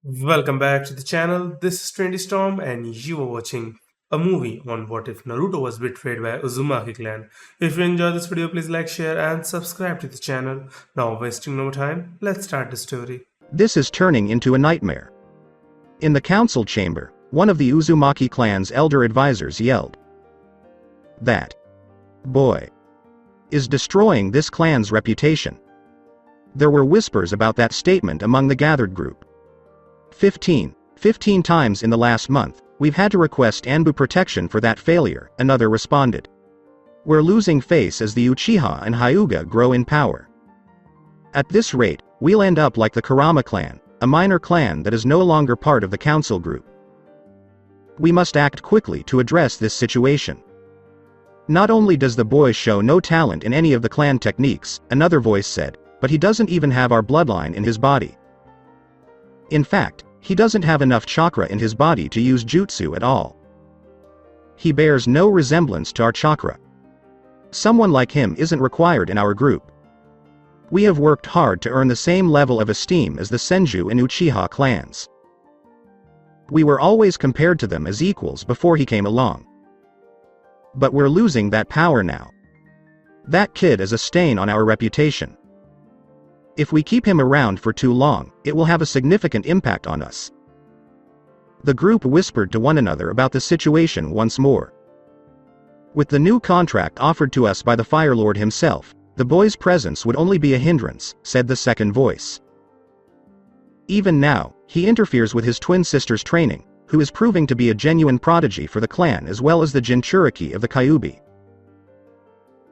Welcome back to the channel. This is Trendy Storm, and you are watching a movie on what if Naruto was betrayed by Uzumaki clan. If you enjoyed this video, please like, share, and subscribe to the channel. Now, wasting no time, let's start the story. This is turning into a nightmare. In the council chamber, one of the Uzumaki clan's elder advisors yelled, "That boy is destroying this clan's reputation." There were whispers about that statement among the gathered group. 15 times in the last month, we've had to request Anbu protection for that failure, another responded. We're losing face as the Uchiha and Hyuga grow in power. At this rate, we'll end up like the Kurama clan, a minor clan that is no longer part of the council group. We must act quickly to address this situation. Not only does the boy show no talent in any of the clan techniques, another voice said, but he doesn't even have our bloodline in his body. In fact, he doesn't have enough chakra in his body to use jutsu at all. He bears no resemblance to our chakra. Someone like him isn't required in our group. We have worked hard to earn the same level of esteem as the Senju and Uchiha clans. We were always compared to them as equals before he came along. But we're losing that power now. That kid is a stain on our reputation. If we keep him around for too long, it will have a significant impact on us. The group whispered to one another about the situation once more. With the new contract offered to us by the Fire Lord himself, the boy's presence would only be a hindrance, said the second voice. Even now, he interferes with his twin sister's training, who is proving to be a genuine prodigy for the clan as well as the Jinchuriki of the Kyuubi.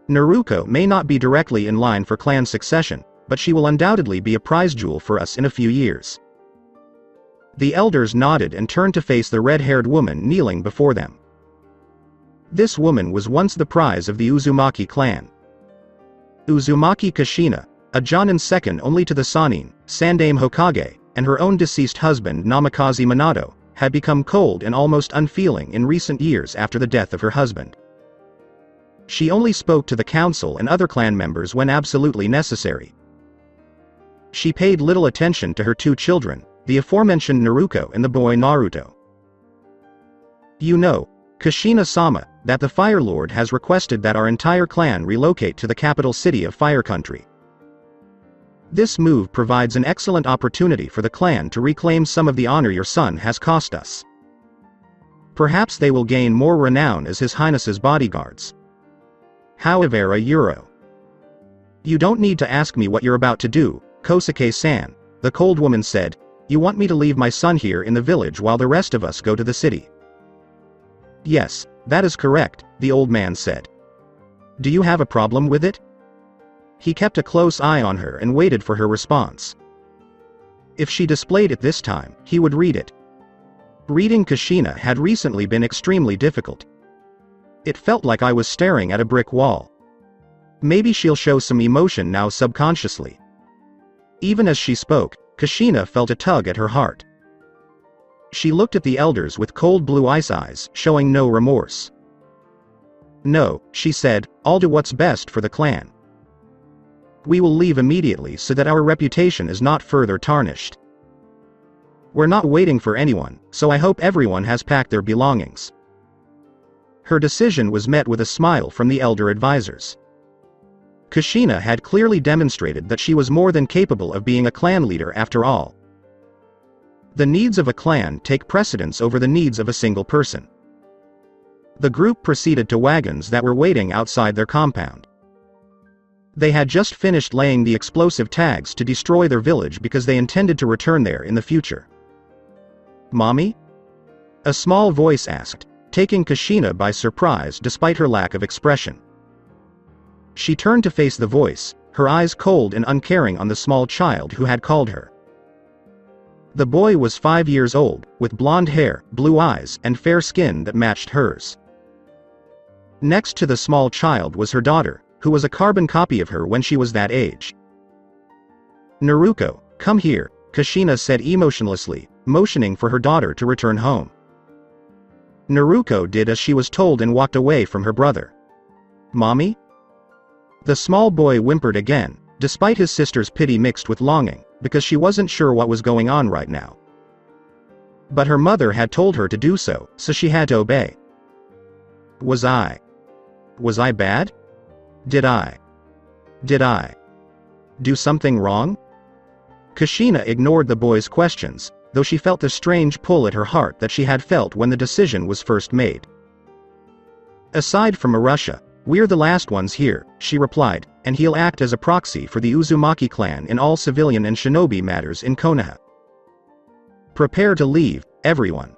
Naruto may not be directly in line for clan succession, but she will undoubtedly be a prize jewel for us in a few years. The elders nodded and turned to face the red-haired woman kneeling before them. This woman was once the prize of the Uzumaki clan. Uzumaki Kushina, a Jonin second only to the Sannin, Sandaime Hokage, and her own deceased husband Namikaze Minato, had become cold and almost unfeeling in recent years after the death of her husband. She only spoke to the council and other clan members when absolutely necessary. She paid little attention to her two children, the aforementioned Naruto and the boy Naruto. You know, Kushina-sama, that the Fire Lord has requested that our entire clan relocate to the capital city of Fire Country. This move provides an excellent opportunity for the clan to reclaim some of the honor your son has cost us. Perhaps they will gain more renown as His Highness's bodyguards. However, you don't need to ask me what you're about to do, Kosuke-san, the cold woman said. You want me to leave my son here in the village while the rest of us go to the city? Yes, that is correct, the old man said. Do you have a problem with it? He kept a close eye on her and waited for her response. If she displayed it this time, he would read it. Reading Kushina had recently been extremely difficult. It felt like I was staring at a brick wall. Maybe she'll show some emotion now subconsciously. Even as she spoke, Kushina felt a tug at her heart. She looked at the elders with cold blue eyes, showing no remorse. No, she said, I'll do what's best for the clan. We will leave immediately so that our reputation is not further tarnished. We're not waiting for anyone, so I hope everyone has packed their belongings. Her decision was met with a smile from the elder advisors. Kushina had clearly demonstrated that she was more than capable of being a clan leader after all. The needs of a clan take precedence over the needs of a single person. The group proceeded to wagons that were waiting outside their compound. They had just finished laying the explosive tags to destroy their village because they intended to return there in the future. Mommy? A small voice asked, taking Kushina by surprise despite her lack of expression. She turned to face the voice, her eyes cold and uncaring on the small child who had called her. The boy was 5 years old, with blonde hair, blue eyes, and fair skin that matched hers. Next to the small child was her daughter, who was a carbon copy of her when she was that age. Naruto, come here, Kushina said emotionlessly, motioning for her daughter to return home. Naruto did as she was told and walked away from her brother. Mommy? The small boy whimpered again, despite his sister's pity mixed with longing, because she wasn't sure what was going on right now. But her mother had told her to do so, so she had to obey. Was I bad? Did I do something wrong? Kushina ignored the boy's questions, though she felt the strange pull at her heart that she had felt when the decision was first made. Aside from Arusha, we're the last ones here, she replied, and he'll act as a proxy for the Uzumaki clan in all civilian and shinobi matters in Konoha. Prepare to leave, everyone.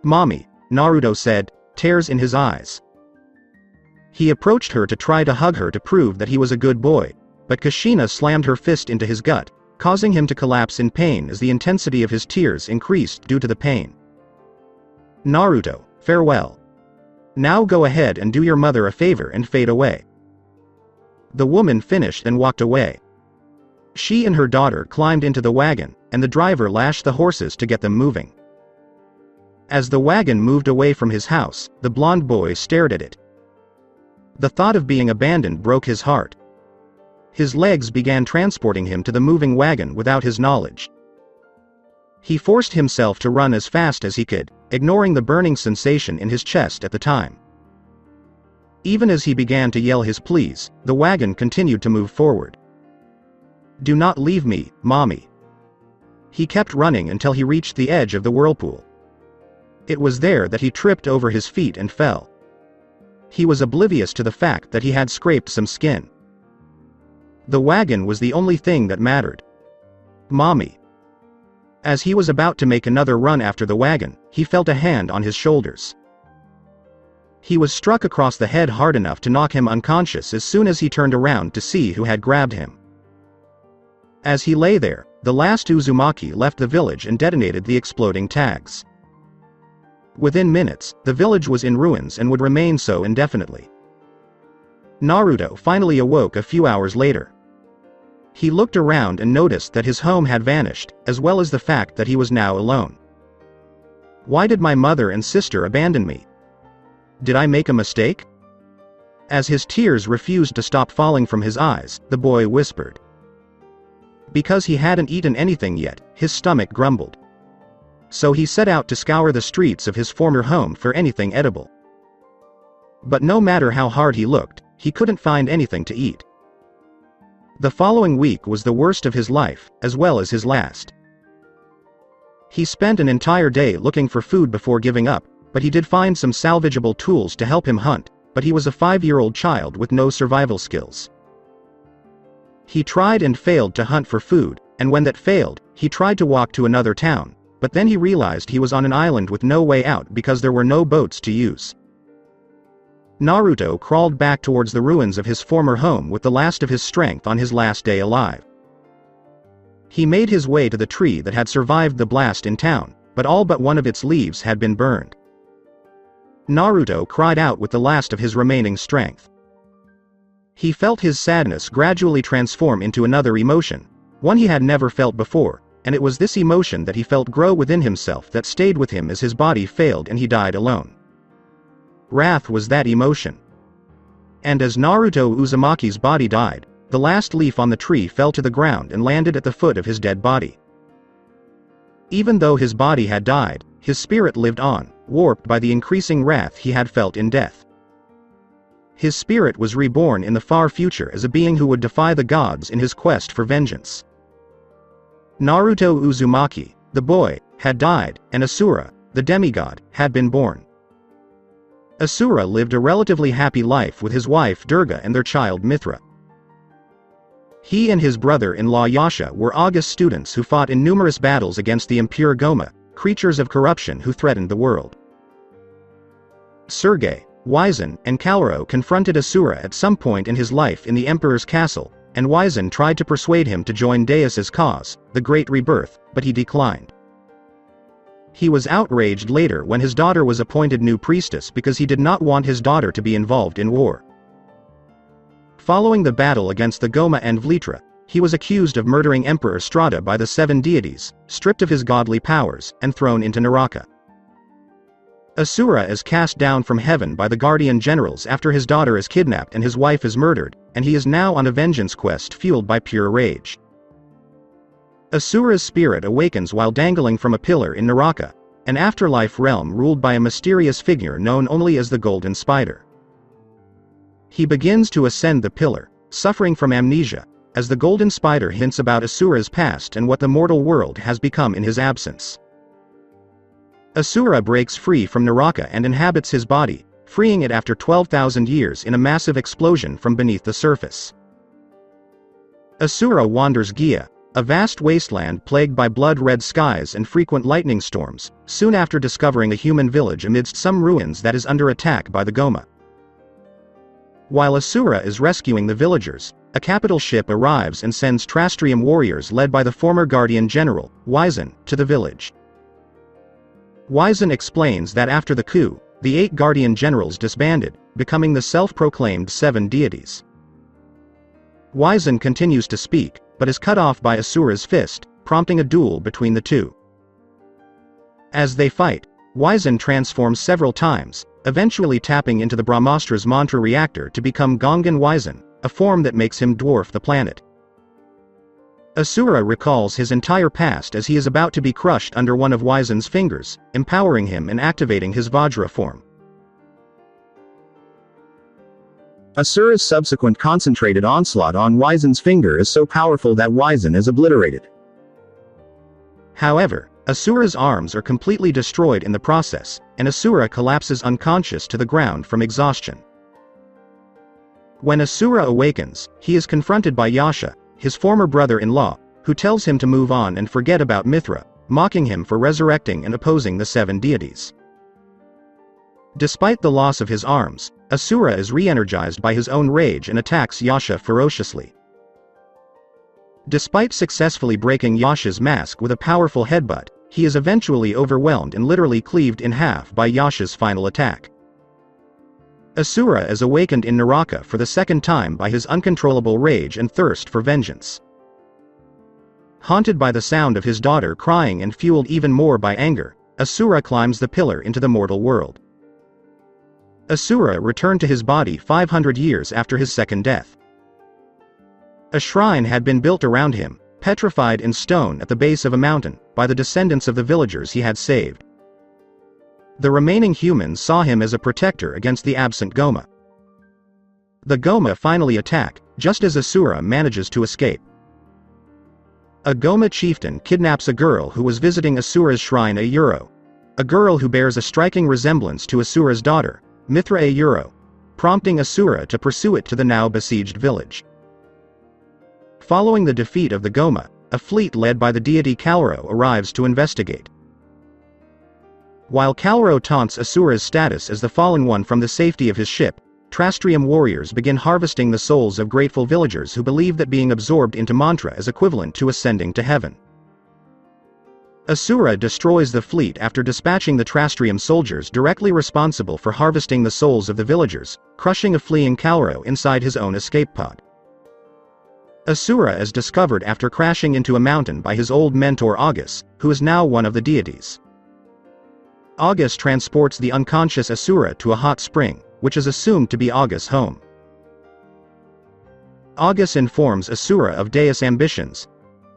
Mommy, Naruto said, tears in his eyes. He approached her to try to hug her to prove that he was a good boy, but Kushina slammed her fist into his gut, causing him to collapse in pain as the intensity of his tears increased due to the pain. Naruto, farewell. Now go ahead and do your mother a favor and fade away. The woman finished and walked away. She and her daughter climbed into the wagon, and the driver lashed the horses to get them moving. As the wagon moved away from his house, the blonde boy stared at it. The thought of being abandoned broke his heart. His legs began transporting him to the moving wagon without his knowledge. He forced himself to run as fast as he could, ignoring the burning sensation in his chest at the time. Even as he began to yell his pleas, the wagon continued to move forward. Do not leave me, Mommy. He kept running until he reached the edge of the whirlpool. It was there that he tripped over his feet and fell. He was oblivious to the fact that he had scraped some skin. The wagon was the only thing that mattered. Mommy. As he was about to make another run after the wagon, he felt a hand on his shoulders. He was struck across the head hard enough to knock him unconscious as soon as he turned around to see who had grabbed him. As he lay there, the last Uzumaki left the village and detonated the exploding tags. Within minutes, the village was in ruins and would remain so indefinitely. Naruto finally awoke a few hours later. He looked around and noticed that his home had vanished, as well as the fact that he was now alone. Why did my mother and sister abandon me? Did I make a mistake? As his tears refused to stop falling from his eyes, the boy whispered. Because he hadn't eaten anything yet, his stomach grumbled. So he set out to scour the streets of his former home for anything edible. But no matter how hard he looked, he couldn't find anything to eat. The following week was the worst of his life, as well as his last. He spent an entire day looking for food before giving up, but he did find some salvageable tools to help him hunt, but he was a 5-year-old child with no survival skills. He tried and failed to hunt for food, and when that failed, he tried to walk to another town, but then he realized he was on an island with no way out because there were no boats to use. Naruto crawled back towards the ruins of his former home with the last of his strength on his last day alive. He made his way to the tree that had survived the blast in town, but all but one of its leaves had been burned. Naruto cried out with the last of his remaining strength. He felt his sadness gradually transform into another emotion, one he had never felt before, and it was this emotion that he felt grow within himself that stayed with him as his body failed and he died alone. Wrath was that emotion. And as Naruto Uzumaki's body died, the last leaf on the tree fell to the ground and landed at the foot of his dead body. Even though his body had died, his spirit lived on, warped by the increasing wrath he had felt in death. His spirit was reborn in the far future as a being who would defy the gods in his quest for vengeance. Naruto Uzumaki, the boy, had died, and Asura, the demigod, had been born. Asura lived a relatively happy life with his wife Durga and their child Mithra. He and his brother-in-law Yasha were august students who fought in numerous battles against the impure Goma, creatures of corruption who threatened the world. Sergei, Wizen, and Kalro confronted Asura at some point in his life in the Emperor's castle, and Wizen tried to persuade him to join Deus's cause, the Great Rebirth, but he declined. He was outraged later when his daughter was appointed new priestess because he did not want his daughter to be involved in war. Following the battle against the Goma and Vlitra, he was accused of murdering Emperor Strada by the 7 deities, stripped of his godly powers, and thrown into Naraka. Asura is cast down from heaven by the guardian generals after his daughter is kidnapped and his wife is murdered, and he is now on a vengeance quest fueled by pure rage. Asura's spirit awakens while dangling from a pillar in Naraka, an afterlife realm ruled by a mysterious figure known only as the Golden Spider. He begins to ascend the pillar, suffering from amnesia, as the Golden Spider hints about Asura's past and what the mortal world has become in his absence. Asura breaks free from Naraka and inhabits his body, freeing it after 12,000 years in a massive explosion from beneath the surface. Asura wanders Gaya, a vast wasteland plagued by blood-red skies and frequent lightning storms, soon after discovering a human village amidst some ruins that is under attack by the Goma. While Asura is rescuing the villagers, a capital ship arrives and sends Trastrium warriors led by the former Guardian General, Wyzen, to the village. Wyzen explains that after the coup, the 8 Guardian Generals disbanded, becoming the self-proclaimed 7 deities. Wyzen continues to speak, but is cut off by Asura's fist, prompting a duel between the two. As they fight, Wyzen transforms several times, eventually tapping into the Brahmastra's mantra reactor to become Gongan Wyzen, a form that makes him dwarf the planet. Asura recalls his entire past as he is about to be crushed under one of Wyzen's fingers, empowering him and activating his Vajra form. Asura's subsequent concentrated onslaught on Wyzen's finger is so powerful that Wyzen is obliterated. However, Asura's arms are completely destroyed in the process, and Asura collapses unconscious to the ground from exhaustion. When Asura awakens, he is confronted by Yasha, his former brother-in-law, who tells him to move on and forget about Mithra, mocking him for resurrecting and opposing the 7 deities. Despite the loss of his arms, Asura is re-energized by his own rage and attacks Yasha ferociously. Despite successfully breaking Yasha's mask with a powerful headbutt, he is eventually overwhelmed and literally cleaved in half by Yasha's final attack. Asura is awakened in Naraka for the second time by his uncontrollable rage and thirst for vengeance. Haunted by the sound of his daughter crying and fueled even more by anger, Asura climbs the pillar into the mortal world. Asura returned to his body 500 years after his second death. A shrine had been built around him, petrified in stone at the base of a mountain, by the descendants of the villagers he had saved. The remaining humans saw him as a protector against the absent Goma. The Goma finally attack, just as Asura manages to escape. A Goma chieftain kidnaps a girl who was visiting Asura's shrine a girl who bears a striking resemblance to Asura's daughter, Mithra prompting Asura to pursue it to the now besieged village. Following the defeat of the Goma, a fleet led by the deity Kalro arrives to investigate. While Kalro taunts Asura's status as the fallen one from the safety of his ship, Trastrium warriors begin harvesting the souls of grateful villagers who believe that being absorbed into mantra is equivalent to ascending to heaven. Asura destroys the fleet after dispatching the Trastrium soldiers directly responsible for harvesting the souls of the villagers, crushing a fleeing Kalro inside his own escape pod. Asura is discovered after crashing into a mountain by his old mentor August, who is now one of the deities. August transports the unconscious Asura to a hot spring, which is assumed to be August's home. August informs Asura of Deus' ambitions.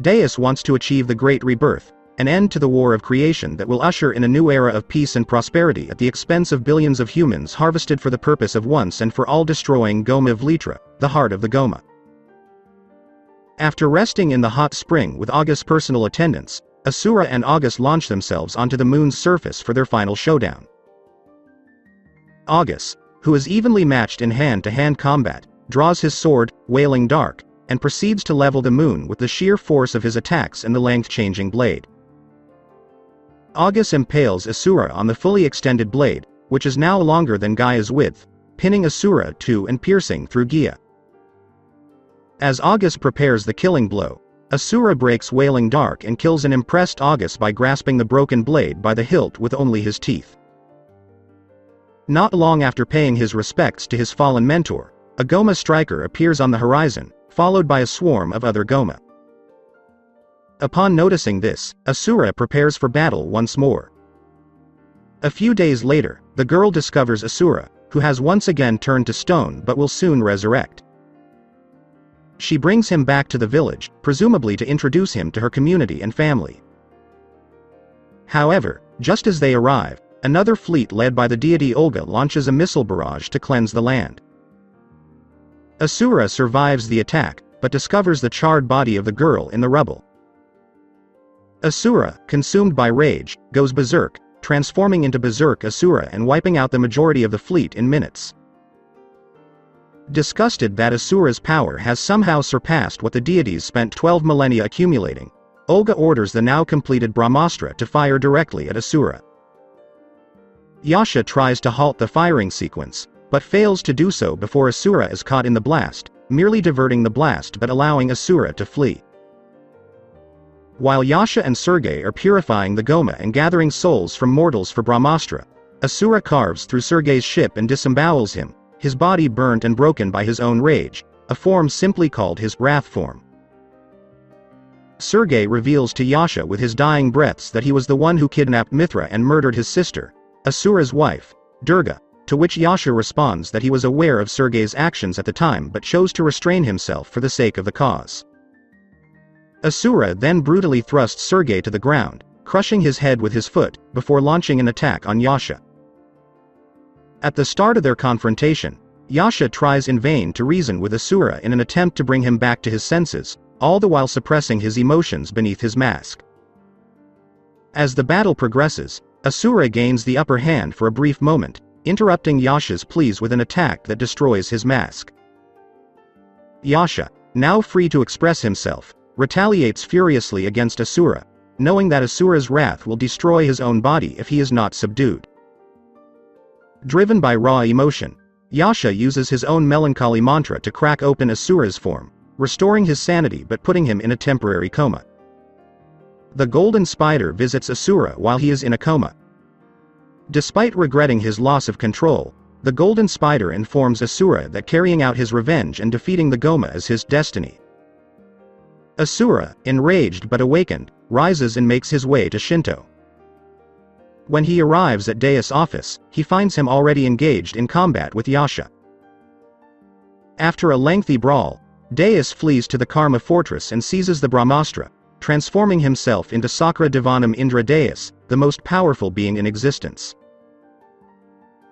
Deus wants to achieve the Great Rebirth, an end to the war of creation that will usher in a new era of peace and prosperity at the expense of billions of humans harvested for the purpose of once and for all destroying Goma Vlitra, the heart of the Goma. After resting in the hot spring with August's personal attendants, Asura and August launch themselves onto the moon's surface for their final showdown. August, who is evenly matched in hand-to-hand combat, draws his sword, Wailing Dark, and proceeds to level the moon with the sheer force of his attacks and the length-changing blade. August impales Asura on the fully extended blade, which is now longer than Gaia's width, pinning Asura to and piercing through Gaia. As August prepares the killing blow, Asura breaks Wailing Dark and kills an impressed August by grasping the broken blade by the hilt with only his teeth. Not long after paying his respects to his fallen mentor, a Goma striker appears on the horizon, followed by a swarm of other Goma. Upon noticing this, Asura prepares for battle once more. A few days later, the girl discovers Asura, who has once again turned to stone but will soon resurrect. She brings him back to the village, presumably to introduce him to her community and family. However, just as they arrive, another fleet led by the deity Olga launches a missile barrage to cleanse the land. Asura survives the attack, but discovers the charred body of the girl in the rubble. Asura, consumed by rage, goes berserk, transforming into Berserk Asura and wiping out the majority of the fleet in minutes. Disgusted that Asura's power has somehow surpassed what the deities spent 12 millennia accumulating, Olga orders the now completed Brahmastra to fire directly at Asura. Yasha tries to halt the firing sequence, but fails to do so before Asura is caught in the blast, merely diverting the blast but allowing Asura to flee. While Yasha and Sergei are purifying the Goma and gathering souls from mortals for Brahmastra, Asura carves through Sergei's ship and disembowels him, his body burnt and broken by his own rage, a form simply called his wrath form. Sergei reveals to Yasha with his dying breaths that he was the one who kidnapped Mithra and murdered his sister, Asura's wife, Durga, to which Yasha responds that he was aware of Sergei's actions at the time but chose to restrain himself for the sake of the cause. Asura then brutally thrusts Sergei to the ground, crushing his head with his foot, before launching an attack on Yasha. At the start of their confrontation, Yasha tries in vain to reason with Asura in an attempt to bring him back to his senses, all the while suppressing his emotions beneath his mask. As the battle progresses, Asura gains the upper hand for a brief moment, interrupting Yasha's pleas with an attack that destroys his mask. Yasha, now free to express himself, retaliates furiously against Asura, knowing that Asura's wrath will destroy his own body if he is not subdued. Driven by raw emotion, Yasha uses his own melancholy mantra to crack open Asura's form, restoring his sanity but putting him in a temporary coma. The golden spider visits Asura while he is in a coma. Despite regretting his loss of control, the golden spider informs Asura that carrying out his revenge and defeating the Goma is his destiny. Asura, enraged but awakened, rises and makes his way to Shinto. When he arrives at Deus' office, he finds him already engaged in combat with Yasha. After a lengthy brawl, Deus flees to the Karma fortress and seizes the Brahmastra, transforming himself into Sakra Divanam Indra Deus, the most powerful being in existence.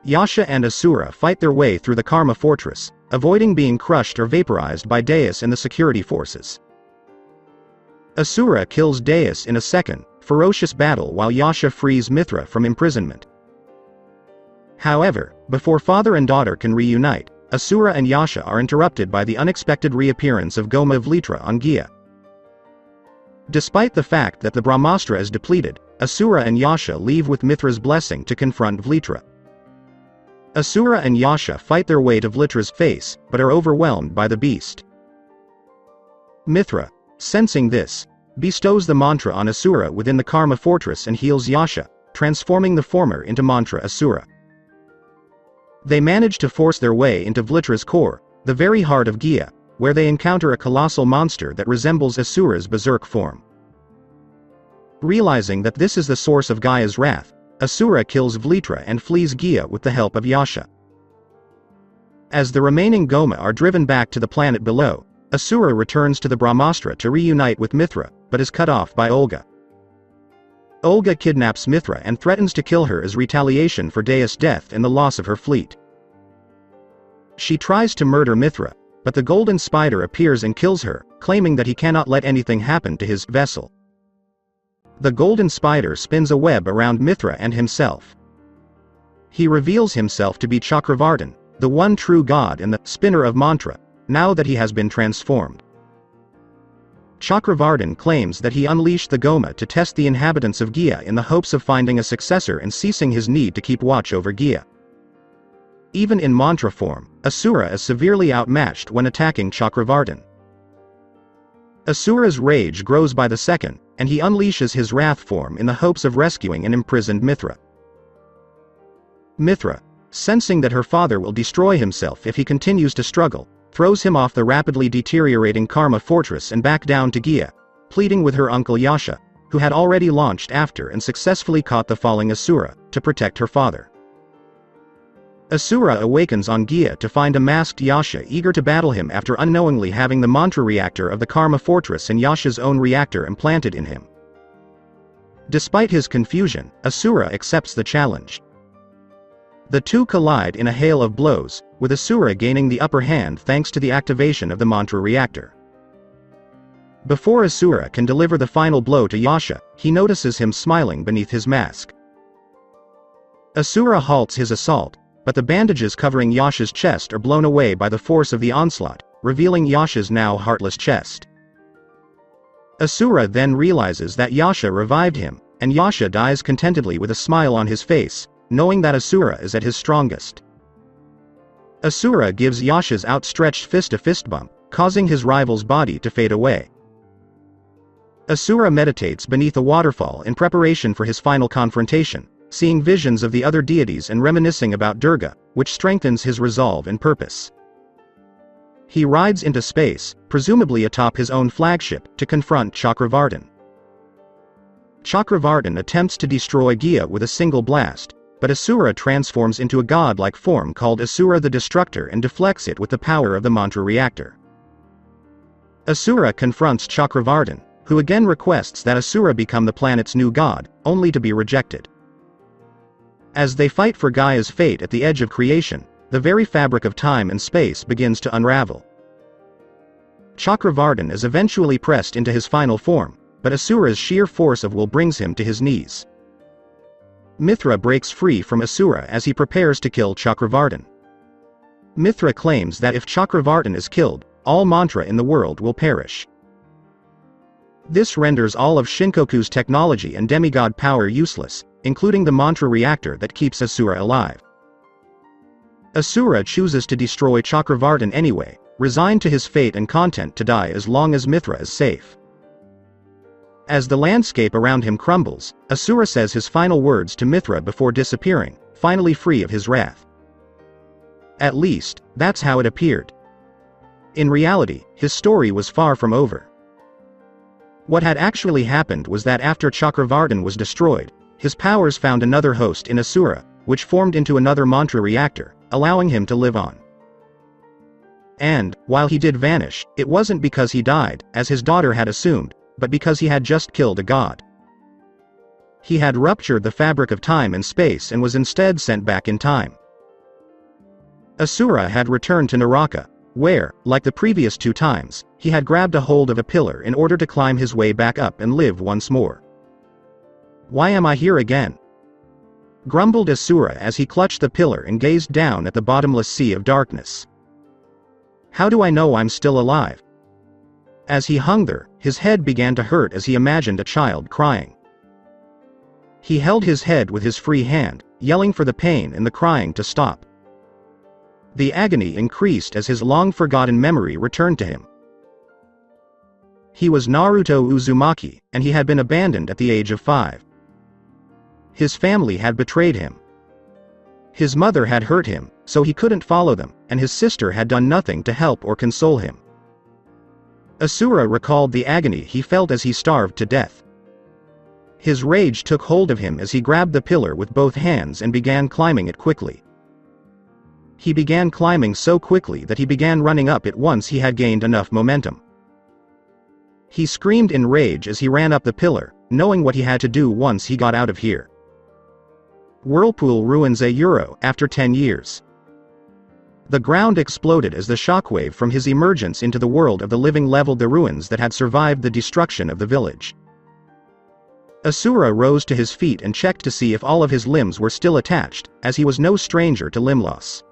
Yasha and Asura fight their way through the Karma fortress, avoiding being crushed or vaporized by Deus and the security forces. Asura kills Deus in a second, ferocious battle while Yasha frees Mithra from imprisonment. However, before father and daughter can reunite, Asura and Yasha are interrupted by the unexpected reappearance of Goma Vlitra on Gia. Despite the fact that the Brahmastra is depleted, Asura and Yasha leave with Mithra's blessing to confront Vlitra. Asura and Yasha fight their way to Vlitra's face, but are overwhelmed by the beast. Mithra, sensing this, bestows the mantra on Asura within the Karma fortress and heals Yasha, transforming the former into mantra Asura. They manage to force their way into Vlitra's core, the very heart of Gia, where they encounter a colossal monster that resembles Asura's berserk form. Realizing that this is the source of Gaia's wrath, Asura kills Vlitra and flees Gia with the help of Yasha. As the remaining Goma are driven back to the planet below, Asura returns to the Brahmastra to reunite with Mithra, but is cut off by Olga. Olga kidnaps Mithra and threatens to kill her as retaliation for Deus' death and the loss of her fleet. She tries to murder Mithra, but the golden spider appears and kills her, claiming that he cannot let anything happen to his vessel. The golden spider spins a web around Mithra and himself. He reveals himself to be Chakravartin, the one true god and the spinner of mantra, now that he has been transformed. Chakravartin claims that he unleashed the Goma to test the inhabitants of Gia in the hopes of finding a successor and ceasing his need to keep watch over Gia. Even in mantra form, Asura is severely outmatched when attacking Chakravartin. Asura's rage grows by the second, and he unleashes his wrath form in the hopes of rescuing an imprisoned Mithra. Mithra, sensing that her father will destroy himself if he continues to struggle, throws him off the rapidly deteriorating Karma fortress and back down to Gia, pleading with her uncle Yasha, who had already launched after and successfully caught the falling Asura, to protect her father. Asura awakens on Gia to find a masked Yasha eager to battle him after unknowingly having the mantra reactor of the Karma Fortress and Yasha's own reactor implanted in him. Despite his confusion, Asura accepts the challenge. The two collide in a hail of blows, with Asura gaining the upper hand thanks to the activation of the mantra reactor. Before Asura can deliver the final blow to Yasha, he notices him smiling beneath his mask. Asura halts his assault, but the bandages covering Yasha's chest are blown away by the force of the onslaught, revealing Yasha's now heartless chest. Asura then realizes that Yasha revived him, and Yasha dies contentedly with a smile on his face, knowing that Asura is at his strongest. Asura gives Yasha's outstretched fist a fist bump, causing his rival's body to fade away. Asura meditates beneath a waterfall in preparation for his final confrontation, seeing visions of the other deities and reminiscing about Durga, which strengthens his resolve and purpose. He rides into space, presumably atop his own flagship, to confront Chakravartin. Chakravartin attempts to destroy Gia with a single blast, but Asura transforms into a godlike form called Asura the Destructor and deflects it with the power of the mantra reactor. Asura confronts Chakravartin, who again requests that Asura become the planet's new god, only to be rejected. As they fight for Gaia's fate at the edge of creation, the very fabric of time and space begins to unravel. Chakravartin is eventually pressed into his final form, but Asura's sheer force of will brings him to his knees. Mithra breaks free from Asura as he prepares to kill Chakravartin. Mithra claims that if Chakravartin is killed, all mantra in the world will perish. This renders all of Shinkoku's technology and demigod power useless, including the mantra reactor that keeps Asura alive. Asura chooses to destroy Chakravartin anyway, resigned to his fate and content to die as long as Mithra is safe. As the landscape around him crumbles, Asura says his final words to Mithra before disappearing, finally free of his wrath. At least, that's how it appeared. In reality, his story was far from over. What had actually happened was that after Chakravartin was destroyed, his powers found another host in Asura, which formed into another mantra reactor, allowing him to live on. And, while he did vanish, it wasn't because he died, as his daughter had assumed, but because he had just killed a god. He had ruptured the fabric of time and space and was instead sent back in time. Asura had returned to Naraka, where, like the previous two times, he had grabbed a hold of a pillar in order to climb his way back up and live once more. "Why am I here again?" grumbled Asura as he clutched the pillar and gazed down at the bottomless sea of darkness. "How do I know I'm still alive?" As he hung there, his head began to hurt as he imagined a child crying. He held his head with his free hand, yelling for the pain and the crying to stop. The agony increased as his long-forgotten memory returned to him. He was Naruto Uzumaki, and he had been abandoned at the age of 5. His family had betrayed him. His mother had hurt him, so he couldn't follow them, and his sister had done nothing to help or console him. Asura recalled the agony he felt as he starved to death. His rage took hold of him as he grabbed the pillar with both hands and began climbing it quickly. He began climbing so quickly that he began running up it once he had gained enough momentum. He screamed in rage as he ran up the pillar, knowing what he had to do once he got out of here. Whirlpool ruins a euro after 10 years. The ground exploded as the shockwave from his emergence into the world of the living leveled the ruins that had survived the destruction of the village. Asura rose to his feet and checked to see if all of his limbs were still attached, as he was no stranger to limb loss.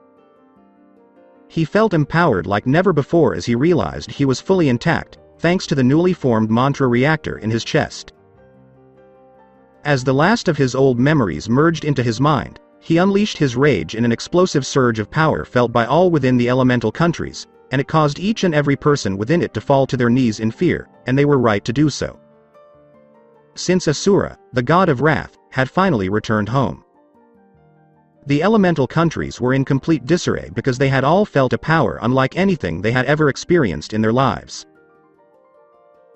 He felt empowered like never before as he realized he was fully intact, thanks to the newly formed mantra reactor in his chest. As the last of his old memories merged into his mind, he unleashed his rage in an explosive surge of power felt by all within the elemental countries, and it caused each and every person within it to fall to their knees in fear, and they were right to do so. Since Asura, the god of wrath, had finally returned home. The elemental countries were in complete disarray because they had all felt a power unlike anything they had ever experienced in their lives.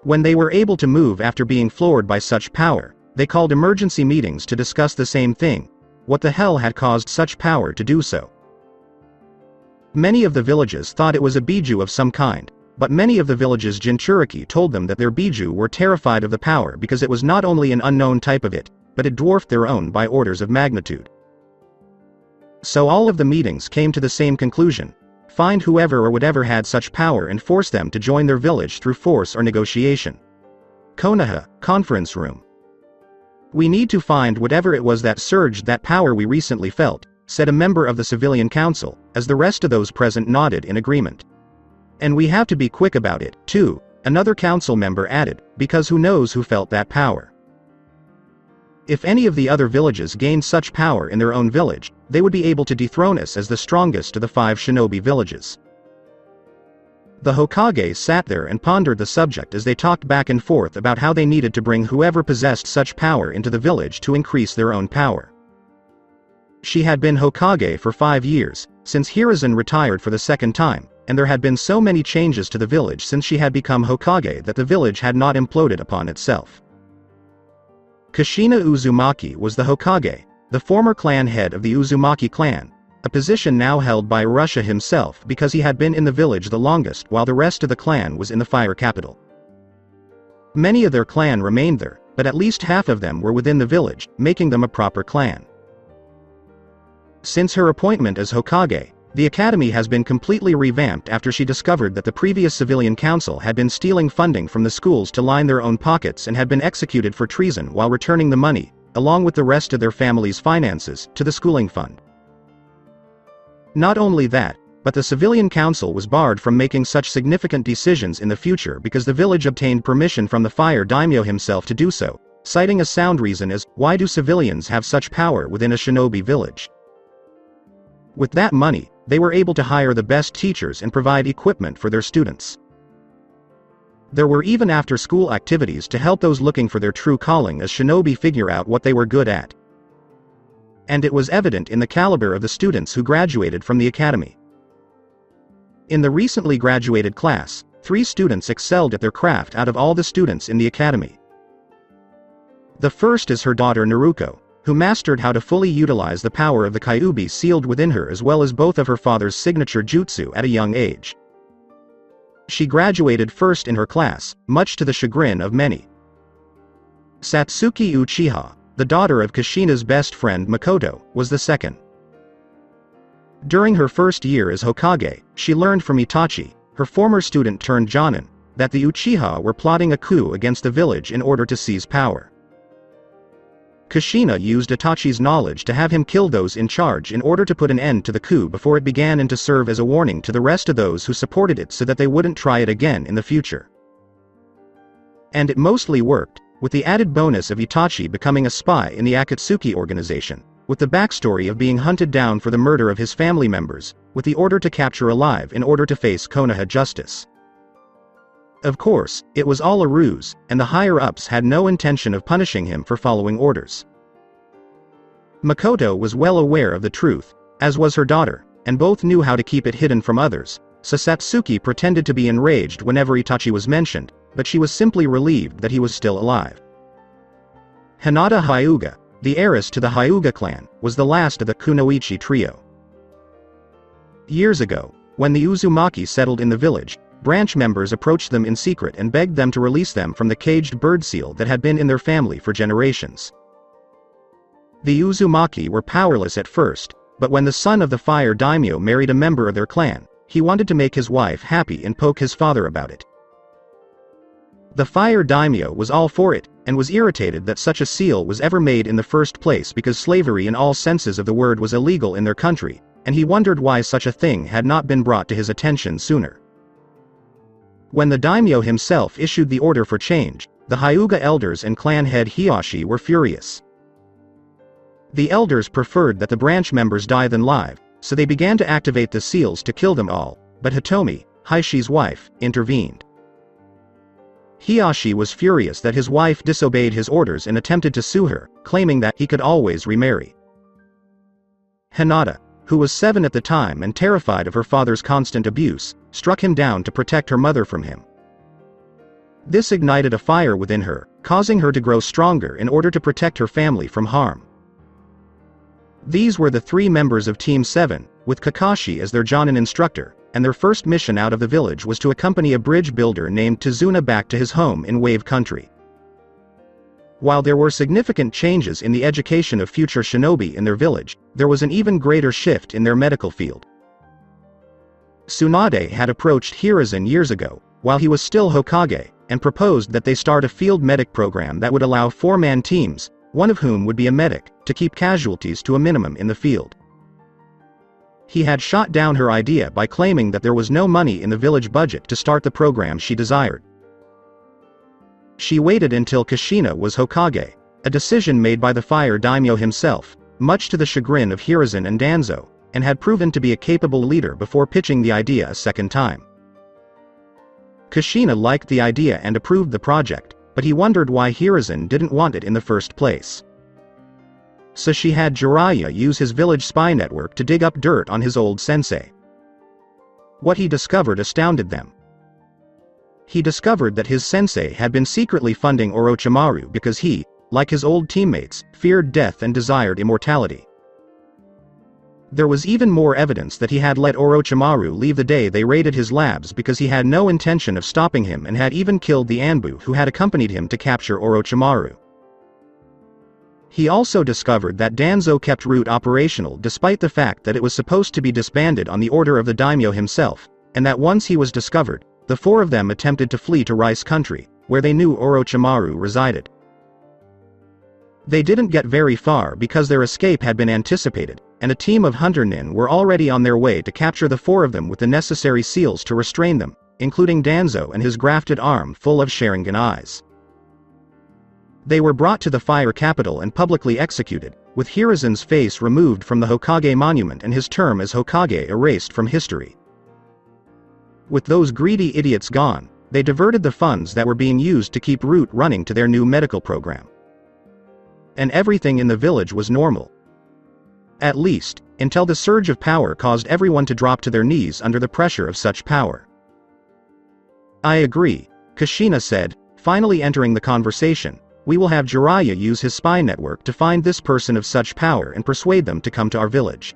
When they were able to move after being floored by such power, they called emergency meetings to discuss the same thing: what the hell had caused such power to do so? Many of the villages thought it was a biju of some kind, but many of the village's Jinchuriki told them that their biju were terrified of the power because it was not only an unknown type of it, but it dwarfed their own by orders of magnitude. So all of the meetings came to the same conclusion: find whoever or whatever had such power and force them to join their village through force or negotiation. Konoha, conference room. We need to find whatever it was that surged that power we recently felt, said a member of the civilian council, as the rest of those present nodded in agreement. And we have to be quick about it, too, another council member added, because who knows who felt that power. If any of the other villages gained such power in their own village, they would be able to dethrone us as the strongest of the 5 shinobi villages. The Hokage sat there and pondered the subject as they talked back and forth about how they needed to bring whoever possessed such power into the village to increase their own power. She had been Hokage for 5 years, since Hiruzen retired for the second time, and there had been so many changes to the village since she had become Hokage that the village had not imploded upon itself. Kushina Uzumaki was the Hokage, the former clan head of the Uzumaki clan, a position now held by Urusha himself because he had been in the village the longest while the rest of the clan was in the fire capital. Many of their clan remained there, but at least half of them were within the village, making them a proper clan. Since her appointment as Hokage, the academy has been completely revamped after she discovered that the previous civilian council had been stealing funding from the schools to line their own pockets and had been executed for treason while returning the money, along with the rest of their family's finances, to the schooling fund. Not only that, but the civilian council was barred from making such significant decisions in the future because the village obtained permission from the fire daimyo himself to do so, citing a sound reason as, why do civilians have such power within a shinobi village? With that money, they were able to hire the best teachers and provide equipment for their students. There were even after-school activities to help those looking for their true calling as shinobi figure out what they were good at. And it was evident in the caliber of the students who graduated from the academy. In the recently graduated class, 3 students excelled at their craft out of all the students in the academy. The first is her daughter Naruto, who mastered how to fully utilize the power of the Kyuubi sealed within her as well as both of her father's signature jutsu at a young age. She graduated first in her class, much to the chagrin of many. Satsuki Uchiha, the daughter of Kushina's best friend Makoto, was the second. During her first year as Hokage, she learned from Itachi, her former student turned Jonin, that the Uchiha were plotting a coup against the village in order to seize power. Kushina used Itachi's knowledge to have him kill those in charge in order to put an end to the coup before it began and to serve as a warning to the rest of those who supported it so that they wouldn't try it again in the future. And it mostly worked, with the added bonus of Itachi becoming a spy in the Akatsuki organization, with the backstory of being hunted down for the murder of his family members, with the order to capture alive in order to face Konoha justice. Of course, it was all a ruse, and the higher-ups had no intention of punishing him for following orders. Makoto was well aware of the truth, as was her daughter, and both knew how to keep it hidden from others, so Satsuki pretended to be enraged whenever Itachi was mentioned, but she was simply relieved that he was still alive. Hinata Hyuga, the heiress to the Hyuga clan, was the last of the Kunoichi trio. Years ago, when the Uzumaki settled in the village, branch members approached them in secret and begged them to release them from the caged bird seal that had been in their family for generations. The Uzumaki were powerless at first, but when the son of the fire daimyo married a member of their clan, he wanted to make his wife happy and poke his father about it. The fire daimyo was all for it, and was irritated that such a seal was ever made in the first place because slavery in all senses of the word was illegal in their country, and he wondered why such a thing had not been brought to his attention sooner. When the daimyo himself issued the order for change, the Hyuga elders and clan head Hiyashi were furious. The elders preferred that the branch members die than live, so they began to activate the seals to kill them all, but Hitomi, Haishi's wife, intervened. Hiyashi was furious that his wife disobeyed his orders and attempted to sue her, claiming that he could always remarry. Hinata, who was 7 at the time and terrified of her father's constant abuse, struck him down to protect her mother from him. This ignited a fire within her, causing her to grow stronger in order to protect her family from harm. These were the 3 members of Team 7, with Kakashi as their Jonin instructor, and their first mission out of the village was to accompany a bridge builder named Tizuna back to his home in Wave Country. While there were significant changes in the education of future shinobi in their village, there was an even greater shift in their medical field. Tsunade had approached Hiruzen years ago, while he was still Hokage, and proposed that they start a field medic program that would allow 4-man teams, one of whom would be a medic, to keep casualties to a minimum in the field. He had shot down her idea by claiming that there was no money in the village budget to start the program she desired. She waited until Kushina was Hokage, a decision made by the fire daimyo himself, much to the chagrin of Hiruzen and Danzo, and had proven to be a capable leader before pitching the idea a second time. Kushina liked the idea and approved the project, but he wondered why Hiruzen didn't want it in the first place. So she had Jiraiya use his village spy network to dig up dirt on his old sensei. What he discovered astounded them. He discovered that his sensei had been secretly funding Orochimaru because he, like his old teammates, feared death and desired immortality. There was even more evidence that he had let Orochimaru leave the day they raided his labs because he had no intention of stopping him and had even killed the Anbu who had accompanied him to capture Orochimaru. He also discovered that Danzo kept Root operational despite the fact that it was supposed to be disbanded on the order of the daimyo himself, and that once he was discovered, the 4 of them attempted to flee to Rice Country, where they knew Orochimaru resided. They didn't get very far because their escape had been anticipated, and a team of hunter nin were already on their way to capture the 4 of them with the necessary seals to restrain them, including Danzo and his grafted arm full of Sharingan eyes. They were brought to the fire capital and publicly executed, with Hiruzen's face removed from the Hokage monument and his term as Hokage erased from history. With those greedy idiots gone, they diverted the funds that were being used to keep Root running to their new medical program. And everything in the village was normal. At least, until the surge of power caused everyone to drop to their knees under the pressure of such power. I agree, Kushina said, finally entering the conversation. We will have Jiraiya use his spy network to find this person of such power and persuade them to come to our village.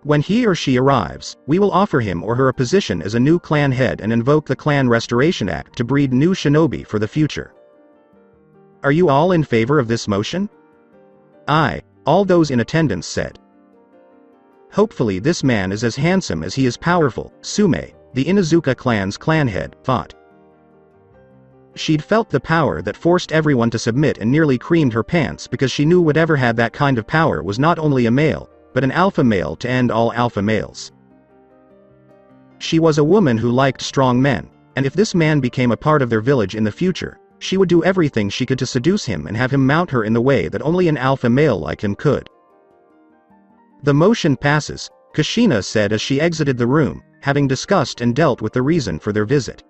When he or she arrives, we will offer him or her a position as a new clan head and invoke the Clan Restoration Act to breed new shinobi for the future. Are you all in favor of this motion? Aye, all those in attendance said. Hopefully this man is as handsome as he is powerful, Sume, the Inuzuka clan's clan head, thought. She'd felt the power that forced everyone to submit and nearly creamed her pants because she knew whatever had that kind of power was not only a male, but an alpha male to end all alpha males. She was a woman who liked strong men, and if this man became a part of their village in the future, she would do everything she could to seduce him and have him mount her in the way that only an alpha male like him could. The motion passes, Kushina said as she exited the room, having discussed and dealt with the reason for their visit.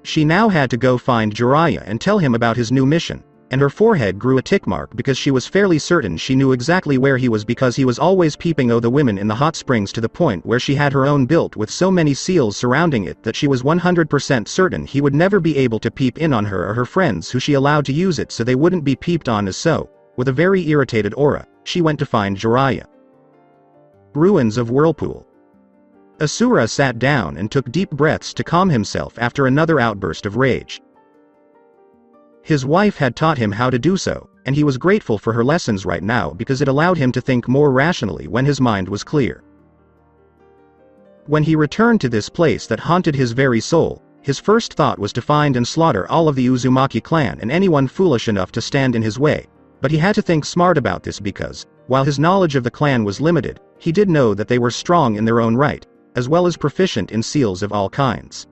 She now had to go find Jiraiya and tell him about his new mission, and her forehead grew a tick mark because she was fairly certain she knew exactly where he was because he was always peeping the women in the hot springs to the point where she had her own built with so many seals surrounding it that she was 100% certain he would never be able to peep in on her or her friends who she allowed to use it so they wouldn't be peeped on as so, with a very irritated aura, she went to find Jiraiya. Ruins of Whirlpool. Asura sat down and took deep breaths to calm himself after another outburst of rage. His wife had taught him how to do so, and he was grateful for her lessons right now because it allowed him to think more rationally when his mind was clear. When he returned to this place that haunted his very soul, his first thought was to find and slaughter all of the Uzumaki clan and anyone foolish enough to stand in his way, but he had to think smart about this because, while his knowledge of the clan was limited, he did know that they were strong in their own right, as well as proficient in seals of all kinds.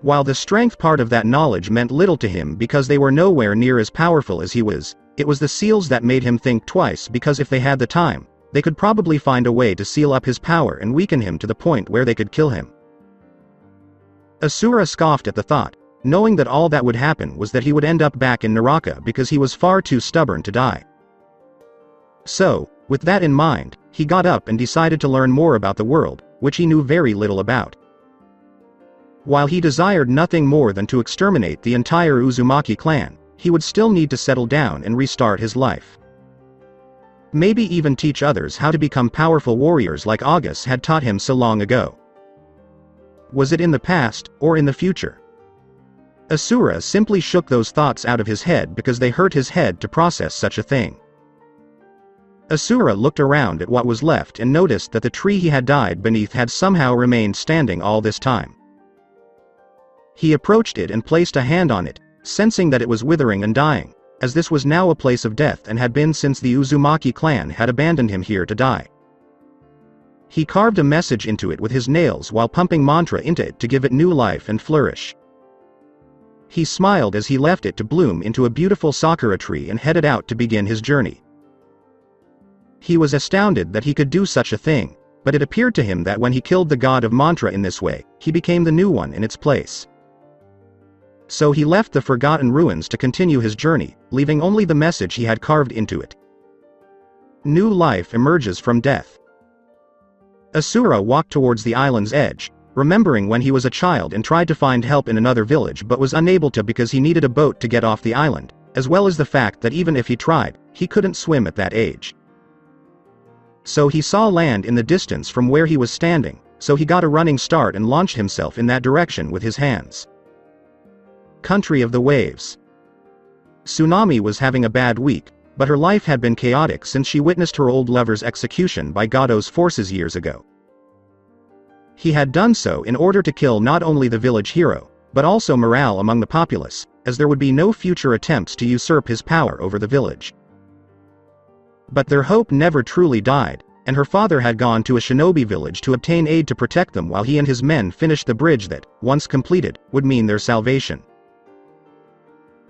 While the strength part of that knowledge meant little to him because they were nowhere near as powerful as he was, it was the seals that made him think twice because if they had the time, they could probably find a way to seal up his power and weaken him to the point where they could kill him. Asura scoffed at the thought, knowing that all that would happen was that he would end up back in Naraka because he was far too stubborn to die. So, with that in mind, he got up and decided to learn more about the world, which he knew very little about. While he desired nothing more than to exterminate the entire Uzumaki clan, he would still need to settle down and restart his life. Maybe even teach others how to become powerful warriors like August had taught him so long ago. Was it in the past, or in the future? Asura simply shook those thoughts out of his head because they hurt his head to process such a thing. Asura looked around at what was left and noticed that the tree he had died beneath had somehow remained standing all this time. He approached it and placed a hand on it, sensing that it was withering and dying, as this was now a place of death and had been since the Uzumaki clan had abandoned him here to die. He carved a message into it with his nails while pumping mantra into it to give it new life and flourish. He smiled as he left it to bloom into a beautiful sakura tree and headed out to begin his journey. He was astounded that he could do such a thing, but it appeared to him that when he killed the god of mantra in this way, he became the new one in its place. So he left the forgotten ruins to continue his journey, leaving only the message he had carved into it. New life emerges from death. Asura walked towards the island's edge, remembering when he was a child and tried to find help in another village but was unable to because he needed a boat to get off the island, as well as the fact that even if he tried, he couldn't swim at that age. So he saw land in the distance from where he was standing, so he got a running start and launched himself in that direction with his hands. Country of the Waves. Tsunami was having a bad week, but her life had been chaotic since she witnessed her old lover's execution by Gado's forces years ago. He had done so in order to kill not only the village hero, but also morale among the populace, as there would be no future attempts to usurp his power over the village. But their hope never truly died, and her father had gone to a shinobi village to obtain aid to protect them while he and his men finished the bridge that, once completed, would mean their salvation.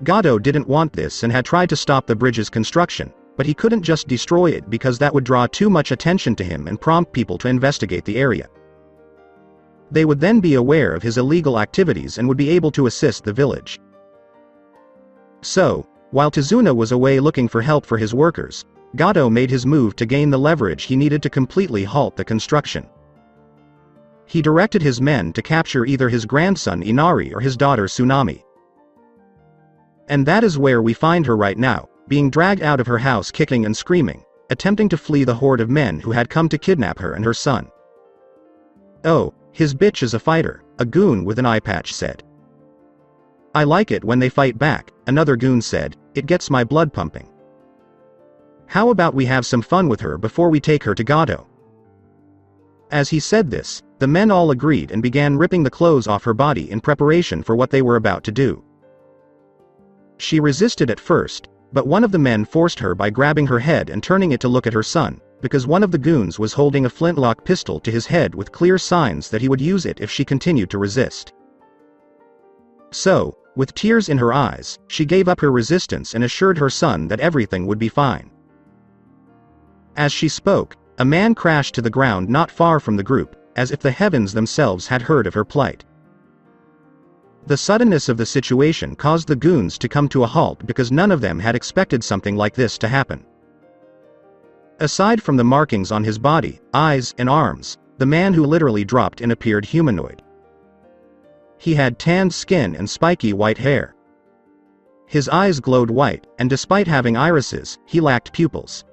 Gado didn't want this and had tried to stop the bridge's construction, but he couldn't just destroy it because that would draw too much attention to him and prompt people to investigate the area. They would then be aware of his illegal activities and would be able to assist the village. So, while Tizuna was away looking for help for his workers, Gado made his move to gain the leverage he needed to completely halt the construction. He directed his men to capture either his grandson Inari or his daughter Tsunami. And that is where we find her right now, being dragged out of her house kicking and screaming, attempting to flee the horde of men who had come to kidnap her and her son. "Oh, his bitch is a fighter," a goon with an eye patch said. "I like it when they fight back," another goon said, "it gets my blood pumping. How about we have some fun with her before we take her to Gado?" As he said this, the men all agreed and began ripping the clothes off her body in preparation for what they were about to do. She resisted at first, but one of the men forced her by grabbing her head and turning it to look at her son, because one of the goons was holding a flintlock pistol to his head with clear signs that he would use it if she continued to resist. So, with tears in her eyes, she gave up her resistance and assured her son that everything would be fine. As she spoke, a man crashed to the ground not far from the group, as if the heavens themselves had heard of her plight. The suddenness of the situation caused the goons to come to a halt because none of them had expected something like this to happen. Aside from the markings on his body, eyes, and arms, the man who literally dropped in appeared humanoid. He had tanned skin and spiky white hair. His eyes glowed white, and despite having irises, he lacked pupils.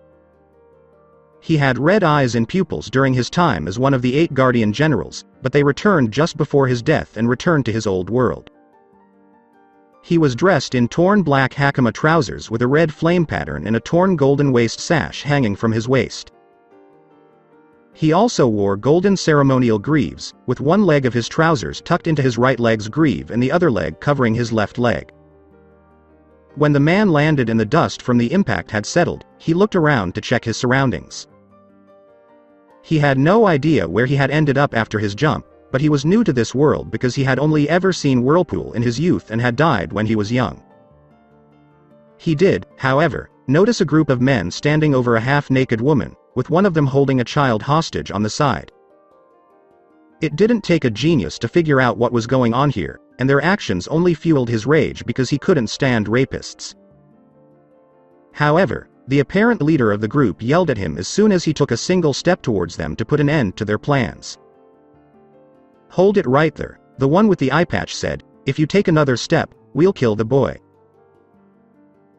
He had red eyes and pupils during his time as one of the 8 Guardian Generals, but they returned just before his death and returned to his old world. He was dressed in torn black hakama trousers with a red flame pattern and a torn golden waist sash hanging from his waist. He also wore golden ceremonial greaves, with one leg of his trousers tucked into his right leg's greave and the other leg covering his left leg. When the man landed and the dust from the impact had settled, he looked around to check his surroundings. He had no idea where he had ended up after his jump, but he was new to this world because he had only ever seen Whirlpool in his youth and had died when he was young. He did, however, notice a group of men standing over a half-naked woman, with one of them holding a child hostage on the side. It didn't take a genius to figure out what was going on here, and their actions only fueled his rage because he couldn't stand rapists. However, the apparent leader of the group yelled at him as soon as he took a single step towards them to put an end to their plans. "Hold it right there," the one with the eye patch said, "if you take another step, we'll kill the boy."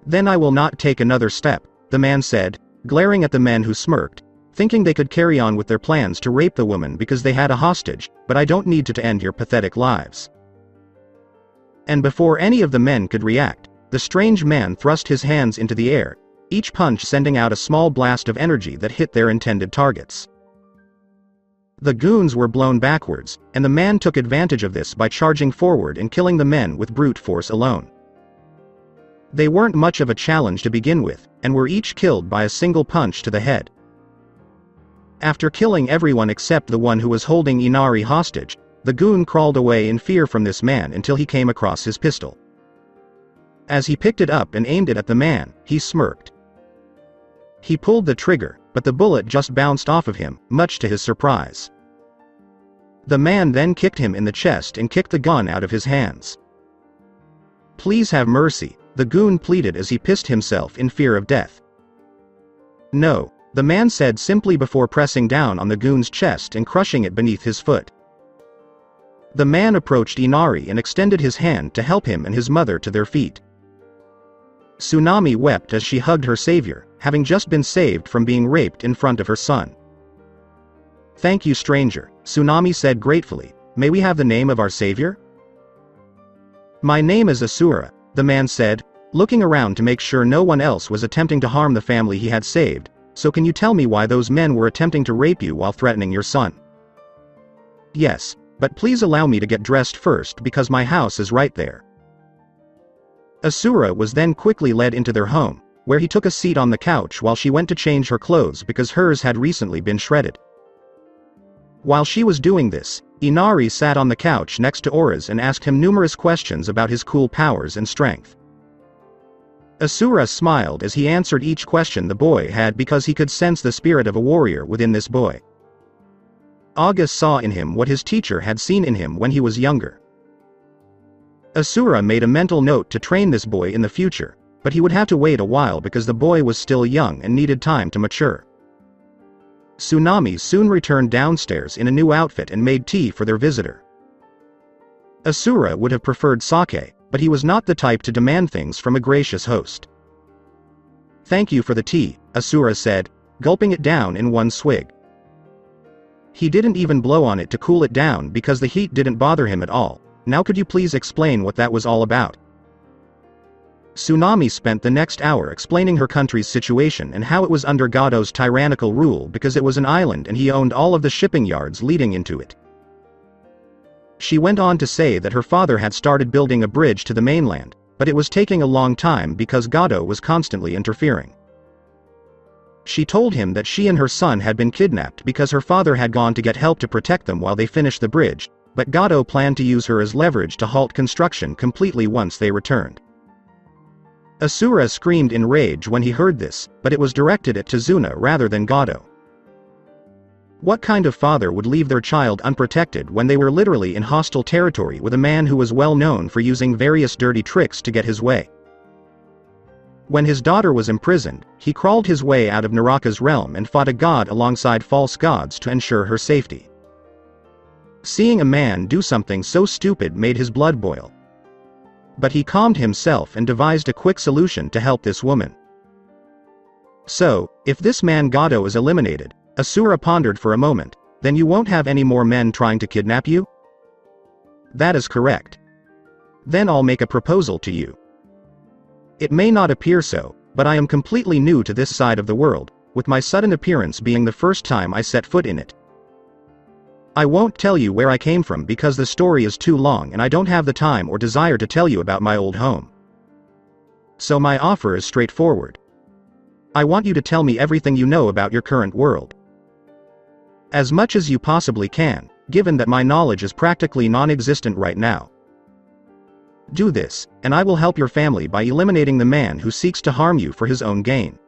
"Then I will not take another step," the man said, glaring at the men who smirked, thinking they could carry on with their plans to rape the woman because they had a hostage, but I don't need to end your pathetic lives. And before any of the men could react, the strange man thrust his hands into the air, each punch sending out a small blast of energy that hit their intended targets. The goons were blown backwards, and the man took advantage of this by charging forward and killing the men with brute force alone. They weren't much of a challenge to begin with, and were each killed by a single punch to the head. After killing everyone except the one who was holding Inari hostage, the goon crawled away in fear from this man until he came across his pistol. As he picked it up and aimed it at the man, he smirked. He pulled the trigger, but the bullet just bounced off of him, much to his surprise. The man then kicked him in the chest and kicked the gun out of his hands. "Please have mercy," the goon pleaded as he pissed himself in fear of death. "No," the man said simply before pressing down on the goon's chest and crushing it beneath his foot. The man approached Inari and extended his hand to help him and his mother to their feet. Tsunami wept as she hugged her savior, having just been saved from being raped in front of her son. "Thank you, stranger," Tsunami said gratefully. "May we have the name of our savior?" "My name is Asura," the man said, looking around to make sure no one else was attempting to harm the family he had saved. "So can you tell me why those men were attempting to rape you while threatening your son?" "Yes, but please allow me to get dressed first because my house is right there." Asura was then quickly led into their home, where he took a seat on the couch while she went to change her clothes because hers had recently been shredded. While she was doing this, Inari sat on the couch next to Aura's and asked him numerous questions about his cool powers and strength. Asura smiled as he answered each question the boy had because he could sense the spirit of a warrior within this boy. August saw in him what his teacher had seen in him when he was younger. Asura made a mental note to train this boy in the future, but he would have to wait a while because the boy was still young and needed time to mature. Tsunami soon returned downstairs in a new outfit and made tea for their visitor. Asura would have preferred sake, but he was not the type to demand things from a gracious host. "Thank you for the tea," Asura said, gulping it down in one swig. He didn't even blow on it to cool it down because the heat didn't bother him at all. "Now could you please explain what that was all about?" Tsunami spent the next hour explaining her country's situation and how it was under Gado's tyrannical rule because it was an island and he owned all of the shipping yards leading into it. She went on to say that her father had started building a bridge to the mainland, but it was taking a long time because Gado was constantly interfering. She told him that she and her son had been kidnapped because her father had gone to get help to protect them while they finished the bridge, but Gado planned to use her as leverage to halt construction completely once they returned. Asura screamed in rage when he heard this, but it was directed at Tazuna rather than Gado. What kind of father would leave their child unprotected when they were literally in hostile territory with a man who was well known for using various dirty tricks to get his way? When his daughter was imprisoned, he crawled his way out of Naraka's realm and fought a god alongside false gods to ensure her safety. Seeing a man do something so stupid made his blood boil. But he calmed himself and devised a quick solution to help this woman. "So, if this man Gado is eliminated," Asura pondered for a moment, "then you won't have any more men trying to kidnap you?" "That is correct." "Then I'll make a proposal to you. It may not appear so, but I am completely new to this side of the world, with my sudden appearance being the first time I set foot in it. I won't tell you where I came from because the story is too long and I don't have the time or desire to tell you about my old home. So my offer is straightforward. I want you to tell me everything you know about your current world. As much as you possibly can, given that my knowledge is practically non-existent right now. Do this, and I will help your family by eliminating the man who seeks to harm you for his own gain."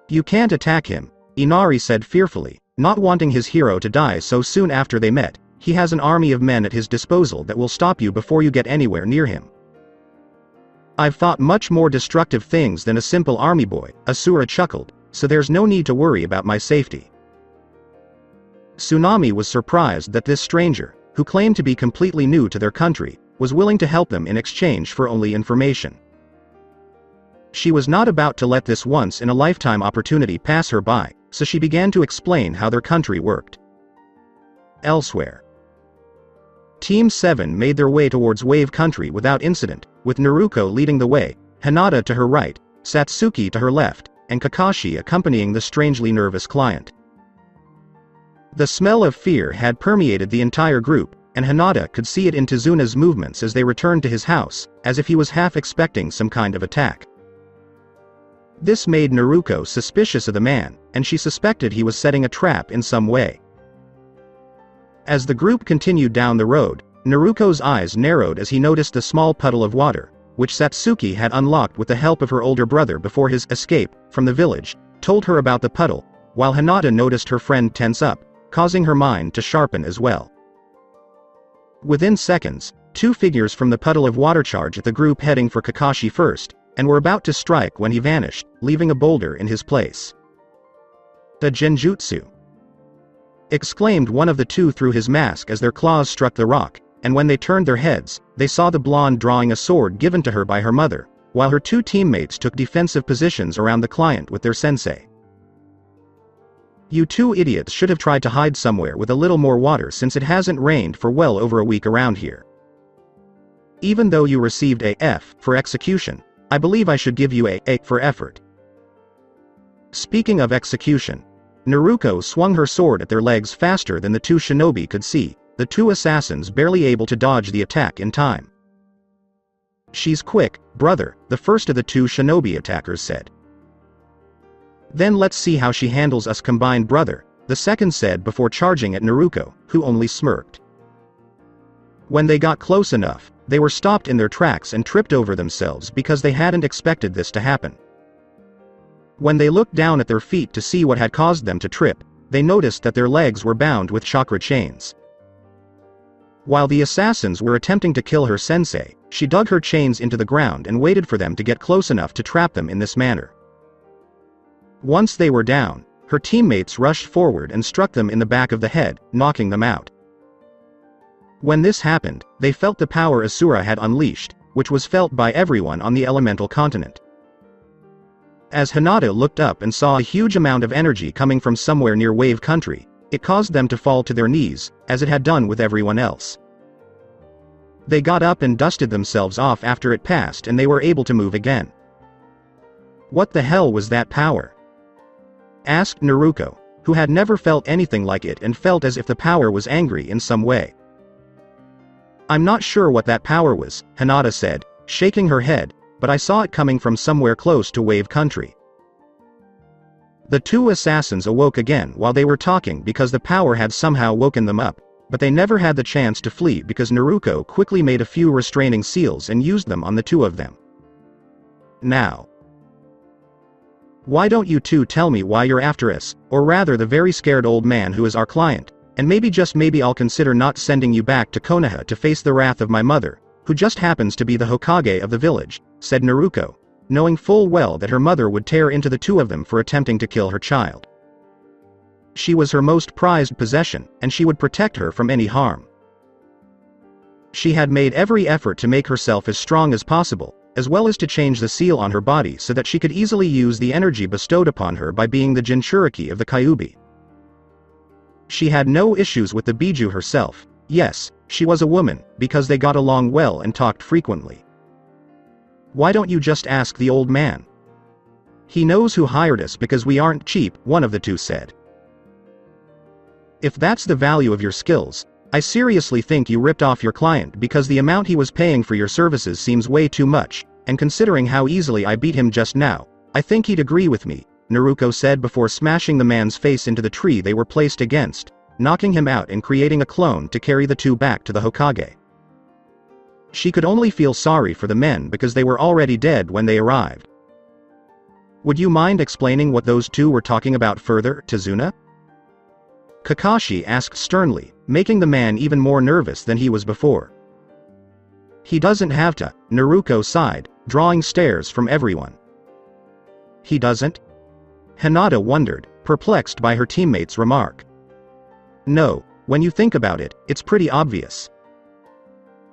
"You can't attack him," Inari said fearfully, not wanting his hero to die so soon after they met. "He has an army of men at his disposal that will stop you before you get anywhere near him." "I've fought much more destructive things than a simple army boy," Asura chuckled, "so there's no need to worry about my safety." Tsunami was surprised that this stranger, who claimed to be completely new to their country, was willing to help them in exchange for only information. She was not about to let this once-in-a-lifetime opportunity pass her by, so she began to explain how their country worked. Elsewhere, Team 7 made their way towards Wave Country without incident, with Naruto leading the way, Hinata to her right, Satsuki to her left, and Kakashi accompanying the strangely nervous client. The smell of fear had permeated the entire group, and Hinata could see it in Tezuna's movements as they returned to his house, as if he was half expecting some kind of attack. This made Naruto suspicious of the man, and she suspected he was setting a trap in some way. As the group continued down the road, Naruto's eyes narrowed as he noticed the small puddle of water, which Satsuki had unlocked with the help of her older brother before his escape from the village, told her about the puddle, while Hinata noticed her friend tense up, causing her mind to sharpen as well. Within seconds, two figures from the puddle of water charged at the group heading for Kakashi first, and were about to strike when he vanished, leaving a boulder in his place. "The genjutsu!" exclaimed one of the two through his mask as their claws struck the rock, and when they turned their heads, they saw the blonde drawing a sword given to her by her mother, while her two teammates took defensive positions around the client with their sensei. "You two idiots should have tried to hide somewhere with a little more water since it hasn't rained for well over a week around here. Even though you received a F for execution, I believe I should give you a for effort." Speaking of execution, Naruto swung her sword at their legs faster than the two shinobi could see, the two assassins barely able to dodge the attack in time. "She's quick, brother," the first of the two shinobi attackers said. "Then let's see how she handles us combined, brother," the second said before charging at Naruto, who only smirked. When they got close enough, they were stopped in their tracks and tripped over themselves because they hadn't expected this to happen. When they looked down at their feet to see what had caused them to trip, they noticed that their legs were bound with chakra chains. While the assassins were attempting to kill her sensei, she dug her chains into the ground and waited for them to get close enough to trap them in this manner. Once they were down, her teammates rushed forward and struck them in the back of the head, knocking them out. When this happened, they felt the power Asura had unleashed, which was felt by everyone on the elemental continent. As Hinata looked up and saw a huge amount of energy coming from somewhere near Wave Country, it caused them to fall to their knees, as it had done with everyone else. They got up and dusted themselves off after it passed and they were able to move again. "What the hell was that power?" asked Naruto, who had never felt anything like it and felt as if the power was angry in some way. "I'm not sure what that power was," Hinata said, shaking her head, "but I saw it coming from somewhere close to Wave Country." The two assassins awoke again while they were talking because the power had somehow woken them up, but they never had the chance to flee because Naruto quickly made a few restraining seals and used them on the two of them. "Now, why don't you two tell me why you're after us, or rather the very scared old man who is our client, and maybe just maybe I'll consider not sending you back to Konoha to face the wrath of my mother, who just happens to be the Hokage of the village," said Naruto, knowing full well that her mother would tear into the two of them for attempting to kill her child. She was her most prized possession, and she would protect her from any harm. She had made every effort to make herself as strong as possible, as well as to change the seal on her body so that she could easily use the energy bestowed upon her by being the Jinchuriki of the Kyuubi. She had no issues with the Biju herself. Yes, she was a woman, because they got along well and talked frequently. "Why don't you just ask the old man? He knows who hired us because we aren't cheap," one of the two said. "If that's the value of your skills, I seriously think you ripped off your client because the amount he was paying for your services seems way too much, and considering how easily I beat him just now, I think he'd agree with me," Naruto said before smashing the man's face into the tree they were placed against, knocking him out and creating a clone to carry the two back to the Hokage. She could only feel sorry for the men because they were already dead when they arrived. "Would you mind explaining what those two were talking about further, Tezuna?" Kakashi asked sternly, making the man even more nervous than he was before. "He doesn't have to," Naruto sighed, drawing stares from everyone. "He doesn't?" Hinata wondered, perplexed by her teammate's remark. "No, when you think about it, it's pretty obvious.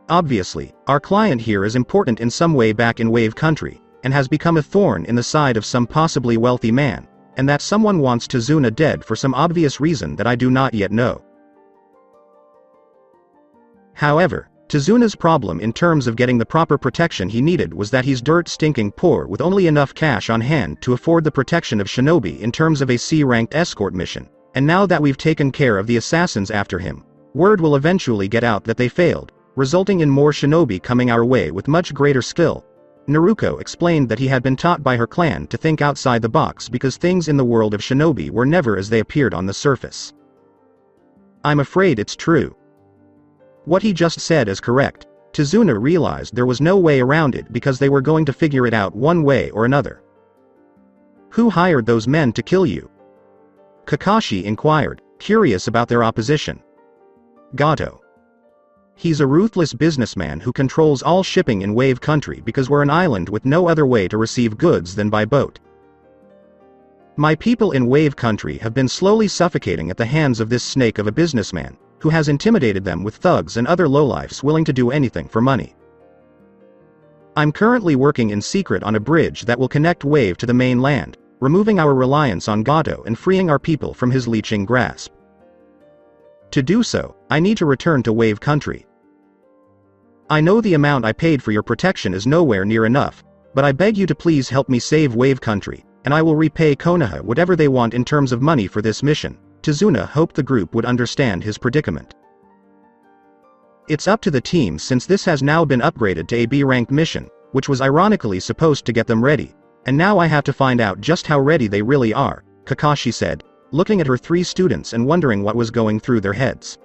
Obviously, our client here is important in some way back in Wave Country, and has become a thorn in the side of some possibly wealthy man, and that someone wants Tazuna dead for some obvious reason that I do not yet know. However, Tazuna's problem in terms of getting the proper protection he needed was that he's dirt stinking poor with only enough cash on hand to afford the protection of shinobi in terms of a C-ranked escort mission, and now that we've taken care of the assassins after him, word will eventually get out that they failed, resulting in more shinobi coming our way with much greater skill. Naruto explained that he had been taught by her clan to think outside the box because things in the world of shinobi were never as they appeared on the surface. I'm afraid it's true. What he just said is correct. Tazuna realized there was no way around it because they were going to figure it out one way or another. Who hired those men to kill you? Kakashi inquired, curious about their opposition. Gato. He's a ruthless businessman who controls all shipping in Wave Country because we're an island with no other way to receive goods than by boat. My people in Wave Country have been slowly suffocating at the hands of this snake of a businessman, who has intimidated them with thugs and other lowlifes willing to do anything for money. I'm currently working in secret on a bridge that will connect Wave to the mainland, removing our reliance on Gato and freeing our people from his leeching grasp. To do so, I need to return to Wave Country. I know the amount I paid for your protection is nowhere near enough, but I beg you to please help me save Wave Country, and I will repay Konoha whatever they want in terms of money for this mission. Tazuna hoped the group would understand his predicament. It's up to the team since this has now been upgraded to a B-ranked mission, which was ironically supposed to get them ready, and now I have to find out just how ready they really are, Kakashi said, looking at her three students and wondering what was going through their heads.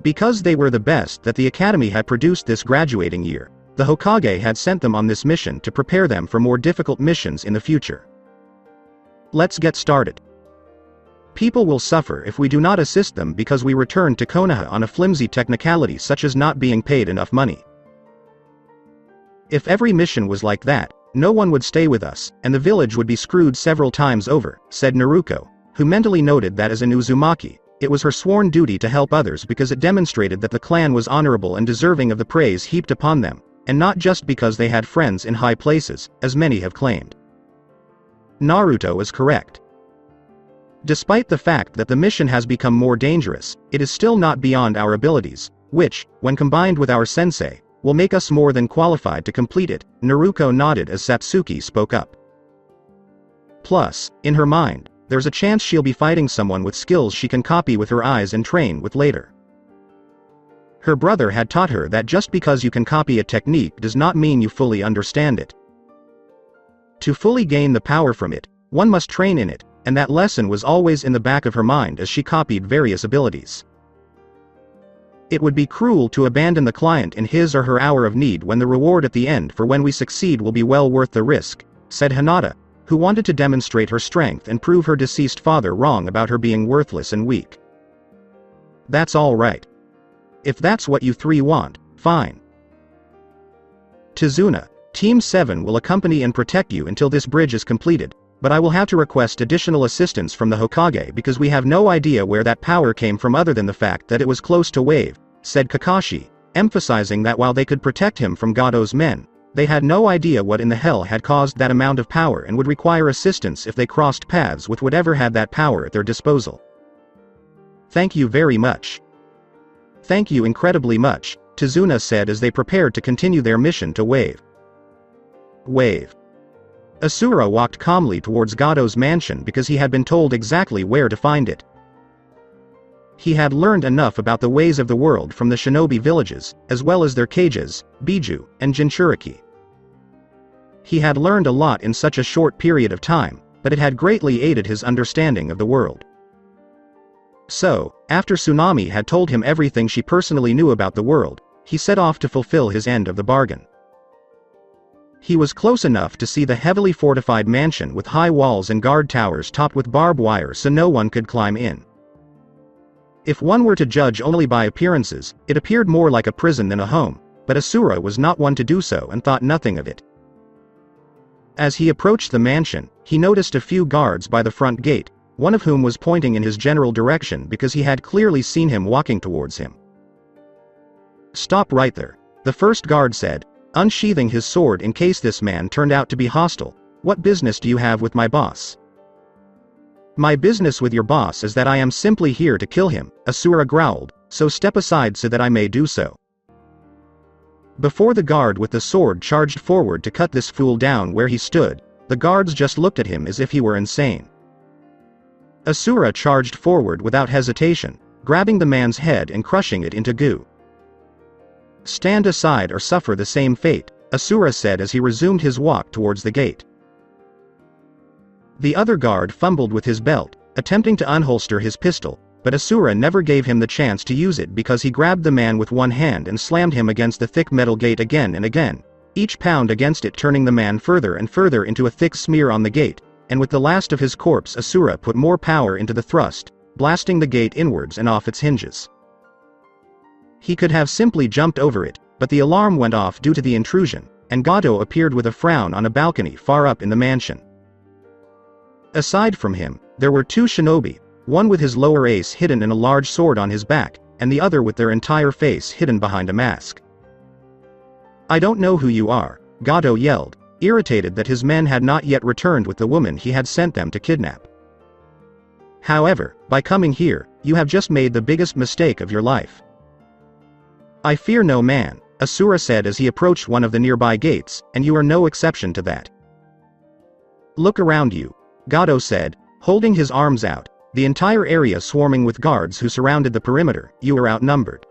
Because they were the best that the academy had produced this graduating year, the Hokage had sent them on this mission to prepare them for more difficult missions in the future. Let's get started. People will suffer if we do not assist them because we return to Konoha on a flimsy technicality such as not being paid enough money. If every mission was like that, no one would stay with us, and the village would be screwed several times over, said Naruto, who mentally noted that as an Uzumaki, it was her sworn duty to help others because it demonstrated that the clan was honorable and deserving of the praise heaped upon them, and not just because they had friends in high places, as many have claimed. Naruto is correct. Despite the fact that the mission has become more dangerous, it is still not beyond our abilities, which, when combined with our sensei, will make us more than qualified to complete it. Naruto nodded as Satsuki spoke up. Plus, in her mind, there's a chance she'll be fighting someone with skills she can copy with her eyes and train with later. Her brother had taught her that just because you can copy a technique does not mean you fully understand it. To fully gain the power from it, one must train in it, and that lesson was always in the back of her mind as she copied various abilities. It would be cruel to abandon the client in his or her hour of need when the reward at the end for when we succeed will be well worth the risk, said Hinata, who wanted to demonstrate her strength and prove her deceased father wrong about her being worthless and weak. That's all right. If that's what you three want, fine. Tazuna, Team 7 will accompany and protect you until this bridge is completed, but I will have to request additional assistance from the Hokage because we have no idea where that power came from other than the fact that it was close to Wave, said Kakashi, emphasizing that while they could protect him from Gato's men, they had no idea what in the hell had caused that amount of power and would require assistance if they crossed paths with whatever had that power at their disposal. Thank you very much. Thank you incredibly much, Tazuna said as they prepared to continue their mission to Wave. Wave. Asura walked calmly towards Gato's mansion because he had been told exactly where to find it. He had learned enough about the ways of the world from the shinobi villages, as well as their cages, Biju, and Jinchuriki. He had learned a lot in such a short period of time, but it had greatly aided his understanding of the world. So, after Tsunami had told him everything she personally knew about the world, he set off to fulfill his end of the bargain. He was close enough to see the heavily fortified mansion with high walls and guard towers topped with barbed wire so no one could climb in. If one were to judge only by appearances, it appeared more like a prison than a home, but Asura was not one to do so and thought nothing of it. As he approached the mansion, he noticed a few guards by the front gate, one of whom was pointing in his general direction because he had clearly seen him walking towards him. Stop right there, the first guard said, unsheathing his sword in case this man turned out to be hostile. "What business do you have with my boss?" "My business with your boss is that I am simply here to kill him," Asura growled, "so step aside so that I may do so." Before the guard with the sword charged forward to cut this fool down where he stood, the guards just looked at him as if he were insane. Asura charged forward without hesitation, grabbing the man's head and crushing it into goo. "Stand aside or suffer the same fate," Asura said as he resumed his walk towards the gate. The other guard fumbled with his belt, attempting to unholster his pistol, but Asura never gave him the chance to use it because he grabbed the man with one hand and slammed him against the thick metal gate again and again, each pound against it turning the man further and further into a thick smear on the gate, and with the last of his corpse Asura put more power into the thrust, blasting the gate inwards and off its hinges. He could have simply jumped over it, but the alarm went off due to the intrusion, and Gato appeared with a frown on a balcony far up in the mansion. Aside from him, there were two shinobi, one with his lower ace hidden in a large sword on his back, and the other with their entire face hidden behind a mask. "I don't know who you are," Gato yelled, irritated that his men had not yet returned with the woman he had sent them to kidnap. "However, by coming here, you have just made the biggest mistake of your life." "I fear no man," Asura said as he approached one of the nearby gates, "and you are no exception to that." "Look around you," Gato said, holding his arms out, the entire area swarming with guards who surrounded the perimeter. "You are outnumbered.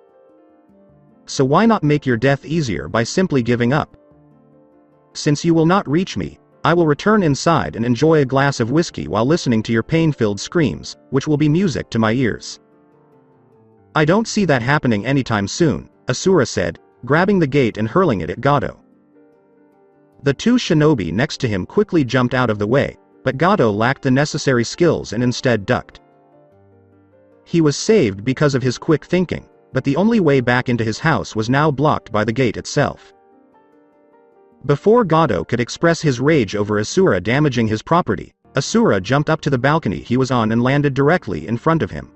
So why not make your death easier by simply giving up? Since you will not reach me, I will return inside and enjoy a glass of whiskey while listening to your pain-filled screams, which will be music to my ears." "I don't see that happening anytime soon," Asura said, grabbing the gate and hurling it at Gato. The two shinobi next to him quickly jumped out of the way, but Gato lacked the necessary skills and instead ducked. He was saved because of his quick thinking, but the only way back into his house was now blocked by the gate itself. Before Gato could express his rage over Asura damaging his property, Asura jumped up to the balcony he was on and landed directly in front of him.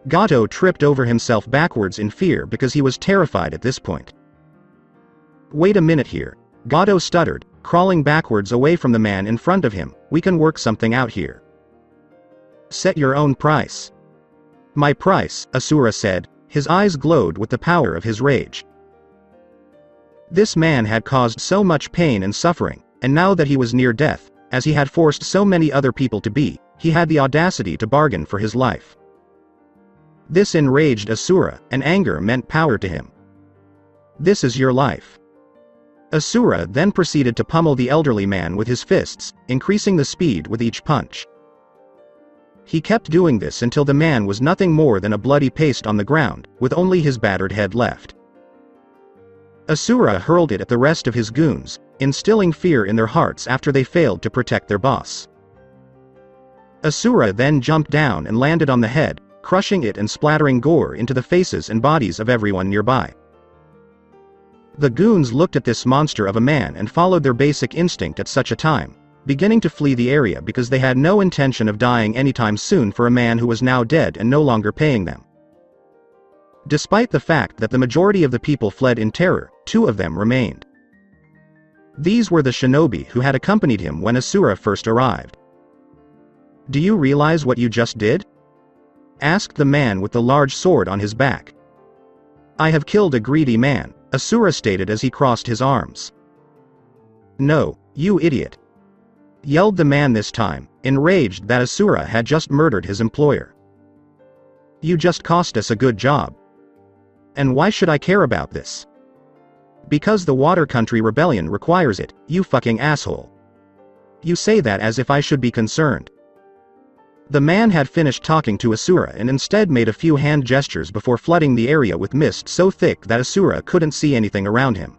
Gato tripped over himself backwards in fear because he was terrified at this point. "Wait a minute here," Gato stuttered, crawling backwards away from the man in front of him. "We can work something out here." "Set your own price." "My price," Asura said, his eyes glowed with the power of his rage. This man had caused so much pain and suffering, and now that he was near death, as he had forced so many other people to be, he had the audacity to bargain for his life. This enraged Asura, and anger meant power to him. "This is your life." Asura then proceeded to pummel the elderly man with his fists, increasing the speed with each punch. He kept doing this until the man was nothing more than a bloody paste on the ground, with only his battered head left. Asura hurled it at the rest of his goons, instilling fear in their hearts after they failed to protect their boss. Asura then jumped down and landed on the head, crushing it and splattering gore into the faces and bodies of everyone nearby. The goons looked at this monster of a man and followed their basic instinct at such a time, beginning to flee the area because they had no intention of dying anytime soon for a man who was now dead and no longer paying them. Despite the fact that the majority of the people fled in terror, two of them remained. These were the shinobi who had accompanied him when Asura first arrived. "Do you realize what you just did?" asked the man with the large sword on his back. "I have killed a greedy man," Asura stated as he crossed his arms. "No, you idiot!" yelled the man this time, enraged that Asura had just murdered his employer. "You just cost us a good job. And why should I care about this?" "Because the Water Country Rebellion requires it, you fucking asshole." "You say that as if I should be concerned." The man had finished talking to Asura and instead made a few hand gestures before flooding the area with mist so thick that Asura couldn't see anything around him.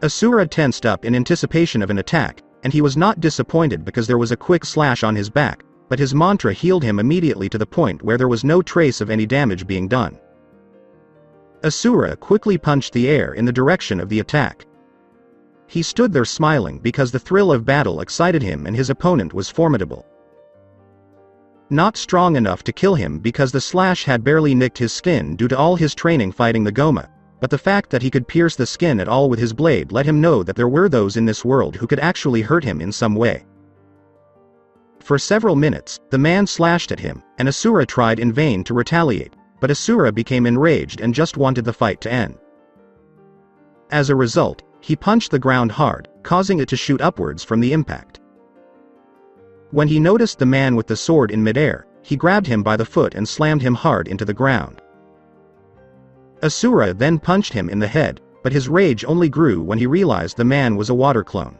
Asura tensed up in anticipation of an attack, and he was not disappointed because there was a quick slash on his back, but his mantra healed him immediately to the point where there was no trace of any damage being done. Asura quickly punched the air in the direction of the attack. He stood there smiling because the thrill of battle excited him and his opponent was formidable. Not strong enough to kill him because the slash had barely nicked his skin due to all his training fighting the Goma, but the fact that he could pierce the skin at all with his blade let him know that there were those in this world who could actually hurt him in some way. For several minutes, the man slashed at him, and Asura tried in vain to retaliate, but Asura became enraged and just wanted the fight to end. As a result, he punched the ground hard, causing it to shoot upwards from the impact. When he noticed the man with the sword in midair, he grabbed him by the foot and slammed him hard into the ground. Asura then punched him in the head, but his rage only grew when he realized the man was a water clone.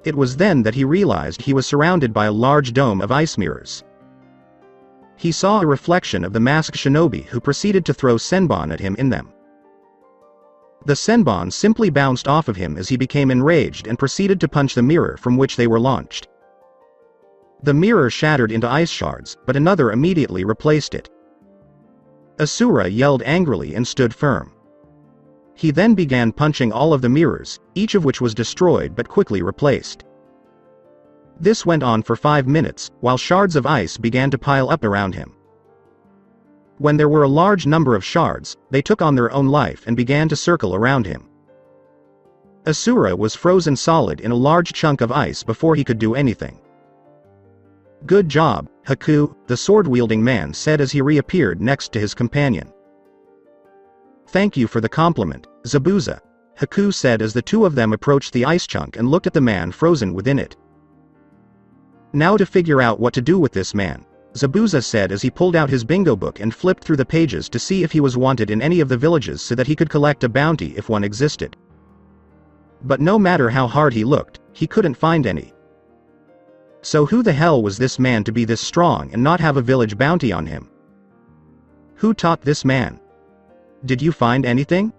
It was then that he realized he was surrounded by a large dome of ice mirrors. He saw a reflection of the masked shinobi who proceeded to throw senbon at him in them. The senbon simply bounced off of him as he became enraged and proceeded to punch the mirror from which they were launched. The mirror shattered into ice shards, but another immediately replaced it. Asura yelled angrily and stood firm. He then began punching all of the mirrors, each of which was destroyed but quickly replaced. This went on for 5 minutes, while shards of ice began to pile up around him. When there were a large number of shards, they took on their own life and began to circle around him. Asura was frozen solid in a large chunk of ice before he could do anything. "Good job, Haku," the sword-wielding man said as he reappeared next to his companion. "Thank you for the compliment, Zabuza," Haku said as the two of them approached the ice chunk and looked at the man frozen within it. "Now to figure out what to do with this man," Zabuza said as he pulled out his bingo book and flipped through the pages to see if he was wanted in any of the villages so that he could collect a bounty if one existed. But no matter how hard he looked, he couldn't find any. So who the hell was this man to be this strong and not have a village bounty on him? Who taught this man? Did you find anything?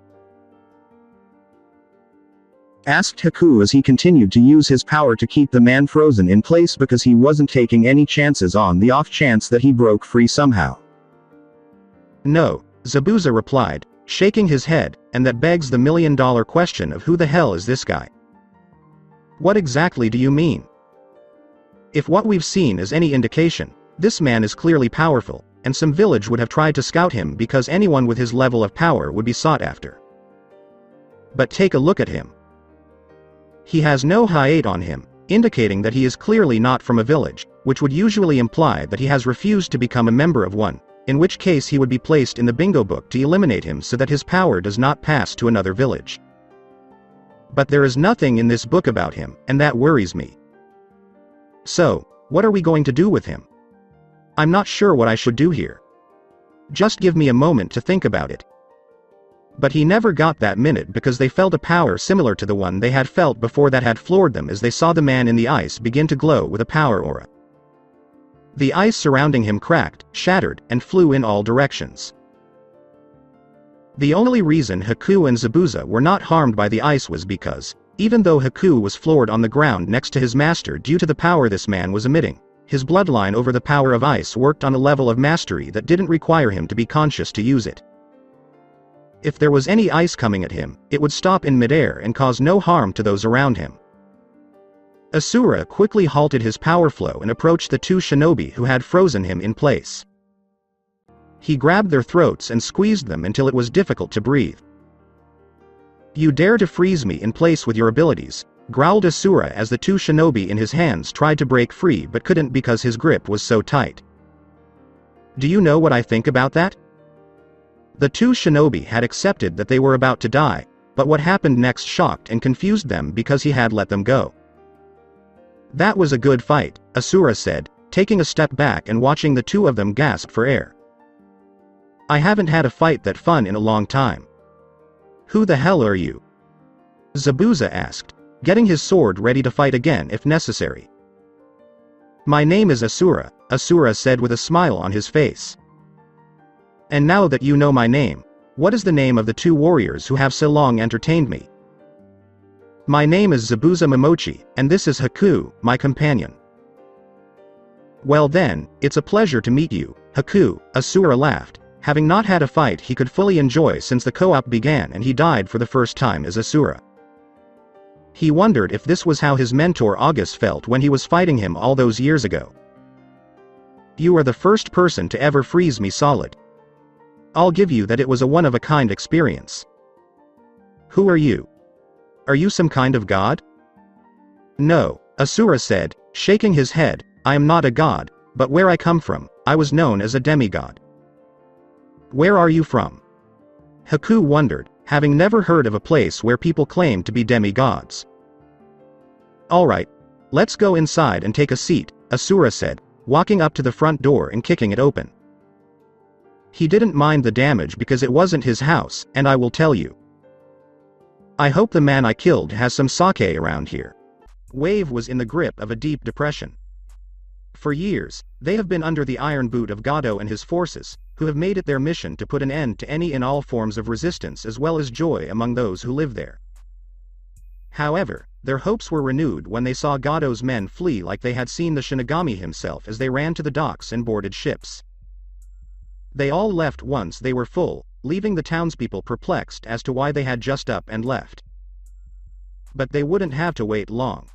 Asked Haku as he continued to use his power to keep the man frozen in place because he wasn't taking any chances on the off chance that he broke free somehow. No, Zabuza replied, shaking his head, and that begs the million-dollar question of who the hell is this guy? What exactly do you mean? If what we've seen is any indication, this man is clearly powerful, and some village would have tried to scout him because anyone with his level of power would be sought after. But take a look at him. He has no height on him, indicating that he is clearly not from a village, which would usually imply that he has refused to become a member of one, in which case he would be placed in the bingo book to eliminate him so that his power does not pass to another village. But there is nothing in this book about him, and that worries me. So, what are we going to do with him? I'm not sure what I should do here. Just give me a moment to think about it. But he never got that minute because they felt a power similar to the one they had felt before that had floored them as they saw the man in the ice begin to glow with a power aura. The ice surrounding him cracked, shattered, and flew in all directions. The only reason Haku and Zabuza were not harmed by the ice was because, even though Haku was floored on the ground next to his master due to the power this man was emitting, his bloodline over the power of ice worked on a level of mastery that didn't require him to be conscious to use it. If there was any ice coming at him, it would stop in midair and cause no harm to those around him. Asura quickly halted his power flow and approached the two shinobi who had frozen him in place. He grabbed their throats and squeezed them until it was difficult to breathe. "You dare to freeze me in place with your abilities," growled Asura as the two shinobi in his hands tried to break free but couldn't because his grip was so tight. "Do you know what I think about that?" The two shinobi had accepted that they were about to die, but what happened next shocked and confused them because he had let them go. "That was a good fight," Asura said, taking a step back and watching the two of them gasp for air. "I haven't had a fight that fun in a long time." "Who the hell are you?" Zabuza asked, getting his sword ready to fight again if necessary. "My name is Asura," Asura said with a smile on his face. "And now that you know my name, what is the name of the two warriors who have so long entertained me?" "My name is Zabuza Momochi, and this is Haku, my companion." "Well then, it's a pleasure to meet you, Haku," Asura laughed, having not had a fight he could fully enjoy since the co-op began and he died for the first time as Asura. He wondered if this was how his mentor August felt when he was fighting him all those years ago. "You are the first person to ever freeze me solid." I'll give you that it was a one-of-a-kind experience. Who are you? Are you some kind of god? No, Asura said, shaking his head, I am not a god, but where I come from, I was known as a demigod. Where are you from? Haku wondered, having never heard of a place where people claimed to be demigods. Alright. Let's go inside and take a seat, Asura said, walking up to the front door and kicking it open. He didn't mind the damage because it wasn't his house, and I will tell you. I hope the man I killed has some sake around here. Wave was in the grip of a deep depression. For years, they have been under the iron boot of Gado and his forces, who have made it their mission to put an end to any and all forms of resistance as well as joy among those who live there. However, their hopes were renewed when they saw Gado's men flee like they had seen the Shinigami himself as they ran to the docks and boarded ships. They all left once they were full, leaving the townspeople perplexed as to why they had just up and left. But they wouldn't have to wait long.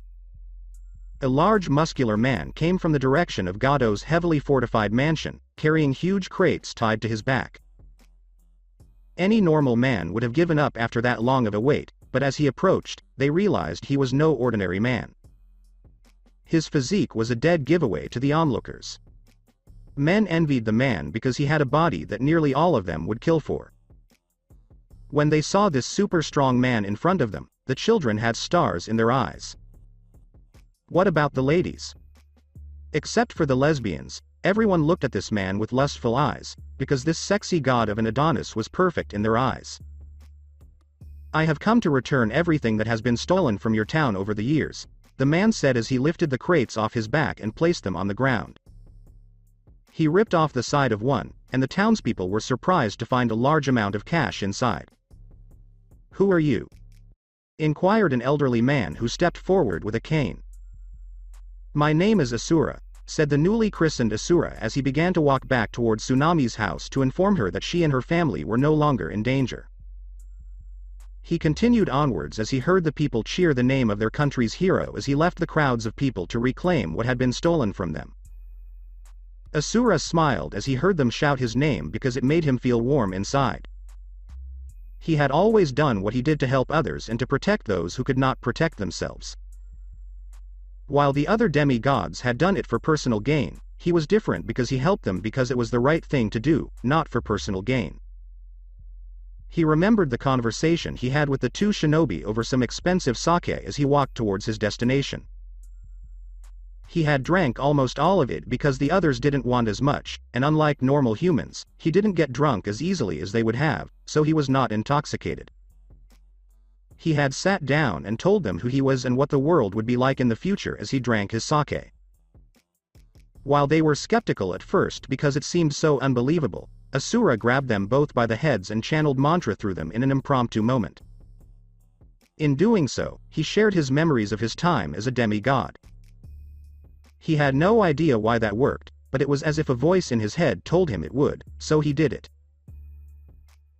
A large muscular man came from the direction of Gado's heavily fortified mansion, carrying huge crates tied to his back. Any normal man would have given up after that long of a wait, but as he approached, they realized he was no ordinary man. His physique was a dead giveaway to the onlookers. Men envied the man because he had a body that nearly all of them would kill for. When they saw this super strong man in front of them, the children had stars in their eyes. What about the ladies? Except for the lesbians, everyone looked at this man with lustful eyes, because this sexy god of an Adonis was perfect in their eyes. I have come to return everything that has been stolen from your town over the years, the man said as he lifted the crates off his back and placed them on the ground. He ripped off the side of one, and the townspeople were surprised to find a large amount of cash inside. Who are you? Inquired an elderly man who stepped forward with a cane. My name is Asura, said the newly christened Asura as he began to walk back toward Tsunami's house to inform her that she and her family were no longer in danger. He continued onwards as he heard the people cheer the name of their country's hero as he left the crowds of people to reclaim what had been stolen from them. Asura smiled as he heard them shout his name because it made him feel warm inside. He had always done what he did to help others and to protect those who could not protect themselves. While the other demigods had done it for personal gain, he was different because he helped them because it was the right thing to do, not for personal gain. He remembered the conversation he had with the two shinobi over some expensive sake as he walked towards his destination. He had drank almost all of it because the others didn't want as much, and unlike normal humans, he didn't get drunk as easily as they would have, so he was not intoxicated. He had sat down and told them who he was and what the world would be like in the future as he drank his sake. While they were skeptical at first because it seemed so unbelievable, Asura grabbed them both by the heads and channeled mantra through them in an impromptu moment. In doing so, he shared his memories of his time as a demigod. He had no idea why that worked, but it was as if a voice in his head told him it would, so he did it.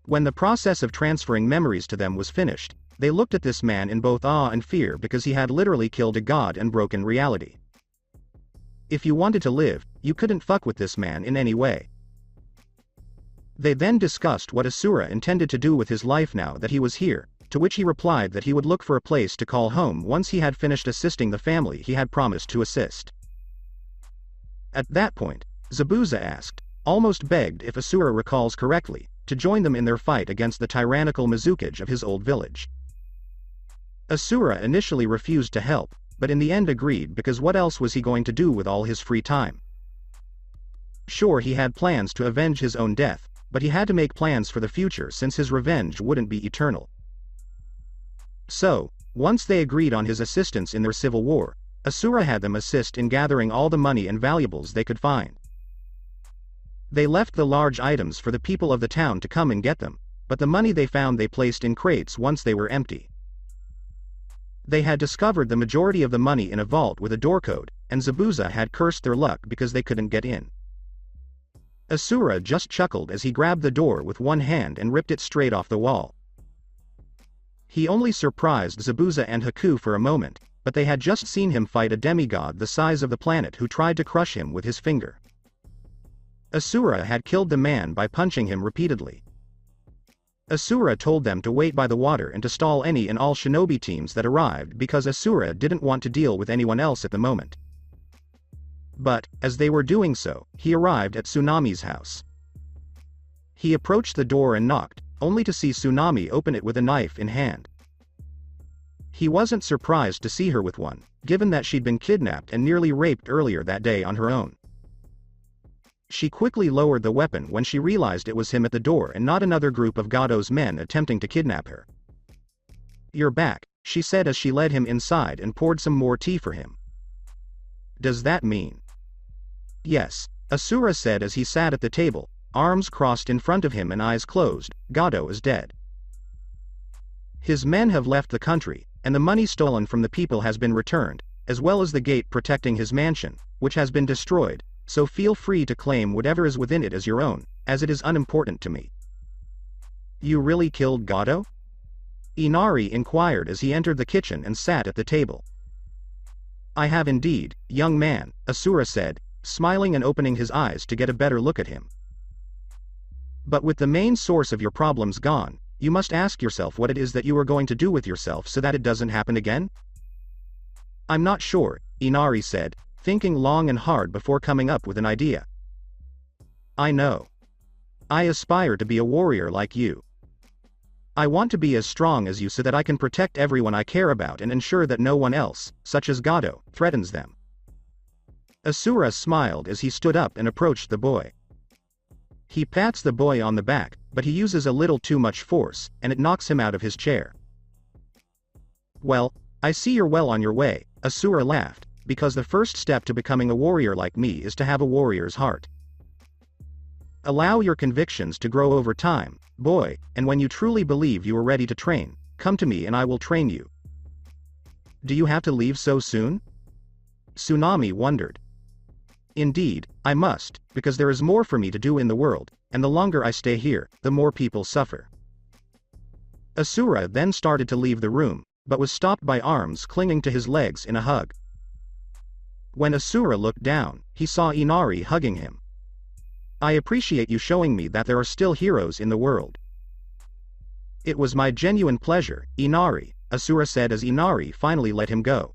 When the process of transferring memories to them was finished, they looked at this man in both awe and fear because he had literally killed a god and broken reality. If you wanted to live, you couldn't fuck with this man in any way. They then discussed what Asura intended to do with his life now that he was here, to which he replied that he would look for a place to call home once he had finished assisting the family he had promised to assist. At that point, Zabuza asked, almost begged if Asura recalls correctly, to join them in their fight against the tyrannical Mizukage of his old village. Asura initially refused to help, but in the end agreed because what else was he going to do with all his free time? Sure, he had plans to avenge his own death, but he had to make plans for the future since his revenge wouldn't be eternal. So, once they agreed on his assistance in their civil war, Asura had them assist in gathering all the money and valuables they could find. They left the large items for the people of the town to come and get them, but the money they found they placed in crates once they were empty. They had discovered the majority of the money in a vault with a door code, and Zabuza had cursed their luck because they couldn't get in. Asura just chuckled as he grabbed the door with one hand and ripped it straight off the wall. He only surprised Zabuza and Haku for a moment, but they had just seen him fight a demigod the size of the planet who tried to crush him with his finger. Asura had killed the man by punching him repeatedly. Asura told them to wait by the water and to stall any and all shinobi teams that arrived because Asura didn't want to deal with anyone else at the moment. But, as they were doing so, he arrived at Tsunami's house. He approached the door and knocked, only to see Tsunami open it with a knife in hand. He wasn't surprised to see her with one, given that she'd been kidnapped and nearly raped earlier that day on her own. She quickly lowered the weapon when she realized it was him at the door and not another group of Gado's men attempting to kidnap her. "You're back," she said as she led him inside and poured some more tea for him. "Does that mean?" "Yes," Asura said as he sat at the table, arms crossed in front of him and eyes closed. "Gado is dead. His men have left the country, and the money stolen from the people has been returned, as well as the gate protecting his mansion, which has been destroyed, so feel free to claim whatever is within it as your own, as it is unimportant to me." "You really killed Gado?" Inari inquired as he entered the kitchen and sat at the table. "I have indeed, young man," Asura said, smiling and opening his eyes to get a better look at him. "But with the main source of your problems gone, you must ask yourself what it is that you are going to do with yourself so that it doesn't happen again?" "I'm not sure," Inari said, thinking long and hard before coming up with an idea. "I know. I aspire to be a warrior like you. I want to be as strong as you so that I can protect everyone I care about and ensure that no one else, such as Gado, threatens them." Asura smiled as he stood up and approached the boy. He pats the boy on the back, but he uses a little too much force, and it knocks him out of his chair. "Well, I see you're well on your way," Asura laughed, "because the first step to becoming a warrior like me is to have a warrior's heart. Allow your convictions to grow over time, boy, and when you truly believe you are ready to train, come to me and I will train you." "Do you have to leave so soon?" Tsunami wondered. "Indeed, I must, because there is more for me to do in the world, and the longer I stay here, the more people suffer." Asura then started to leave the room, but was stopped by arms clinging to his legs in a hug. When Asura looked down, he saw Inari hugging him. "I appreciate you showing me that there are still heroes in the world." "It was my genuine pleasure, Inari," Asura said as Inari finally let him go.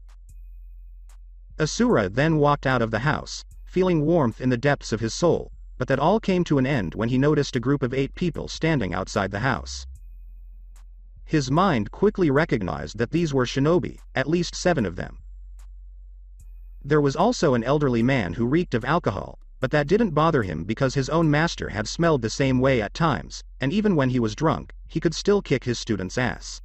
Asura then walked out of the house, feeling warmth in the depths of his soul, but that all came to an end when he noticed a group of 8 people standing outside the house. His mind quickly recognized that these were shinobi, at least 7 of them. There was also an elderly man who reeked of alcohol, but that didn't bother him because his own master had smelled the same way at times, and even when he was drunk, he could still kick his student's ass.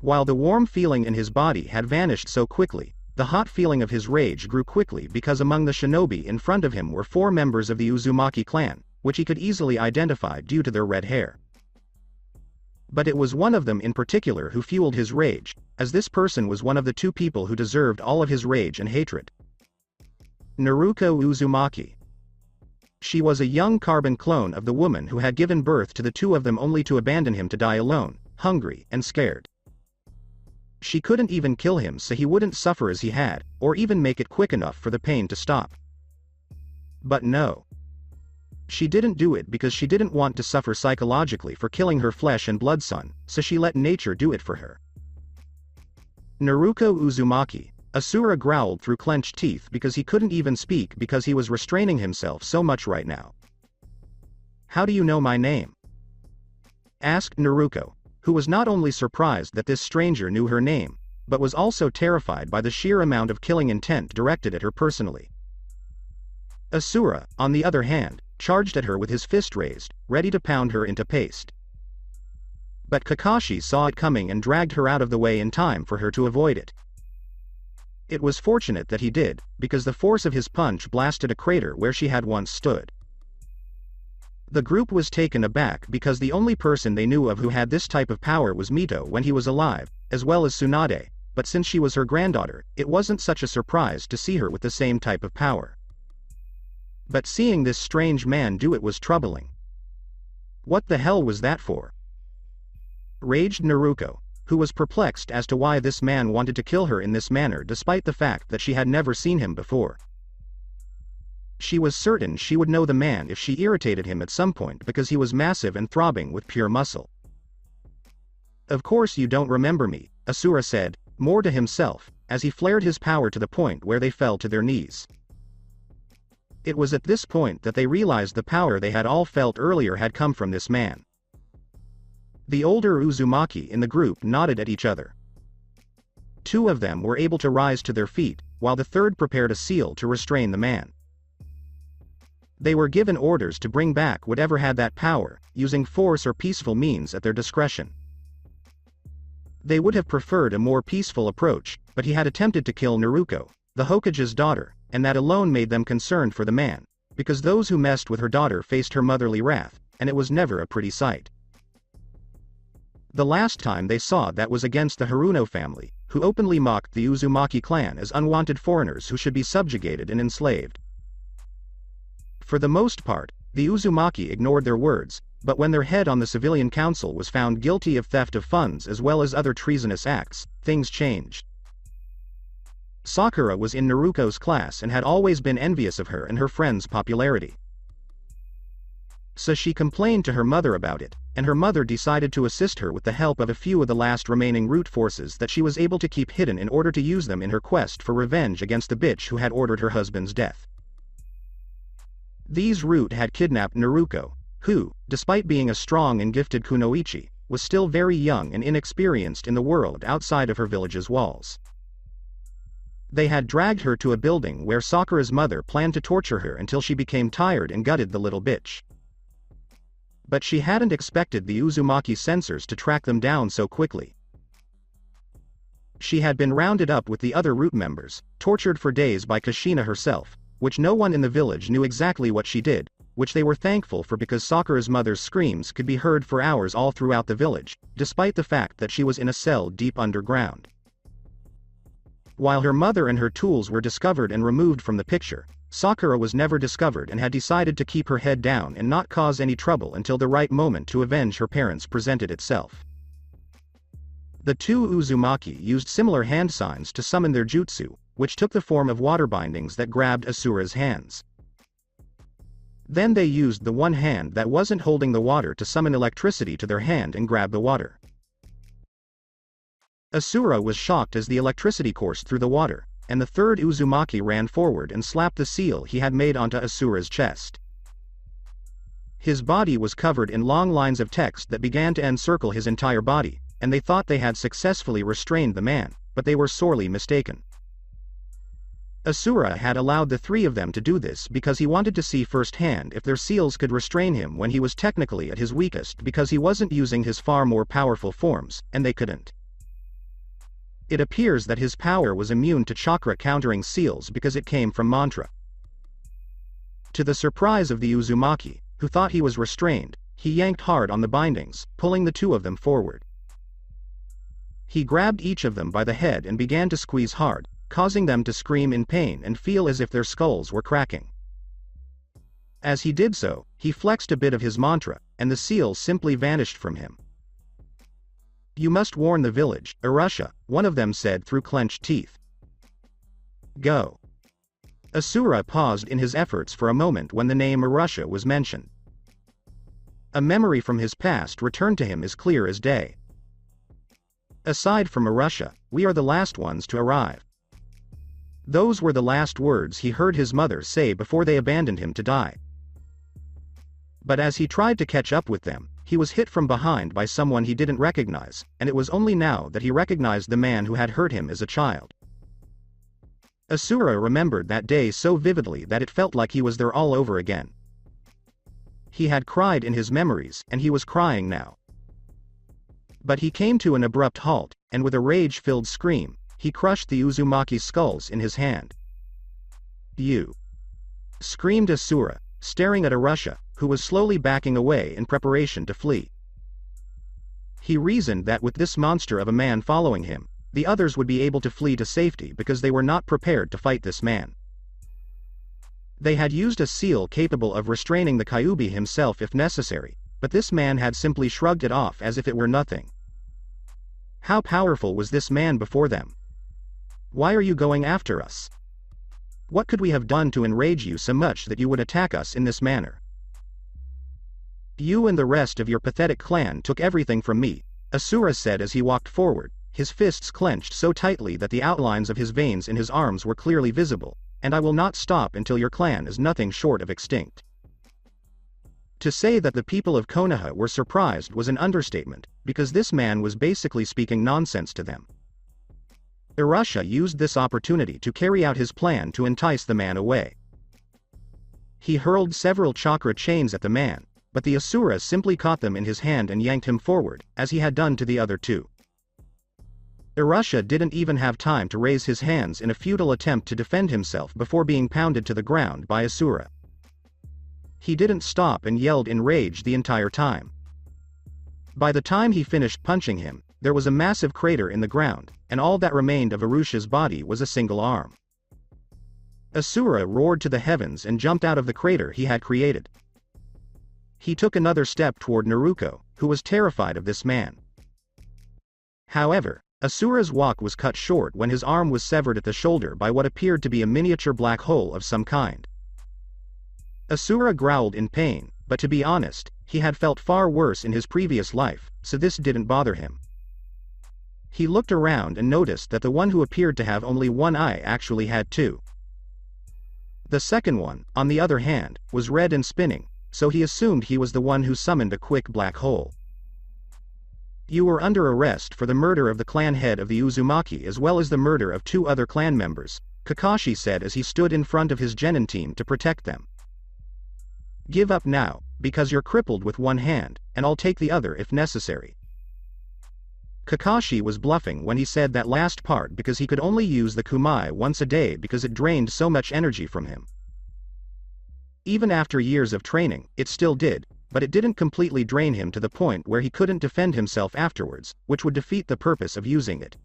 While the warm feeling in his body had vanished so quickly, the hot feeling of his rage grew quickly because among the shinobi in front of him were 4 members of the Uzumaki clan, which he could easily identify due to their red hair. But it was one of them in particular who fueled his rage, as this person was one of the 2 people who deserved all of his rage and hatred. Naruto Uzumaki. She was a young carbon clone of the woman who had given birth to the 2 of them only to abandon him to die alone, hungry and scared. She couldn't even kill him so he wouldn't suffer as he had, or even make it quick enough for the pain to stop. But no. She didn't do it because she didn't want to suffer psychologically for killing her flesh and blood son, so she let nature do it for her. Naruto Uzumaki. Asura growled through clenched teeth because he couldn't even speak because he was restraining himself so much right now. "How do you know my name?" asked Naruto, who was not only surprised that this stranger knew her name, but was also terrified by the sheer amount of killing intent directed at her personally. Asura, on the other hand, charged at her with his fist raised, ready to pound her into paste. But Kakashi saw it coming and dragged her out of the way in time for her to avoid it. It was fortunate that he did, because the force of his punch blasted a crater where she had once stood. The group was taken aback because the only person they knew of who had this type of power was Mito when he was alive, as well as Tsunade, but since she was her granddaughter, it wasn't such a surprise to see her with the same type of power. But seeing this strange man do it was troubling. What the hell was that for? Raged Naruto, who was perplexed as to why this man wanted to kill her in this manner despite the fact that she had never seen him before. She was certain she would know the man if she irritated him at some point because he was massive and throbbing with pure muscle. "Of course you don't remember me," Asura said, more to himself, as he flared his power to the point where they fell to their knees. It was at this point that they realized the power they had all felt earlier had come from this man. The older Uzumaki in the group nodded at each other. Two of them were able to rise to their feet, while the third prepared a seal to restrain the man. They were given orders to bring back whatever had that power, using force or peaceful means at their discretion. They would have preferred a more peaceful approach, but he had attempted to kill Naruto, the Hokage's daughter, and that alone made them concerned for the man, because those who messed with her daughter faced her motherly wrath, and it was never a pretty sight. The last time they saw that was against the Haruno family, who openly mocked the Uzumaki clan as unwanted foreigners who should be subjugated and enslaved. For the most part, the Uzumaki ignored their words, but when their head on the civilian council was found guilty of theft of funds as well as other treasonous acts, things changed. Sakura was in Naruto's class and had always been envious of her and her friend's popularity. So she complained to her mother about it, and her mother decided to assist her with the help of a few of the last remaining root forces that she was able to keep hidden in order to use them in her quest for revenge against the bitch who had ordered her husband's death. These root had kidnapped Naruto, who, despite being a strong and gifted kunoichi, was still very young and inexperienced in the world outside of her village's walls. They had dragged her to a building where Sakura's mother planned to torture her until she became tired and gutted the little bitch. But she hadn't expected the Uzumaki censors to track them down so quickly. She had been rounded up with the other root members, tortured for days by Kushina herself, which no one in the village knew exactly what she did, which they were thankful for because Sakura's mother's screams could be heard for hours all throughout the village, despite the fact that she was in a cell deep underground. While her mother and her tools were discovered and removed from the picture, Sakura was never discovered and had decided to keep her head down and not cause any trouble until the right moment to avenge her parents presented itself. The two Uzumaki used similar hand signs to summon their jutsu, which took the form of water bindings that grabbed Asura's hands. Then they used the one hand that wasn't holding the water to summon electricity to their hand and grab the water. Asura was shocked as the electricity coursed through the water, and the third Uzumaki ran forward and slapped the seal he had made onto Asura's chest. His body was covered in long lines of text that began to encircle his entire body, and they thought they had successfully restrained the man, but they were sorely mistaken. Asura had allowed the three of them to do this because he wanted to see firsthand if their seals could restrain him when he was technically at his weakest because he wasn't using his far more powerful forms, and they couldn't. It appears that his power was immune to chakra countering seals because it came from mantra. To the surprise of the Uzumaki, who thought he was restrained, he yanked hard on the bindings, pulling the two of them forward. He grabbed each of them by the head and began to squeeze hard, causing them to scream in pain and feel as if their skulls were cracking. As he did so, he flexed a bit of his mantra, and the seal simply vanished from him. "You must warn the village, Arusha," one of them said through clenched teeth. "Go." Asura paused in his efforts for a moment when the name Arusha was mentioned. A memory from his past returned to him as clear as day. "Aside from Arusha, we are the last ones to arrive." Those were the last words he heard his mother say before they abandoned him to die. But as he tried to catch up with them, he was hit from behind by someone he didn't recognize, and it was only now that he recognized the man who had hurt him as a child. Asura remembered that day so vividly that it felt like he was there all over again. He had cried in his memories, and he was crying now. But he came to an abrupt halt, and with a rage-filled scream, he crushed the Uzumaki's skulls in his hand. "You!" screamed Asura, staring at Arusha, who was slowly backing away in preparation to flee. He reasoned that with this monster of a man following him, the others would be able to flee to safety because they were not prepared to fight this man. They had used a seal capable of restraining the Kyuubi himself if necessary, but this man had simply shrugged it off as if it were nothing. How powerful was this man before them? "Why are you going after us?" What could we have done to enrage you so much that you would attack us in this manner? You and the rest of your pathetic clan took everything from me, Asura said as he walked forward, his fists clenched so tightly that the outlines of his veins in his arms were clearly visible, and I will not stop until your clan is nothing short of extinct. To say that the people of Konoha were surprised was an understatement, because this man was basically speaking nonsense to them. Urusha used this opportunity to carry out his plan to entice the man away. He hurled several chakra chains at the man, but the Asura simply caught them in his hand and yanked him forward, as he had done to the other two. Urusha didn't even have time to raise his hands in a futile attempt to defend himself before being pounded to the ground by Asura. He didn't stop and yelled in rage the entire time. By the time he finished punching him, there was a massive crater in the ground, and all that remained of Urusha's body was a single arm. Asura roared to the heavens and jumped out of the crater he had created. He took another step toward Naruto, who was terrified of this man. However, Asura's walk was cut short when his arm was severed at the shoulder by what appeared to be a miniature black hole of some kind. Asura growled in pain, but to be honest, he had felt far worse in his previous life, so this didn't bother him. He looked around and noticed that the one who appeared to have only one eye actually had two. The second one, on the other hand, was red and spinning, so he assumed he was the one who summoned a quick black hole. You were under arrest for the murder of the clan head of the Uzumaki as well as the murder of two other clan members, Kakashi said as he stood in front of his genin team to protect them. Give up now, because you're crippled with one hand, and I'll take the other if necessary. Kakashi was bluffing when he said that last part because he could only use the kunai once a day because it drained so much energy from him. Even after years of training, it still did, but it didn't completely drain him to the point where he couldn't defend himself afterwards, which would defeat the purpose of using it.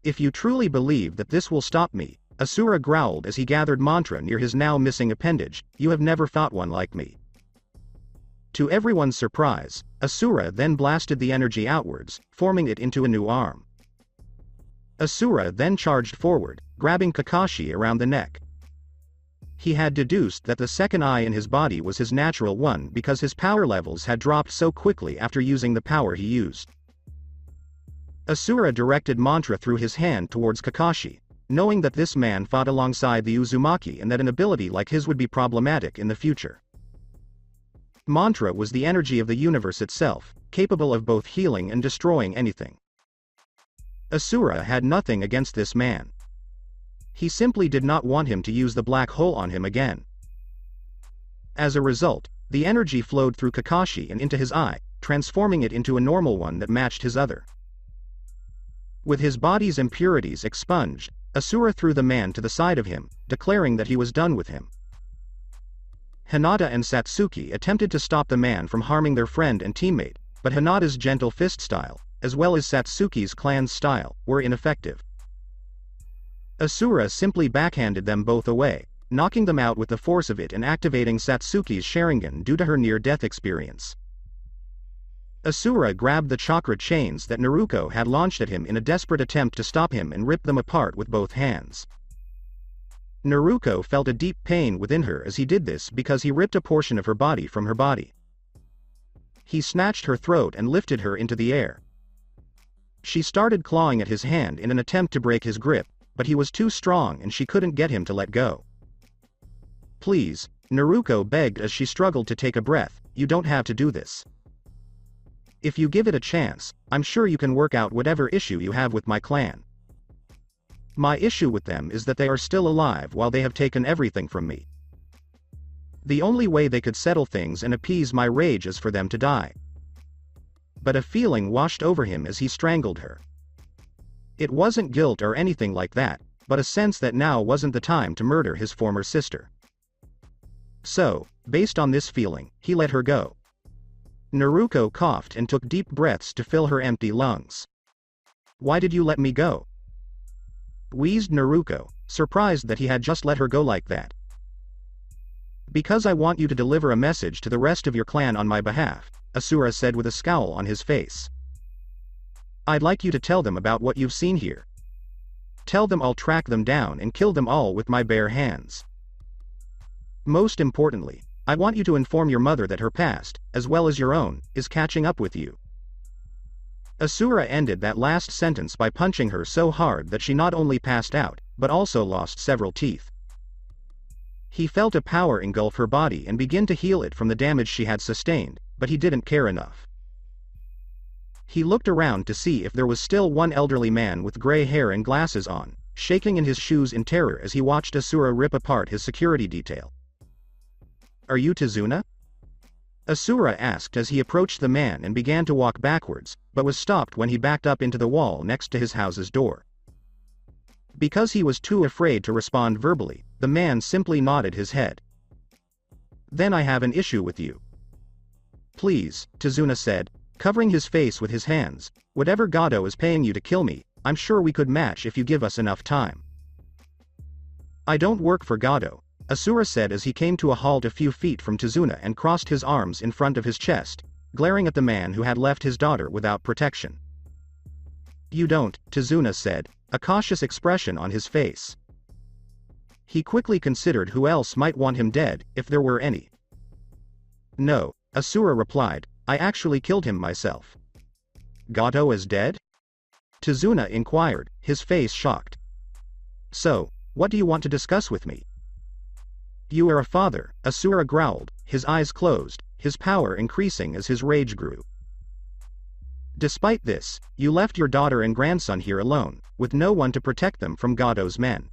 If you truly believe that this will stop me, Asura growled as he gathered mantra near his now missing appendage, you have never fought one like me. To everyone's surprise, Asura then blasted the energy outwards, forming it into a new arm. Asura then charged forward, grabbing Kakashi around the neck. He had deduced that the second eye in his body was his natural one because his power levels had dropped so quickly after using the power he used. Asura directed mantra through his hand towards Kakashi, knowing that this man fought alongside the Uzumaki and that an ability like his would be problematic in the future. Mantra was the energy of the universe itself, capable of both healing and destroying anything. Asura had nothing against this man. He simply did not want him to use the black hole on him again. As a result, the energy flowed through Kakashi and into his eye, transforming it into a normal one that matched his other. With his body's impurities expunged, Asura threw the man to the side of him, declaring that he was done with him. Hinata and Satsuki attempted to stop the man from harming their friend and teammate, but Hinata's gentle fist style, as well as Satsuki's clan's style, were ineffective. Asura simply backhanded them both away, knocking them out with the force of it and activating Satsuki's Sharingan due to her near-death experience. Asura grabbed the chakra chains that Naruto had launched at him in a desperate attempt to stop him and ripped them apart with both hands. Naruto felt a deep pain within her as he did this because he ripped a portion of her body from her body. He snatched her throat and lifted her into the air. She started clawing at his hand in an attempt to break his grip, but he was too strong and she couldn't get him to let go. Please, Naruto begged as she struggled to take a breath, you don't have to do this. If you give it a chance, I'm sure you can work out whatever issue you have with my clan. My issue with them is that they are still alive while they have taken everything from me. The only way they could settle things and appease my rage is for them to die. But a feeling washed over him as he strangled her. It wasn't guilt or anything like that, but a sense that now wasn't the time to murder his former sister. So, based on this feeling, he let her go. Naruto coughed and took deep breaths to fill her empty lungs. Why did you let me go? Wheezed Naruto, surprised that he had just let her go like that. Because I want you to deliver a message to the rest of your clan on my behalf, Asura said with a scowl on his face. I'd like you to tell them about what you've seen here. Tell them I'll track them down and kill them all with my bare hands. Most importantly, I want you to inform your mother that her past, as well as your own, is catching up with you." Asura ended that last sentence by punching her so hard that she not only passed out, but also lost several teeth. He felt a power engulf her body and begin to heal it from the damage she had sustained, but he didn't care enough. He looked around to see if there was still one elderly man with gray hair and glasses on, shaking in his shoes in terror as he watched Asura rip apart his security detail. "Are you Tizuna?" Asura asked as he approached the man and began to walk backwards, but was stopped when he backed up into the wall next to his house's door. Because he was too afraid to respond verbally, the man simply nodded his head. "Then I have an issue with you." "Please," Tizuna said, covering his face with his hands, "whatever Gado is paying you to kill me, I'm sure we could match if you give us enough time." "I don't work for Gado," Asura said as he came to a halt a few feet from Tizuna and crossed his arms in front of his chest, glaring at the man who had left his daughter without protection. "You don't," Tizuna said, a cautious expression on his face. He quickly considered who else might want him dead, if there were any. "No," Asura replied, "I actually killed him myself." "Gado is dead?" Tizuna inquired, his face shocked. "So, what do you want to discuss with me?" "You are a father," Asura growled, his eyes closed, his power increasing as his rage grew. "Despite this, you left your daughter and grandson here alone, with no one to protect them from Gado's men.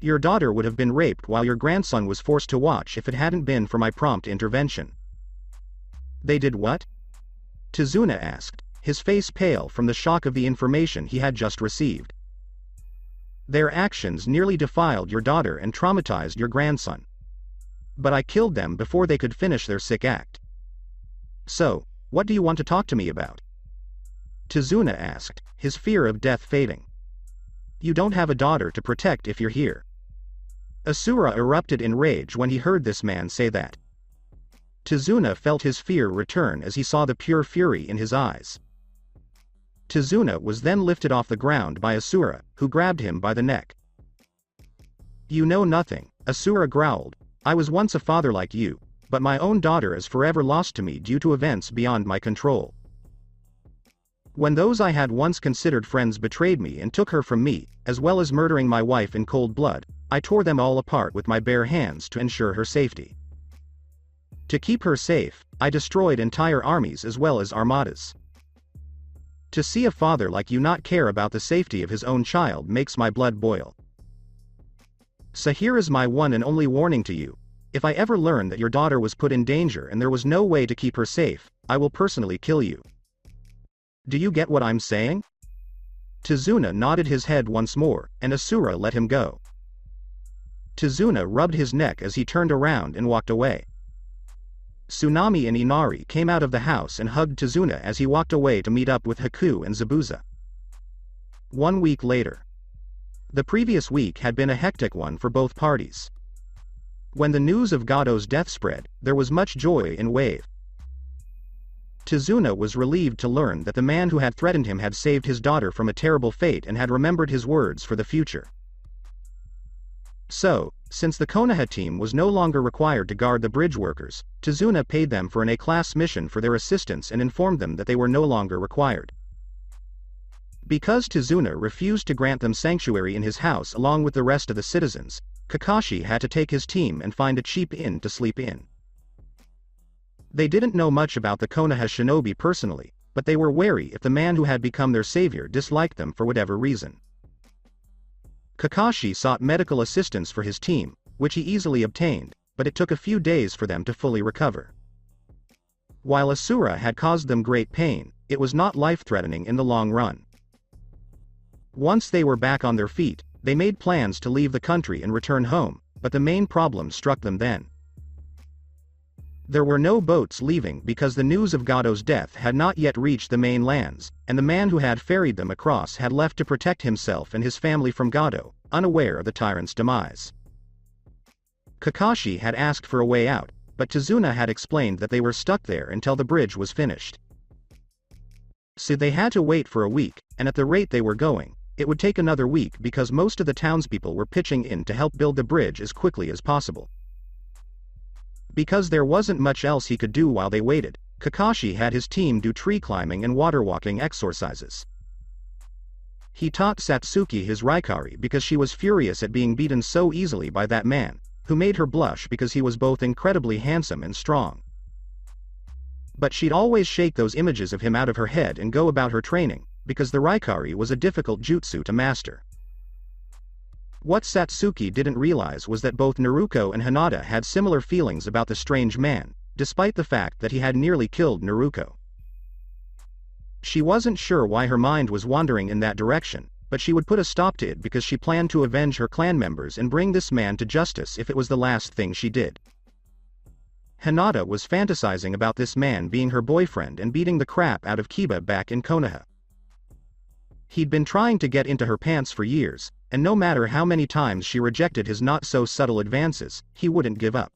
Your daughter would have been raped while your grandson was forced to watch if it hadn't been for my prompt intervention." "They did what?" Tizuna asked, his face pale from the shock of the information he had just received. "Their actions nearly defiled your daughter and traumatized your grandson. But I killed them before they could finish their sick act. So, what do you want to talk to me about?" Tizuna asked, his fear of death fading. "You don't have a daughter to protect if you're here." Asura erupted in rage when he heard this man say that. Tizuna felt his fear return as he saw the pure fury in his eyes. Tizuna was then lifted off the ground by Asura, who grabbed him by the neck. "You know nothing," Asura growled. "I was once a father like you, but my own daughter is forever lost to me due to events beyond my control. When those I had once considered friends betrayed me and took her from me, as well as murdering my wife in cold blood, I tore them all apart with my bare hands to ensure her safety. To keep her safe, I destroyed entire armies as well as armadas. To see a father like you not care about the safety of his own child makes my blood boil. So here is my one and only warning to you. If I ever learn that your daughter was put in danger and there was no way to keep her safe, I will personally kill you. Do you get what I'm saying?" Tizuna nodded his head once more, and Asura let him go. Tizuna rubbed his neck as he turned around and walked away. Tsunami and Inari came out of the house and hugged Tizuna as he walked away to meet up with Haku and Zabuza. 1 week later. The previous week had been a hectic one for both parties. When the news of Gado's death spread, there was much joy in Wave. Tizuna was relieved to learn that the man who had threatened him had saved his daughter from a terrible fate and had remembered his words for the future. So, since the Konoha team was no longer required to guard the bridge workers, Tizuna paid them for an A-class mission for their assistance and informed them that they were no longer required. Because Tizuna refused to grant them sanctuary in his house along with the rest of the citizens, Kakashi had to take his team and find a cheap inn to sleep in. They didn't know much about the Konoha shinobi personally, but they were wary if the man who had become their savior disliked them for whatever reason. Kakashi sought medical assistance for his team, which he easily obtained, but it took a few days for them to fully recover. While Asura had caused them great pain, it was not life-threatening in the long run. Once they were back on their feet, they made plans to leave the country and return home, but the main problem struck them then. There were no boats leaving because the news of Gado's death had not yet reached the main lands, and the man who had ferried them across had left to protect himself and his family from Gado, unaware of the tyrant's demise. Kakashi had asked for a way out, but Tizuna had explained that they were stuck there until the bridge was finished. So they had to wait for a week, and at the rate they were going, it would take another week because most of the townspeople were pitching in to help build the bridge as quickly as possible. Because there wasn't much else he could do while they waited, Kakashi had his team do tree climbing and water walking exercises. He taught Satsuki his Raikari because she was furious at being beaten so easily by that man, who made her blush because he was both incredibly handsome and strong. But she'd always shake those images of him out of her head and go about her training, because the Raikari was a difficult jutsu to master. What Satsuki didn't realize was that both Naruto and Hinata had similar feelings about the strange man, despite the fact that he had nearly killed Naruto. She wasn't sure why her mind was wandering in that direction, but she would put a stop to it because she planned to avenge her clan members and bring this man to justice if it was the last thing she did. Hinata was fantasizing about this man being her boyfriend and beating the crap out of Kiba back in Konoha. He'd been trying to get into her pants for years, and no matter how many times she rejected his not-so-subtle advances, he wouldn't give up.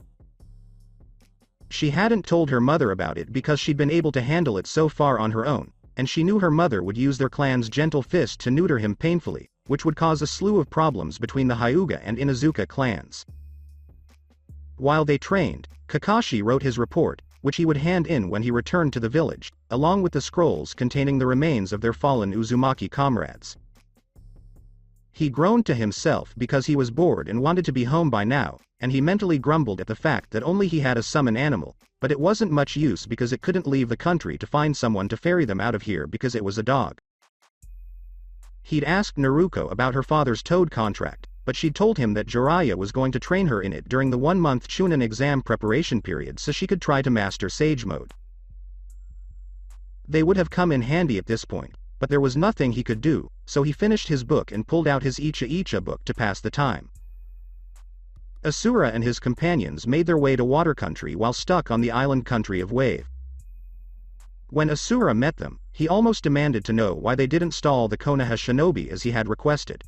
She hadn't told her mother about it because she'd been able to handle it so far on her own, and she knew her mother would use their clan's gentle fist to neuter him painfully, which would cause a slew of problems between the Hyuga and Inuzuka clans. While they trained, Kakashi wrote his report, which he would hand in when he returned to the village, along with the scrolls containing the remains of their fallen Uzumaki comrades. He groaned to himself because he was bored and wanted to be home by now, and he mentally grumbled at the fact that only he had a summon animal, but it wasn't much use because it couldn't leave the country to find someone to ferry them out of here because it was a dog. He'd asked Naruto about her father's toad contract, but she'd told him that Jiraiya was going to train her in it during the 1-month Chunin exam preparation period so she could try to master Sage Mode. They would have come in handy at this point, but there was nothing he could do, so he finished his book and pulled out his Icha Icha book to pass the time. Asura and his companions made their way to Water Country while stuck on the island country of Wave. When Asura met them, he almost demanded to know why they didn't stall the Konoha shinobi as he had requested.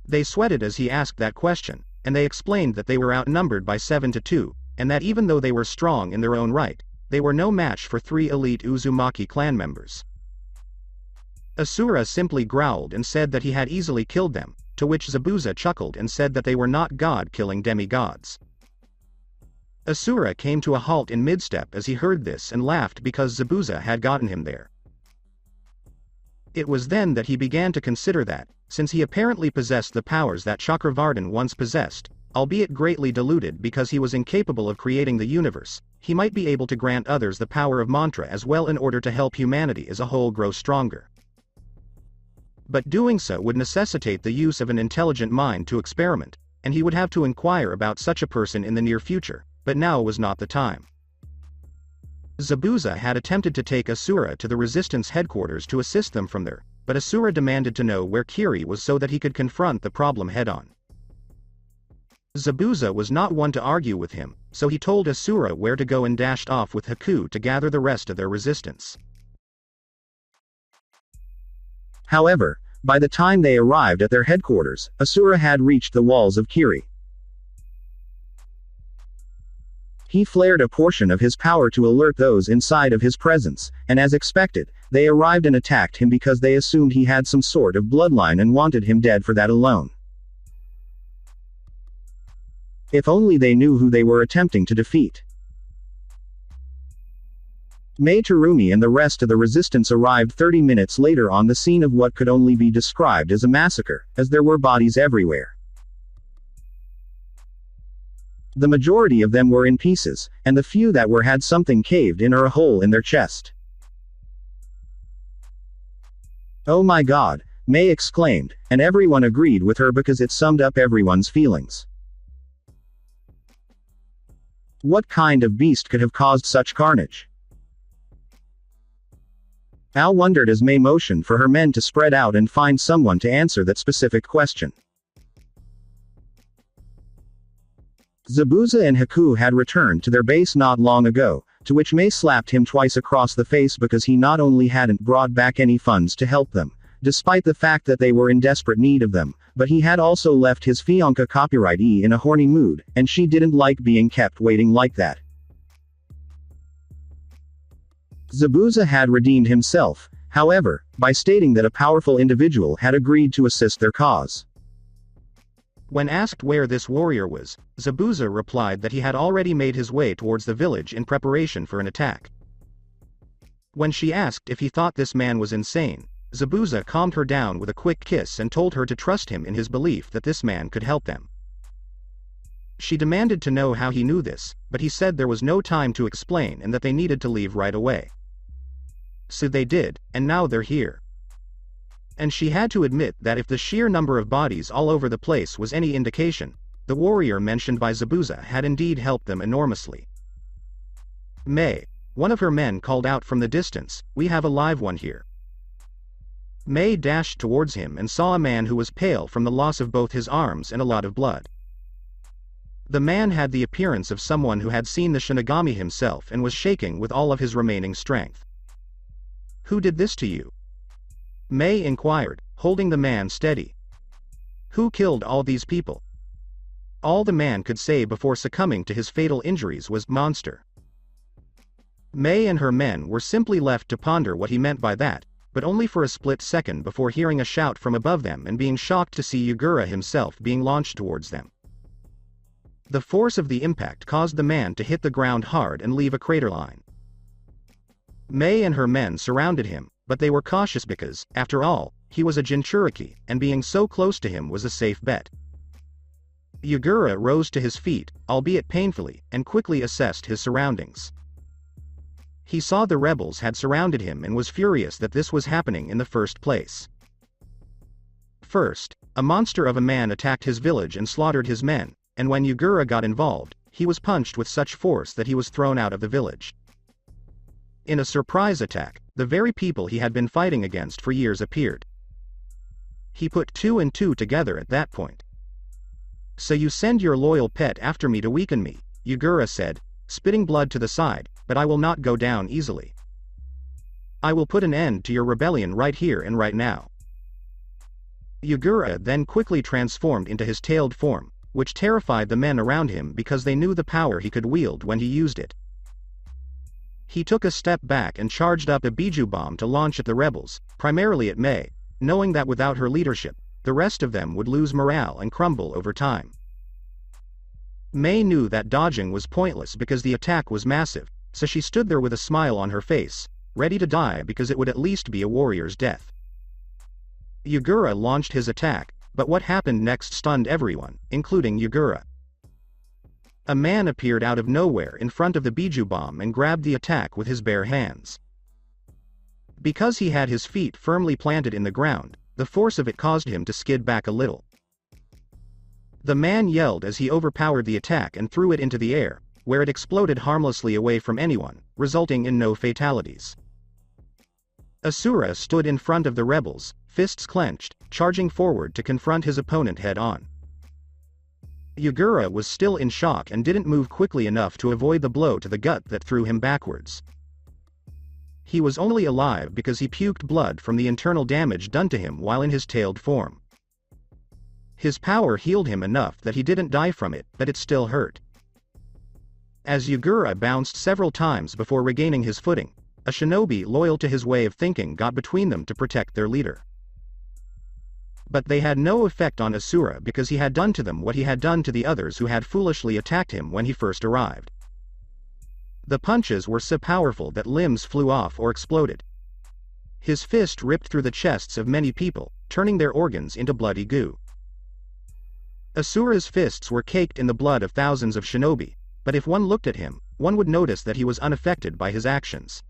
They sweated as he asked that question, and they explained that they were outnumbered by 7-2, and that even though they were strong in their own right, they were no match for 3 elite Uzumaki clan members. Asura simply growled and said that he had easily killed them, to which Zabuza chuckled and said that they were not god-killing demigods. Asura came to a halt in mid-step as he heard this and laughed because Zabuza had gotten him there. It was then that he began to consider that, since he apparently possessed the powers that Chakravartin once possessed, albeit greatly diluted because he was incapable of creating the universe, he might be able to grant others the power of mantra as well in order to help humanity as a whole grow stronger. But doing so would necessitate the use of an intelligent mind to experiment, and he would have to inquire about such a person in the near future, but now was not the time. Zabuza had attempted to take Asura to the Resistance headquarters to assist them from there, but Asura demanded to know where Kiri was so that he could confront the problem head-on. Zabuza was not one to argue with him, so he told Asura where to go and dashed off with Haku to gather the rest of their resistance. However, by the time they arrived at their headquarters, Asura had reached the walls of Kiri. He flared a portion of his power to alert those inside of his presence, and as expected, they arrived and attacked him because they assumed he had some sort of bloodline and wanted him dead for that alone. If only they knew who they were attempting to defeat. Mei Terumi and the rest of the resistance arrived 30 minutes later on the scene of what could only be described as a massacre, as there were bodies everywhere. The majority of them were in pieces, and the few that were had something caved in or a hole in their chest. "Oh my God," Mei exclaimed, and everyone agreed with her because it summed up everyone's feelings. What kind of beast could have caused such carnage? Al wondered as Mei motioned for her men to spread out and find someone to answer that specific question. Zabuza and Haku had returned to their base not long ago, to which Mei slapped him twice across the face because he not only hadn't brought back any funds to help them, despite the fact that they were in desperate need of them, but he had also left his fiancée copyright-e in a horny mood, and she didn't like being kept waiting like that. Zabuza had redeemed himself, however, by stating that a powerful individual had agreed to assist their cause. When asked where this warrior was, Zabuza replied that he had already made his way towards the village in preparation for an attack. When she asked if he thought this man was insane, Zabuza calmed her down with a quick kiss and told her to trust him in his belief that this man could help them. She demanded to know how he knew this, but he said there was no time to explain and that they needed to leave right away. So they did, and now they're here. And she had to admit that if the sheer number of bodies all over the place was any indication, the warrior mentioned by Zabuza had indeed helped them enormously. May, one of her men, called out from the distance, "We have a live one here." May dashed towards him and saw a man who was pale from the loss of both his arms and a lot of blood. The man had the appearance of someone who had seen the Shinigami himself and was shaking with all of his remaining strength. "Who did this to you?" May inquired, holding the man steady. "Who killed all these people?" All the man could say before succumbing to his fatal injuries was "monster." May and her men were simply left to ponder what he meant by that, but only for a split second before hearing a shout from above them and being shocked to see Yugura himself being launched towards them. The force of the impact caused the man to hit the ground hard and leave a crater line. May and her men surrounded him, but they were cautious because, after all, he was a Jinchuriki, and being so close to him was a safe bet. Yugura rose to his feet, albeit painfully, and quickly assessed his surroundings. He saw the rebels had surrounded him and was furious that this was happening in the first place. First, a monster of a man attacked his village and slaughtered his men, and when Yugura got involved, he was punched with such force that he was thrown out of the village. In a surprise attack, the very people he had been fighting against for years appeared. He put 2 and 2 together at that point. "So you send your loyal pet after me to weaken me," Yugura said, spitting blood to the side, "but I will not go down easily. I will put an end to your rebellion right here and right now." Yugura then quickly transformed into his tailed form, which terrified the men around him because they knew the power he could wield when he used it. He took a step back and charged up a Biju bomb to launch at the rebels, primarily at May, knowing that without her leadership, the rest of them would lose morale and crumble over time. May knew that dodging was pointless because the attack was massive, so she stood there with a smile on her face, ready to die because it would at least be a warrior's death. Yugura launched his attack, but what happened next stunned everyone, including Yugura. A man appeared out of nowhere in front of the Biju bomb and grabbed the attack with his bare hands. Because he had his feet firmly planted in the ground, the force of it caused him to skid back a little. The man yelled as he overpowered the attack and threw it into the air, where it exploded harmlessly away from anyone, resulting in no fatalities. Asura stood in front of the rebels, fists clenched, charging forward to confront his opponent head-on. Yugura was still in shock and didn't move quickly enough to avoid the blow to the gut that threw him backwards. He was only alive because he puked blood from the internal damage done to him while in his tailed form. His power healed him enough that he didn't die from it, but it still hurt. As Yugura bounced several times before regaining his footing, a shinobi loyal to his way of thinking got between them to protect their leader. But they had no effect on Asura because he had done to them what he had done to the others who had foolishly attacked him when he first arrived. The punches were so powerful that limbs flew off or exploded. His fist ripped through the chests of many people, turning their organs into bloody goo. Asura's fists were caked in the blood of thousands of shinobi, but if one looked at him, one would notice that he was unaffected by his actions.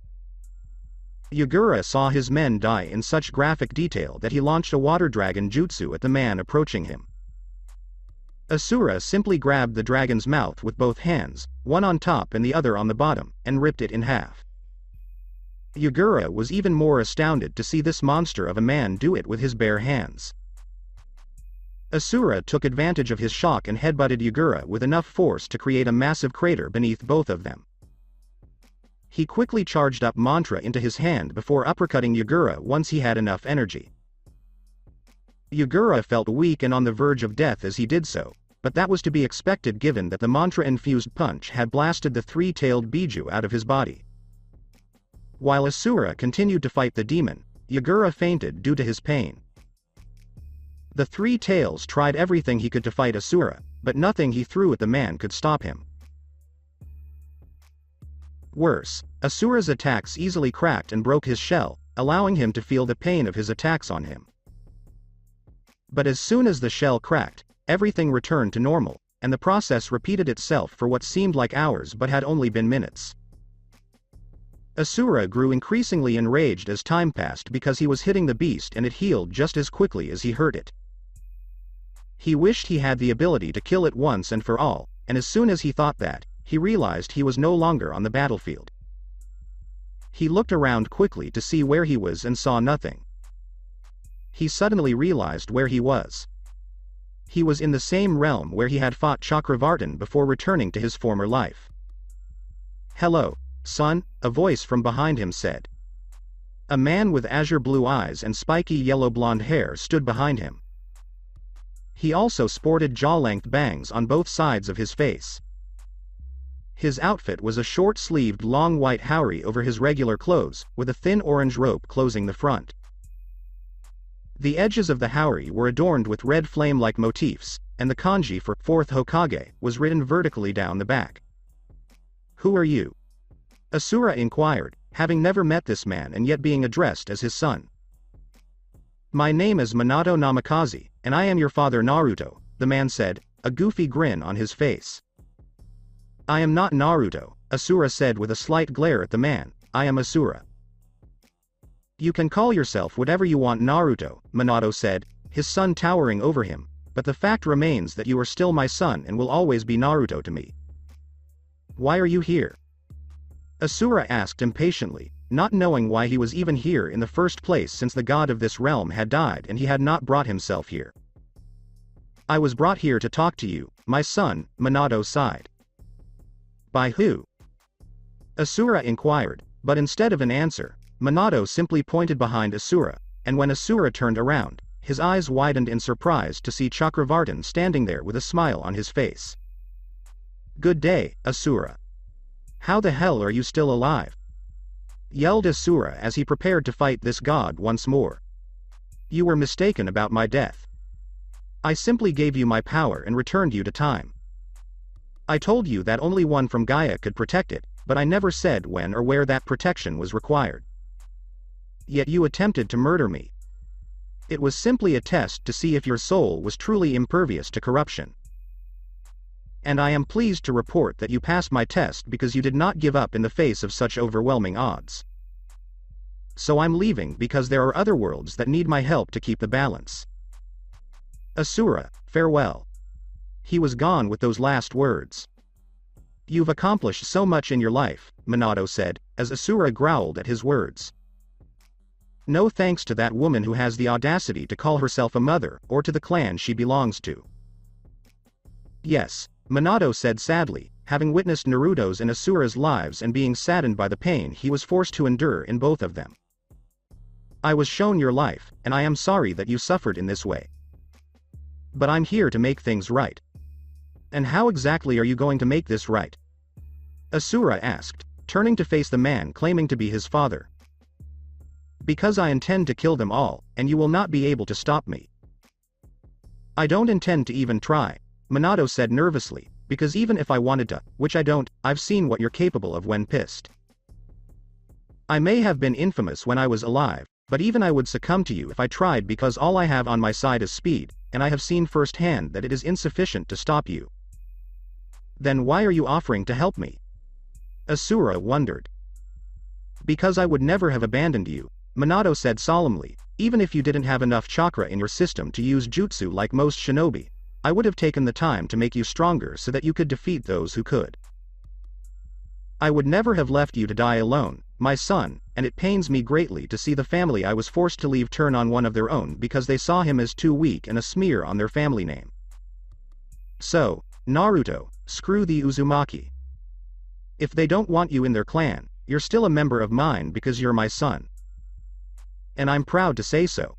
Yugura saw his men die in such graphic detail that he launched a water dragon jutsu at the man approaching him. Asura simply grabbed the dragon's mouth with both hands, one on top and the other on the bottom, and ripped it in half. Yugura was even more astounded to see this monster of a man do it with his bare hands. Asura took advantage of his shock and headbutted Yugura with enough force to create a massive crater beneath both of them. He quickly charged up mantra into his hand before uppercutting Yugura once he had enough energy. Yugura felt weak and on the verge of death as he did so, but that was to be expected given that the mantra-infused punch had blasted the three-tailed Biju out of his body. While Asura continued to fight the demon, Yagura fainted due to his pain. The three tails tried everything he could to fight Asura, but nothing he threw at the man could stop him. Worse, Asura's attacks easily cracked and broke his shell, allowing him to feel the pain of his attacks on him. But as soon as the shell cracked, everything returned to normal, and the process repeated itself for what seemed like hours but had only been minutes. Asura grew increasingly enraged as time passed because he was hitting the beast and it healed just as quickly as he hurt it. He wished he had the ability to kill it once and for all, and as soon as he thought that, he realized he was no longer on the battlefield. He looked around quickly to see where he was and saw nothing. He suddenly realized where he was. He was in the same realm where he had fought Chakravartin before returning to his former life. "Hello, son," a voice from behind him said. A man with azure blue eyes and spiky yellow blonde hair stood behind him. He also sported jaw-length bangs on both sides of his face. His outfit was a short-sleeved long white haori over his regular clothes, with a thin orange rope closing the front. The edges of the haori were adorned with red flame-like motifs, and the kanji for "fourth Hokage" was written vertically down the back. "Who are you?" Asura inquired, having never met this man and yet being addressed as his son. "My name is Minato Namikaze, and I am your father Naruto," the man said, a goofy grin on his face. "I am not Naruto," Asura said with a slight glare at the man. "I am Asura." "You can call yourself whatever you want Naruto," Minato said, his son towering over him, "but the fact remains that you are still my son and will always be Naruto to me." "Why are you here?" Asura asked impatiently, not knowing why he was even here in the first place since the god of this realm had died and he had not brought himself here. "I was brought here to talk to you, my son," Minato sighed. "By who?" Asura inquired, but instead of an answer, Minato simply pointed behind Asura, and when Asura turned around, his eyes widened in surprise to see Chakravartin standing there with a smile on his face. "Good day, Asura. How the hell are you still alive?" yelled Asura as he prepared to fight this god once more. "You were mistaken about my death. I simply gave you my power and returned you to time. I told you that only one from Gaia could protect it, but I never said when or where that protection was required. Yet you attempted to murder me. It was simply a test to see if your soul was truly impervious to corruption. And I am pleased to report that you passed my test because you did not give up in the face of such overwhelming odds. So I'm leaving because there are other worlds that need my help to keep the balance. Asura, farewell." He was gone with those last words. "You've accomplished so much in your life," Minato said, as Asura growled at his words. "No thanks to that woman who has the audacity to call herself a mother, or to the clan she belongs to." "Yes," Minato said sadly, having witnessed Naruto's and Asura's lives and being saddened by the pain he was forced to endure in both of them. "I was shown your life, and I am sorry that you suffered in this way. But I'm here to make things right." "And how exactly are you going to make this right?" Asura asked, turning to face the man claiming to be his father. "Because I intend to kill them all, and you will not be able to stop me." "I don't intend to even try," Minato said nervously, "because even if I wanted to, which I don't, I've seen what you're capable of when pissed. I may have been infamous when I was alive, but even I would succumb to you if I tried because all I have on my side is speed, and I have seen firsthand that it is insufficient to stop you." "Then why are you offering to help me?" Asura wondered. "Because I would never have abandoned you," Minato said solemnly. "Even if you didn't have enough chakra in your system to use jutsu like most shinobi, I would have taken the time to make you stronger so that you could defeat those who could. I would never have left you to die alone, my son, and it pains me greatly to see the family I was forced to leave turn on one of their own because they saw him as too weak and a smear on their family name. So, Naruto, screw the Uzumaki. If they don't want you in their clan, you're still a member of mine because you're my son. And I'm proud to say so."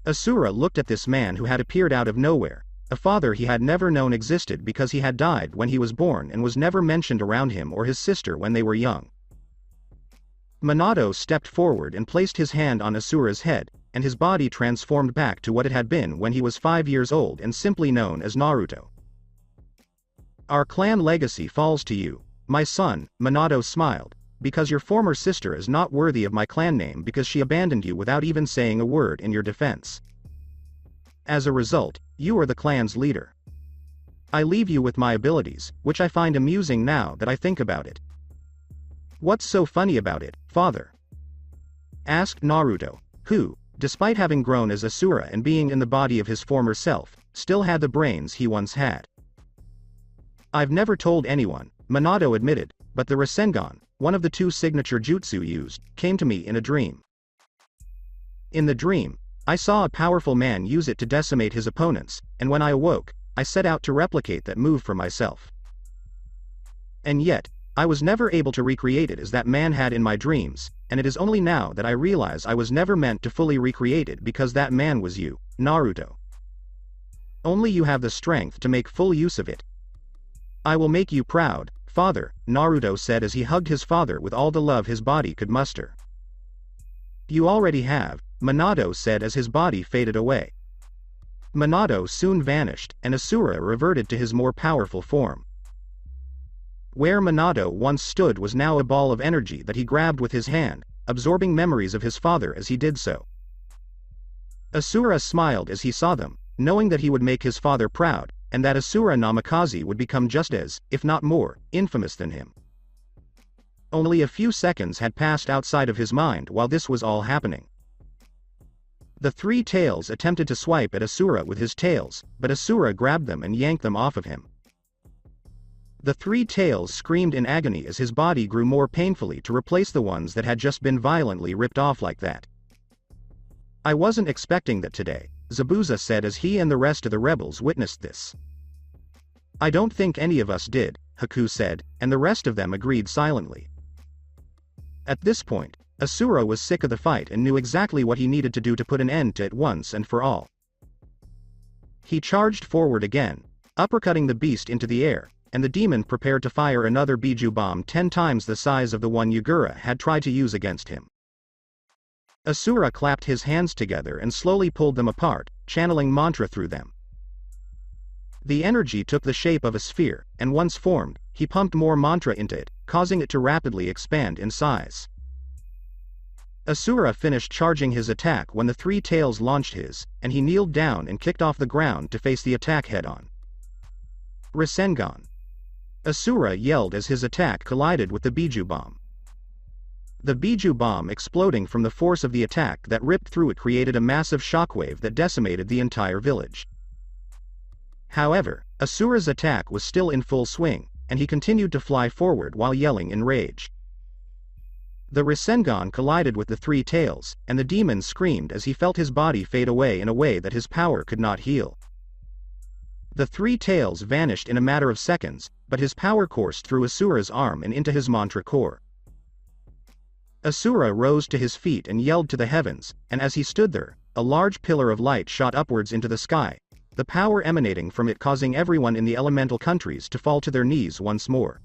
Asura looked at this man who had appeared out of nowhere, a father he had never known existed because he had died when he was born and was never mentioned around him or his sister when they were young. Minato stepped forward and placed his hand on Asura's head, and his body transformed back to what it had been when he was 5 years old and simply known as Naruto. Our clan legacy falls to you, my son, Minato smiled, because your former sister is not worthy of my clan name because she abandoned you without even saying a word in your defense. As a result, you are the clan's leader. I leave you with my abilities, which I find amusing now that I think about it. What's so funny about it, father? Asked Naruto, who, despite having grown as Asura and being in the body of his former self, still had the brains he once had. I've never told anyone, Minato admitted, but the Rasengan, one of the 2 signature jutsu used, came to me in a dream. In the dream, I saw a powerful man use it to decimate his opponents, and when I awoke, I set out to replicate that move for myself. And yet, I was never able to recreate it as that man had in my dreams, and it is only now that I realize I was never meant to fully recreate it because that man was you, Naruto. Only you have the strength to make full use of it. I will make you proud, father, Naruto said as he hugged his father with all the love his body could muster. You already have, Minato said as his body faded away. Minato soon vanished, and Asura reverted to his more powerful form. Where Minato once stood was now a ball of energy that he grabbed with his hand, absorbing memories of his father as he did so. Asura smiled as he saw them, knowing that he would make his father proud, and that Asura Namikaze would become just as, if not more, infamous than him. Only a few seconds had passed outside of his mind while this was all happening. The 3 tails attempted to swipe at Asura with his tails, but Asura grabbed them and yanked them off of him. The 3 tails screamed in agony as his body grew more painfully to replace the ones that had just been violently ripped off like that. I wasn't expecting that today, Zabuza said as he and the rest of the rebels witnessed this. I don't think any of us did, Haku said, and the rest of them agreed silently. At this point, Asura was sick of the fight and knew exactly what he needed to do to put an end to it once and for all. He charged forward again, uppercutting the beast into the air, and the demon prepared to fire another Biju bomb 10 times the size of the one Yagura had tried to use against him. Asura clapped his hands together and slowly pulled them apart, channeling mantra through them. The energy took the shape of a sphere, and once formed, he pumped more mantra into it, causing it to rapidly expand in size. Asura finished charging his attack when the 3 tails launched his, and he kneeled down and kicked off the ground to face the attack head-on. Rasengan. Asura yelled as his attack collided with the Biju bomb. The Biju bomb exploding from the force of the attack that ripped through it created a massive shockwave that decimated the entire village. However, Asura's attack was still in full swing, and he continued to fly forward while yelling in rage. The Rasengan collided with the 3 tails, and the demon screamed as he felt his body fade away in a way that his power could not heal. The 3 tails vanished in a matter of seconds, but his power coursed through Asura's arm and into his mantra core. Asura rose to his feet and yelled to the heavens, and as he stood there, a large pillar of light shot upwards into the sky, the power emanating from it causing everyone in the elemental countries to fall to their knees once more.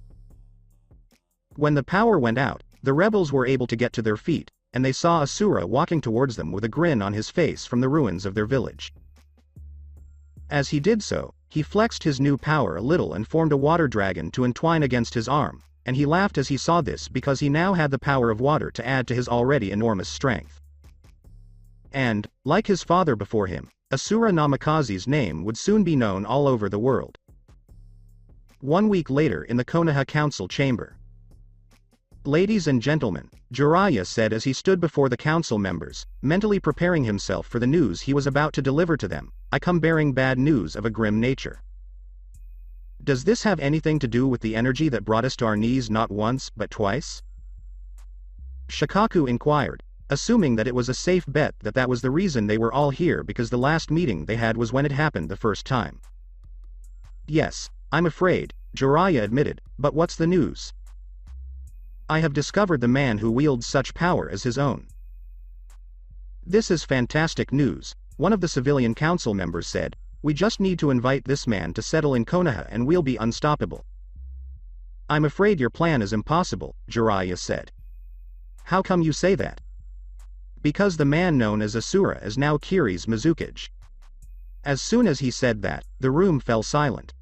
When the power went out, the rebels were able to get to their feet, and they saw Asura walking towards them with a grin on his face from the ruins of their village. As he did so, he flexed his new power a little and formed a water dragon to entwine against his arm, and he laughed as he saw this because he now had the power of water to add to his already enormous strength. And, like his father before him, Asura Namikaze's name would soon be known all over the world. 1 week later in the Konoha Council chamber. Ladies and gentlemen, Jiraiya said as he stood before the council members, mentally preparing himself for the news he was about to deliver to them, I come bearing bad news of a grim nature. Does this have anything to do with the energy that brought us to our knees not once, but twice? Shikaku inquired, assuming that it was a safe bet that that was the reason they were all here because the last meeting they had was when it happened the first time. Yes, I'm afraid, Jiraiya admitted, but what's the news? I have discovered the man who wields such power as his own. This is fantastic news, one of the civilian council members said. We just need to invite this man to settle in Konoha and we'll be unstoppable. I'm afraid your plan is impossible, Jiraiya said. How come you say that? Because the man known as Asura is now Kiri's Mizukage. As soon as he said that, the room fell silent.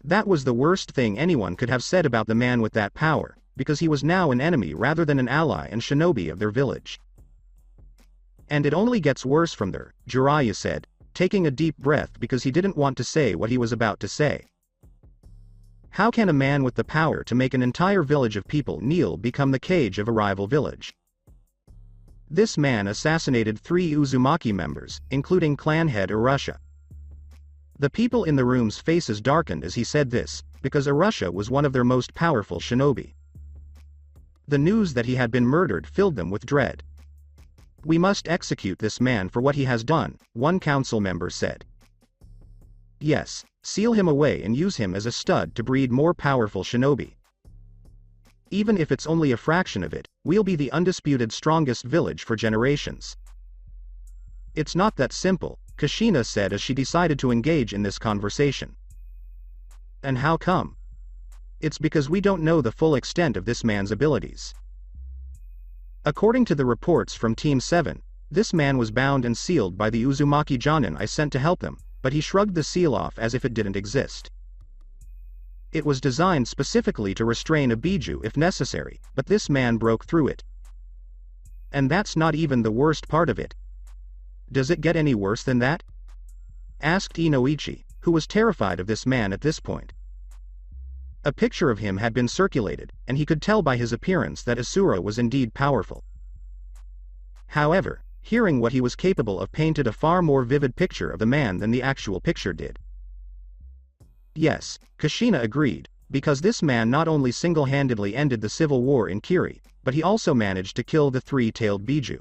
That was the worst thing anyone could have said about the man with that power, because he was now an enemy rather than an ally and shinobi of their village. And it only gets worse from there, Jiraiya said, taking a deep breath because he didn't want to say what he was about to say. How can a man with the power to make an entire village of people kneel become the cage of a rival village? This man assassinated 3 Uzumaki members, including clan head Arusha. The people in the room's faces darkened as he said this, because Arusha was one of their most powerful shinobi. The news that he had been murdered filled them with dread. "We must execute this man for what he has done," one council member said. "Yes, seal him away and use him as a stud to breed more powerful shinobi. Even if it's only a fraction of it, we'll be the undisputed strongest village for generations." "It's not that simple," Kushina said as she decided to engage in this conversation. "And how come?" "It's because we don't know the full extent of this man's abilities. According to the reports from Team 7, this man was bound and sealed by the Uzumaki Jonin I sent to help them, but he shrugged the seal off as if it didn't exist. It was designed specifically to restrain a Biju if necessary, but this man broke through it. And that's not even the worst part of it. Does it get any worse than that?" asked Inoichi, who was terrified of this man at this point. A picture of him had been circulated, and he could tell by his appearance that Asura was indeed powerful. However, hearing what he was capable of painted a far more vivid picture of the man than the actual picture did. Yes, Kushina agreed, because this man not only single-handedly ended the civil war in Kiri, but he also managed to kill the 3-tailed Biju.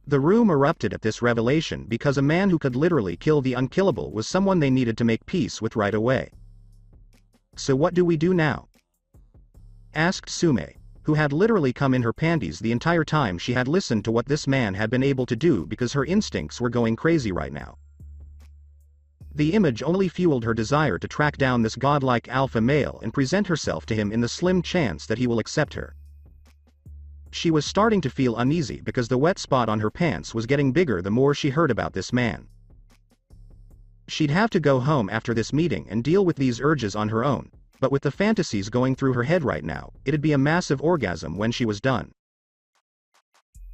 The room erupted at this revelation because a man who could literally kill the unkillable was someone they needed to make peace with right away. "So what do we do now?" asked Sume, who had literally come in her panties the entire time she had listened to what this man had been able to do because her instincts were going crazy right now. The image only fueled her desire to track down this godlike alpha male and present herself to him in the slim chance that he will accept her. She was starting to feel uneasy because the wet spot on her pants was getting bigger the more she heard about this man. She'd have to go home after this meeting and deal with these urges on her own, but with the fantasies going through her head right now, it'd be a massive orgasm when she was done.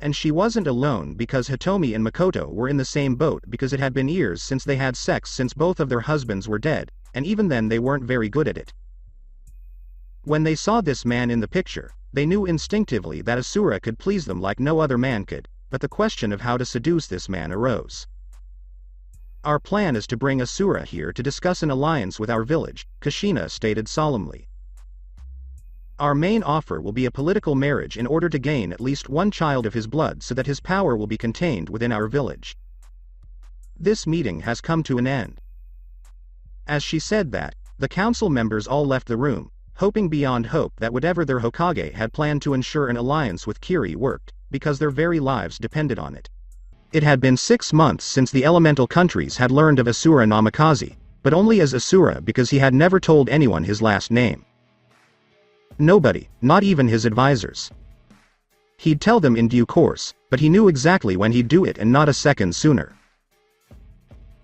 And she wasn't alone because Hitomi and Makoto were in the same boat because it had been years since they had sex since both of their husbands were dead, and even then they weren't very good at it. When they saw this man in the picture, they knew instinctively that Asura could please them like no other man could, but the question of how to seduce this man arose. "Our plan is to bring Asura here to discuss an alliance with our village," Kushina stated solemnly. "Our main offer will be a political marriage in order to gain at least one child of his blood so that his power will be contained within our village. This meeting has come to an end." As she said that, the council members all left the room, hoping beyond hope that whatever their Hokage had planned to ensure an alliance with Kiri worked, because their very lives depended on it. It had been 6 months since the elemental countries had learned of Asura Namikaze, but only as Asura because he had never told anyone his last name. Nobody, not even his advisors. He'd tell them in due course, but he knew exactly when he'd do it and not a second sooner.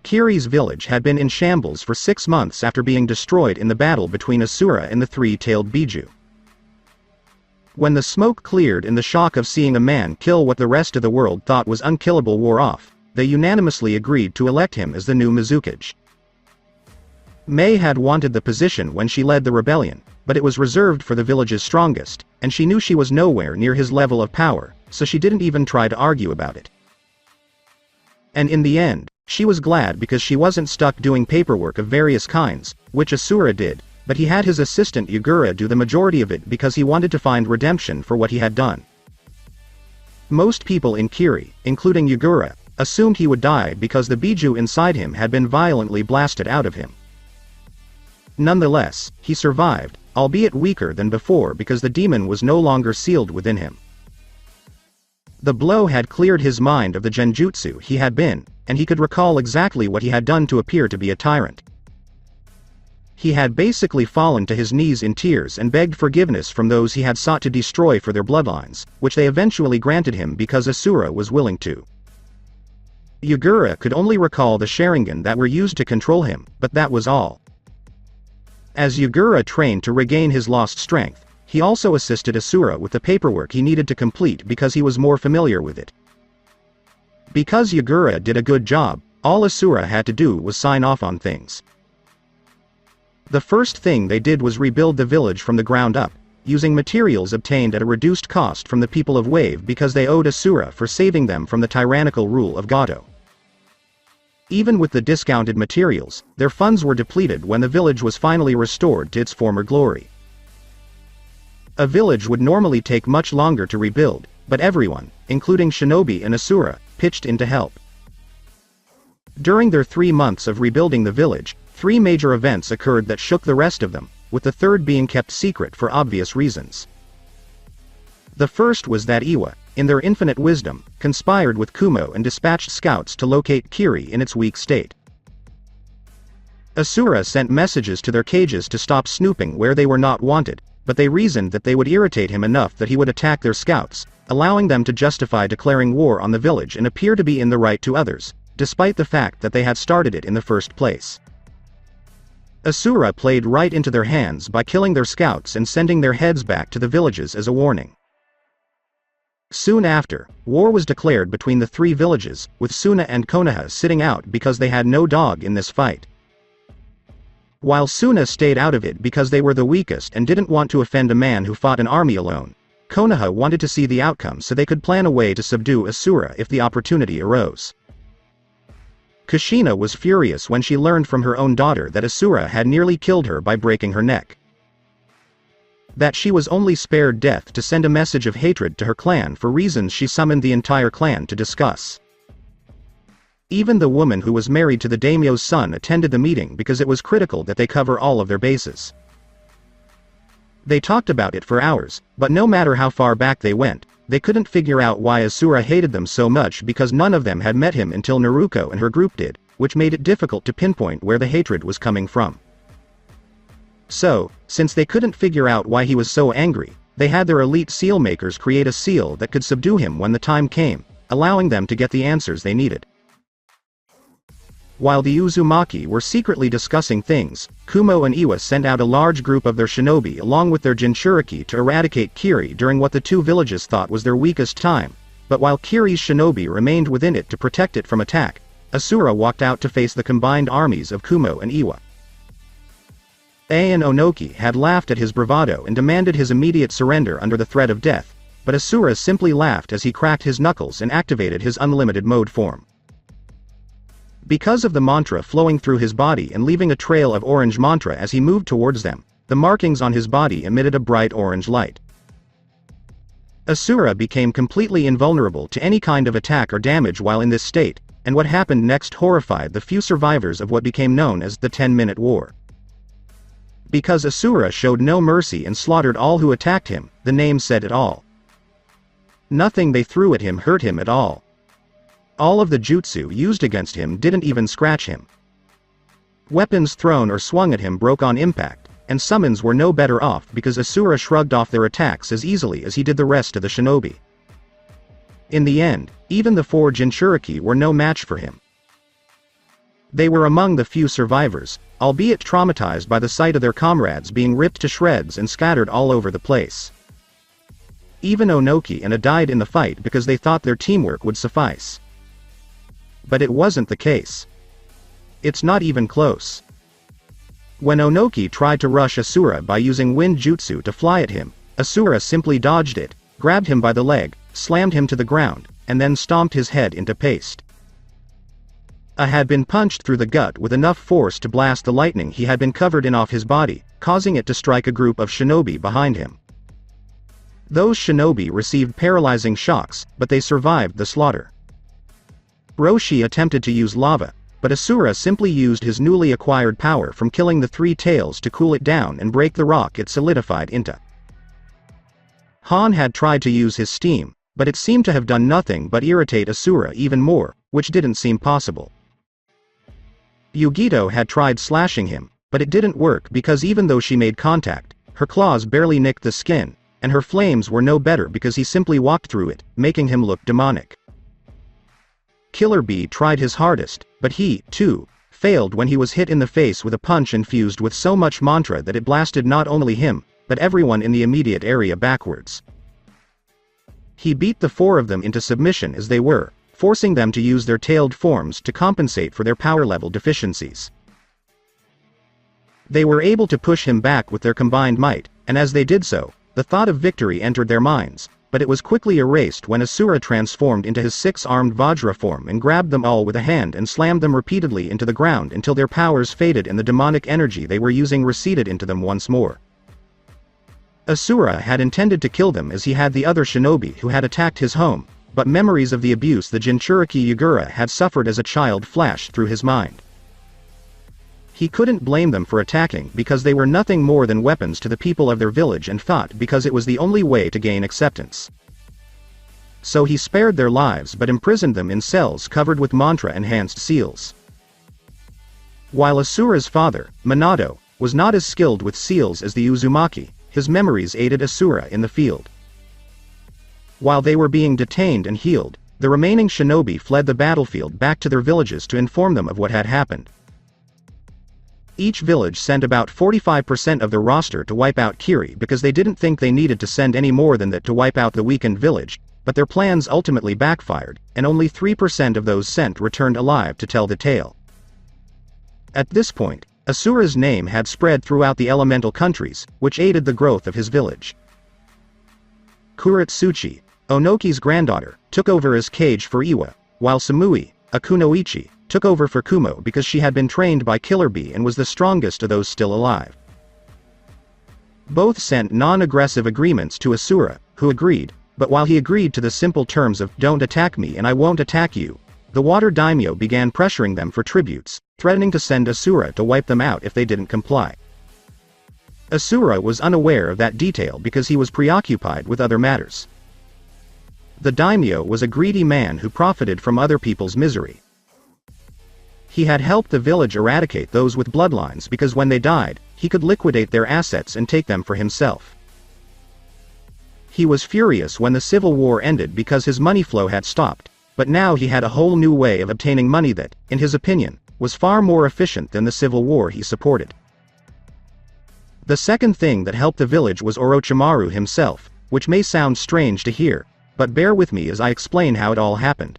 Kiri's village had been in shambles for 6 months after being destroyed in the battle between Asura and the 3-tailed Biju. When the smoke cleared and the shock of seeing a man kill what the rest of the world thought was unkillable wore off, they unanimously agreed to elect him as the new Mizukage. Mei had wanted the position when she led the rebellion, but it was reserved for the village's strongest, and she knew she was nowhere near his level of power, so she didn't even try to argue about it. And in the end, she was glad because she wasn't stuck doing paperwork of various kinds, which Asura did, but he had his assistant Yagura do the majority of it because he wanted to find redemption for what he had done. Most people in Kiri, including Yagura, assumed he would die because the Biju inside him had been violently blasted out of him. Nonetheless, he survived, albeit weaker than before because the demon was no longer sealed within him. The blow had cleared his mind of the genjutsu he had been, and he could recall exactly what he had done to appear to be a tyrant. He had basically fallen to his knees in tears and begged forgiveness from those he had sought to destroy for their bloodlines, which they eventually granted him because Asura was willing to. Yagura could only recall the Sharingan that were used to control him, but that was all. As Yagura trained to regain his lost strength, he also assisted Asura with the paperwork he needed to complete because he was more familiar with it. Because Yagura did a good job, all Asura had to do was sign off on things. The first thing they did was rebuild the village from the ground up, using materials obtained at a reduced cost from the people of Wave because they owed Asura for saving them from the tyrannical rule of Gato. Even with the discounted materials, their funds were depleted when the village was finally restored to its former glory. A village would normally take much longer to rebuild, but everyone, including Shinobi and Asura, pitched in to help. During their 3 months of rebuilding the village, 3 major events occurred that shook the rest of them, with the third being kept secret for obvious reasons. The first was that Iwa, in their infinite wisdom, conspired with Kumo and dispatched scouts to locate Kiri in its weak state. Asura sent messages to their cages to stop snooping where they were not wanted, but they reasoned that they would irritate him enough that he would attack their scouts, allowing them to justify declaring war on the village and appear to be in the right to others, despite the fact that they had started it in the first place. Asura played right into their hands by killing their scouts and sending their heads back to the villages as a warning. Soon after, war was declared between the 3 villages, with Suna and Konoha sitting out because they had no dog in this fight. While Suna stayed out of it because they were the weakest and didn't want to offend a man who fought an army alone, Konoha wanted to see the outcome so they could plan a way to subdue Asura if the opportunity arose. Kushina was furious when she learned from her own daughter that Asura had nearly killed her by breaking her neck. That she was only spared death to send a message of hatred to her clan for reasons she summoned the entire clan to discuss. Even the woman who was married to the daimyo's son attended the meeting because it was critical that they cover all of their bases. They talked about it for hours, but no matter how far back they went, they couldn't figure out why Asura hated them so much because none of them had met him until Naruto and her group did, which made it difficult to pinpoint where the hatred was coming from. So, since they couldn't figure out why he was so angry, they had their elite seal makers create a seal that could subdue him when the time came, allowing them to get the answers they needed. While the Uzumaki were secretly discussing things, Kumo and Iwa sent out a large group of their shinobi along with their Jinchuriki to eradicate Kiri during what the 2 villages thought was their weakest time, but while Kiri's shinobi remained within it to protect it from attack, Asura walked out to face the combined armies of Kumo and Iwa. Ai and Onoki had laughed at his bravado and demanded his immediate surrender under the threat of death, but Asura simply laughed as he cracked his knuckles and activated his unlimited mode form. Because of the mantra flowing through his body and leaving a trail of orange mantra as he moved towards them, the markings on his body emitted a bright orange light. Asura became completely invulnerable to any kind of attack or damage while in this state, and what happened next horrified the few survivors of what became known as the 10-minute war. Because Asura showed no mercy and slaughtered all who attacked him, the name said it all. Nothing they threw at him hurt him at all. All of the jutsu used against him didn't even scratch him. Weapons thrown or swung at him broke on impact, and summons were no better off because Asura shrugged off their attacks as easily as he did the rest of the shinobi. In the end, even the 4 Jinchuriki were no match for him. They were among the few survivors, albeit traumatized by the sight of their comrades being ripped to shreds and scattered all over the place. Even Onoki and A died in the fight because they thought their teamwork would suffice. But it wasn't the case. It's not even close. When Onoki tried to rush Asura by using wind jutsu to fly at him, Asura simply dodged it, grabbed him by the leg, slammed him to the ground, and then stomped his head into paste. A had been punched through the gut with enough force to blast the lightning he had been covered in off his body, causing it to strike a group of shinobi behind him. Those shinobi received paralyzing shocks, but they survived the slaughter. Roshi attempted to use lava, but Asura simply used his newly acquired power from killing the 3 tails to cool it down and break the rock it solidified into. Han had tried to use his steam, but it seemed to have done nothing but irritate Asura even more, which didn't seem possible. Yugito had tried slashing him, but it didn't work because even though she made contact, her claws barely nicked the skin, and her flames were no better because he simply walked through it, making him look demonic. Killer Bee tried his hardest, but he, too, failed when he was hit in the face with a punch infused with so much mantra that it blasted not only him, but everyone in the immediate area backwards. He beat the 4 of them into submission as they were, forcing them to use their tailed forms to compensate for their power level deficiencies. They were able to push him back with their combined might, and as they did so, the thought of victory entered their minds, but it was quickly erased when Asura transformed into his 6-armed Vajra form and grabbed them all with a hand and slammed them repeatedly into the ground until their powers faded and the demonic energy they were using receded into them once more. Asura had intended to kill them as he had the other shinobi who had attacked his home, but memories of the abuse the Jinchuriki Yagura had suffered as a child flashed through his mind. He couldn't blame them for attacking because they were nothing more than weapons to the people of their village and fought because it was the only way to gain acceptance. So he spared their lives but imprisoned them in cells covered with mantra-enhanced seals. While Asura's father, Minato, was not as skilled with seals as the Uzumaki, his memories aided Asura in the field. While they were being detained and healed, the remaining shinobi fled the battlefield back to their villages to inform them of what had happened. Each village sent about 45% of their roster to wipe out Kiri because they didn't think they needed to send any more than that to wipe out the weakened village, but their plans ultimately backfired, and only 3% of those sent returned alive to tell the tale. At this point, Asura's name had spread throughout the elemental countries, which aided the growth of his village. Kuretsuchi, Onoki's granddaughter, took over as Kage for Iwa, while Samui, a Kunoichi, took over for Kumo because she had been trained by Killer Bee and was the strongest of those still alive. Both sent non-aggressive agreements to Asura, who agreed, but while he agreed to the simple terms of "don't attack me and I won't attack you," the water daimyo began pressuring them for tributes, threatening to send Asura to wipe them out if they didn't comply. Asura was unaware of that detail because he was preoccupied with other matters. The daimyo was a greedy man who profited from other people's misery. He had helped the village eradicate those with bloodlines because when they died, he could liquidate their assets and take them for himself. He was furious when the civil war ended because his money flow had stopped, but now he had a whole new way of obtaining money that, in his opinion, was far more efficient than the civil war he supported. The second thing that helped the village was Orochimaru himself, which may sound strange to hear, but bear with me as I explain how it all happened.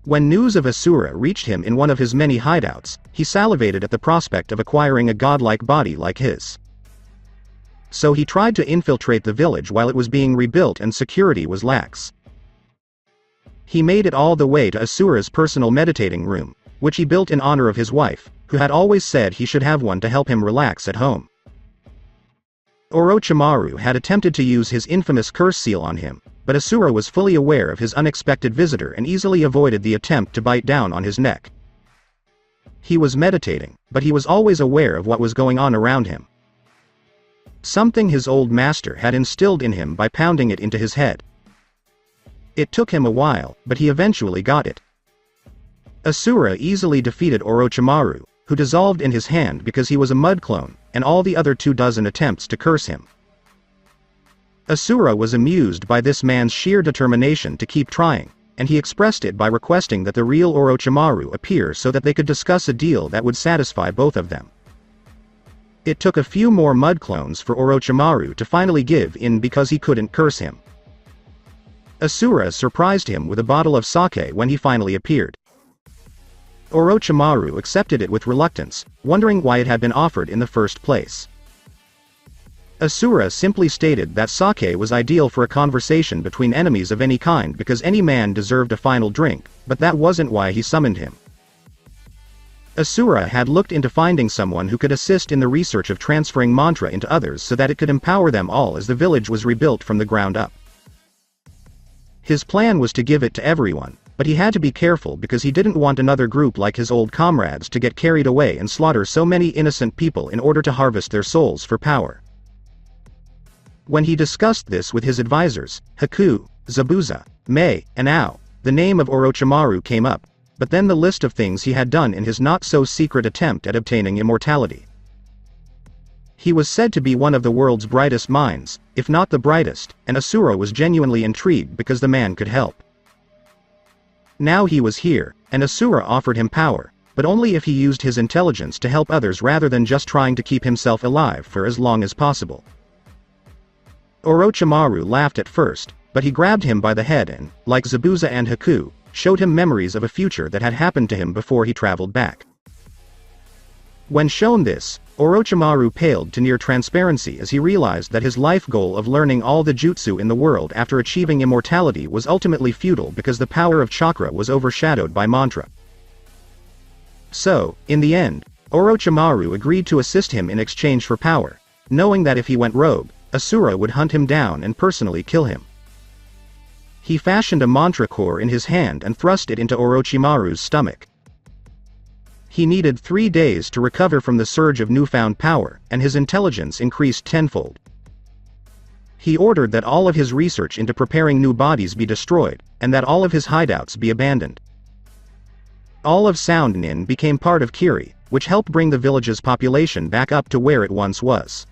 When news of Asura reached him in one of his many hideouts, he salivated at the prospect of acquiring a godlike body like his. So he tried to infiltrate the village while it was being rebuilt and security was lax. He made it all the way to Asura's personal meditating room, which he built in honor of his wife, who had always said he should have one to help him relax at home. Orochimaru had attempted to use his infamous curse seal on him, but Asura was fully aware of his unexpected visitor and easily avoided the attempt to bite down on his neck. He was meditating, but he was always aware of what was going on around him. Something his old master had instilled in him by pounding it into his head. It took him a while, but he eventually got it. Asura easily defeated Orochimaru, who dissolved in his hand because he was a mud clone, and all the other 24 attempts to curse him. Asura was amused by this man's sheer determination to keep trying, and he expressed it by requesting that the real Orochimaru appear so that they could discuss a deal that would satisfy both of them. It took a few more mud clones for Orochimaru to finally give in because he couldn't curse him. Asura surprised him with a bottle of sake when he finally appeared. Orochimaru accepted it with reluctance, wondering why it had been offered in the first place. Asura simply stated that sake was ideal for a conversation between enemies of any kind because any man deserved a final drink, but that wasn't why he summoned him. Asura had looked into finding someone who could assist in the research of transferring mantra into others so that it could empower them all as the village was rebuilt from the ground up. His plan was to give it to everyone, but he had to be careful because he didn't want another group like his old comrades to get carried away and slaughter so many innocent people in order to harvest their souls for power. When he discussed this with his advisors, Haku, Zabuza, Mei, and Ao, the name of Orochimaru came up, but then the list of things he had done in his not-so-secret attempt at obtaining immortality. He was said to be one of the world's brightest minds, if not the brightest, and Asura was genuinely intrigued because the man could help. Now he was here, and Asura offered him power, but only if he used his intelligence to help others rather than just trying to keep himself alive for as long as possible. Orochimaru laughed at first, but he grabbed him by the head and, like Zabuza and Haku, showed him memories of a future that had happened to him before he traveled back. When shown this, Orochimaru paled to near transparency as he realized that his life goal of learning all the jutsu in the world after achieving immortality was ultimately futile because the power of chakra was overshadowed by mantra. So, in the end, Orochimaru agreed to assist him in exchange for power, knowing that if he went rogue, Asura would hunt him down and personally kill him. He fashioned a mantra core in his hand and thrust it into Orochimaru's stomach. He needed 3 days to recover from the surge of newfound power, and his intelligence increased tenfold. He ordered that all of his research into preparing new bodies be destroyed, and that all of his hideouts be abandoned. All of Sound Nin became part of Kiri, which helped bring the village's population back up to where it once was.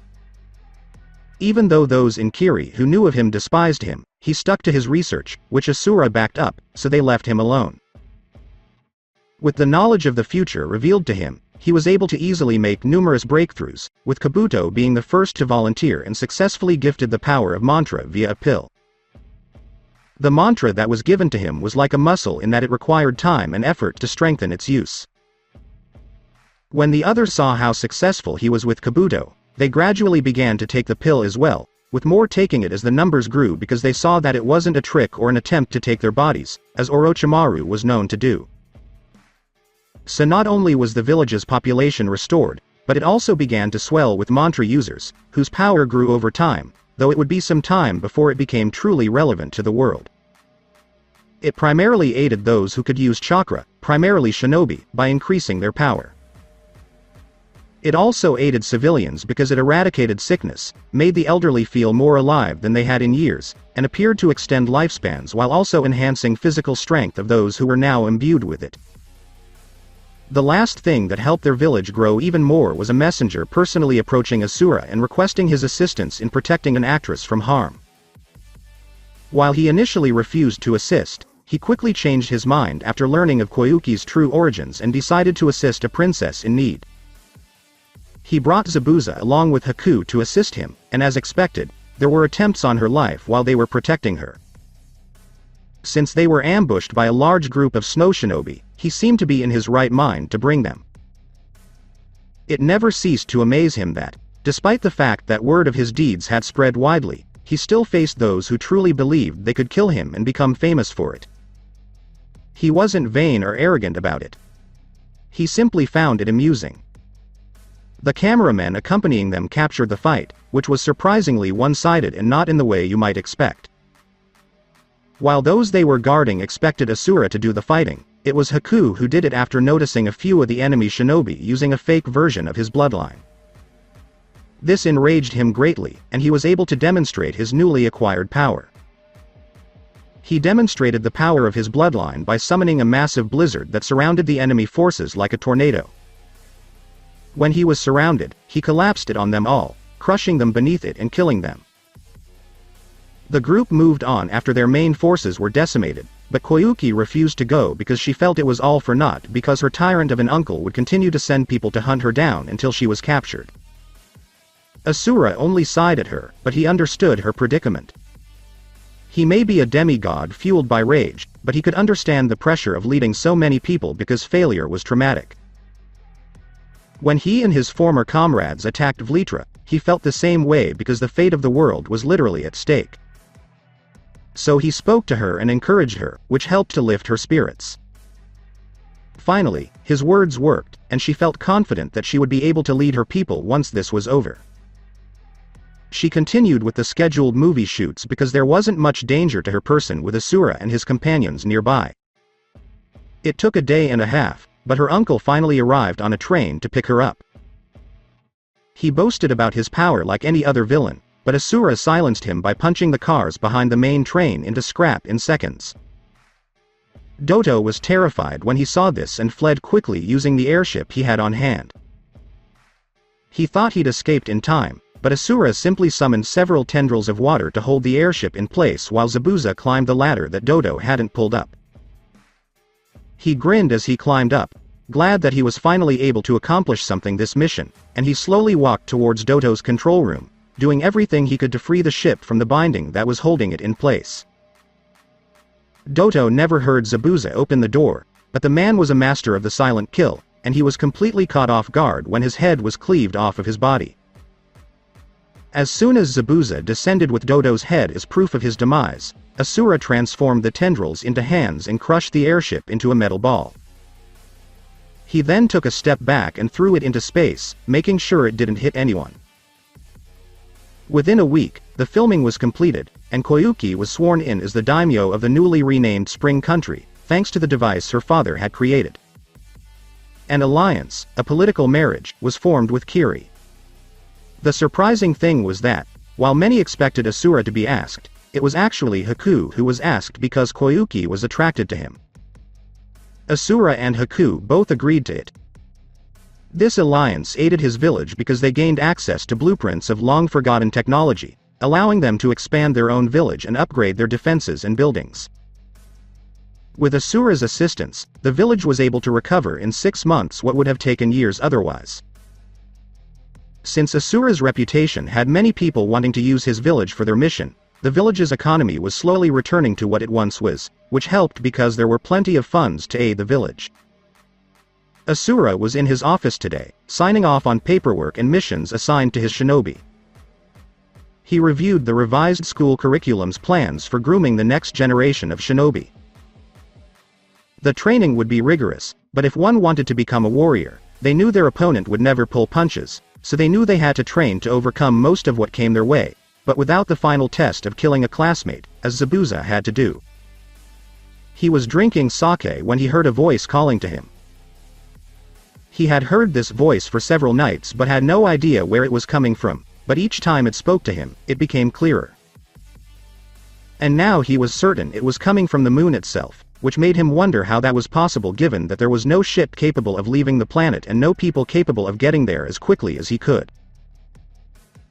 Even though those in Kiri who knew of him despised him, he stuck to his research, which Asura backed up, so they left him alone. With the knowledge of the future revealed to him, he was able to easily make numerous breakthroughs, with Kabuto being the first to volunteer and successfully gifted the power of mantra via a pill. The mantra that was given to him was like a muscle in that it required time and effort to strengthen its use. When the others saw how successful he was with Kabuto, they gradually began to take the pill as well, with more taking it as the numbers grew because they saw that it wasn't a trick or an attempt to take their bodies, as Orochimaru was known to do. So not only was the village's population restored, but it also began to swell with mantra users, whose power grew over time, though it would be some time before it became truly relevant to the world. It primarily aided those who could use chakra, primarily shinobi, by increasing their power. It also aided civilians because it eradicated sickness, made the elderly feel more alive than they had in years, and appeared to extend lifespans while also enhancing physical strength of those who were now imbued with it. The last thing that helped their village grow even more was a messenger personally approaching Asura and requesting his assistance in protecting an actress from harm. While he initially refused to assist, he quickly changed his mind after learning of Koyuki's true origins and decided to assist a princess in need. He brought Zabuza along with Haku to assist him, and as expected, there were attempts on her life while they were protecting her. Since they were ambushed by a large group of snow shinobi, he seemed to be in his right mind to bring them. It never ceased to amaze him that, despite the fact that word of his deeds had spread widely, he still faced those who truly believed they could kill him and become famous for it. He wasn't vain or arrogant about it. He simply found it amusing. The cameramen accompanying them captured the fight, which was surprisingly one-sided and not in the way you might expect. While those they were guarding expected Asura to do the fighting, it was Haku who did it after noticing a few of the enemy shinobi using a fake version of his bloodline. This enraged him greatly, and he was able to demonstrate his newly acquired power. He demonstrated the power of his bloodline by summoning a massive blizzard that surrounded the enemy forces like a tornado. When he was surrounded, he collapsed it on them all, crushing them beneath it and killing them. The group moved on after their main forces were decimated, but Koyuki refused to go because she felt it was all for naught because her tyrant of an uncle would continue to send people to hunt her down until she was captured. Asura only sighed at her, but he understood her predicament. He may be a demigod fueled by rage, but he could understand the pressure of leading so many people because failure was traumatic. When he and his former comrades attacked Vlitra, he felt the same way because the fate of the world was literally at stake. So he spoke to her and encouraged her, which helped to lift her spirits. Finally, his words worked, and she felt confident that she would be able to lead her people once this was over. She continued with the scheduled movie shoots because there wasn't much danger to her person with Asura and his companions nearby. It took a day and a half, but her uncle finally arrived on a train to pick her up. He boasted about his power like any other villain, but Asura silenced him by punching the cars behind the main train into scrap in seconds. Doto was terrified when he saw this and fled quickly using the airship he had on hand. He thought he'd escaped in time, but Asura simply summoned several tendrils of water to hold the airship in place while Zabuza climbed the ladder that Doto hadn't pulled up. He grinned as he climbed up, glad that he was finally able to accomplish something this mission, and he slowly walked towards Doto's control room, doing everything he could to free the ship from the binding that was holding it in place. Doto never heard Zabuza open the door, but the man was a master of the silent kill, and he was completely caught off guard when his head was cleaved off of his body. As soon as Zabuza descended with Doto's head as proof of his demise, Asura transformed the tendrils into hands and crushed the airship into a metal ball. He then took a step back and threw it into space, making sure it didn't hit anyone. Within a week, the filming was completed, and Koyuki was sworn in as the daimyo of the newly renamed Spring Country, thanks to the device her father had created. An alliance, a political marriage, was formed with Kiri. The surprising thing was that, while many expected Asura to be asked, it was actually Haku who was asked because Koyuki was attracted to him. Asura and Haku both agreed to it. This alliance aided his village because they gained access to blueprints of long-forgotten technology, allowing them to expand their own village and upgrade their defenses and buildings. With Asura's assistance, the village was able to recover in 6 months what would have taken years otherwise. Since Asura's reputation had many people wanting to use his village for their mission, the village's economy was slowly returning to what it once was, which helped because there were plenty of funds to aid the village. Asura was in his office today, signing off on paperwork and missions assigned to his shinobi. He reviewed the revised school curriculum's plans for grooming the next generation of shinobi. The training would be rigorous, but if one wanted to become a warrior, they knew their opponent would never pull punches, so they knew they had to train to overcome most of what came their way, but without the final test of killing a classmate, as Zabuza had to do. He was drinking sake when he heard a voice calling to him. He had heard this voice for several nights but had no idea where it was coming from, but each time it spoke to him, it became clearer. And now he was certain it was coming from the moon itself, which made him wonder how that was possible given that there was no ship capable of leaving the planet and no people capable of getting there as quickly as he could.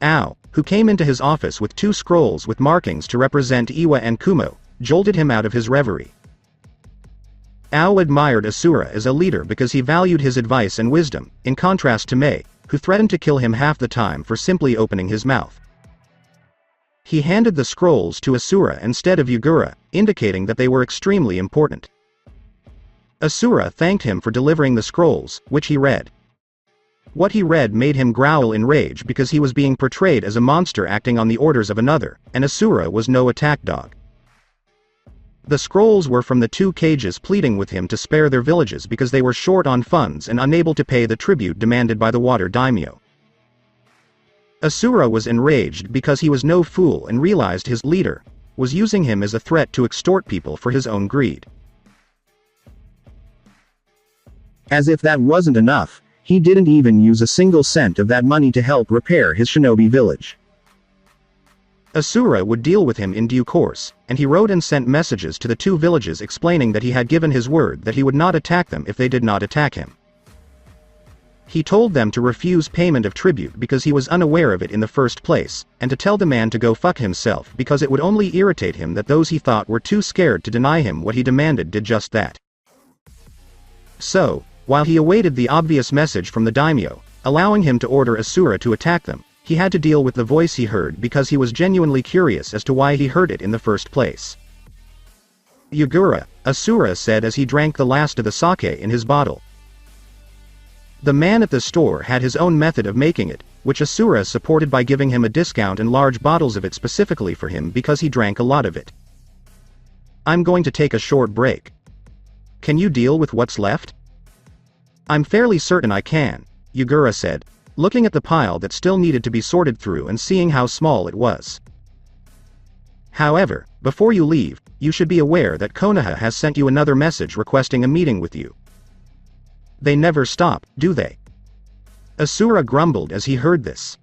Ao, who came into his office with 2 scrolls with markings to represent Iwa and Kumo, jolted him out of his reverie. Ao admired Asura as a leader because he valued his advice and wisdom, in contrast to Mei, who threatened to kill him half the time for simply opening his mouth. He handed the scrolls to Asura instead of Yugura, indicating that they were extremely important. Asura thanked him for delivering the scrolls, which he read. What he read made him growl in rage because he was being portrayed as a monster acting on the orders of another, and Asura was no attack dog. The scrolls were from the 2 cages pleading with him to spare their villages because they were short on funds and unable to pay the tribute demanded by the water daimyo. Asura was enraged because he was no fool and realized his leader was using him as a threat to extort people for his own greed. As if that wasn't enough, he didn't even use a single cent of that money to help repair his shinobi village. Asura would deal with him in due course, and he wrote and sent messages to the 2 villages explaining that he had given his word that he would not attack them if they did not attack him. He told them to refuse payment of tribute because he was unaware of it in the first place, and to tell the man to go fuck himself because it would only irritate him that those he thought were too scared to deny him what he demanded did just that. So, while he awaited the obvious message from the daimyo, allowing him to order Asura to attack them, he had to deal with the voice he heard because he was genuinely curious as to why he heard it in the first place. Yugura, Asura said as he drank the last of the sake in his bottle. The man at the store had his own method of making it, which Asura supported by giving him a discount and large bottles of it specifically for him because he drank a lot of it. I'm going to take a short break. Can you deal with what's left? I'm fairly certain I can, Yugura said, looking at the pile that still needed to be sorted through and seeing how small it was. However, before you leave, you should be aware that Konoha has sent you another message requesting a meeting with you. They never stop, do they? Asura grumbled as he heard this.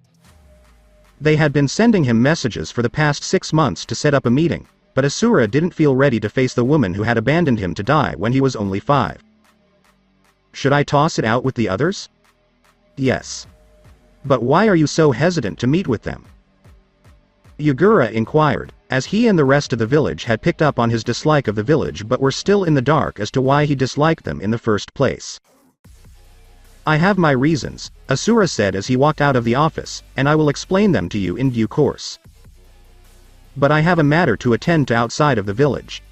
They had been sending him messages for the past 6 months to set up a meeting, but Asura didn't feel ready to face the woman who had abandoned him to die when he was only 5. Should I toss it out with the others? Yes. But why are you so hesitant to meet with them? Yugura inquired, as he and the rest of the village had picked up on his dislike of the village but were still in the dark as to why he disliked them in the first place. I have my reasons, Asura said as he walked out of the office, and I will explain them to you in due course. But I have a matter to attend to outside of the village.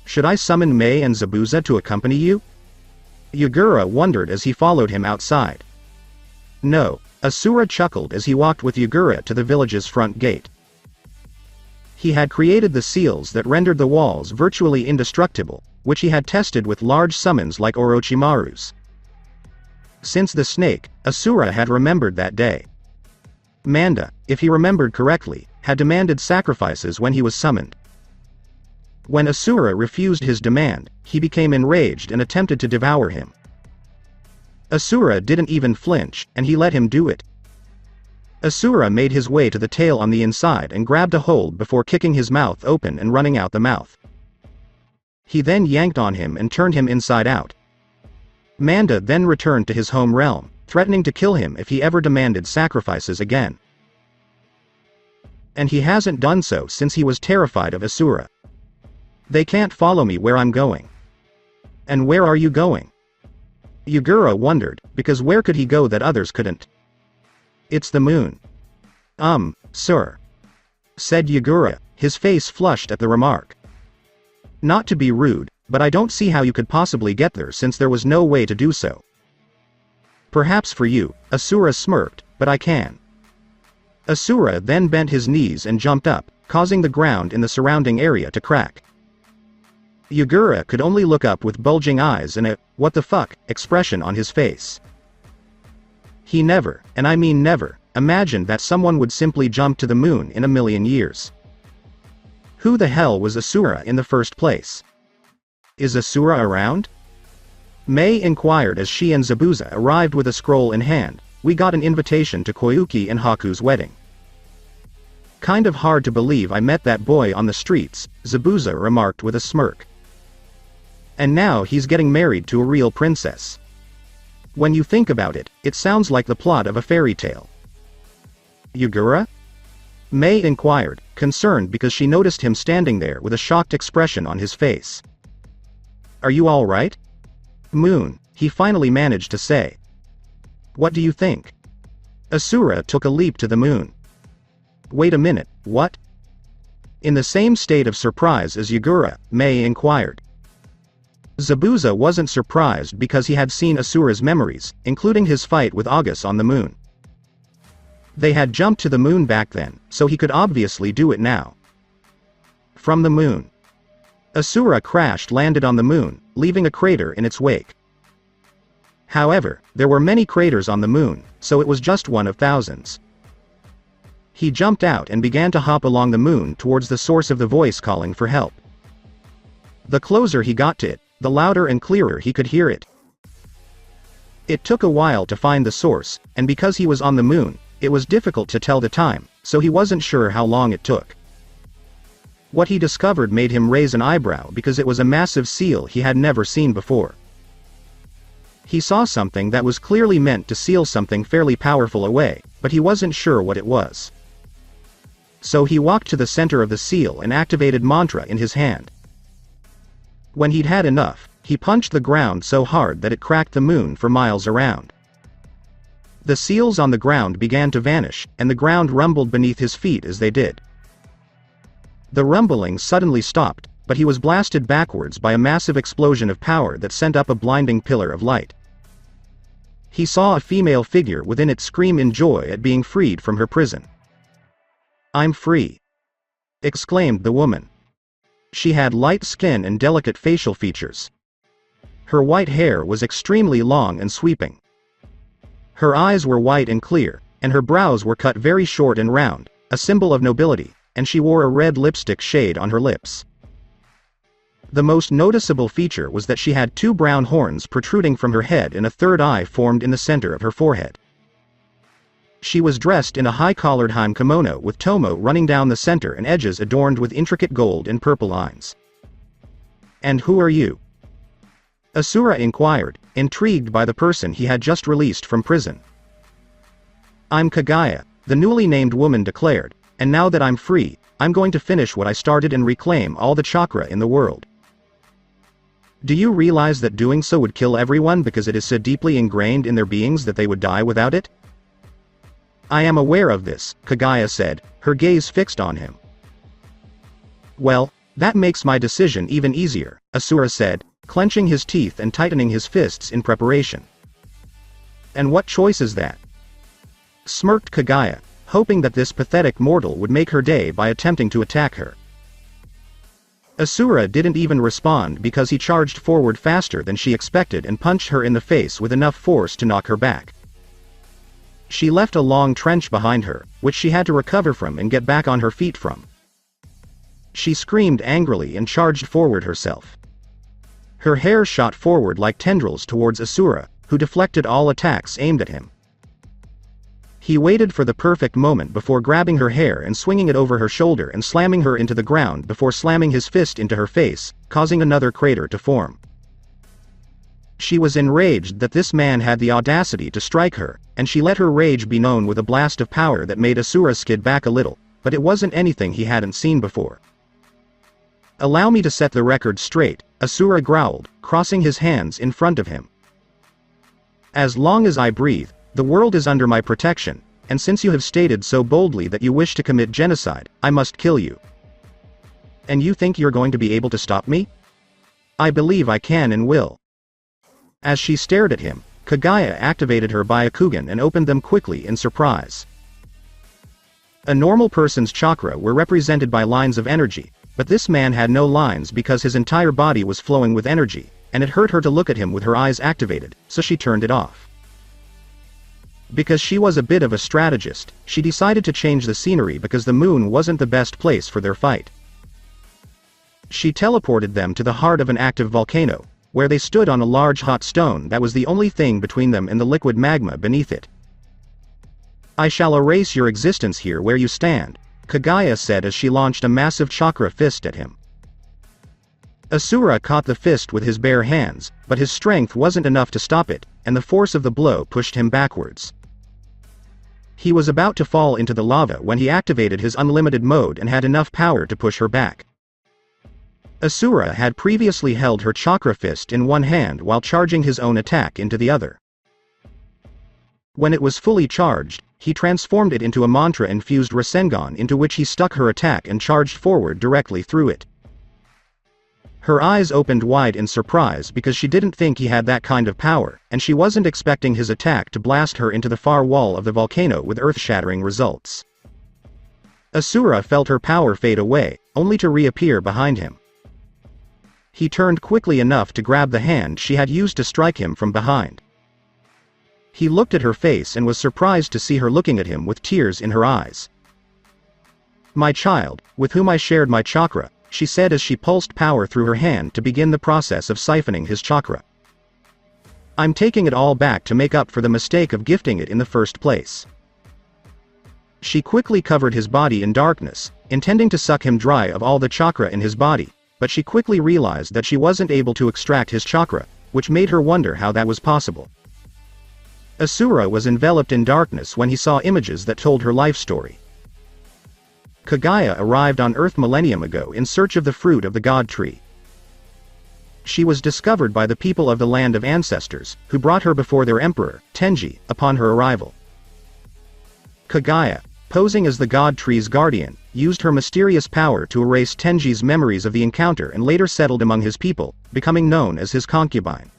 Should I summon Mei and Zabuza to accompany you? Yugura wondered as he followed him outside. No, Asura chuckled as he walked with Yugura to the village's front gate. He had created the seals that rendered the walls virtually indestructible, which he had tested with large summons like Orochimaru's. Since the snake, Asura had remembered that day. Manda, if he remembered correctly, had demanded sacrifices when he was summoned. When Asura refused his demand, he became enraged and attempted to devour him. Asura didn't even flinch, and he let him do it. Asura made his way to the tail on the inside and grabbed a hold before kicking his mouth open and running out the mouth. He then yanked on him and turned him inside out. Manda then returned to his home realm, threatening to kill him if he ever demanded sacrifices again. And he hasn't done so since he was terrified of Asura. They can't follow me where I'm going. And where are you going? Yugura wondered, because where could he go that others couldn't? It's the moon. Sir. Said Yugura, his face flushed at the remark. Not to be rude, but I don't see how you could possibly get there since there was no way to do so. Perhaps for you, Asura smirked, but I can. Asura then bent his knees and jumped up, causing the ground in the surrounding area to crack. Yugura could only look up with bulging eyes and a, what the fuck, expression on his face. He never, and I mean never, imagined that someone would simply jump to the moon in a million years. Who the hell was Asura in the first place? Is Asura around? Mei inquired as she and Zabuza arrived with a scroll in hand. We got an invitation to Koyuki and Haku's wedding. Kind of hard to believe I met that boy on the streets, Zabuza remarked with a smirk. And now he's getting married to a real princess. When you think about it, it sounds like the plot of a fairy tale. Yugura? Mei inquired, concerned because she noticed him standing there with a shocked expression on his face. Are you all right? Moon, he finally managed to say. What do you think? Asura took a leap to the moon. Wait a minute, what? In the same state of surprise as Yugura, Mei inquired. Zabuza wasn't surprised because he had seen Asura's memories, including his fight with August on the moon. They had jumped to the moon back then, so he could obviously do it now. From the moon. Asura landed on the moon, leaving a crater in its wake. However, there were many craters on the moon, so it was just one of thousands. He jumped out and began to hop along the moon towards the source of the voice calling for help. The closer he got to it, the louder and clearer he could hear it. It took a while to find the source, and because he was on the moon, it was difficult to tell the time, so he wasn't sure how long it took. What he discovered made him raise an eyebrow because it was a massive seal he had never seen before. He saw something that was clearly meant to seal something fairly powerful away, but he wasn't sure what it was. So he walked to the center of the seal and activated mantra in his hand. When he'd had enough, he punched the ground so hard that it cracked the moon for miles around. The seals on the ground began to vanish, and the ground rumbled beneath his feet as they did. The rumbling suddenly stopped, but he was blasted backwards by a massive explosion of power that sent up a blinding pillar of light. He saw a female figure within it scream in joy at being freed from her prison. "I'm free!" exclaimed the woman. She had light skin and delicate facial features. Her white hair was extremely long and sweeping. Her eyes were white and clear, and her brows were cut very short and round, a symbol of nobility, and she wore a red lipstick shade on her lips. The most noticeable feature was that she had 2 brown horns protruding from her head and a third eye formed in the center of her forehead. She was dressed in a high-collared hime kimono with tomo running down the center and edges adorned with intricate gold and purple lines. "And who are you?" Asura inquired, intrigued by the person he had just released from prison. "I'm Kagaya," the newly named woman declared, "and now that I'm free, I'm going to finish what I started and reclaim all the chakra in the world. Do you realize that doing so would kill everyone because it is so deeply ingrained in their beings that they would die without it?" "I am aware of this," Kagaya said, her gaze fixed on him. "Well, that makes my decision even easier," Asura said, clenching his teeth and tightening his fists in preparation. "And what choice is that?" Smirked Kagaya, hoping that this pathetic mortal would make her day by attempting to attack her. Asura didn't even respond because he charged forward faster than she expected and punched her in the face with enough force to knock her back. She left a long trench behind her, which she had to recover from and get back on her feet from. She screamed angrily and charged forward herself. Her hair shot forward like tendrils towards Asura, who deflected all attacks aimed at him. He waited for the perfect moment before grabbing her hair and swinging it over her shoulder and slamming her into the ground before slamming his fist into her face, causing another crater to form. She was enraged that this man had the audacity to strike her, and she let her rage be known with a blast of power that made Asura skid back a little, but it wasn't anything he hadn't seen before. "Allow me to set the record straight," Asura growled, crossing his hands in front of him. "As long as I breathe, the world is under my protection, and since you have stated so boldly that you wish to commit genocide, I must kill you. And you think you're going to be able to stop me? I believe I can and will." As she stared at him, Kagaya activated her Byakugan and opened them quickly in surprise. A normal person's chakra were represented by lines of energy, but this man had no lines because his entire body was flowing with energy, and it hurt her to look at him with her eyes activated, so she turned it off. Because she was a bit of a strategist, she decided to change the scenery because the moon wasn't the best place for their fight. She teleported them to the heart of an active volcano, where they stood on a large hot stone that was the only thing between them and the liquid magma beneath it. "I shall erase your existence here where you stand," Kagaya said as she launched a massive chakra fist at him. Asura caught the fist with his bare hands, but his strength wasn't enough to stop it, and the force of the blow pushed him backwards. He was about to fall into the lava when he activated his unlimited mode and had enough power to push her back. Asura had previously held her chakra fist in one hand while charging his own attack into the other. When it was fully charged, he transformed it into a mantra-infused Rasengan into which he stuck her attack and charged forward directly through it. Her eyes opened wide in surprise because she didn't think he had that kind of power, and she wasn't expecting his attack to blast her into the far wall of the volcano with earth-shattering results. Asura felt her power fade away, only to reappear behind him. He turned quickly enough to grab the hand she had used to strike him from behind. He looked at her face and was surprised to see her looking at him with tears in her eyes. "My child, with whom I shared my chakra," she said as she pulsed power through her hand to begin the process of siphoning his chakra. "I'm taking it all back to make up for the mistake of gifting it in the first place." She quickly covered his body in darkness, intending to suck him dry of all the chakra in his body, but she quickly realized that she wasn't able to extract his chakra, which made her wonder how that was possible. Asura was enveloped in darkness when he saw images that told her life story. Kagaya arrived on Earth millennium ago in search of the fruit of the God Tree. She was discovered by the people of the Land of Ancestors, who brought her before their emperor, Tenji, upon her arrival. Kagaya, posing as the God Tree's guardian, used her mysterious power to erase Tenji's memories of the encounter and later settled among his people, becoming known as his concubine.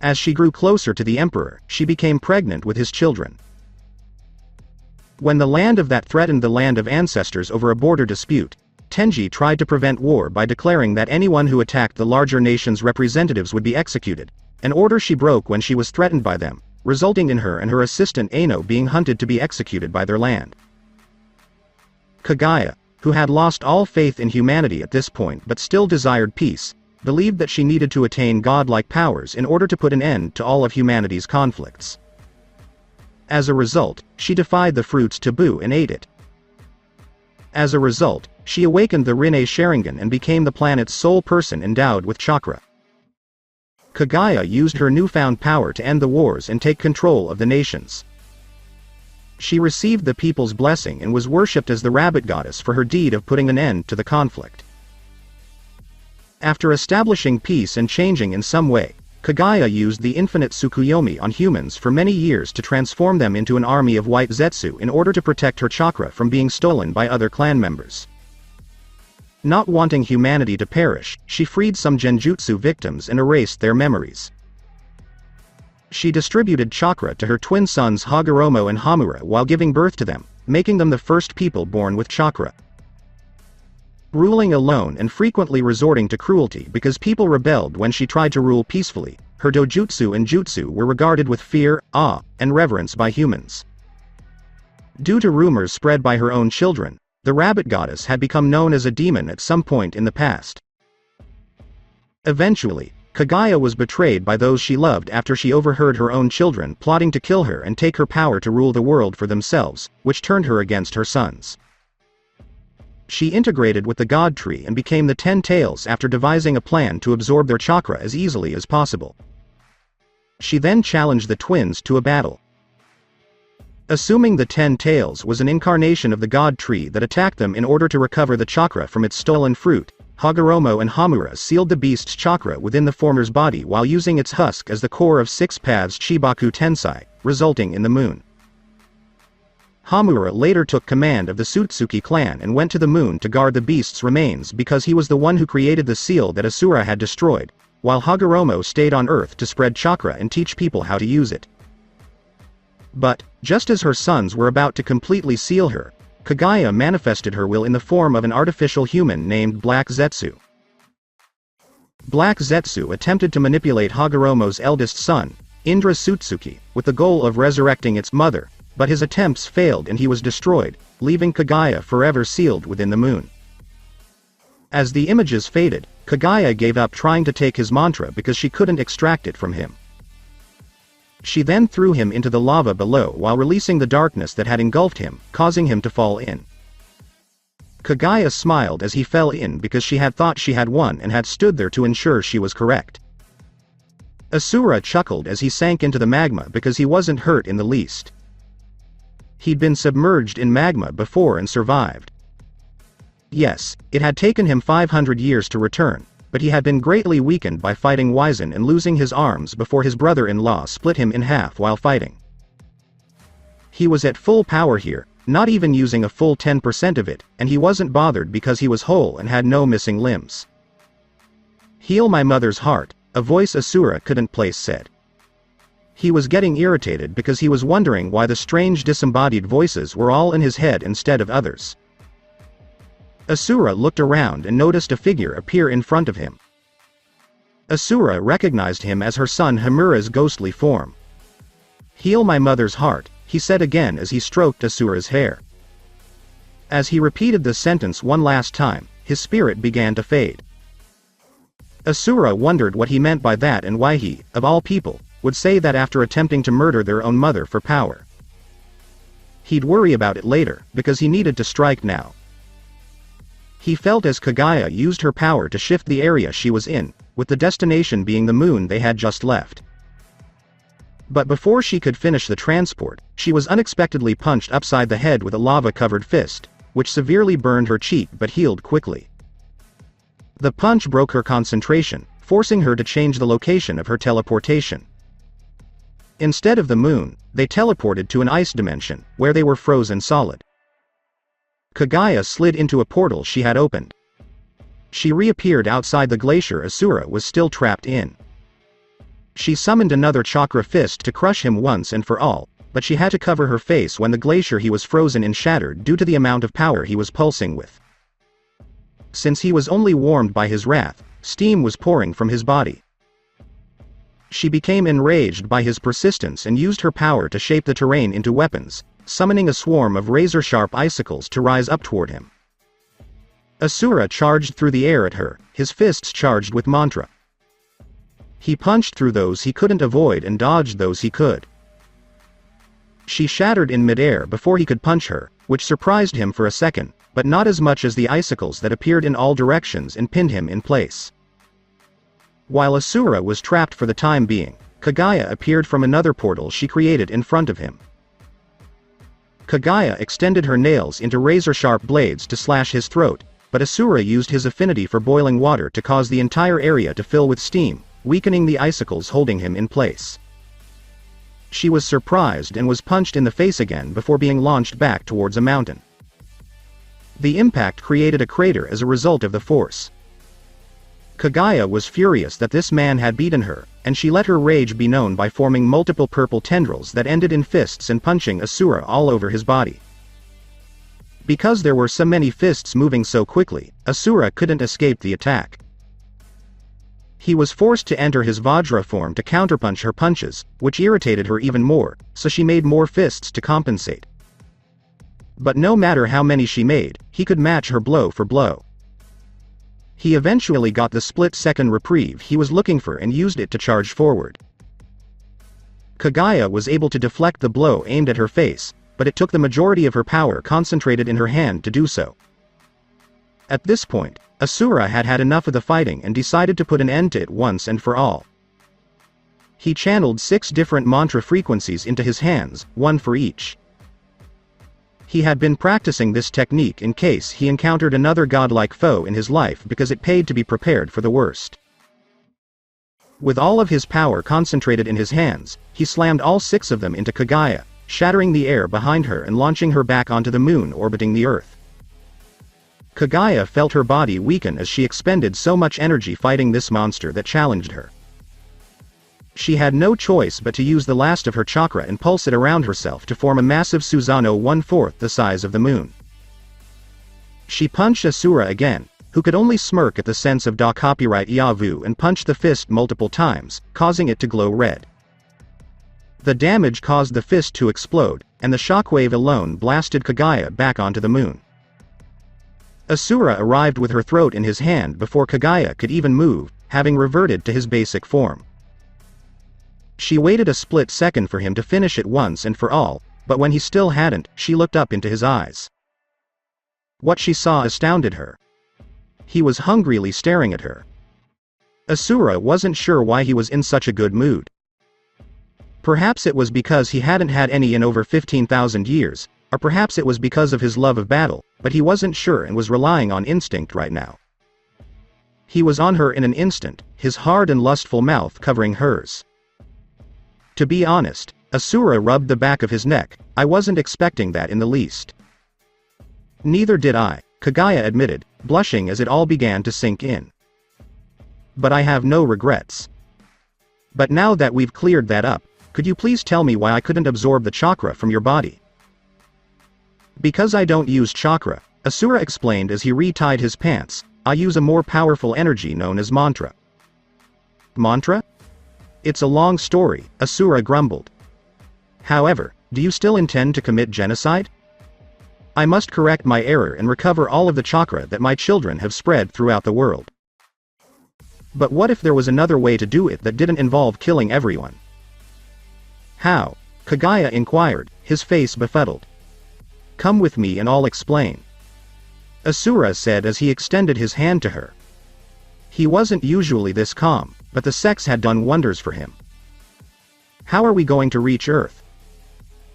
As she grew closer to the emperor, she became pregnant with his children. When the land of that threatened the Land of Ancestors over a border dispute, Tenji tried to prevent war by declaring that anyone who attacked the larger nation's representatives would be executed, an order she broke when she was threatened by them, resulting in her and her assistant Aino being hunted to be executed by their land. Kagaya, who had lost all faith in humanity at this point but still desired peace, believed that she needed to attain godlike powers in order to put an end to all of humanity's conflicts. As a result, she defied the fruit's taboo and ate it. As a result, she awakened the Rinne Sharingan and became the planet's sole person endowed with chakra. Kaguya used her newfound power to end the wars and take control of the nations. She received the people's blessing and was worshipped as the rabbit goddess for her deed of putting an end to the conflict. After establishing peace and changing in some way, Kaguya used the infinite Tsukuyomi on humans for many years to transform them into an army of white Zetsu in order to protect her chakra from being stolen by other clan members. Not wanting humanity to perish, she freed some genjutsu victims and erased their memories. She distributed chakra to her twin sons Hagoromo and Hamura while giving birth to them, making them the first people born with chakra. Ruling alone and frequently resorting to cruelty because people rebelled when she tried to rule peacefully, her dojutsu and jutsu were regarded with fear, awe, and reverence by humans. Due to rumors spread by her own children, the rabbit goddess had become known as a demon at some point in the past. Eventually, Kaguya was betrayed by those she loved after she overheard her own children plotting to kill her and take her power to rule the world for themselves, which turned her against her sons. She integrated with the God Tree and became the 10 Tails after devising a plan to absorb their chakra as easily as possible. She then challenged the twins to a battle. Assuming the 10 Tails was an incarnation of the God Tree that attacked them in order to recover the chakra from its stolen fruit, Hagoromo and Hamura sealed the beast's chakra within the former's body while using its husk as the core of 6 paths Chibaku Tensai, resulting in the moon. Hamura later took command of the Sutsuki clan and went to the moon to guard the beast's remains because he was the one who created the seal that Asura had destroyed, while Hagoromo stayed on Earth to spread chakra and teach people how to use it. But, just as her sons were about to completely seal her, Kaguya manifested her will in the form of an artificial human named Black Zetsu. Black Zetsu attempted to manipulate Hagoromo's eldest son, Indra Sutsuki, with the goal of resurrecting its mother, but his attempts failed and he was destroyed, leaving Kaguya forever sealed within the moon. As the images faded, Kaguya gave up trying to take his mantra because she couldn't extract it from him. She then threw him into the lava below while releasing the darkness that had engulfed him, causing him to fall in. Kaguya smiled as he fell in because she had thought she had won and had stood there to ensure she was correct. Asura chuckled as he sank into the magma because he wasn't hurt in the least. He'd been submerged in magma before and survived. Yes, it had taken him 500 years to return, but he had been greatly weakened by fighting Wizen and losing his arms before his brother-in-law split him in half while fighting. He was at full power here, not even using a full 10% of it, and he wasn't bothered because he was whole and had no missing limbs. "Heal my mother's heart," a voice Asura couldn't place said. He was getting irritated because he was wondering why the strange disembodied voices were all in his head instead of others. Asura looked around and noticed a figure appear in front of him. Asura recognized him as her son Hamura's ghostly form. "Heal my mother's heart," he said again as he stroked Asura's hair. As he repeated the sentence one last time, his spirit began to fade. Asura wondered what he meant by that and why he, of all people, would say that after attempting to murder their own mother for power. He'd worry about it later, because he needed to strike now. He felt as Kaguya used her power to shift the area she was in, with the destination being the moon they had just left. But before she could finish the transport, she was unexpectedly punched upside the head with a lava-covered fist, which severely burned her cheek but healed quickly. The punch broke her concentration, forcing her to change the location of her teleportation. Instead of the moon, they teleported to an ice dimension, where they were frozen solid. Kaguya slid into a portal she had opened. She reappeared outside the glacier Asura was still trapped in. She summoned another chakra fist to crush him once and for all, but she had to cover her face when the glacier he was frozen in shattered due to the amount of power he was pulsing with. Since he was only warmed by his wrath, steam was pouring from his body. She became enraged by his persistence and used her power to shape the terrain into weapons, summoning a swarm of razor-sharp icicles to rise up toward him. Asura charged through the air at her, his fists charged with mantra. He punched through those he couldn't avoid and dodged those he could. She shattered in midair before he could punch her, which surprised him for a second, but not as much as the icicles that appeared in all directions and pinned him in place. While Asura was trapped for the time being, Kaguya appeared from another portal she created in front of him. Kaguya extended her nails into razor-sharp blades to slash his throat, but Asura used his affinity for boiling water to cause the entire area to fill with steam, weakening the icicles holding him in place. She was surprised and was punched in the face again before being launched back towards a mountain. The impact created a crater as a result of the force. Kaguya was furious that this man had beaten her, and she let her rage be known by forming multiple purple tendrils that ended in fists and punching Asura all over his body. Because there were so many fists moving so quickly, Asura couldn't escape the attack. He was forced to enter his Vajra form to counterpunch her punches, which irritated her even more, so she made more fists to compensate. But no matter how many she made, he could match her blow for blow. He eventually got the split-second reprieve he was looking for and used it to charge forward. Kaguya was able to deflect the blow aimed at her face, but it took the majority of her power concentrated in her hand to do so. At this point, Asura had had enough of the fighting and decided to put an end to it once and for all. He channeled 6 different mantra frequencies into his hands, one for each. He had been practicing this technique in case he encountered another godlike foe in his life because it paid to be prepared for the worst. With all of his power concentrated in his hands, he slammed all 6 of them into Kaguya, shattering the air behind her and launching her back onto the moon orbiting the Earth. Kaguya felt her body weaken as she expended so much energy fighting this monster that challenged her. She had no choice but to use the last of her chakra and pulse it around herself to form a massive Susanoo 1/4 the size of the moon. She punched Asura again, who could only smirk at the sense of da copyright Yavu and punched the fist multiple times, causing it to glow red. The damage caused the fist to explode, and the shockwave alone blasted Kaguya back onto the moon. Asura arrived with her throat in his hand before Kaguya could even move, having reverted to his basic form. She waited a split second for him to finish it once and for all, but when he still hadn't, she looked up into his eyes. What she saw astounded her. He was hungrily staring at her. Asura wasn't sure why he was in such a good mood. Perhaps it was because he hadn't had any in over 15,000 years, or perhaps it was because of his love of battle, but he wasn't sure and was relying on instinct right now. He was on her in an instant, his hard and lustful mouth covering hers. To be honest, Asura rubbed the back of his neck. I wasn't expecting that in the least. Neither did I, Kaguya admitted, blushing as it all began to sink in. But I have no regrets. But now that we've cleared that up, could you please tell me why I couldn't absorb the chakra from your body? Because I don't use chakra, Asura explained as he retied his pants. I use a more powerful energy known as mantra. Mantra? It's a long story, Asura grumbled. However, do you still intend to commit genocide? I must correct my error and recover all of the chakra that my children have spread throughout the world. But what if there was another way to do it that didn't involve killing everyone? How? Kaguya inquired, his face befuddled. Come with me and I'll explain. Asura said as he extended his hand to her. He wasn't usually this calm, but the sex had done wonders for him. How are we going to reach Earth?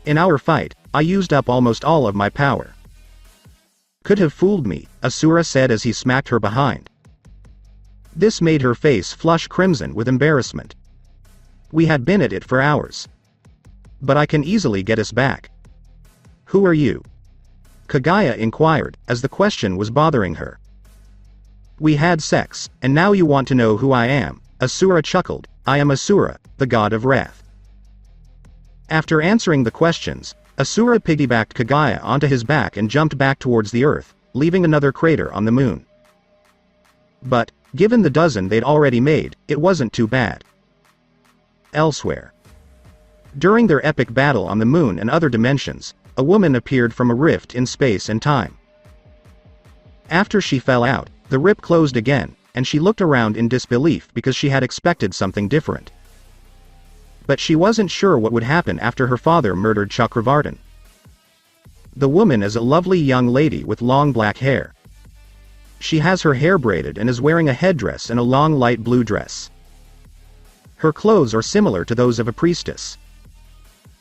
In our fight, I used up almost all of my power. Could have fooled me, Asura said as he smacked her behind. This made her face flush crimson with embarrassment. We had been at it for hours. But I can easily get us back. Who are you? Kaguya inquired, as the question was bothering her. We had sex, and now you want to know who I am, Asura chuckled. I am Asura, the god of wrath. After answering the questions, Asura piggybacked Kaguya onto his back and jumped back towards the Earth, leaving another crater on the moon. But, given the dozen they'd already made, it wasn't too bad. Elsewhere. During their epic battle on the moon and other dimensions, a woman appeared from a rift in space and time. After she fell out, the rip closed again, and she looked around in disbelief because she had expected something different. But she wasn't sure what would happen after her father murdered Chakravartin. The woman is a lovely young lady with long black hair. She has her hair braided and is wearing a headdress and a long light blue dress. Her clothes are similar to those of a priestess.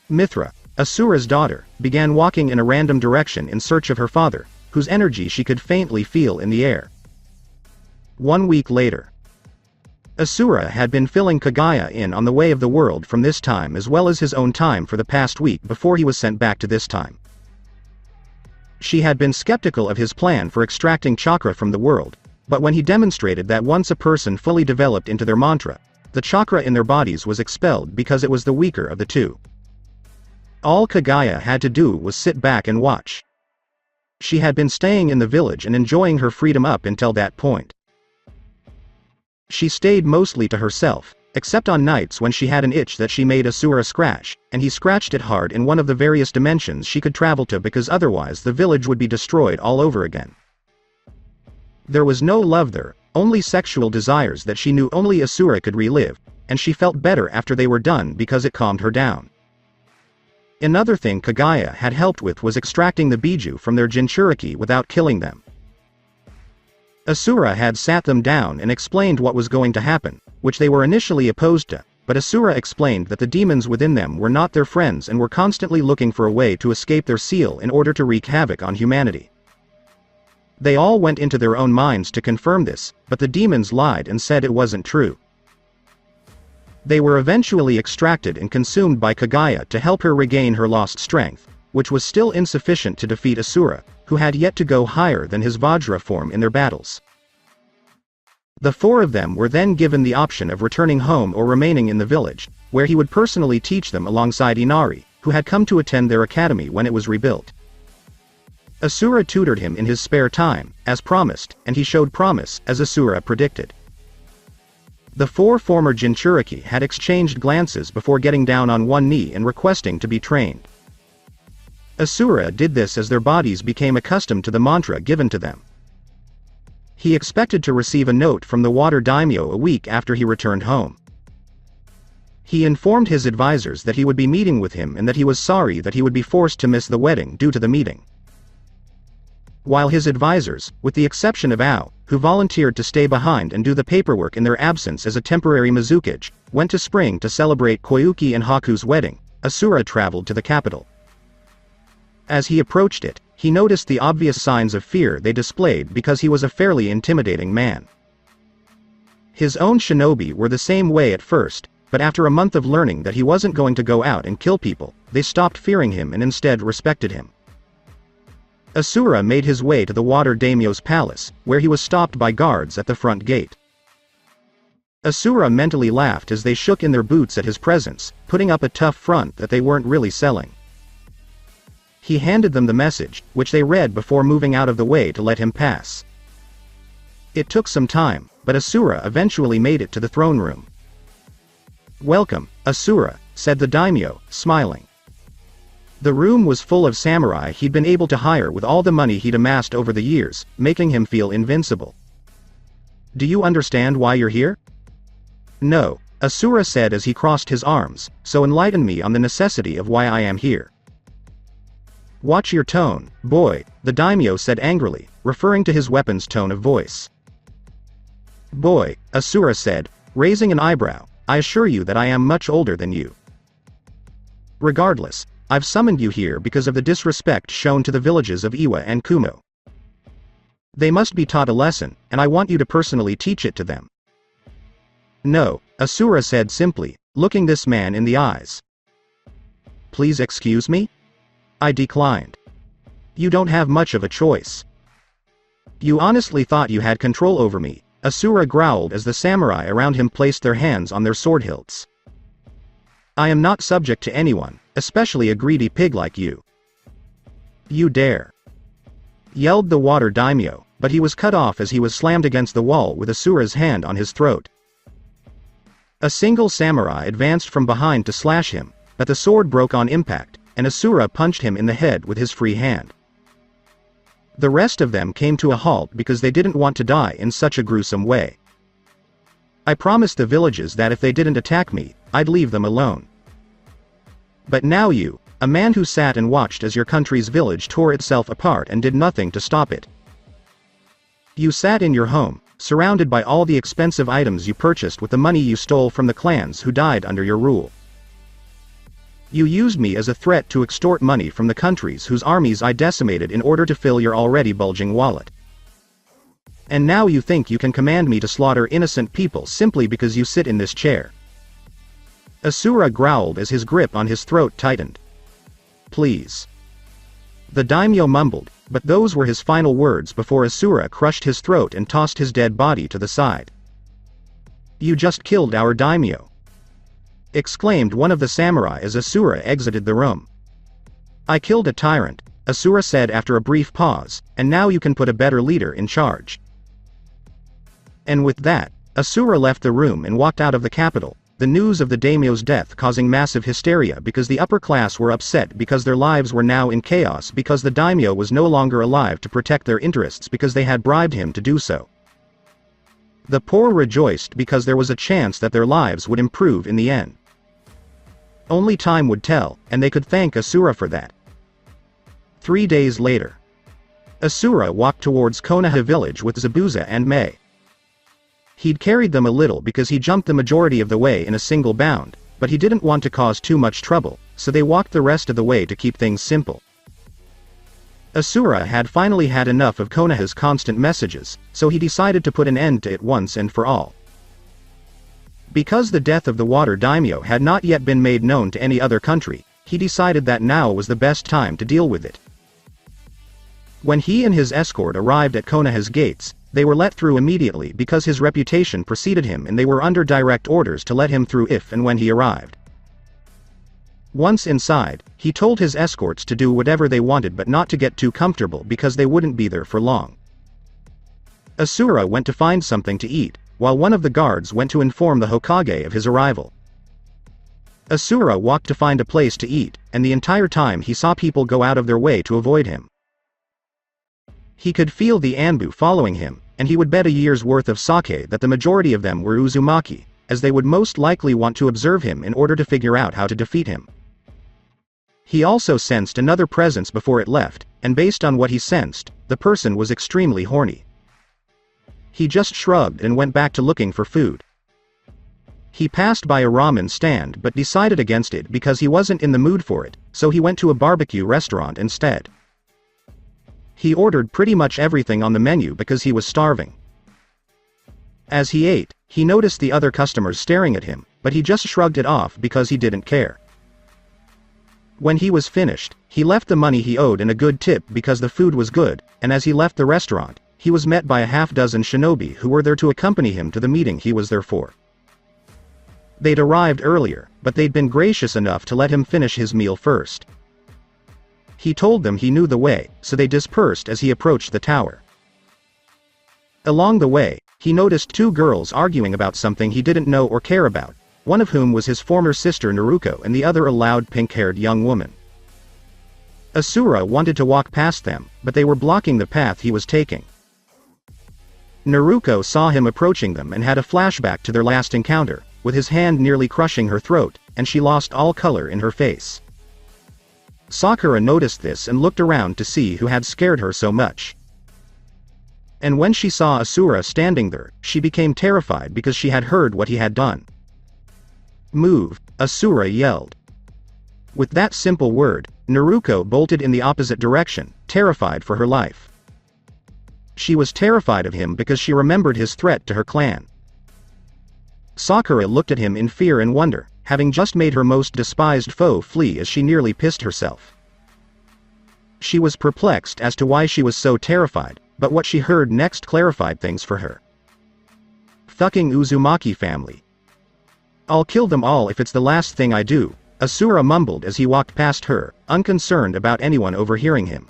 Mithra, Asura's daughter, began walking in a random direction in search of her father, whose energy she could faintly feel in the air. 1 week later. Asura had been filling Kagaya in on the way of the world from this time as well as his own time for the past week before he was sent back to this time. She had been skeptical of his plan for extracting chakra from the world, but when he demonstrated that once a person fully developed into their mantra, the chakra in their bodies was expelled because it was the weaker of the two. All Kagaya had to do was sit back and watch. She had been staying in the village and enjoying her freedom up until that point. She stayed mostly to herself, except on nights when she had an itch that she made Asura scratch, and he scratched it hard in one of the various dimensions she could travel to because otherwise the village would be destroyed all over again. There was no love there, only sexual desires that she knew only Asura could relive, and she felt better after they were done because it calmed her down. Another thing Kagaya had helped with was extracting the Biju from their Jinchuriki without killing them. Asura had sat them down and explained what was going to happen, which they were initially opposed to, but Asura explained that the demons within them were not their friends and were constantly looking for a way to escape their seal in order to wreak havoc on humanity. They all went into their own minds to confirm this, but the demons lied and said it wasn't true. They were eventually extracted and consumed by Kagaya to help her regain her lost strength, which was still insufficient to defeat Asura, who had yet to go higher than his Vajra form in their battles. The four of them were then given the option of returning home or remaining in the village, where he would personally teach them alongside Inari, who had come to attend their academy when it was rebuilt. Asura tutored him in his spare time, as promised, and he showed promise, as Asura predicted. The four former Jinchuriki had exchanged glances before getting down on one knee and requesting to be trained. Asura did this as their bodies became accustomed to the mantra given to them. He expected to receive a note from the water daimyo a week after he returned home. He informed his advisors that he would be meeting with him and that he was sorry that he would be forced to miss the wedding due to the meeting. While his advisors, with the exception of Ao, who volunteered to stay behind and do the paperwork in their absence as a temporary Mizukage, went to Spring to celebrate Koyuki and Haku's wedding, Asura traveled to the capital. As he approached it, he noticed the obvious signs of fear they displayed because he was a fairly intimidating man. His own shinobi were the same way at first, but after a month of learning that he wasn't going to go out and kill people, they stopped fearing him and instead respected him. Asura made his way to the water daimyo's palace, where he was stopped by guards at the front gate. Asura mentally laughed as they shook in their boots at his presence, putting up a tough front that they weren't really selling. He handed them the message, which they read before moving out of the way to let him pass. It took some time, but Asura eventually made it to the throne room. "Welcome, Asura," said the daimyo, smiling. The room was full of samurai he'd been able to hire with all the money he'd amassed over the years, making him feel invincible. "Do you understand why you're here?" "No," Asura said as he crossed his arms, "so enlighten me on the necessity of why I am here." "Watch your tone, boy," the daimyo said angrily, referring to his weapon's tone of voice. "Boy," Asura said, raising an eyebrow, "I assure you that I am much older than you. Regardless, I've summoned you here because of the disrespect shown to the villages of Iwa and Kumo. They must be taught a lesson, and I want you to personally teach it to them." "No," Asura said simply, looking this man in the eyes. "Please excuse me? I declined. You don't have much of a choice." "You honestly thought you had control over me," Asura growled as the samurai around him placed their hands on their sword hilts. "I am not subject to anyone, especially a greedy pig like you." "You dare!" yelled the water daimyo, but he was cut off as he was slammed against the wall with Asura's hand on his throat. A single samurai advanced from behind to slash him, but the sword broke on impact, and Asura punched him in the head with his free hand. The rest of them came to a halt because they didn't want to die in such a gruesome way. "I promised the villages that if they didn't attack me, I'd leave them alone," But now you, a man who sat and watched as your country's village tore itself apart and did nothing to stop it. You sat in your home, surrounded by all the expensive items you purchased with the money you stole from the clans who died under your rule. You used me as a threat to extort money from the countries whose armies I decimated in order to fill your already bulging wallet. And now you think you can command me to slaughter innocent people simply because you sit in this chair. Asura growled as his grip on his throat tightened. Please. The daimyo mumbled, but those were his final words before Asura crushed his throat and tossed his dead body to the side. You just killed our daimyo, exclaimed one of the samurai as Asura exited the room. I killed a tyrant, Asura said after a brief pause, and now you can put a better leader in charge. And with that, Asura left the room and walked out of the capital, the news of the daimyo's death causing massive hysteria because the upper class were upset because their lives were now in chaos because the daimyo was no longer alive to protect their interests because they had bribed him to do so. The poor rejoiced because there was a chance that their lives would improve in the end. Only time would tell, and they could thank Asura for that. 3 days later, Asura walked towards Konoha village with Zabuza and Mei. He'd carried them a little because he jumped the majority of the way in a single bound, but he didn't want to cause too much trouble, so they walked the rest of the way to keep things simple. Asura had finally had enough of Konoha's constant messages, so he decided to put an end to it once and for all. Because the death of the water daimyo had not yet been made known to any other country, he decided that now was the best time to deal with it. When he and his escort arrived at Konoha's gates, they were let through immediately because his reputation preceded him and they were under direct orders to let him through if and when he arrived. Once inside, he told his escorts to do whatever they wanted but not to get too comfortable because they wouldn't be there for long. Asura went to find something to eat, while one of the guards went to inform the Hokage of his arrival. Asura walked to find a place to eat, and the entire time he saw people go out of their way to avoid him. He could feel the Anbu following him, and he would bet a year's worth of sake that the majority of them were Uzumaki, as they would most likely want to observe him in order to figure out how to defeat him. He also sensed another presence before it left, and based on what he sensed, the person was extremely horny. He just shrugged and went back to looking for food. He passed by a ramen stand but decided against it because he wasn't in the mood for it, so he went to a barbecue restaurant instead. He ordered pretty much everything on the menu because he was starving. As he ate, he noticed the other customers staring at him, but he just shrugged it off because he didn't care. When he was finished, he left the money he owed and a good tip because the food was good, and as he left the restaurant, he was met by a half-dozen shinobi who were there to accompany him to the meeting he was there for. They'd arrived earlier, but they'd been gracious enough to let him finish his meal first. He told them he knew the way, so they dispersed as he approached the tower. Along the way, he noticed two girls arguing about something he didn't know or care about, one of whom was his former sister Naruto and the other a loud pink-haired young woman. Asura wanted to walk past them, but they were blocking the path he was taking. Naruto saw him approaching them and had a flashback to their last encounter, with his hand nearly crushing her throat, and she lost all color in her face. Sakura noticed this and looked around to see who had scared her so much. And when she saw Asura standing there, she became terrified because she had heard what he had done. "Move," Asura yelled. With that simple word, Naruto bolted in the opposite direction, terrified for her life. She was terrified of him because she remembered his threat to her clan. Sakura looked at him in fear and wonder, having just made her most despised foe flee as she nearly pissed herself. She was perplexed as to why she was so terrified, but what she heard next clarified things for her. "Fucking Uzumaki family. I'll kill them all if it's the last thing I do," Asura mumbled as he walked past her, unconcerned about anyone overhearing him.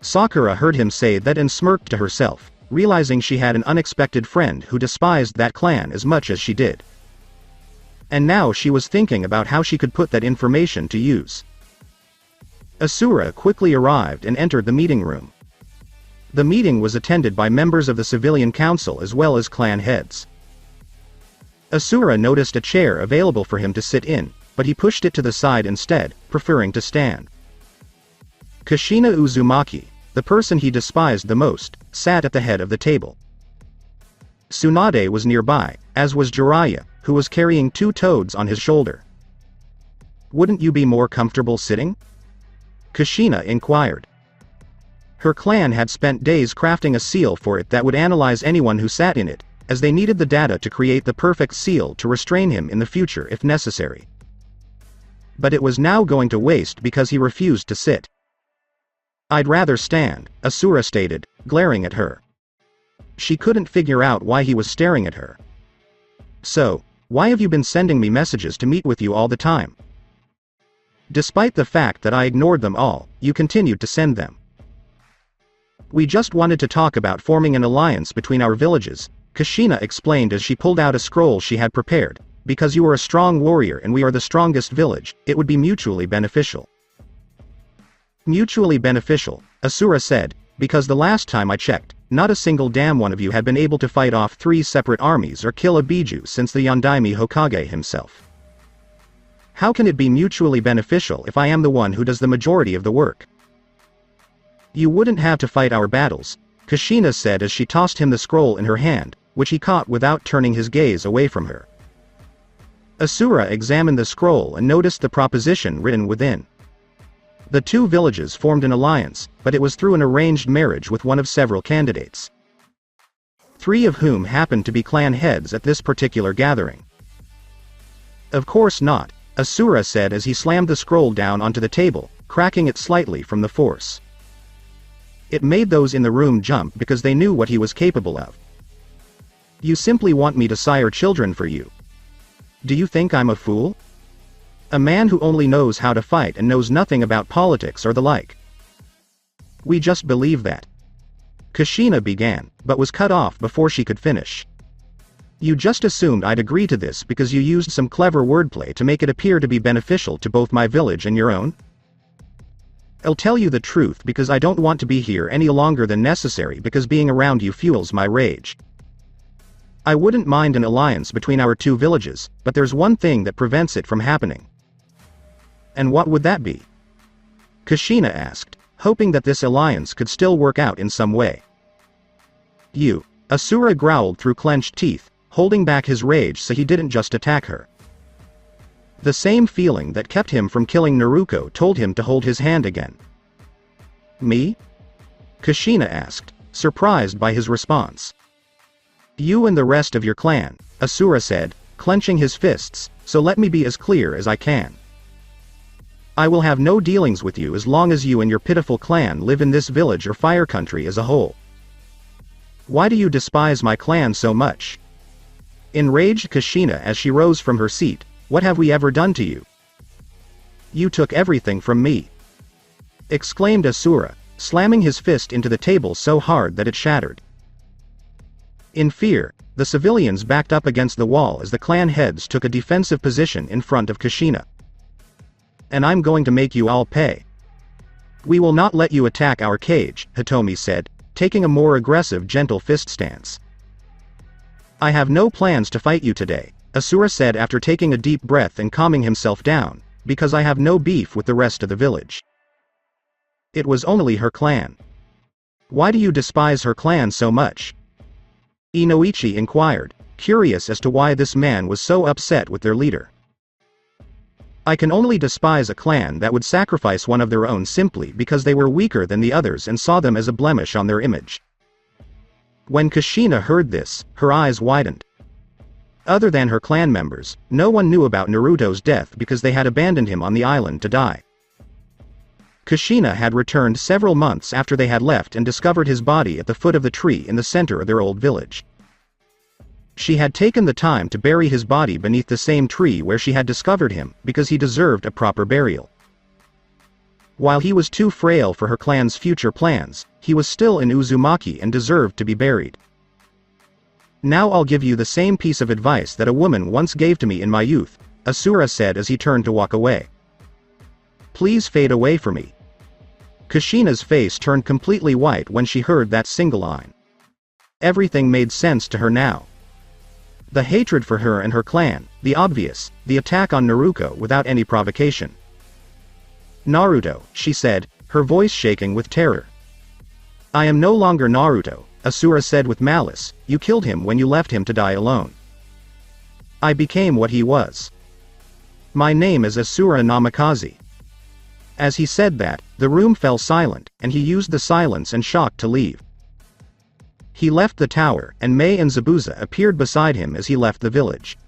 Sakura heard him say that and smirked to herself, realizing she had an unexpected friend who despised that clan as much as she did. And now she was thinking about how she could put that information to use. Asura quickly arrived and entered the meeting room. The meeting was attended by members of the civilian council as well as clan heads. Asura noticed a chair available for him to sit in, but he pushed it to the side instead, preferring to stand. Kushina Uzumaki, the person he despised the most, sat at the head of the table. Tsunade was nearby, as was Jiraiya, who was carrying 2 toads on his shoulder. "Wouldn't you be more comfortable sitting?" Kushina inquired. Her clan had spent days crafting a seal for it that would analyze anyone who sat in it, as they needed the data to create the perfect seal to restrain him in the future if necessary. But it was now going to waste because he refused to sit. "I'd rather stand," Asura stated, glaring at her. She couldn't figure out why he was staring at her. "So, why have you been sending me messages to meet with you all the time?" "Despite the fact that I ignored them all, you continued to send them." "We just wanted to talk about forming an alliance between our villages," Kushina explained as she pulled out a scroll she had prepared. "Because you are a strong warrior and we are the strongest village, it would be mutually beneficial." "Mutually beneficial," Asura said, "because the last time I checked, not a single damn one of you had been able to fight off 3 separate armies or kill a Biju since the Yondaime Hokage himself. How can it be mutually beneficial if I am the one who does the majority of the work?" "You wouldn't have to fight our battles," Kushina said as she tossed him the scroll in her hand, which he caught without turning his gaze away from her. Asura examined the scroll and noticed the proposition written within. The 2 villages formed an alliance, but it was through an arranged marriage with one of several candidates, 3 of whom happened to be clan heads at this particular gathering. "Of course not," Asura said as he slammed the scroll down onto the table, cracking it slightly from the force. It made those in the room jump because they knew what he was capable of. "You simply want me to sire children for you. Do you think I'm a fool? A man who only knows how to fight and knows nothing about politics or the like." "We just believe that," Kushina began, but was cut off before she could finish. "You just assumed I'd agree to this because you used some clever wordplay to make it appear to be beneficial to both my village and your own? I'll tell you the truth because I don't want to be here any longer than necessary because being around you fuels my rage. I wouldn't mind an alliance between our 2 villages, but there's one thing that prevents it from happening." "And what would that be?" Kushina asked, hoping that this alliance could still work out in some way. "You," Asura growled through clenched teeth, holding back his rage so he didn't just attack her. The same feeling that kept him from killing Naruto told him to hold his hand again. "Me?" Kushina asked, surprised by his response. "You and the rest of your clan," Asura said, clenching his fists, "so let me be as clear as I can. I will have no dealings with you as long as you and your pitiful clan live in this village or Fire Country as a whole. Why do you despise my clan so much?" Enraged Kushina as she rose from her seat, "What have we ever done to you?" "You took everything from me," exclaimed Asura, slamming his fist into the table so hard that it shattered. In fear, the civilians backed up against the wall as the clan heads took a defensive position in front of Kushina. "And I'm going to make you all pay. We will not let you attack our cage," Hitomi said, taking a more aggressive gentle fist stance. "I have no plans to fight you today," Asura said after taking a deep breath and calming himself down, "because I have no beef with the rest of the village. It was only her clan." "Why do you despise her clan so much?" Inoichi inquired, curious as to why this man was so upset with their leader. "I can only despise a clan that would sacrifice one of their own simply because they were weaker than the others and saw them as a blemish on their image." When Kushina heard this, her eyes widened. Other than her clan members, no one knew about Naruto's death because they had abandoned him on the island to die. Kushina had returned several months after they had left and discovered his body at the foot of the tree in the center of their old village. She had taken the time to bury his body beneath the same tree where she had discovered him, because he deserved a proper burial. While he was too frail for her clan's future plans, he was still in Uzumaki and deserved to be buried. "Now I'll give you the same piece of advice that a woman once gave to me in my youth," Asura said as he turned to walk away. "Please fade away from me." Kushina's face turned completely white when she heard that single line. Everything made sense to her now. The hatred for her and her clan, the obvious, the attack on Naruto without any provocation. "Naruto," she said, her voice shaking with terror. "I am no longer Naruto," Asura said with malice, "you killed him when you left him to die alone. I became what he was. My name is Asura Namikaze." As he said that, the room fell silent, and he used the silence and shock to leave. He left the tower, and Mei and Zabuza appeared beside him as he left the village.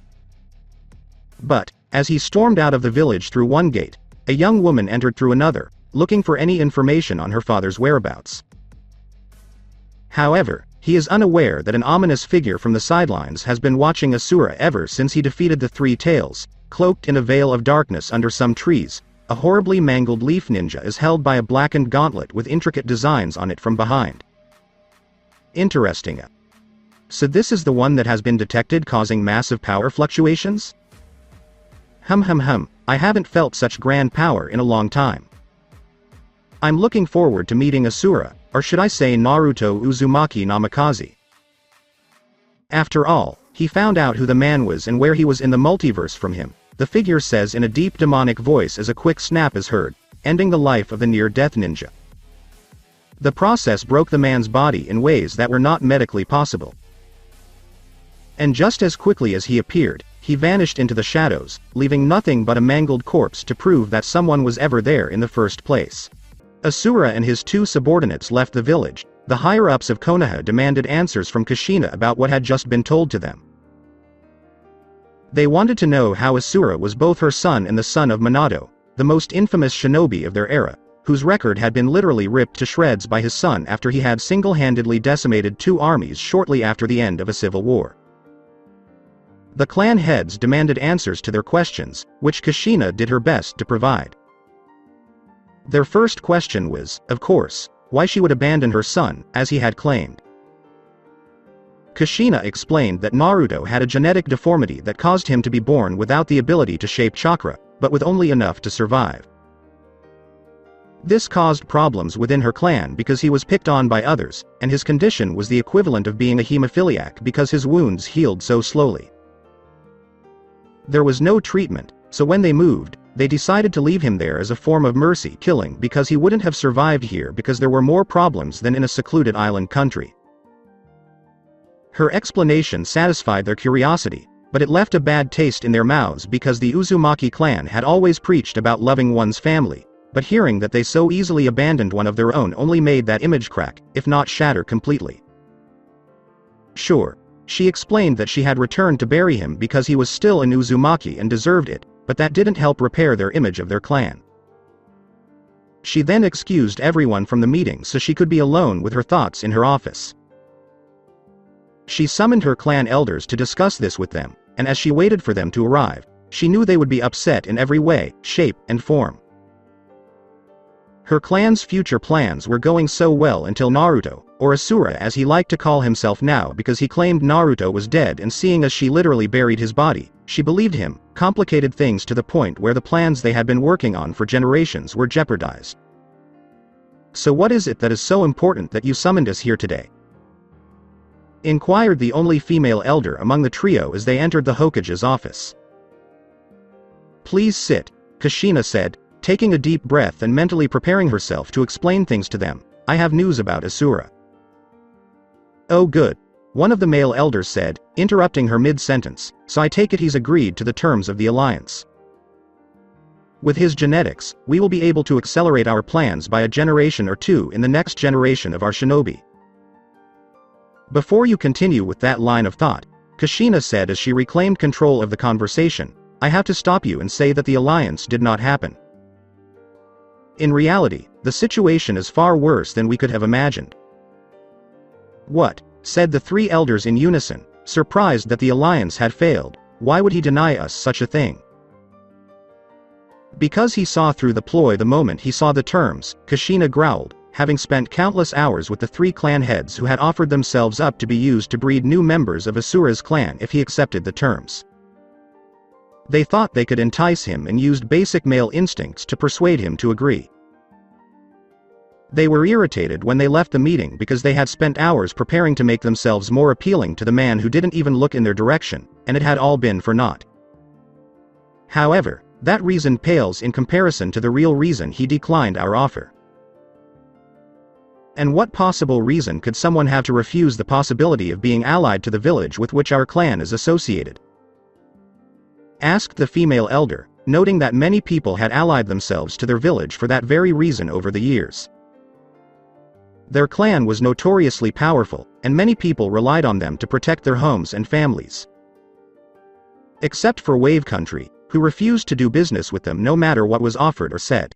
But, as he stormed out of the village through one gate, a young woman entered through another, looking for any information on her father's whereabouts. However, he is unaware that an ominous figure from the sidelines has been watching Asura ever since he defeated the Three Tails. Cloaked in a veil of darkness under some trees, a horribly mangled leaf ninja is held by a blackened gauntlet with intricate designs on it from behind. Interesting. So this is the one that has been detected causing massive power fluctuations? I haven't felt such grand power in a long time. I'm looking forward to meeting Asura, or should I say Naruto Uzumaki Namikaze. After all, he found out who the man was and where he was in the multiverse from him, the figure says in a deep demonic voice as a quick snap is heard, ending the life of the near-death ninja. The process broke the man's body in ways that were not medically possible. And just as quickly as he appeared, he vanished into the shadows, leaving nothing but a mangled corpse to prove that someone was ever there in the first place. Asura and his two subordinates left the village. The higher-ups of Konoha demanded answers from Kushina about what had just been told to them. They wanted to know how Asura was both her son and the son of Minato, the most infamous shinobi of their era, whose record had been literally ripped to shreds by his son after he had single-handedly decimated two armies shortly after the end of a civil war. The clan heads demanded answers to their questions, which Kushina did her best to provide. Their first question was, of course, why she would abandon her son, as he had claimed. Kushina explained that Naruto had a genetic deformity that caused him to be born without the ability to shape chakra, but with only enough to survive. This caused problems within her clan because he was picked on by others, and his condition was the equivalent of being a hemophiliac because his wounds healed so slowly. There was no treatment, so when they moved, they decided to leave him there as a form of mercy killing because he wouldn't have survived here because there were more problems than in a secluded island country. Her explanation satisfied their curiosity, but it left a bad taste in their mouths because the Uzumaki clan had always preached about loving one's family, but hearing that they so easily abandoned one of their own only made that image crack, if not shatter completely. Sure, she explained that she had returned to bury him because he was still an Uzumaki and deserved it, but that didn't help repair their image of their clan. She then excused everyone from the meeting so she could be alone with her thoughts in her office. She summoned her clan elders to discuss this with them, and as she waited for them to arrive, she knew they would be upset in every way, shape, and form. Her clan's future plans were going so well until Naruto, or Asura as he liked to call himself now because he claimed Naruto was dead, and seeing as she literally buried his body, she believed him, complicated things to the point where the plans they had been working on for generations were jeopardized. "So what is it that is so important that you summoned us here today?" inquired the only female elder among the trio as they entered the Hokage's office. "Please sit," Kushina said, taking a deep breath and mentally preparing herself to explain things to them. "I have news about Asura." "Oh good," one of the male elders said, interrupting her mid-sentence, "so I take it he's agreed to the terms of the alliance. With his genetics, we will be able to accelerate our plans by a generation or two in the next generation of our shinobi." "Before you continue with that line of thought," Kushina said as she reclaimed control of the conversation, "I have to stop you and say that the alliance did not happen. In reality, the situation is far worse than we could have imagined." "What?" said the three elders in unison, surprised that the alliance had failed. "Why would he deny us such a thing?" "Because he saw through the ploy the moment he saw the terms," Kushina growled, having spent countless hours with the three clan heads who had offered themselves up to be used to breed new members of Asura's clan if he accepted the terms. They thought they could entice him and used basic male instincts to persuade him to agree. They were irritated when they left the meeting because they had spent hours preparing to make themselves more appealing to the man who didn't even look in their direction, and it had all been for naught. However, that reason pales in comparison to the real reason he declined our offer. And what possible reason could someone have to refuse the possibility of being allied to the village with which our clan is associated? Asked the female elder, noting that many people had allied themselves to their village for that very reason over the years. Their clan was notoriously powerful, and many people relied on them to protect their homes and families. Except for Wave Country, who refused to do business with them no matter what was offered or said.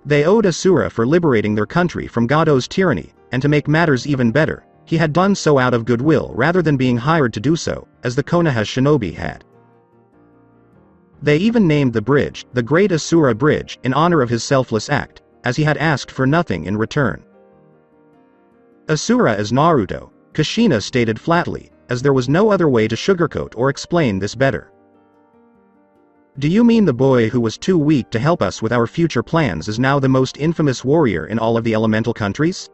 They owed Asura for liberating their country from Gado's tyranny, and to make matters even better, he had done so out of goodwill rather than being hired to do so, as the Konoha shinobi had. They even named the bridge, the Great Asura Bridge, in honor of his selfless act, as he had asked for nothing in return. Asura is Naruto, Kushina stated flatly, as there was no other way to sugarcoat or explain this better. Do you mean the boy who was too weak to help us with our future plans is now the most infamous warrior in all of the elemental countries?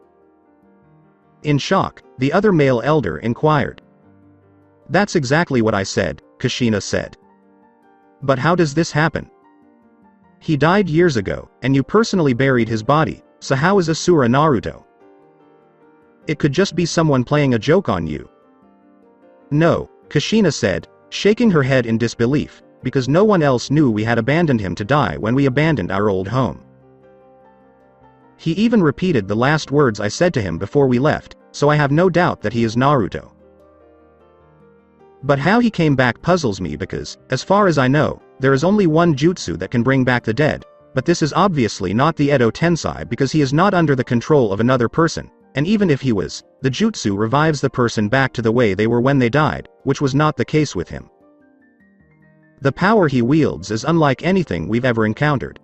In shock, the other male elder inquired. That's exactly what I said, Kushina said. But how does this happen? He died years ago, and you personally buried his body, so how is Asura Naruto? It could just be someone playing a joke on you. No, Kushina said, shaking her head in disbelief, because no one else knew we had abandoned him to die when we abandoned our old home. He even repeated the last words I said to him before we left, so I have no doubt that he is Naruto. But how he came back puzzles me because, as far as I know, there is only one jutsu that can bring back the dead, but this is obviously not the Edo Tensei because he is not under the control of another person, and even if he was, the jutsu revives the person back to the way they were when they died, which was not the case with him. The power he wields is unlike anything we've ever encountered.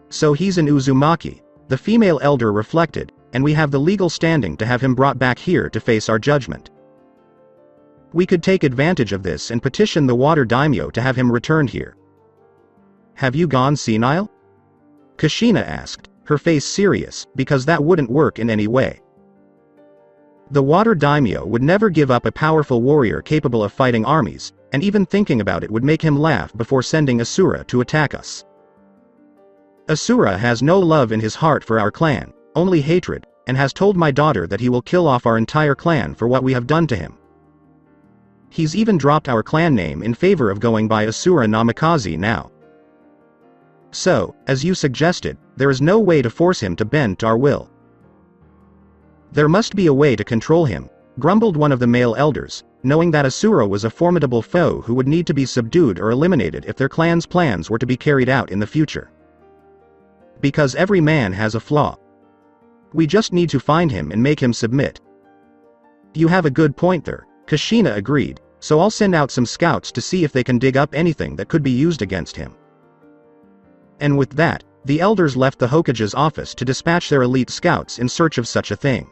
So he's an Uzumaki, the female elder reflected, and we have the legal standing to have him brought back here to face our judgment. We could take advantage of this and petition the water daimyo to have him returned here. Have you gone senile? Kushina asked, her face serious, because that wouldn't work in any way. The water daimyo would never give up a powerful warrior capable of fighting armies, and even thinking about it would make him laugh before sending Asura to attack us. Asura has no love in his heart for our clan, only hatred, and has told my daughter that he will kill off our entire clan for what we have done to him. He's even dropped our clan name in favor of going by Asura Namikaze now. So, as you suggested, there is no way to force him to bend to our will. There must be a way to control him, grumbled one of the male elders, knowing that Asura was a formidable foe who would need to be subdued or eliminated if their clan's plans were to be carried out in the future. Because every man has a flaw. We just need to find him and make him submit. You have a good point there, Kushina agreed, so I'll send out some scouts to see if they can dig up anything that could be used against him. And with that, the elders left the Hokage's office to dispatch their elite scouts in search of such a thing.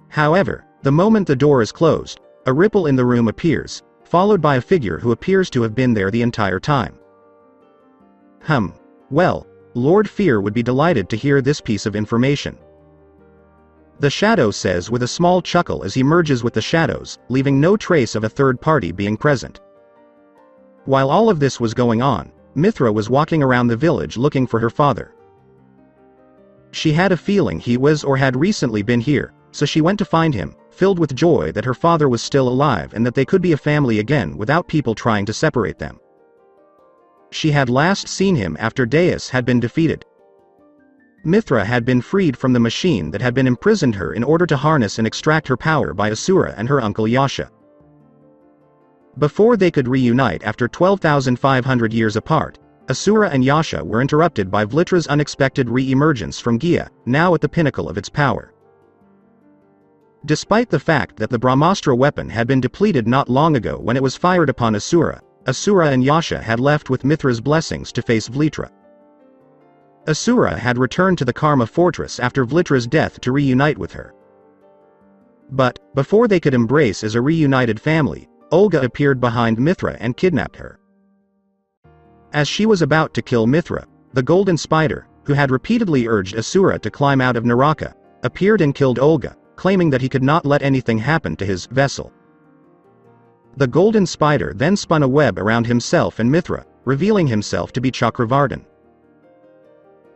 However, the moment the door is closed, a ripple in the room appears, followed by a figure who appears to have been there the entire time. Well, Lord Fear would be delighted to hear this piece of information. The Shadow says with a small chuckle as he merges with the shadows, leaving no trace of a third party being present. While all of this was going on, Mithra was walking around the village looking for her father. She had a feeling he was or had recently been here, so she went to find him, filled with joy that her father was still alive and that they could be a family again without people trying to separate them. She had last seen him after Deus had been defeated. Mithra had been freed from the machine that had been imprisoned her in order to harness and extract her power by Asura and her uncle Yasha. Before they could reunite after 12,500 years apart, Asura and Yasha were interrupted by Vlitra's unexpected re-emergence from Gia, now at the pinnacle of its power. Despite the fact that the Brahmastra weapon had been depleted not long ago when it was fired upon Asura, Asura and Yasha had left with Mithra's blessings to face Vlitra. Asura had returned to the Karma Fortress after Vlitra's death to reunite with her. But, before they could embrace as a reunited family, Olga appeared behind Mithra and kidnapped her. As she was about to kill Mithra, the Golden Spider, who had repeatedly urged Asura to climb out of Naraka, appeared and killed Olga, claiming that he could not let anything happen to his vessel. The golden spider then spun a web around himself and Mithra, revealing himself to be Chakravartin.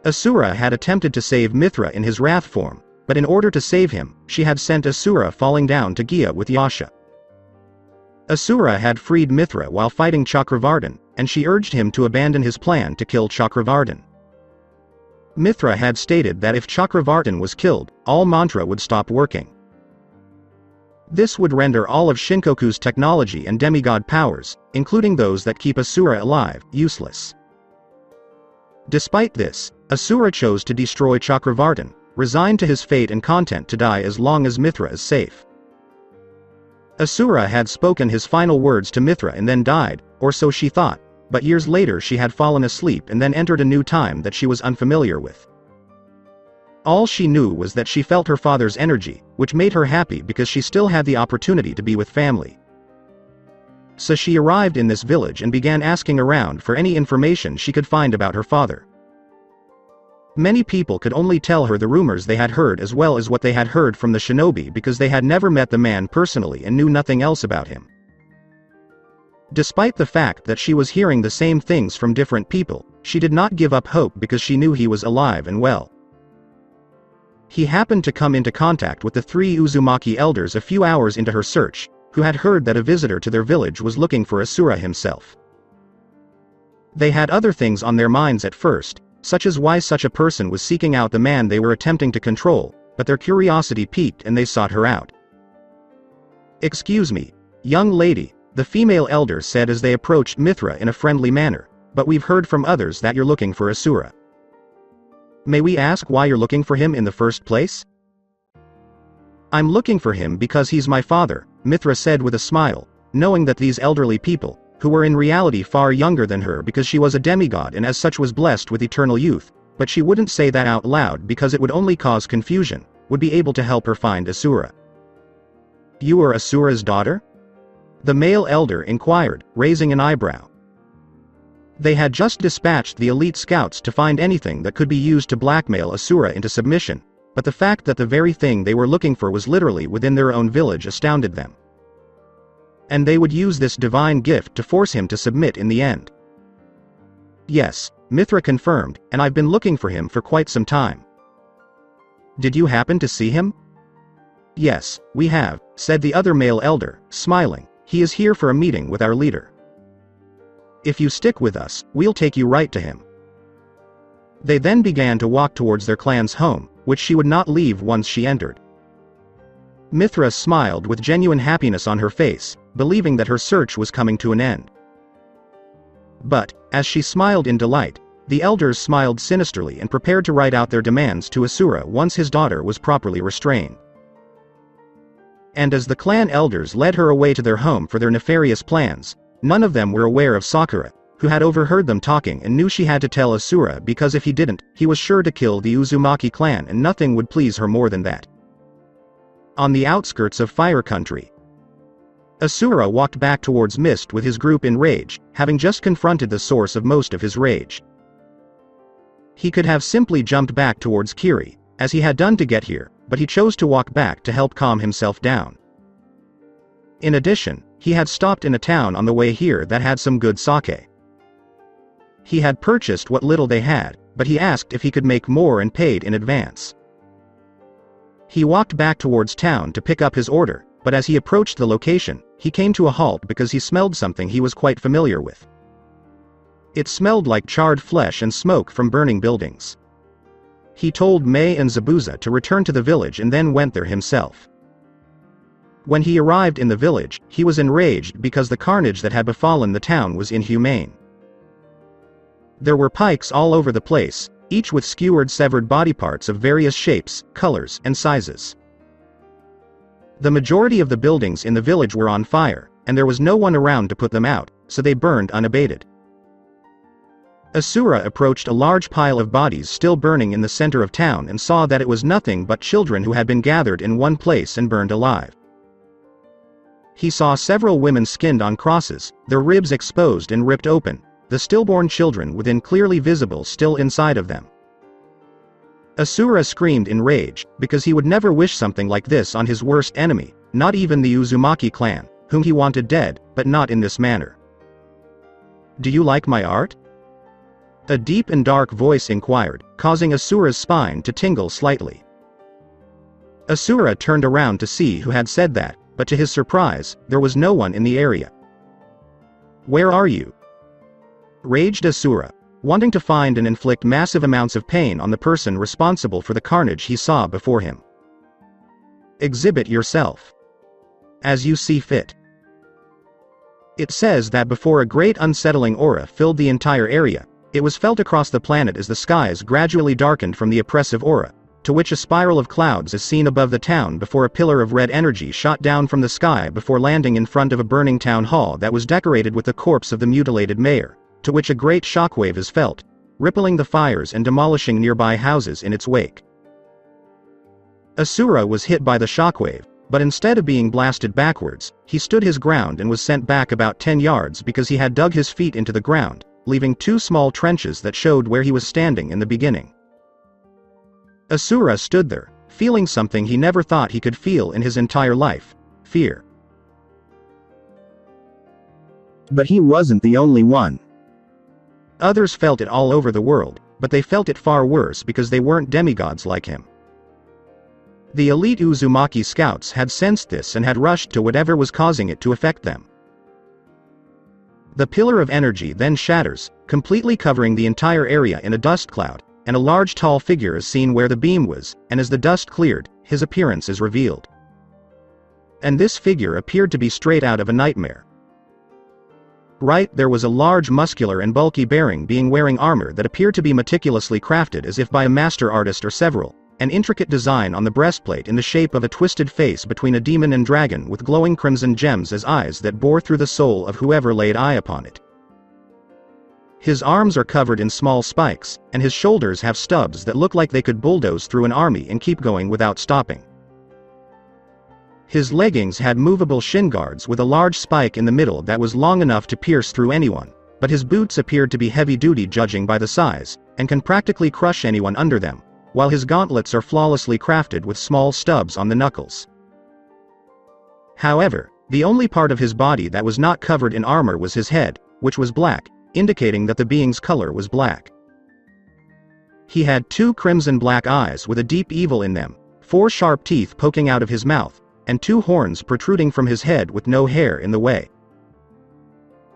Asura had attempted to save Mithra in his wrath form, but in order to save him, she had sent Asura falling down to Gya with Yasha. Asura had freed Mithra while fighting Chakravartin, and she urged him to abandon his plan to kill Chakravartin. Mithra had stated that if Chakravartin was killed, all mantra would stop working. This would render all of Shinkoku's technology and demigod powers, including those that keep Asura alive, useless. Despite this, Asura chose to destroy Chakravartin, resigned to his fate and content to die as long as Mithra is safe. Asura had spoken his final words to Mithra and then died, or so she thought, but years later she had fallen asleep and then entered a new time that she was unfamiliar with. All she knew was that she felt her father's energy, which made her happy because she still had the opportunity to be with family. So she arrived in this village and began asking around for any information she could find about her father. Many people could only tell her the rumors they had heard as well as what they had heard from the shinobi because they had never met the man personally and knew nothing else about him. Despite the fact that she was hearing the same things from different people, she did not give up hope because she knew he was alive and well. He happened to come into contact with the 3 Uzumaki elders a few hours into her search, who had heard that a visitor to their village was looking for Asura himself. They had other things on their minds at first, such as why such a person was seeking out the man they were attempting to control, but their curiosity piqued and they sought her out. "Excuse me, young lady," the female elder said as they approached Mithra in a friendly manner, "but we've heard from others that you're looking for Asura. May we ask why you're looking for him in the first place?" "I'm looking for him because he's my father," Mithra said with a smile, knowing that these elderly people, who were in reality far younger than her because she was a demigod and as such was blessed with eternal youth, but she wouldn't say that out loud because it would only cause confusion, would be able to help her find Asura. "You are Asura's daughter?" the male elder inquired, raising an eyebrow. They had just dispatched the elite scouts to find anything that could be used to blackmail Asura into submission, but the fact that the very thing they were looking for was literally within their own village astounded them. And they would use this divine gift to force him to submit in the end. "Yes," Mithra confirmed, "and I've been looking for him for quite some time." "Did you happen to see him?" "Yes, we have," said the other male elder, smiling. "He is here for a meeting with our leader. If you stick with us, we'll take you right to him." They then began to walk towards their clan's home, which she would not leave once she entered. Mithra smiled with genuine happiness on her face, believing that her search was coming to an end. But, as she smiled in delight, the elders smiled sinisterly and prepared to write out their demands to Asura once his daughter was properly restrained. And as the clan elders led her away to their home for their nefarious plans, none of them were aware of Sakura, who had overheard them talking and knew she had to tell Asura because if he didn't, he was sure to kill the Uzumaki clan and nothing would please her more than that. On the outskirts of Fire Country, Asura walked back towards Mist with his group in rage, having just confronted the source of most of his rage. He could have simply jumped back towards Kiri, as he had done to get here, but he chose to walk back to help calm himself down. In addition, he had stopped in a town on the way here that had some good sake. He had purchased what little they had, but he asked if he could make more and paid in advance. He walked back towards town to pick up his order, but as he approached the location, he came to a halt because he smelled something he was quite familiar with. It smelled like charred flesh and smoke from burning buildings. He told Mei and Zabuza to return to the village and then went there himself. When he arrived in the village, he was enraged because the carnage that had befallen the town was inhumane. There were pikes all over the place, each with skewered severed body parts of various shapes, colors, and sizes. The majority of the buildings in the village were on fire, and there was no one around to put them out, so they burned unabated. Asura approached a large pile of bodies still burning in the center of town and saw that it was nothing but children who had been gathered in one place and burned alive. He saw several women skinned on crosses, their ribs exposed and ripped open, the stillborn children within clearly visible still inside of them. Asura screamed in rage, because he would never wish something like this on his worst enemy, not even the Uzumaki clan, whom he wanted dead, but not in this manner. "Do you like my art?" A deep and dark voice inquired, causing Asura's spine to tingle slightly. Asura turned around to see who had said that, but to his surprise, there was no one in the area. "Where are you?" raged Asura, wanting to find and inflict massive amounts of pain on the person responsible for the carnage he saw before him. "Exhibit yourself as you see fit." It says that before a great unsettling aura filled the entire area, it was felt across the planet as the skies gradually darkened from the oppressive aura, to which a spiral of clouds is seen above the town before a pillar of red energy shot down from the sky before landing in front of a burning town hall that was decorated with the corpse of the mutilated mayor, to which a great shockwave is felt, rippling the fires and demolishing nearby houses in its wake. Asura was hit by the shockwave, but instead of being blasted backwards, he stood his ground and was sent back about 10 yards because he had dug his feet into the ground, leaving 2 small trenches that showed where he was standing in the beginning. Asura stood there, feeling something he never thought he could feel in his entire life: fear. But he wasn't the only one. Others felt it all over the world, but they felt it far worse because they weren't demigods like him. The elite Uzumaki scouts had sensed this and had rushed to whatever was causing it to affect them. The pillar of energy then shatters, completely covering the entire area in a dust cloud, and a large tall figure is seen where the beam was, and as the dust cleared, his appearance is revealed. And this figure appeared to be straight out of a nightmare. Right there was a large muscular and bulky bearing being wearing armor that appeared to be meticulously crafted as if by a master artist or several, an intricate design on the breastplate in the shape of a twisted face between a demon and dragon with glowing crimson gems as eyes that bore through the soul of whoever laid eye upon it. His arms are covered in small spikes, and his shoulders have stubs that look like they could bulldoze through an army and keep going without stopping. His leggings had movable shin guards with a large spike in the middle that was long enough to pierce through anyone, but his boots appeared to be heavy-duty judging by the size, and can practically crush anyone under them, while his gauntlets are flawlessly crafted with small stubs on the knuckles. However, the only part of his body that was not covered in armor was his head, which was black, indicating that the being's color was black. He had 2 crimson-black eyes with a deep evil in them, 4 sharp teeth poking out of his mouth, and 2 horns protruding from his head with no hair in the way.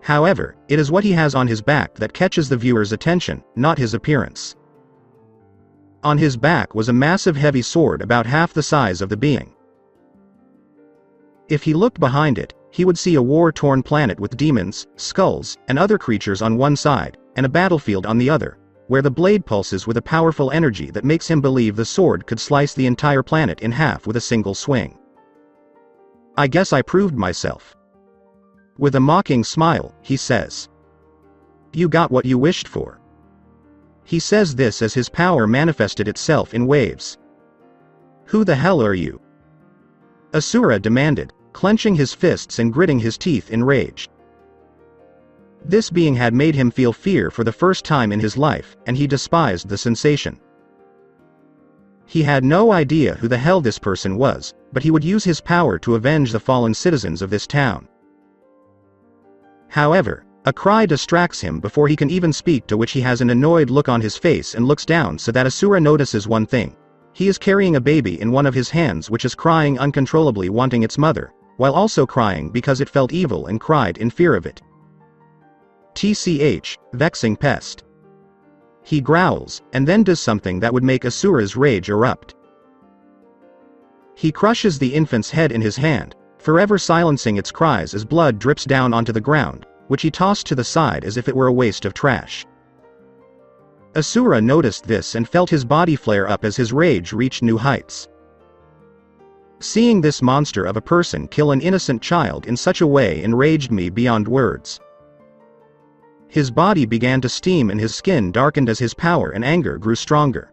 However, it is what he has on his back that catches the viewer's attention, not his appearance. On his back was a massive heavy sword about half the size of the being. If he looked behind it, he would see a war-torn planet with demons, skulls, and other creatures on one side, and a battlefield on the other, where the blade pulses with a powerful energy that makes him believe the sword could slice the entire planet in half with a single swing. "I guess I proved myself." With a mocking smile, he says. "You got what you wished for." He says this as his power manifested itself in waves. "Who the hell are you?" Asura demanded, clenching his fists and gritting his teeth in rage. This being had made him feel fear for the first time in his life, and he despised the sensation. He had no idea who the hell this person was, but he would use his power to avenge the fallen citizens of this town. However, a cry distracts him before he can even speak, to which he has an annoyed look on his face and looks down so that Asura notices one thing. He is carrying a baby in one of his hands which is crying uncontrollably, wanting its mother, while also crying because it felt evil and cried in fear of it. TCH, vexing pest. He growls, and then does something that would make Asura's rage erupt. He crushes the infant's head in his hand, forever silencing its cries as blood drips down onto the ground, which he tossed to the side as if it were a waste of trash. Asura noticed this and felt his body flare up as his rage reached new heights. Seeing this monster of a person kill an innocent child in such a way enraged me beyond words. His body began to steam and his skin darkened as his power and anger grew stronger.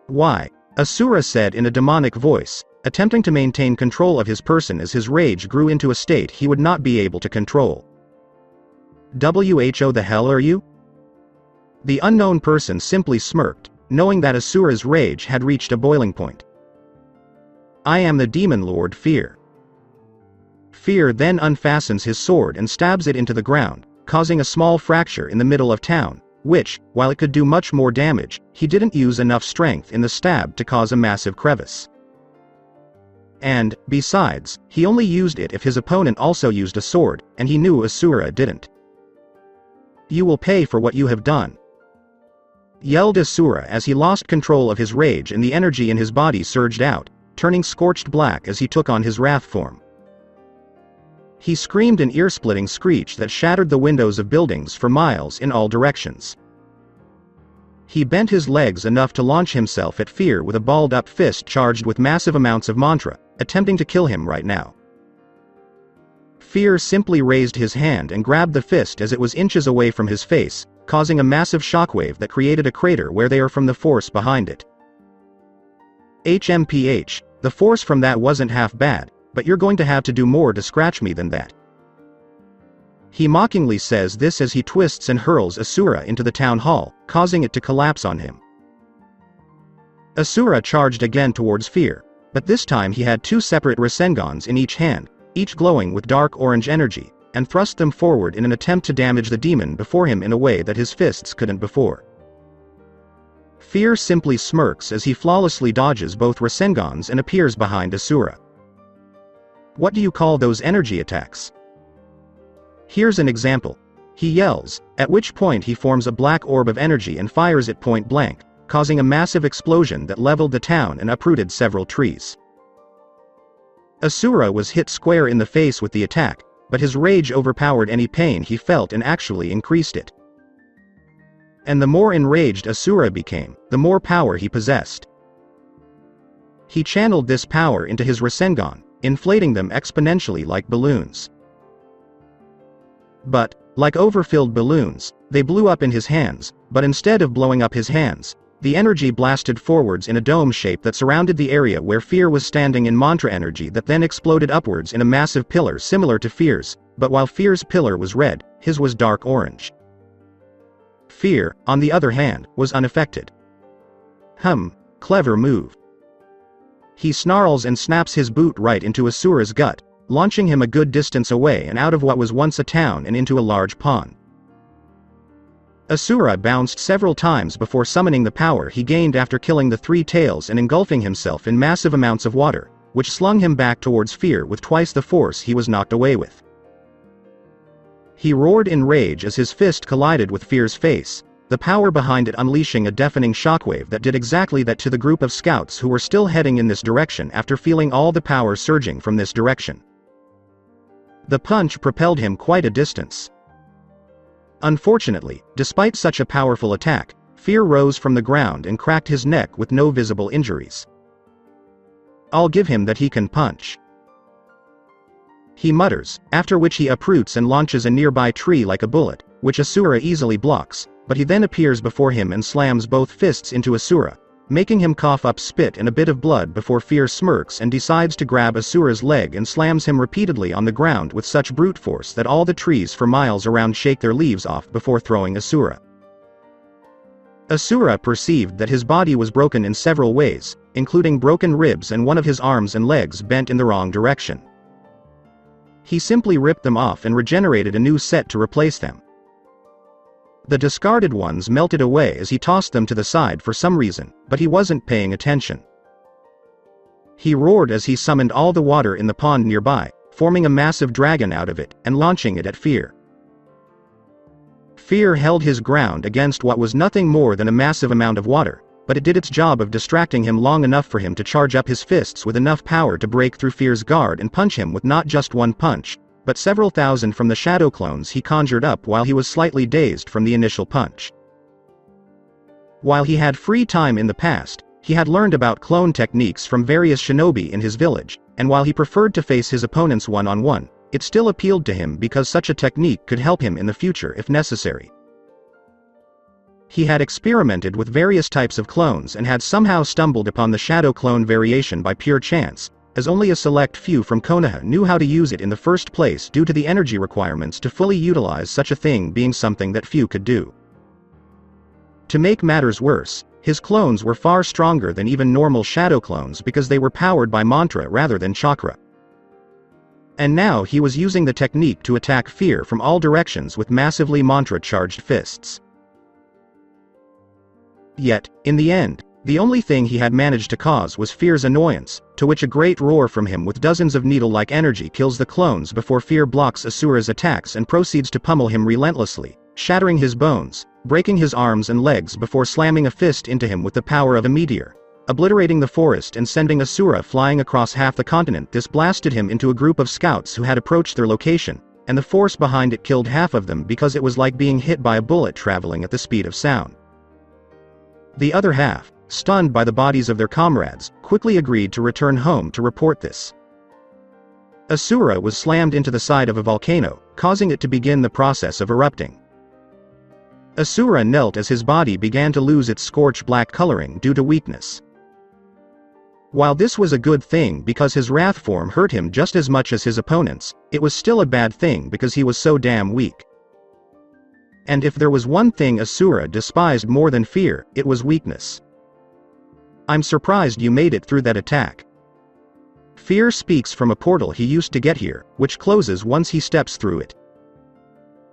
"Why?" Asura said in a demonic voice, attempting to maintain control of his person as his rage grew into a state he would not be able to control. "Who the hell are you?" The unknown person simply smirked, knowing that Asura's rage had reached a boiling point. "I am the demon lord Fear." Fear then unfastens his sword and stabs it into the ground, causing a small fracture in the middle of town, which, while it could do much more damage, he didn't use enough strength in the stab to cause a massive crevice. And, besides, he only used it if his opponent also used a sword, and he knew Asura didn't. "You will pay for what you have done," yelled Asura as he lost control of his rage and the energy in his body surged out, turning scorched black as he took on his wrath form. He screamed an ear-splitting screech that shattered the windows of buildings for miles in all directions. He bent his legs enough to launch himself at Fear with a balled-up fist charged with massive amounts of mantra, attempting to kill him right now. Fear simply raised his hand and grabbed the fist as it was inches away from his face, causing a massive shockwave that created a crater where they are from the force behind it. HMPH, the force from that wasn't half bad, but you're going to have to do more to scratch me than that. He mockingly says this as he twists and hurls Asura into the town hall, causing it to collapse on him. Asura charged again towards Fear, but this time he had two separate Rasengans in each hand, each glowing with dark orange energy, and thrust them forward in an attempt to damage the demon before him in a way that his fists couldn't before. Fear simply smirks as he flawlessly dodges both Rasengans and appears behind Asura. "What do you call those energy attacks?" "Here's an example," he yells, at which point he forms a black orb of energy and fires it point blank, causing a massive explosion that leveled the town and uprooted several trees. Asura was hit square in the face with the attack, but his rage overpowered any pain he felt and actually increased it. And the more enraged Asura became, the more power he possessed. He channeled this power into his Rasengan, inflating them exponentially like balloons. But, like overfilled balloons, they blew up in his hands, but instead of blowing up his hands, the energy blasted forwards in a dome shape that surrounded the area where Fear was standing in mantra energy that then exploded upwards in a massive pillar similar to Fear's, but while Fear's pillar was red, his was dark orange. Fear, on the other hand, was unaffected. Clever move. He snarls and snaps his boot right into Asura's gut, launching him a good distance away and out of what was once a town and into a large pond. Asura bounced several times before summoning the power he gained after killing the three tails and engulfing himself in massive amounts of water, which slung him back towards Fear with twice the force he was knocked away with. He roared in rage as his fist collided with Fear's face, the power behind it unleashing a deafening shockwave that did exactly that to the group of scouts who were still heading in this direction after feeling all the power surging from this direction. The punch propelled him quite a distance. Unfortunately, despite such a powerful attack, Fear rose from the ground and cracked his neck with no visible injuries. "I'll give him that he can punch," he mutters, after which he uproots and launches a nearby tree like a bullet, which Asura easily blocks, but he then appears before him and slams both fists into Asura, making him cough up spit and a bit of blood before Fear smirks and decides to grab Asura's leg and slams him repeatedly on the ground with such brute force that all the trees for miles around shake their leaves off before throwing Asura. Asura perceived that his body was broken in several ways, including broken ribs and one of his arms and legs bent in the wrong direction. He simply ripped them off and regenerated a new set to replace them. The discarded ones melted away as he tossed them to the side for some reason, but he wasn't paying attention. He roared as he summoned all the water in the pond nearby, forming a massive dragon out of it, and launching it at Fear. Fear held his ground against what was nothing more than a massive amount of water, but it did its job of distracting him long enough for him to charge up his fists with enough power to break through Fear's guard and punch him with not just one punch, but several thousand from the shadow clones he conjured up while he was slightly dazed from the initial punch. While he had free time in the past, he had learned about clone techniques from various shinobi in his village, and while he preferred to face his opponents one-on-one, it still appealed to him because such a technique could help him in the future if necessary. He had experimented with various types of clones and had somehow stumbled upon the shadow clone variation by pure chance, as only a select few from Konoha knew how to use it in the first place due to the energy requirements to fully utilize such a thing being something that few could do. To make matters worse, his clones were far stronger than even normal shadow clones because they were powered by mantra rather than chakra. And now he was using the technique to attack fear from all directions with massively mantra-charged fists. Yet, in the end, the only thing he had managed to cause was fear's annoyance, to which a great roar from him with dozens of needle-like energy kills the clones before fear blocks Asura's attacks and proceeds to pummel him relentlessly, shattering his bones, breaking his arms and legs before slamming a fist into him with the power of a meteor, obliterating the forest and sending Asura flying across half the continent. This blasted him into a group of scouts who had approached their location, and the force behind it killed half of them because it was like being hit by a bullet traveling at the speed of sound. The other half, stunned by the bodies of their comrades, quickly agreed to return home to report this. Asura was slammed into the side of a volcano, causing it to begin the process of erupting. Asura knelt as his body began to lose its scorched black coloring due to weakness. While this was a good thing because his wrath form hurt him just as much as his opponents, it was still a bad thing because he was so damn weak. And if there was one thing Asura despised more than fear, it was weakness. I'm surprised you made it through that attack. Fear speaks from a portal he used to get here, which closes once he steps through it.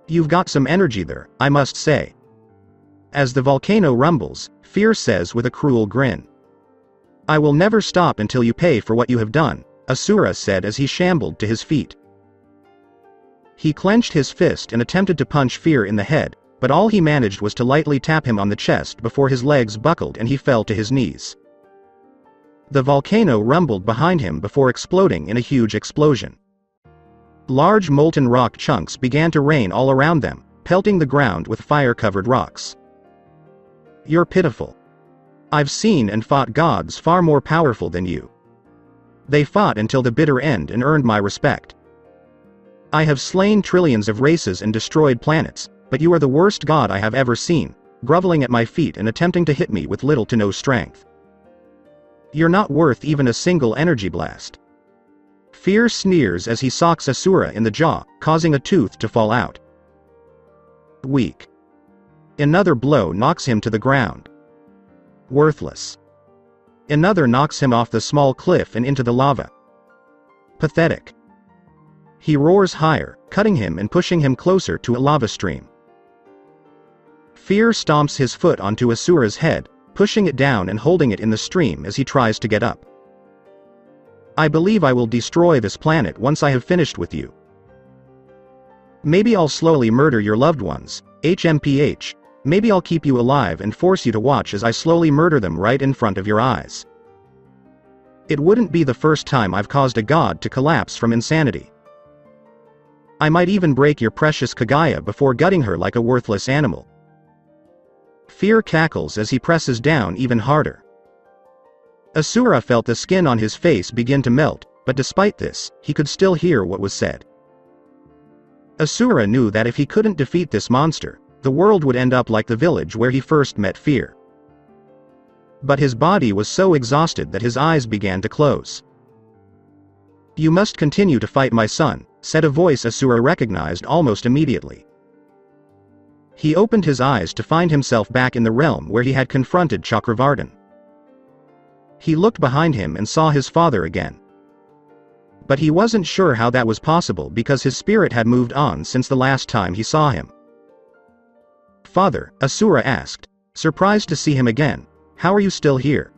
You've got some energy there, I must say. As the volcano rumbles, Fear says with a cruel grin. I will never stop until you pay for what you have done, Asura said as he shambled to his feet. He clenched his fist and attempted to punch Fear in the head, but all he managed was to lightly tap him on the chest before his legs buckled and he fell to his knees. The volcano rumbled behind him before exploding in a huge explosion. Large molten rock chunks began to rain all around them, pelting the ground with fire-covered rocks. You're pitiful. I've seen and fought gods far more powerful than you. They fought until the bitter end and earned my respect. I have slain trillions of races and destroyed planets, but you are the worst god I have ever seen, groveling at my feet and attempting to hit me with little to no strength. You're not worth even a single energy blast. Fear sneers as he socks Asura in the jaw, causing a tooth to fall out. Weak. Another blow knocks him to the ground. Worthless. Another knocks him off the small cliff and into the lava. Pathetic. He roars higher, cutting him and pushing him closer to a lava stream. Fear stomps his foot onto Asura's head, pushing it down and holding it in the stream as he tries to get up. I believe I will destroy this planet once I have finished with you. Maybe I'll slowly murder your loved ones, HMPH, maybe I'll keep you alive and force you to watch as I slowly murder them right in front of your eyes. It wouldn't be the first time I've caused a god to collapse from insanity. I might even break your precious Kagaya before gutting her like a worthless animal. Fear cackles as he presses down even harder. Asura felt the skin on his face begin to melt, but despite this, he could still hear what was said. Asura knew that if he couldn't defeat this monster, the world would end up like the village where he first met Fear. But his body was so exhausted that his eyes began to close. You must continue to fight, my son, said a voice Asura recognized almost immediately. He opened his eyes to find himself back in the realm where he had confronted Chakravartin. He looked behind him and saw his father again. But he wasn't sure how that was possible because his spirit had moved on since the last time he saw him. Father, Asura asked, surprised to see him again, how are you still here?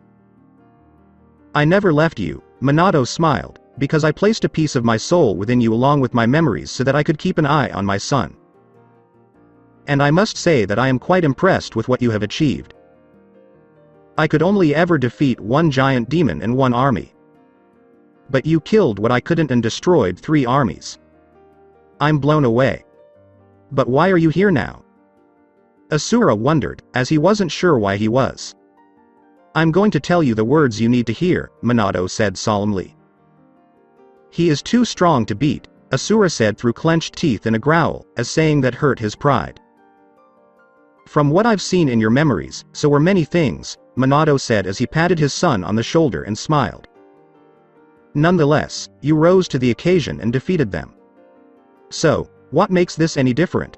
I never left you, Minato smiled, because I placed a piece of my soul within you along with my memories so that I could keep an eye on my son. And I must say that I am quite impressed with what you have achieved. I could only ever defeat one giant demon and one army. But you killed what I couldn't and destroyed 3 armies. I'm blown away. But why are you here now? Asura wondered, as he wasn't sure why he was. I'm going to tell you the words you need to hear, Minato said solemnly. He is too strong to beat, Asura said through clenched teeth in a growl, as saying that hurt his pride. From what I've seen in your memories, so were many things, Minato said as he patted his son on the shoulder and smiled. Nonetheless, you rose to the occasion and defeated them. So, what makes this any different?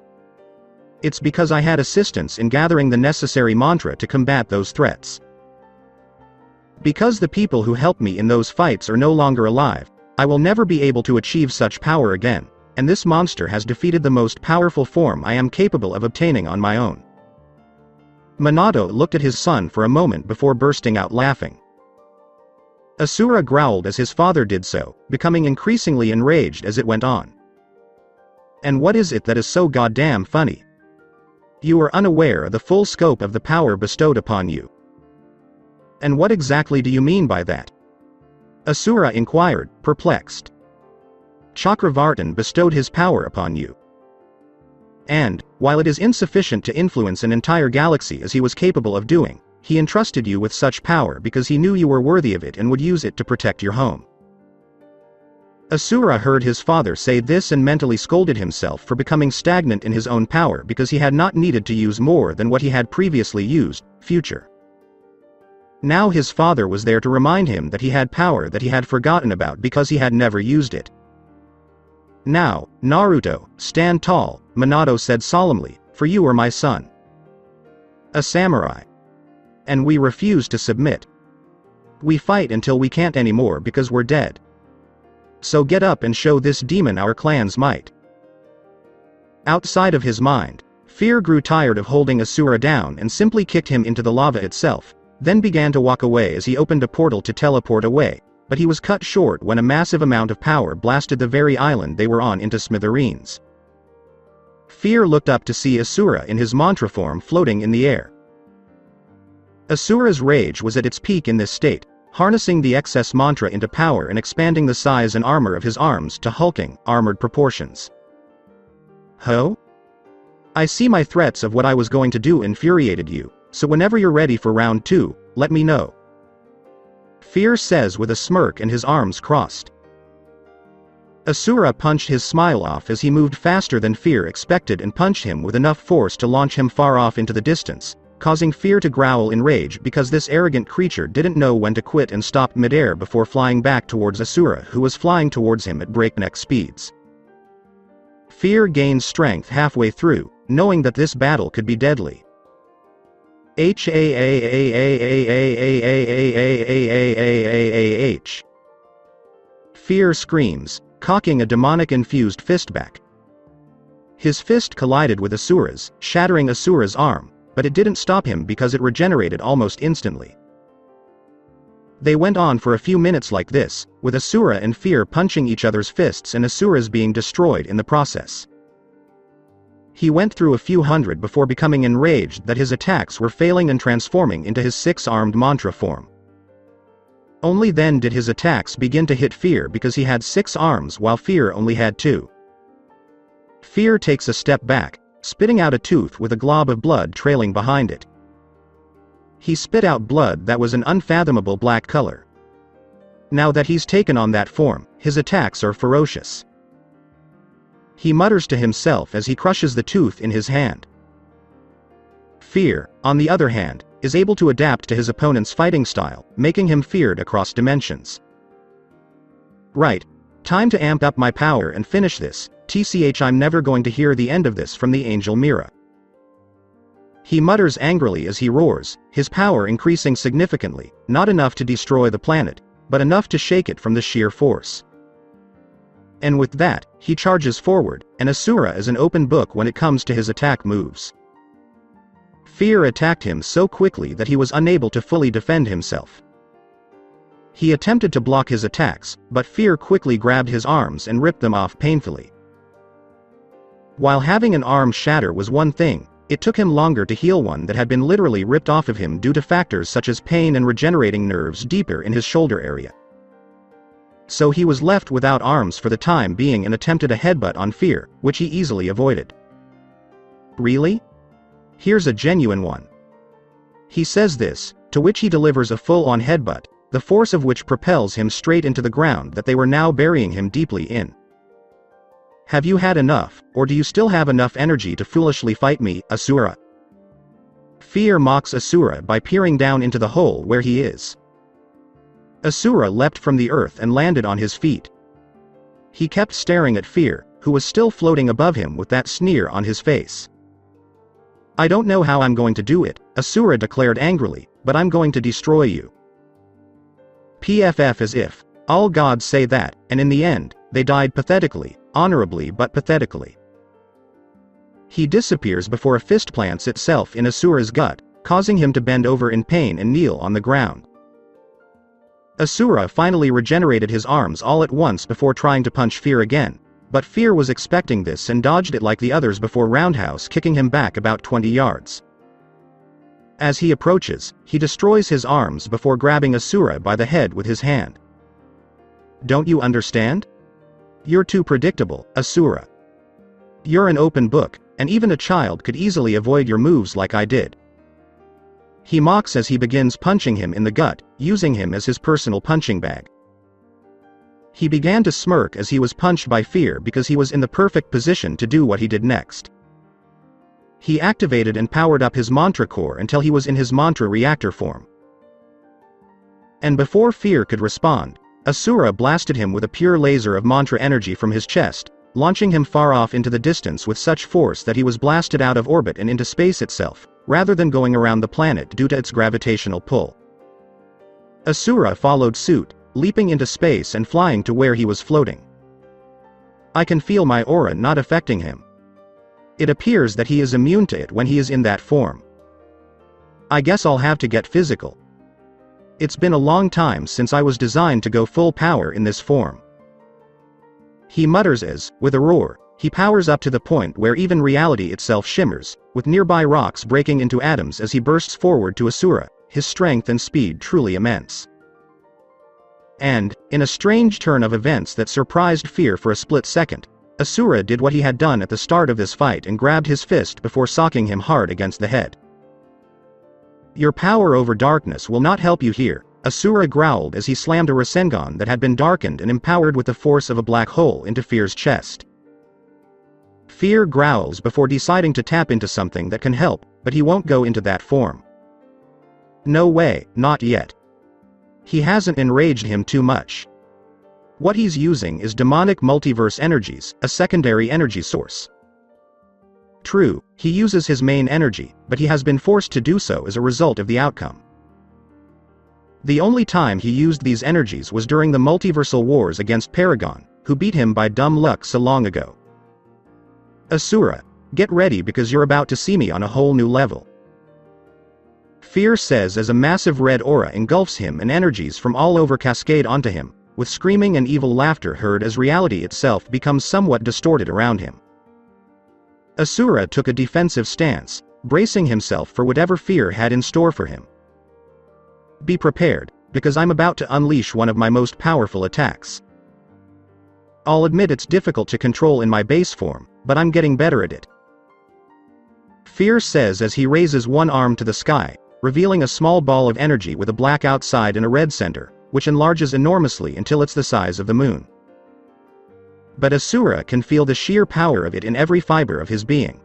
It's because I had assistance in gathering the necessary mantra to combat those threats. Because the people who helped me in those fights are no longer alive, I will never be able to achieve such power again, and this monster has defeated the most powerful form I am capable of obtaining on my own." Minato looked at his son for a moment before bursting out laughing. Asura growled as his father did so, becoming increasingly enraged as it went on. "And what is it that is so goddamn funny? You are unaware of the full scope of the power bestowed upon you." "And what exactly do you mean by that?" Asura inquired, perplexed. "Chakravartin bestowed his power upon you. And, while it is insufficient to influence an entire galaxy as he was capable of doing, he entrusted you with such power because he knew you were worthy of it and would use it to protect your home." Asura heard his father say this and mentally scolded himself for becoming stagnant in his own power because he had not needed to use more than what he had previously used, future. Now his father was there to remind him that he had power that he had forgotten about because he had never used it. "Now, Naruto, stand tall," Minato said solemnly, "for you are my son. A samurai. And we refuse to submit. We fight until we can't anymore because we're dead. So get up and show this demon our clan's might." Outside of his mind, Fear grew tired of holding Asura down and simply kicked him into the lava itself, then began to walk away as he opened a portal to teleport away, but he was cut short when a massive amount of power blasted the very island they were on into smithereens. Fear looked up to see Asura in his mantra form floating in the air. Asura's rage was at its peak in this state, harnessing the excess mantra into power and expanding the size and armor of his arms to hulking, armored proportions. "Ho? I see my threats of what I was going to do infuriated you, so whenever you're ready for round 2, let me know," Fear says with a smirk and his arms crossed. Asura punched his smile off as he moved faster than Fear expected and punched him with enough force to launch him far off into the distance, causing Fear to growl in rage because this arrogant creature didn't know when to quit and stopped midair before flying back towards Asura, who was flying towards him at breakneck speeds. Fear gained strength halfway through, knowing that this battle could be deadly. Fear screams, cocking a demonic-infused fist back. His fist collided with Asura's, shattering Asura's arm, but it didn't stop him because it regenerated almost instantly. They went on for a few minutes like this, with Asura and Fear punching each other's fists and Asura's being destroyed in the process. He went through a few hundred before becoming enraged that his attacks were failing and transforming into his 6-armed mantra form. Only then did his attacks begin to hit Fear because he had 6 arms while Fear only had 2. Fear takes a step back, spitting out a tooth with a glob of blood trailing behind it. He spit out blood that was an unfathomable black color. Now that he's taken on that form, his attacks are ferocious. He mutters to himself as he crushes the tooth in his hand. Fear, on the other hand, is able to adapt to his opponent's fighting style, making him feared across dimensions. "Right. Time to amp up my power and finish this, I'm never going to hear the end of this from the Angel Mira." He mutters angrily as he roars, his power increasing significantly, not enough to destroy the planet, but enough to shake it from the sheer force. And with that, he charges forward, and Asura is an open book when it comes to his attack moves. Fear attacked him so quickly that he was unable to fully defend himself. He attempted to block his attacks, but Fear quickly grabbed his arms and ripped them off painfully. While having an arm shatter was one thing, it took him longer to heal one that had been literally ripped off of him due to factors such as pain and regenerating nerves deeper in his shoulder area. So he was left without arms for the time being and attempted a headbutt on Fear, which he easily avoided. "Really? Here's a genuine one." He says this, to which he delivers a full-on headbutt, the force of which propels him straight into the ground that they were now burying him deeply in. "Have you had enough, or do you still have enough energy to foolishly fight me, Asura?" Fear mocks Asura by peering down into the hole where he is. Asura leapt from the earth and landed on his feet. He kept staring at Fear, who was still floating above him with that sneer on his face. "I don't know how I'm going to do it," Asura declared angrily, "but I'm going to destroy you." PFF as if. All gods say that, and in the end, they died pathetically, honorably but pathetically. He disappears before a fist plants itself in Asura's gut, causing him to bend over in pain and kneel on the ground. Asura finally regenerated his arms all at once before trying to punch Fear again, but Fear was expecting this and dodged it like the others before roundhouse kicking him back about 20 yards. As he approaches, he destroys his arms before grabbing Asura by the head with his hand. Don't you understand? You're too predictable, Asura. You're an open book, and even a child could easily avoid your moves like I did. He mocks as he begins punching him in the gut, using him as his personal punching bag. He began to smirk as he was punched by Fear because he was in the perfect position to do what he did next. He activated and powered up his mantra core until he was in his mantra reactor form. And before Fear could respond, Asura blasted him with a pure laser of mantra energy from his chest, launching him far off into the distance with such force that he was blasted out of orbit and into space itself, rather than going around the planet due to its gravitational pull. Asura followed suit, leaping into space and flying to where he was floating. I can feel my aura not affecting him. It appears that he is immune to it when he is in that form. I guess I'll have to get physical. It's been a long time since I was designed to go full power in this form. He mutters as, with a roar, he powers up to the point where even reality itself shimmers, with nearby rocks breaking into atoms as he bursts forward to Asura, his strength and speed truly immense. And, in a strange turn of events that surprised Fear for a split second, Asura did what he had done at the start of this fight and grabbed his fist before socking him hard against the head. Your power over darkness will not help you here, Asura growled as he slammed a Rasengan that had been darkened and empowered with the force of a black hole into Fear's chest. Fear growls before deciding to tap into something that can help, but he won't go into that form. No way, not yet. He hasn't enraged him too much. What he's using is demonic multiverse energies, a secondary energy source. True, he uses his main energy, but he has been forced to do so as a result of the outcome. The only time he used these energies was during the multiversal wars against Paragon, who beat him by dumb luck so long ago. Asura, get ready because you're about to see me on a whole new level. Fear says as a massive red aura engulfs him and energies from all over cascade onto him, with screaming and evil laughter heard as reality itself becomes somewhat distorted around him. Asura took a defensive stance, bracing himself for whatever Fear had in store for him. Be prepared, because I'm about to unleash one of my most powerful attacks. I'll admit it's difficult to control in my base form, but I'm getting better at it. Fear says as he raises one arm to the sky, revealing a small ball of energy with a black outside and a red center, which enlarges enormously until it's the size of the moon. But Asura can feel the sheer power of it in every fiber of his being.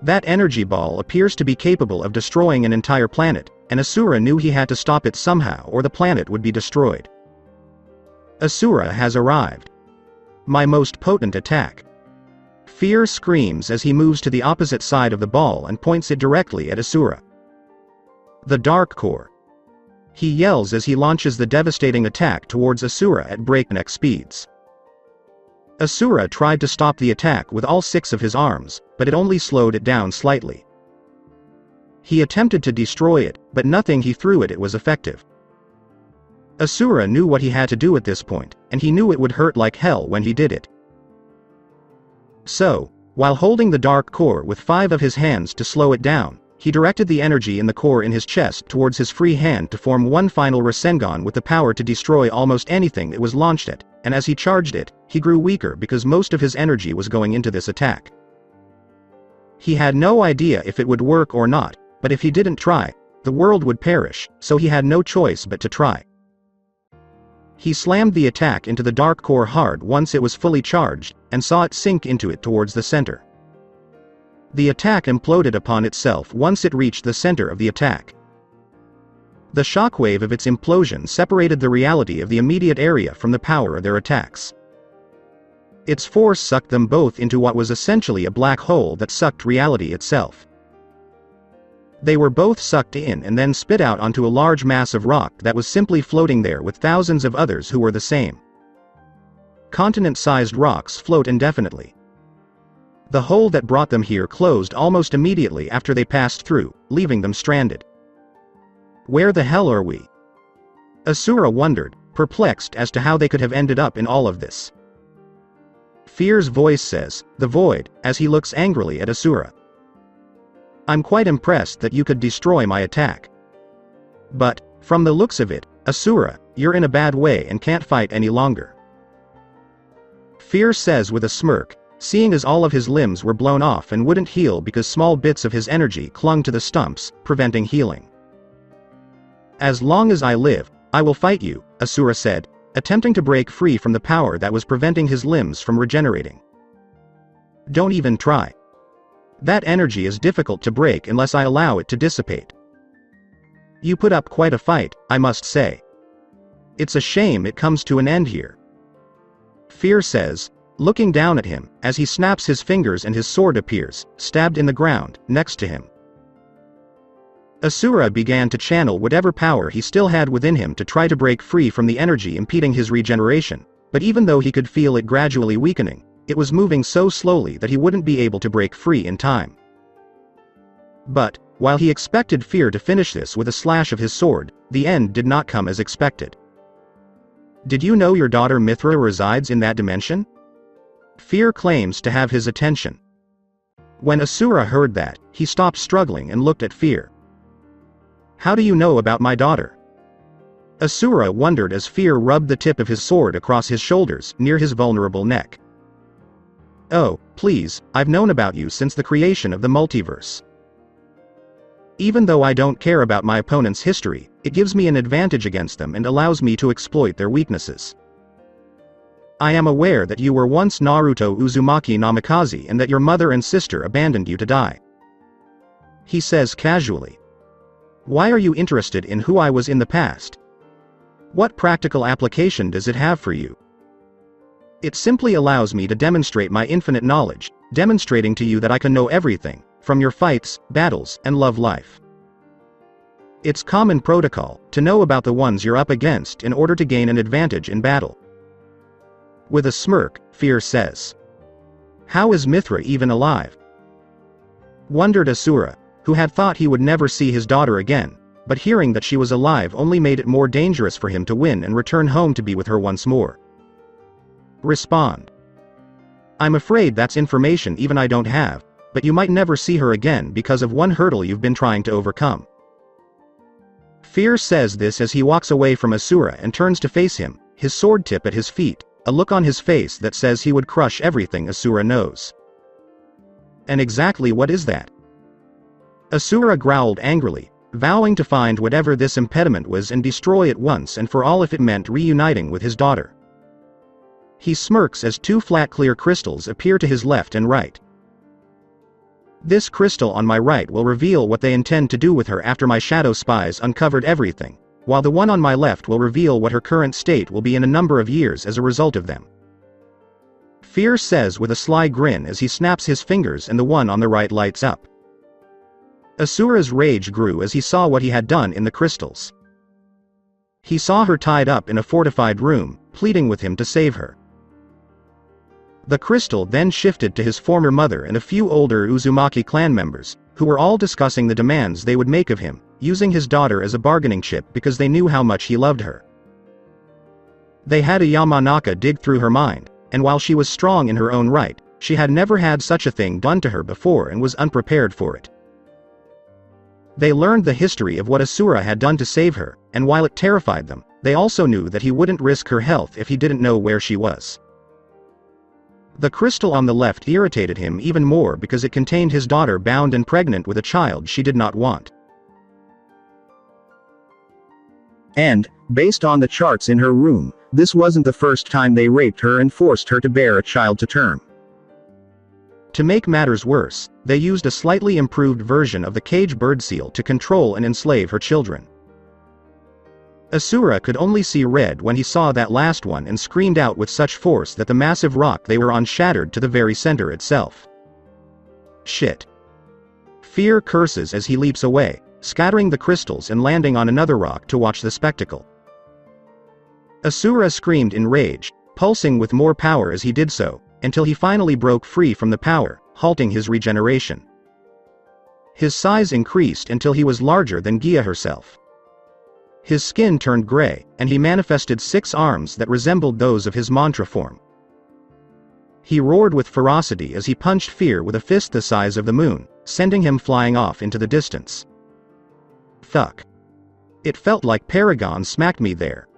That energy ball appears to be capable of destroying an entire planet, and Asura knew he had to stop it somehow or the planet would be destroyed. Asura has arrived. My most potent attack. Fear screams as he moves to the opposite side of the ball and points it directly at Asura. The Dark Core. He yells as he launches the devastating attack towards Asura at breakneck speeds. Asura tried to stop the attack with all 6 of his arms, but it only slowed it down slightly. He attempted to destroy it, but nothing he threw at it was effective. Asura knew what he had to do at this point, and he knew it would hurt like hell when he did it. So, while holding the Dark Core with 5 of his hands to slow it down, he directed the energy in the core in his chest towards his free hand to form one final Rasengan with the power to destroy almost anything it was launched at, and as he charged it, he grew weaker because most of his energy was going into this attack. He had no idea if it would work or not, but if he didn't try, the world would perish, so he had no choice but to try. He slammed the attack into the Dark Core hard once it was fully charged, and saw it sink into it towards the center. The attack imploded upon itself once it reached the center of the attack. The shockwave of its implosion separated the reality of the immediate area from the power of their attacks. Its force sucked them both into what was essentially a black hole that sucked reality itself. They were both sucked in and then spit out onto a large mass of rock that was simply floating there with thousands of others who were the same. Continent-sized rocks float indefinitely. The hole that brought them here closed almost immediately after they passed through, leaving them stranded. Where the hell are we? Asura wondered, perplexed as to how they could have ended up in all of this. Fear's voice says, "The void," as he looks angrily at Asura. "I'm quite impressed that you could destroy my attack. But, from the looks of it, Asura, you're in a bad way and can't fight any longer." Fear says with a smirk, seeing as all of his limbs were blown off and wouldn't heal because small bits of his energy clung to the stumps, preventing healing. "As long as I live, I will fight you," Asura said, attempting to break free from the power that was preventing his limbs from regenerating. "Don't even try. That energy is difficult to break unless I allow it to dissipate. You put up quite a fight, I must say. It's a shame it comes to an end here." Fear says, looking down at him, as he snaps his fingers and his sword appears, stabbed in the ground, next to him. Asura began to channel whatever power he still had within him to try to break free from the energy impeding his regeneration, but even though he could feel it gradually weakening, it was moving so slowly that he wouldn't be able to break free in time. But, while he expected Fear to finish this with a slash of his sword, the end did not come as expected. "Did you know your daughter Mithra resides in that dimension?" Fear claims to have his attention. When Asura heard that, he stopped struggling and looked at Fear. "How do you know about my daughter?" Asura wondered as Fear rubbed the tip of his sword across his shoulders, near his vulnerable neck. "Oh, please, I've known about you since the creation of the multiverse. Even though I don't care about my opponent's history, it gives me an advantage against them and allows me to exploit their weaknesses. I am aware that you were once Naruto Uzumaki Namikaze and that your mother and sister abandoned you to die," he says casually. "Why are you interested in who I was in the past? What practical application does it have for you?" "It simply allows me to demonstrate my infinite knowledge, demonstrating to you that I can know everything, from your fights, battles, and love life. It's common protocol to know about the ones you're up against in order to gain an advantage in battle." With a smirk, Fear says, "How is Mithra even alive?" Wondered Asura, who had thought he would never see his daughter again, but hearing that she was alive only made it more dangerous for him to win and return home to be with her once more. Respond. "I'm afraid that's information even I don't have, but you might never see her again because of one hurdle you've been trying to overcome." Fear says this as he walks away from Asura and turns to face him, his sword tip at his feet, a look on his face that says he would crush everything Asura knows. "And exactly what is that?" Asura growled angrily, vowing to find whatever this impediment was and destroy it once and for all if it meant reuniting with his daughter. He smirks as two flat clear crystals appear to his left and right. "This crystal on my right will reveal what they intend to do with her after my shadow spies uncovered everything, while the one on my left will reveal what her current state will be in a number of years as a result of them," Fear says with a sly grin as he snaps his fingers and the one on the right lights up. Asura's rage grew as he saw what he had done in the crystals. He saw her tied up in a fortified room, pleading with him to save her. The crystal then shifted to his former mother and a few older Uzumaki clan members, who were all discussing the demands they would make of him, using his daughter as a bargaining chip because they knew how much he loved her. They had a Yamanaka dig through her mind, and while she was strong in her own right, she had never had such a thing done to her before and was unprepared for it. They learned the history of what Asura had done to save her, and while it terrified them, they also knew that he wouldn't risk her health if he didn't know where she was. The crystal on the left irritated him even more because it contained his daughter bound and pregnant with a child she did not want. And, based on the charts in her room, this wasn't the first time they raped her and forced her to bear a child to term. To make matters worse, they used a slightly improved version of the cage bird seal to control and enslave her children. Asura could only see red when he saw that last one and screamed out with such force that the massive rock they were on shattered to the very center itself. Shit. Fear curses as he leaps away, scattering the crystals and landing on another rock to watch the spectacle. Asura screamed in rage, pulsing with more power as he did so, until he finally broke free from the power, halting his regeneration. His size increased until he was larger than Gia herself. His skin turned gray, and he manifested 6 arms that resembled those of his mantra form. He roared with ferocity as he punched Fear with a fist the size of the moon, sending him flying off into the distance. Thuck. It felt like Paragon smacked me there.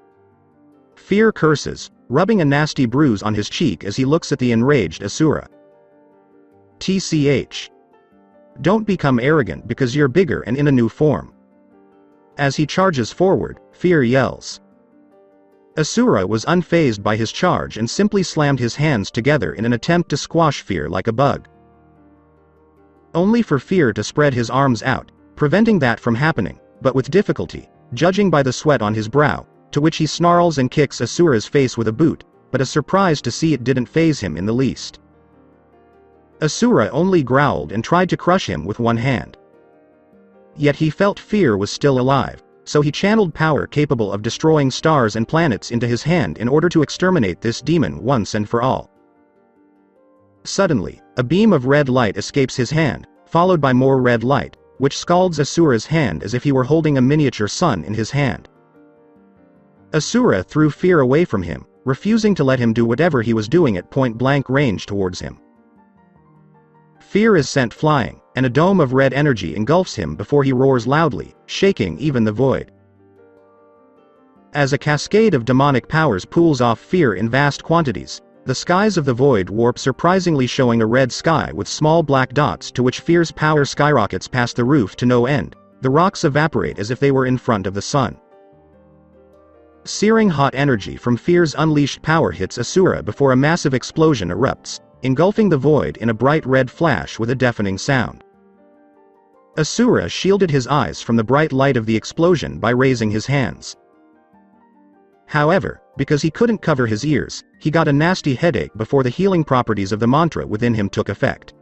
Fear curses, rubbing a nasty bruise on his cheek as he looks at the enraged Asura. TCH. Don't become arrogant because you're bigger and in a new form. As he charges forward, Fear yells. Asura was unfazed by his charge and simply slammed his hands together in an attempt to squash Fear like a bug. Only for Fear to spread his arms out, preventing that from happening, but with difficulty, judging by the sweat on his brow, to which he snarls and kicks Asura's face with a boot, but is surprised to see it didn't faze him in the least. Asura only growled and tried to crush him with one hand. Yet he felt Fear was still alive, so he channeled power capable of destroying stars and planets into his hand in order to exterminate this demon once and for all. Suddenly, a beam of red light escapes his hand, followed by more red light, which scalds Asura's hand as if he were holding a miniature sun in his hand. Asura threw Fear away from him, refusing to let him do whatever he was doing at point-blank range towards him. Fear is sent flying, and a dome of red energy engulfs him before he roars loudly, shaking even the void. As a cascade of demonic powers pools off Fear in vast quantities, the skies of the void warp surprisingly, showing a red sky with small black dots to which Fear's power skyrockets past the roof to no end. The rocks evaporate as if they were in front of the sun. Searing hot energy from Fear's unleashed power hits Asura before a massive explosion erupts, engulfing the void in a bright red flash with a deafening sound. Asura shielded his eyes from the bright light of the explosion by raising his hands. However, because he couldn't cover his ears, he got a nasty headache before the healing properties of the mantra within him took effect.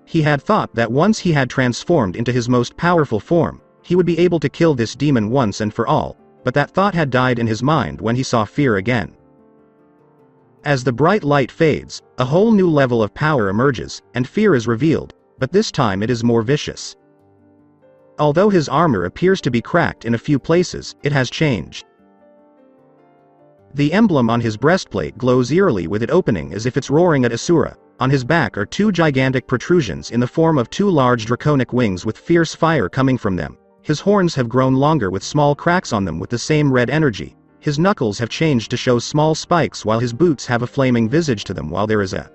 He had thought that once he had transformed into his most powerful form, he would be able to kill this demon once and for all, but that thought had died in his mind when he saw Fear again. As the bright light fades, a whole new level of power emerges, and Fear is revealed, but this time it is more vicious. Although his armor appears to be cracked in a few places, it has changed. The emblem on his breastplate glows eerily with it opening as if it's roaring at Asura. On his back are 2 gigantic protrusions in the form of 2 large draconic wings with fierce fire coming from them. His horns have grown longer with small cracks on them with the same red energy. His knuckles have changed to show small spikes while his boots have a flaming visage to them while there is a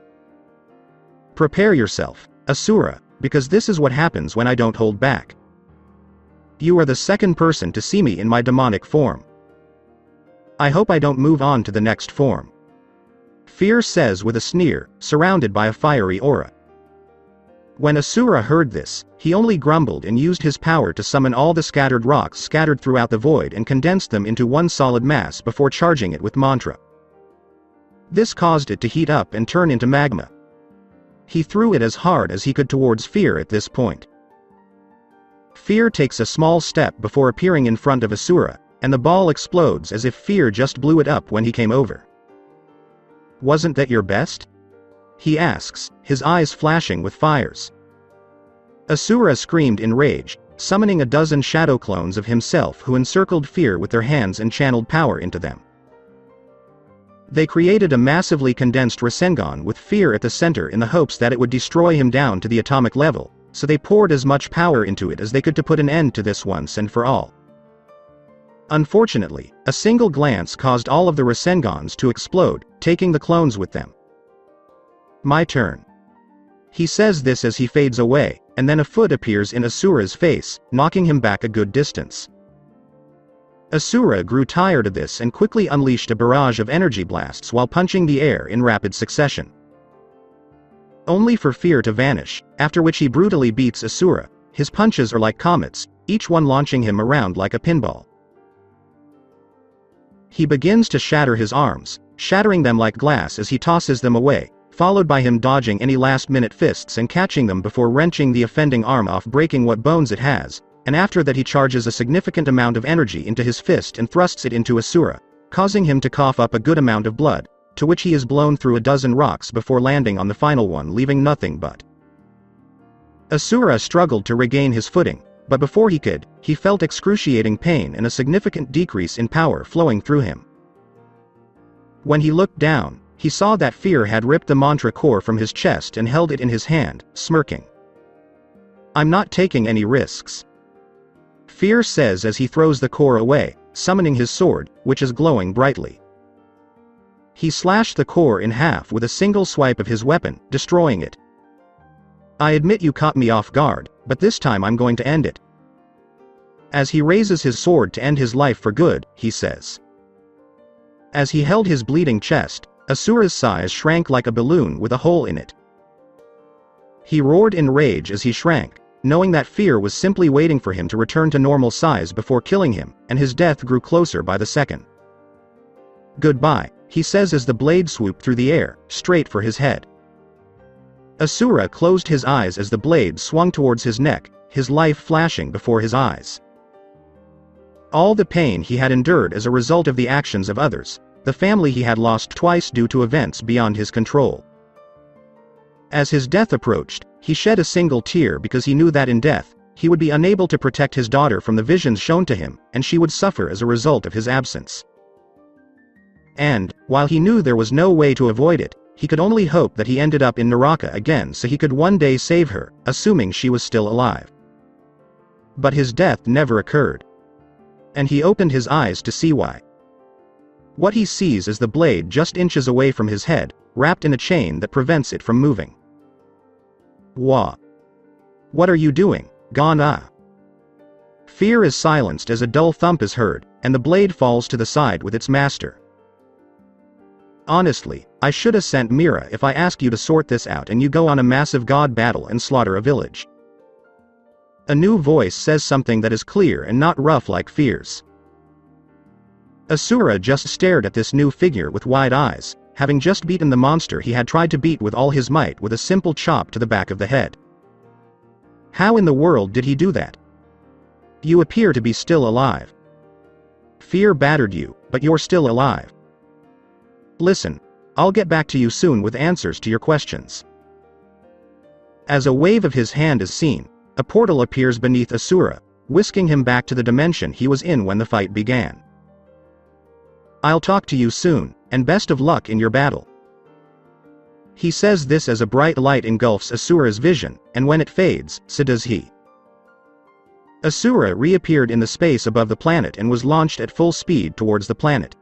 "Prepare yourself, Asura, because this is what happens when I don't hold back. You are the second person to see me in my demonic form. I hope I don't move on to the next form." Fear says with a sneer, surrounded by a fiery aura. When Asura heard this, he only grumbled and used his power to summon all the scattered rocks scattered throughout the void and condensed them into one solid mass before charging it with mantra. This caused it to heat up and turn into magma. He threw it as hard as he could towards Fear at this point. Fear takes a small step before appearing in front of Asura, and the ball explodes as if Fear just blew it up when he came over. "Wasn't that your best?" he asks, his eyes flashing with fires. Asura screamed in rage, summoning a dozen shadow clones of himself who encircled Fear with their hands and channeled power into them. They created a massively condensed Rasengan with Fear at the center in the hopes that it would destroy him down to the atomic level, so they poured as much power into it as they could to put an end to this once and for all. Unfortunately, a single glance caused all of the Rasengans to explode, taking the clones with them. "My turn." He says this as he fades away, and then a foot appears in Asura's face, knocking him back a good distance. Asura grew tired of this and quickly unleashed a barrage of energy blasts while punching the air in rapid succession. Only for Fear to vanish, after which he brutally beats Asura. His punches are like comets, each one launching him around like a pinball. He begins to shatter his arms, shattering them like glass as he tosses them away, followed by him dodging any last-minute fists and catching them before wrenching the offending arm off, breaking what bones it has, and after that he charges a significant amount of energy into his fist and thrusts it into Asura, causing him to cough up a good amount of blood, to which he is blown through a dozen rocks before landing on the final one, leaving nothing but. Asura struggled to regain his footing, but before he could, he felt excruciating pain and a significant decrease in power flowing through him. When he looked down, he saw that Fear had ripped the mantra core from his chest and held it in his hand, smirking. "I'm not taking any risks," Fear says as he throws the core away, summoning his sword, which is glowing brightly. He slashed the core in half with a single swipe of his weapon, destroying it. "I admit you caught me off guard, but this time I'm going to end it." As he raises his sword to end his life for good, he says. As he held his bleeding chest, Asura's size shrank like a balloon with a hole in it. He roared in rage as he shrank, knowing that Fear was simply waiting for him to return to normal size before killing him, and his death grew closer by the second. "Goodbye," he says as the blade swooped through the air, straight for his head. Asura closed his eyes as the blade swung towards his neck, his life flashing before his eyes. All the pain he had endured as a result of the actions of others, the family he had lost twice due to events beyond his control. As his death approached, he shed a single tear because he knew that in death, he would be unable to protect his daughter from the visions shown to him, and she would suffer as a result of his absence. And, while he knew there was no way to avoid it, he could only hope that he ended up in Naraka again so he could one day save her, assuming she was still alive. But his death never occurred. And he opened his eyes to see why. What he sees is the blade just inches away from his head, wrapped in a chain that prevents it from moving. "Wah! What are you doing, Gana?" Fear is silenced as a dull thump is heard, and the blade falls to the side with its master. "Honestly, I should have sent Mira if I asked you to sort this out and you go on a massive god battle and slaughter a village." A new voice says something that is clear and not rough like Fear's. Asura just stared at this new figure with wide eyes, having just beaten the monster he had tried to beat with all his might with a simple chop to the back of the head. How in the world did he do that? "You appear to be still alive. Fear battered you, but you're still alive. Listen, I'll get back to you soon with answers to your questions." As a wave of his hand is seen, a portal appears beneath Asura, whisking him back to the dimension he was in when the fight began. "I'll talk to you soon, and best of luck in your battle." He says this as a bright light engulfs Asura's vision, and when it fades, so does he. Asura reappeared in the space above the planet and was launched at full speed towards the planet.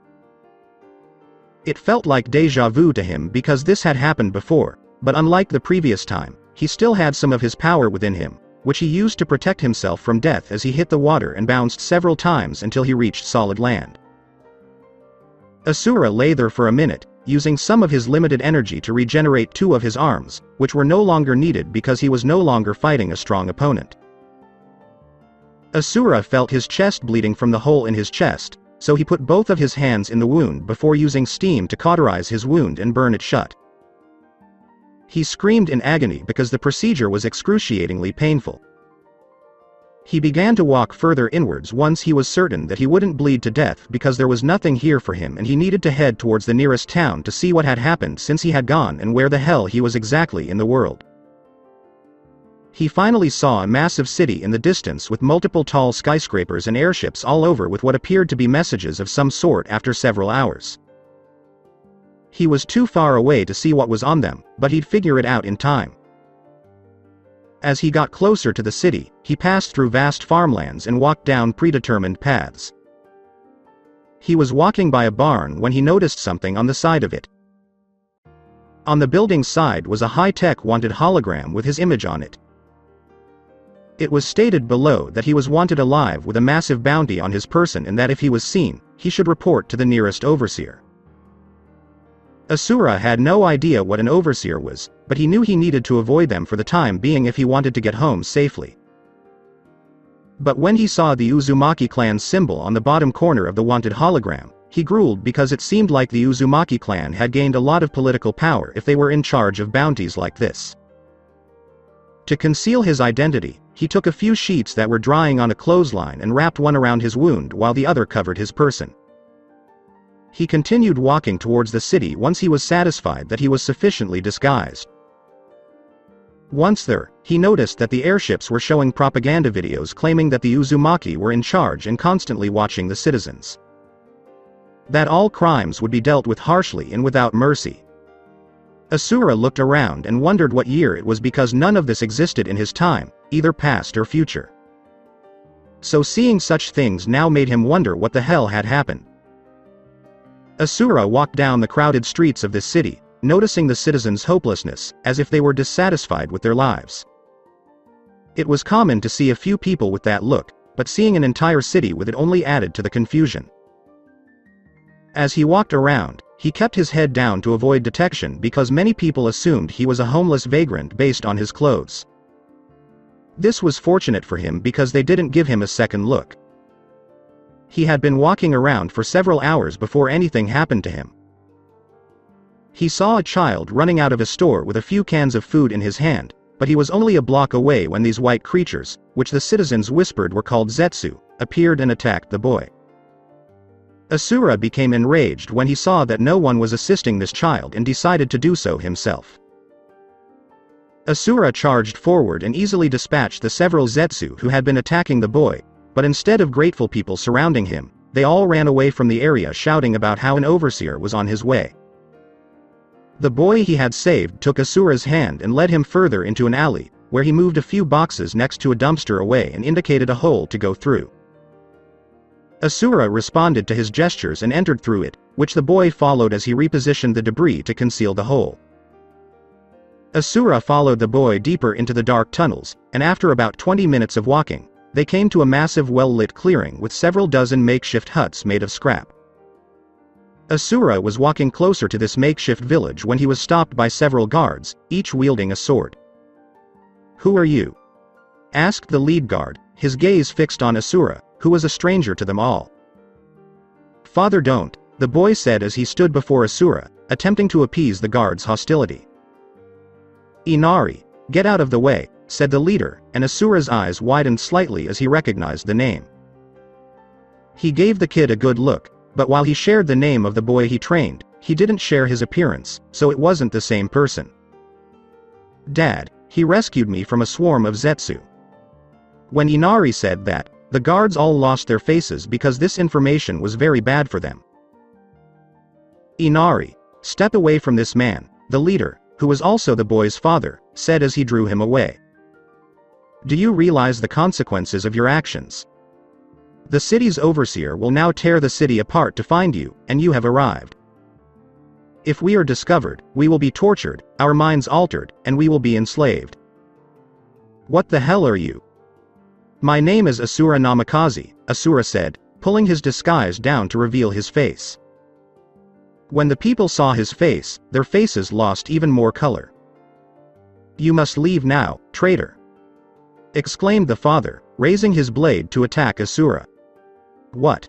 It felt like deja vu to him because this had happened before, but unlike the previous time, he still had some of his power within him, which he used to protect himself from death as he hit the water and bounced several times until he reached solid land. Asura lay there for a minute, using some of his limited energy to regenerate two of his arms, which were no longer needed because he was no longer fighting a strong opponent. Asura felt his chest bleeding from the hole in his chest, so he put both of his hands in the wound before using steam to cauterize his wound and burn it shut. He screamed in agony because the procedure was excruciatingly painful. He began to walk further inwards once he was certain that he wouldn't bleed to death because there was nothing here for him and he needed to head towards the nearest town to see what had happened since he had gone and where the hell he was exactly in the world. He finally saw a massive city in the distance with multiple tall skyscrapers and airships all over with what appeared to be messages of some sort after several hours. He was too far away to see what was on them, but he'd figure it out in time. As he got closer to the city, he passed through vast farmlands and walked down predetermined paths. He was walking by a barn when he noticed something on the side of it. On the building's side was a high-tech wanted hologram with his image on it. It was stated below that he was wanted alive with a massive bounty on his person and that if he was seen, he should report to the nearest overseer. Asura had no idea what an overseer was, but he knew he needed to avoid them for the time being if he wanted to get home safely. But when he saw the Uzumaki clan's symbol on the bottom corner of the wanted hologram, He drooled because it seemed like the Uzumaki clan had gained a lot of political power if they were in charge of bounties like this. To conceal his identity, he took a few sheets that were drying on a clothesline and wrapped one around his wound while the other covered his person. He continued walking towards the city once he was satisfied that he was sufficiently disguised. Once there, he noticed that the airships were showing propaganda videos claiming that the Uzumaki were in charge and constantly watching the citizens. That all crimes would be dealt with harshly and without mercy. Asura looked around and wondered what year it was because none of this existed in his time, either past or future. So seeing such things now made him wonder what the hell had happened. Asura walked down the crowded streets of this city, noticing the citizens' hopelessness, as if they were dissatisfied with their lives. It was common to see a few people with that look, but seeing an entire city with it only added to the confusion. As he walked around, he kept his head down to avoid detection because many people assumed he was a homeless vagrant based on his clothes. This was fortunate for him because they didn't give him a second look. He had been walking around for several hours before anything happened to him. He saw a child running out of a store with a few cans of food in his hand, but he was only a block away when these white creatures, which the citizens whispered were called Zetsu, appeared and attacked the boy. Asura became enraged when he saw that no one was assisting this child and decided to do so himself. Asura charged forward and easily dispatched the several Zetsu who had been attacking the boy, but instead of grateful people surrounding him, they all ran away from the area shouting about how an overseer was on his way. The boy he had saved took Asura's hand and led him further into an alley, where he moved a few boxes next to a dumpster away and indicated a hole to go through. Asura responded to his gestures and entered through it, which the boy followed as he repositioned the debris to conceal the hole. Asura followed the boy deeper into the dark tunnels, and after about 20 minutes of walking, they came to a massive well-lit clearing with several dozen makeshift huts made of scrap. Asura was walking closer to this makeshift village when he was stopped by several guards, each wielding a sword. "Who are you?" asked the lead guard, his gaze fixed on Asura, who was a stranger to them all. "Father, don't," the boy said as he stood before Asura, attempting to appease the guard's hostility. "Inari, get out of the way," said the leader, and Asura's eyes widened slightly as he recognized the name. He gave the kid a good look, but while he shared the name of the boy he trained, he didn't share his appearance, so it wasn't the same person. "Dad, he rescued me from a swarm of Zetsu." When Inari said that, the guards all lost their faces because this information was very bad for them. "Inari, step away from this man," the leader, who was also the boy's father, said as he drew him away. "Do you realize the consequences of your actions? The city's overseer will now tear the city apart to find you, and you have arrived. If we are discovered, we will be tortured, our minds altered, and we will be enslaved." "What the hell are you?" "My name is Asura Namikaze," Asura said, pulling his disguise down to reveal his face. When the people saw his face, their faces lost even more color. "You must leave now, traitor!" exclaimed the father, raising his blade to attack Asura. "What?"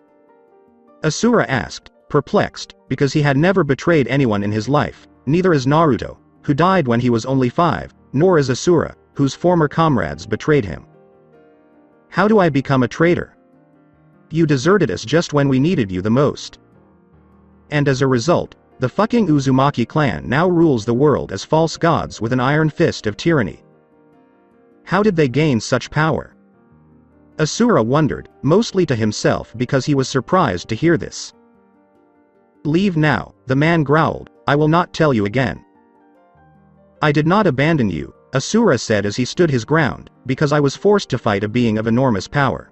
Asura asked, perplexed, because he had never betrayed anyone in his life, neither as Naruto, who died when he was only 5, nor as Asura, whose former comrades betrayed him. "How do I become a traitor? You deserted us just when we needed you the most. And as a result, the fucking Uzumaki clan now rules the world as false gods with an iron fist of tyranny. How did they gain such power?" Asura wondered, mostly to himself because he was surprised to hear this. "Leave now," the man growled, "I will not tell you again." "I did not abandon you," Asura said as he stood his ground, "because I was forced to fight a being of enormous power.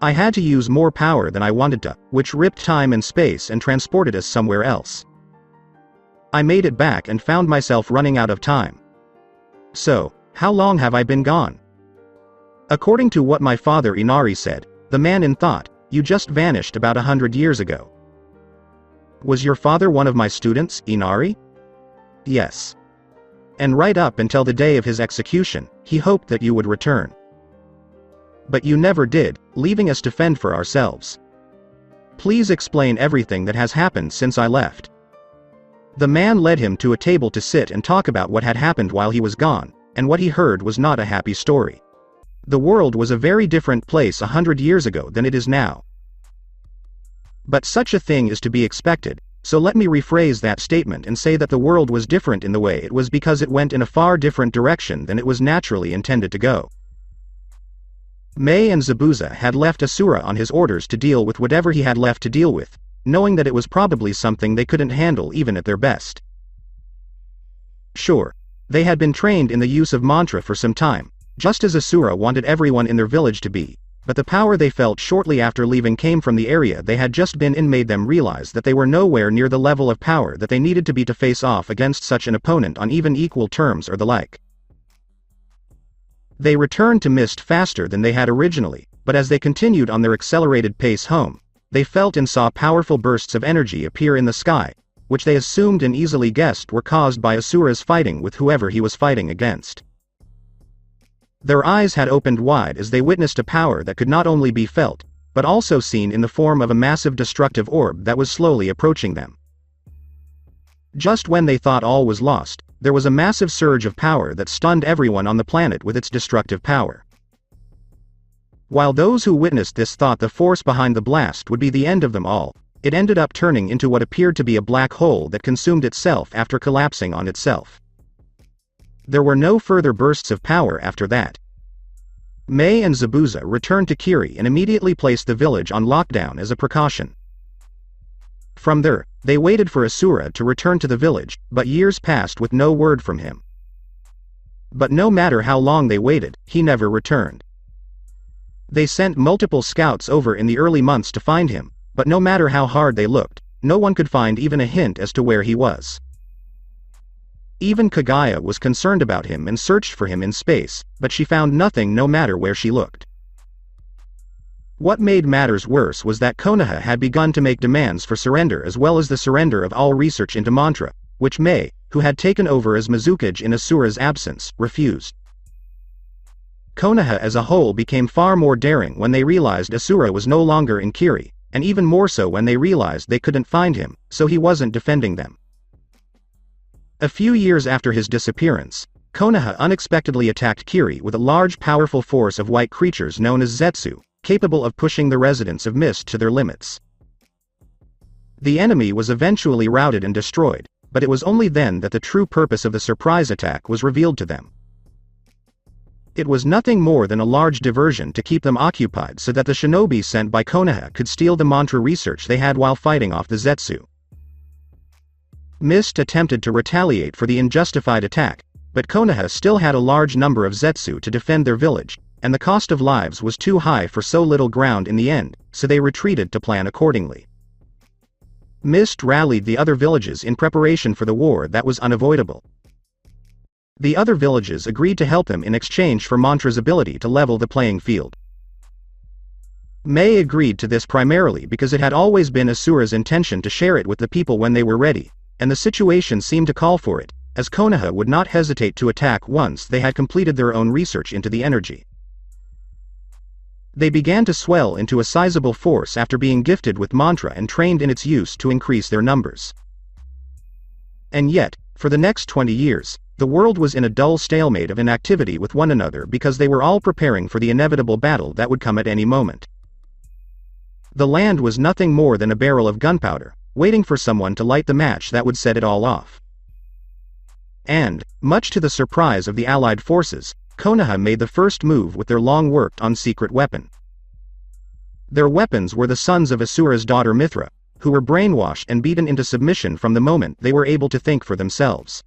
I had to use more power than I wanted to, which ripped time and space and transported us somewhere else. I made it back and found myself running out of time. So, how long have I been gone? According to what my father Inari said, the man in thought, you just vanished about 100 years ago." "Was your father one of my students, Inari?" "Yes. And right up until the day of his execution, he hoped that you would return. But you never did, leaving us to fend for ourselves. Please explain everything that has happened since I left." The man led him to a table to sit and talk about what had happened while he was gone, and what he heard was not a happy story. The world was a very different place 100 years ago than it is now. But such a thing is to be expected, so let me rephrase that statement and say that the world was different in the way it was because it went in a far different direction than it was naturally intended to go. Mei and Zabuza had left Asura on his orders to deal with whatever he had left to deal with, knowing that it was probably something they couldn't handle even at their best. Sure, they had been trained in the use of mantra for some time, just as Asura wanted everyone in their village to be, but the power they felt shortly after leaving came from the area they had just been in made them realize that they were nowhere near the level of power that they needed to be to face off against such an opponent on even equal terms or the like. They returned to Mist faster than they had originally, but as they continued on their accelerated pace home, they felt and saw powerful bursts of energy appear in the sky, which they assumed and easily guessed were caused by Asura's fighting with whoever he was fighting against. Their eyes had opened wide as they witnessed a power that could not only be felt, but also seen in the form of a massive destructive orb that was slowly approaching them. Just when they thought all was lost, there was a massive surge of power that stunned everyone on the planet with its destructive power. While those who witnessed this thought the force behind the blast would be the end of them all, it ended up turning into what appeared to be a black hole that consumed itself after collapsing on itself. There were no further bursts of power after that. Mei and Zabuza returned to Kiri and immediately placed the village on lockdown as a precaution. From there, they waited for Asura to return to the village, but years passed with no word from him. But no matter how long they waited, he never returned. They sent multiple scouts over in the early months to find him, but no matter how hard they looked, no one could find even a hint as to where he was. Even Kagaya was concerned about him and searched for him in space, but she found nothing no matter where she looked. What made matters worse was that Konoha had begun to make demands for surrender as well as the surrender of all research into mantra, which Mei, who had taken over as Mizukage in Asura's absence, refused. Konoha as a whole became far more daring when they realized Asura was no longer in Kiri, and even more so when they realized they couldn't find him, so he wasn't defending them. A few years after his disappearance, Konoha unexpectedly attacked Kiri with a large powerful force of white creatures known as Zetsu, capable of pushing the residents of Mist to their limits. The enemy was eventually routed and destroyed, but it was only then that the true purpose of the surprise attack was revealed to them. It was nothing more than a large diversion to keep them occupied so that the shinobi sent by Konoha could steal the mantra research they had while fighting off the Zetsu. Mist attempted to retaliate for the unjustified attack, but Konoha still had a large number of Zetsu to defend their village, and the cost of lives was too high for so little ground in the end, so they retreated to plan accordingly. Mist rallied the other villages in preparation for the war that was unavoidable. The other villages agreed to help them in exchange for Mantra's ability to level the playing field. Mei agreed to this primarily because it had always been Asura's intention to share it with the people when they were ready, and the situation seemed to call for it, as Konoha would not hesitate to attack once they had completed their own research into the energy. They began to swell into a sizable force after being gifted with mantra and trained in its use to increase their numbers. And yet, for the next 20 years, the world was in a dull stalemate of inactivity with one another because they were all preparing for the inevitable battle that would come at any moment. The land was nothing more than a barrel of gunpowder, waiting for someone to light the match that would set it all off. And, much to the surprise of the Allied forces, Konoha made the first move with their long-worked-on secret weapon. Their weapons were the sons of Asura's daughter Mithra, who were brainwashed and beaten into submission from the moment they were able to think for themselves.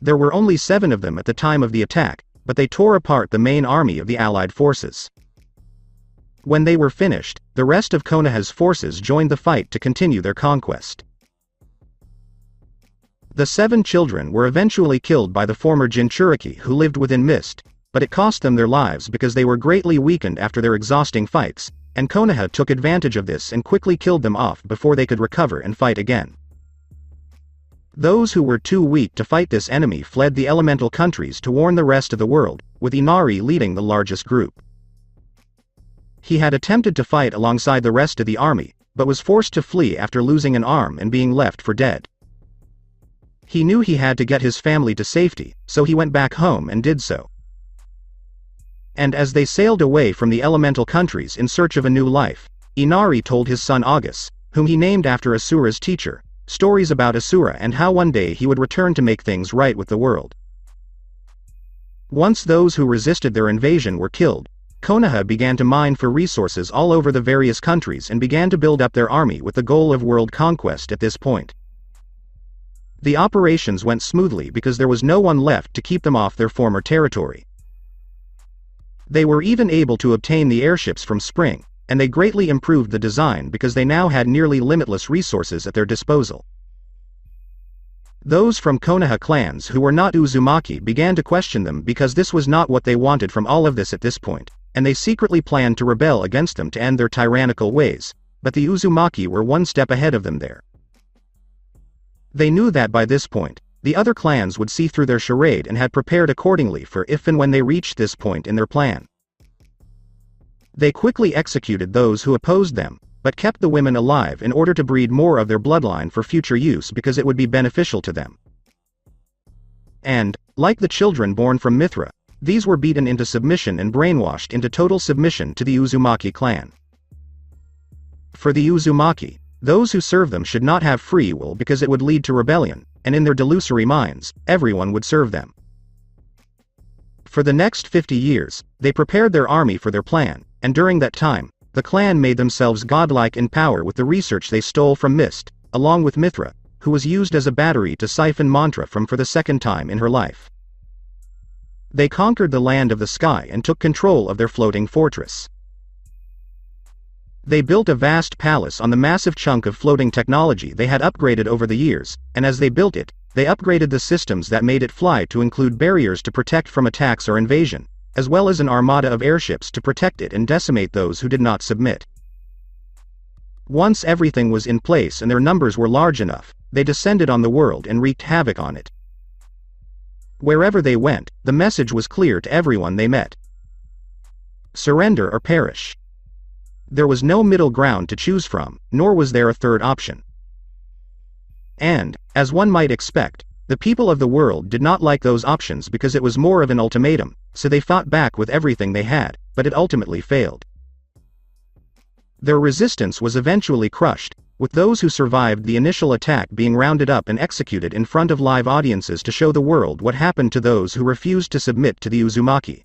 There were only 7 of them at the time of the attack, but they tore apart the main army of the Allied forces. When they were finished, the rest of Konoha's forces joined the fight to continue their conquest. The 7 children were eventually killed by the former Jinchuriki who lived within Mist, but it cost them their lives because they were greatly weakened after their exhausting fights, and Konoha took advantage of this and quickly killed them off before they could recover and fight again. Those who were too weak to fight this enemy fled the elemental countries to warn the rest of the world, with Inari leading the largest group. He had attempted to fight alongside the rest of the army, but was forced to flee after losing an arm and being left for dead. He knew he had to get his family to safety, so he went back home and did so. And as they sailed away from the elemental countries in search of a new life, Inari told his son August, whom he named after Asura's teacher, stories about Asura and how one day he would return to make things right with the world. Once those who resisted their invasion were killed, Konoha began to mine for resources all over the various countries and began to build up their army with the goal of world conquest at this point. The operations went smoothly because there was no one left to keep them off their former territory. They were even able to obtain the airships from Spring, and they greatly improved the design because they now had nearly limitless resources at their disposal. Those from Konoha clans who were not Uzumaki began to question them because this was not what they wanted from all of this at this point, and they secretly planned to rebel against them to end their tyrannical ways, but the Uzumaki were one step ahead of them there. They knew that by this point, the other clans would see through their charade and had prepared accordingly for if and when they reached this point in their plan. They quickly executed those who opposed them, but kept the women alive in order to breed more of their bloodline for future use because it would be beneficial to them. And, like the children born from Mithra, these were beaten into submission and brainwashed into total submission to the Uzumaki clan. For the Uzumaki, those who serve them should not have free will because it would lead to rebellion, and in their delusory minds, everyone would serve them. For the next 50 years, they prepared their army for their plan, and during that time, the clan made themselves godlike in power with the research they stole from Mist, along with Mithra, who was used as a battery to siphon mantra from for the second time in her life. They conquered the land of the sky and took control of their floating fortress. They built a vast palace on the massive chunk of floating technology they had upgraded over the years, and as they built it, they upgraded the systems that made it fly to include barriers to protect from attacks or invasion, as well as an armada of airships to protect it and decimate those who did not submit. Once everything was in place and their numbers were large enough, they descended on the world and wreaked havoc on it. Wherever they went, the message was clear to everyone they met. Surrender or perish. There was no middle ground to choose from, nor was there a third option. And, as one might expect, the people of the world did not like those options because it was more of an ultimatum, so they fought back with everything they had, but it ultimately failed. Their resistance was eventually crushed, with those who survived the initial attack being rounded up and executed in front of live audiences to show the world what happened to those who refused to submit to the Uzumaki.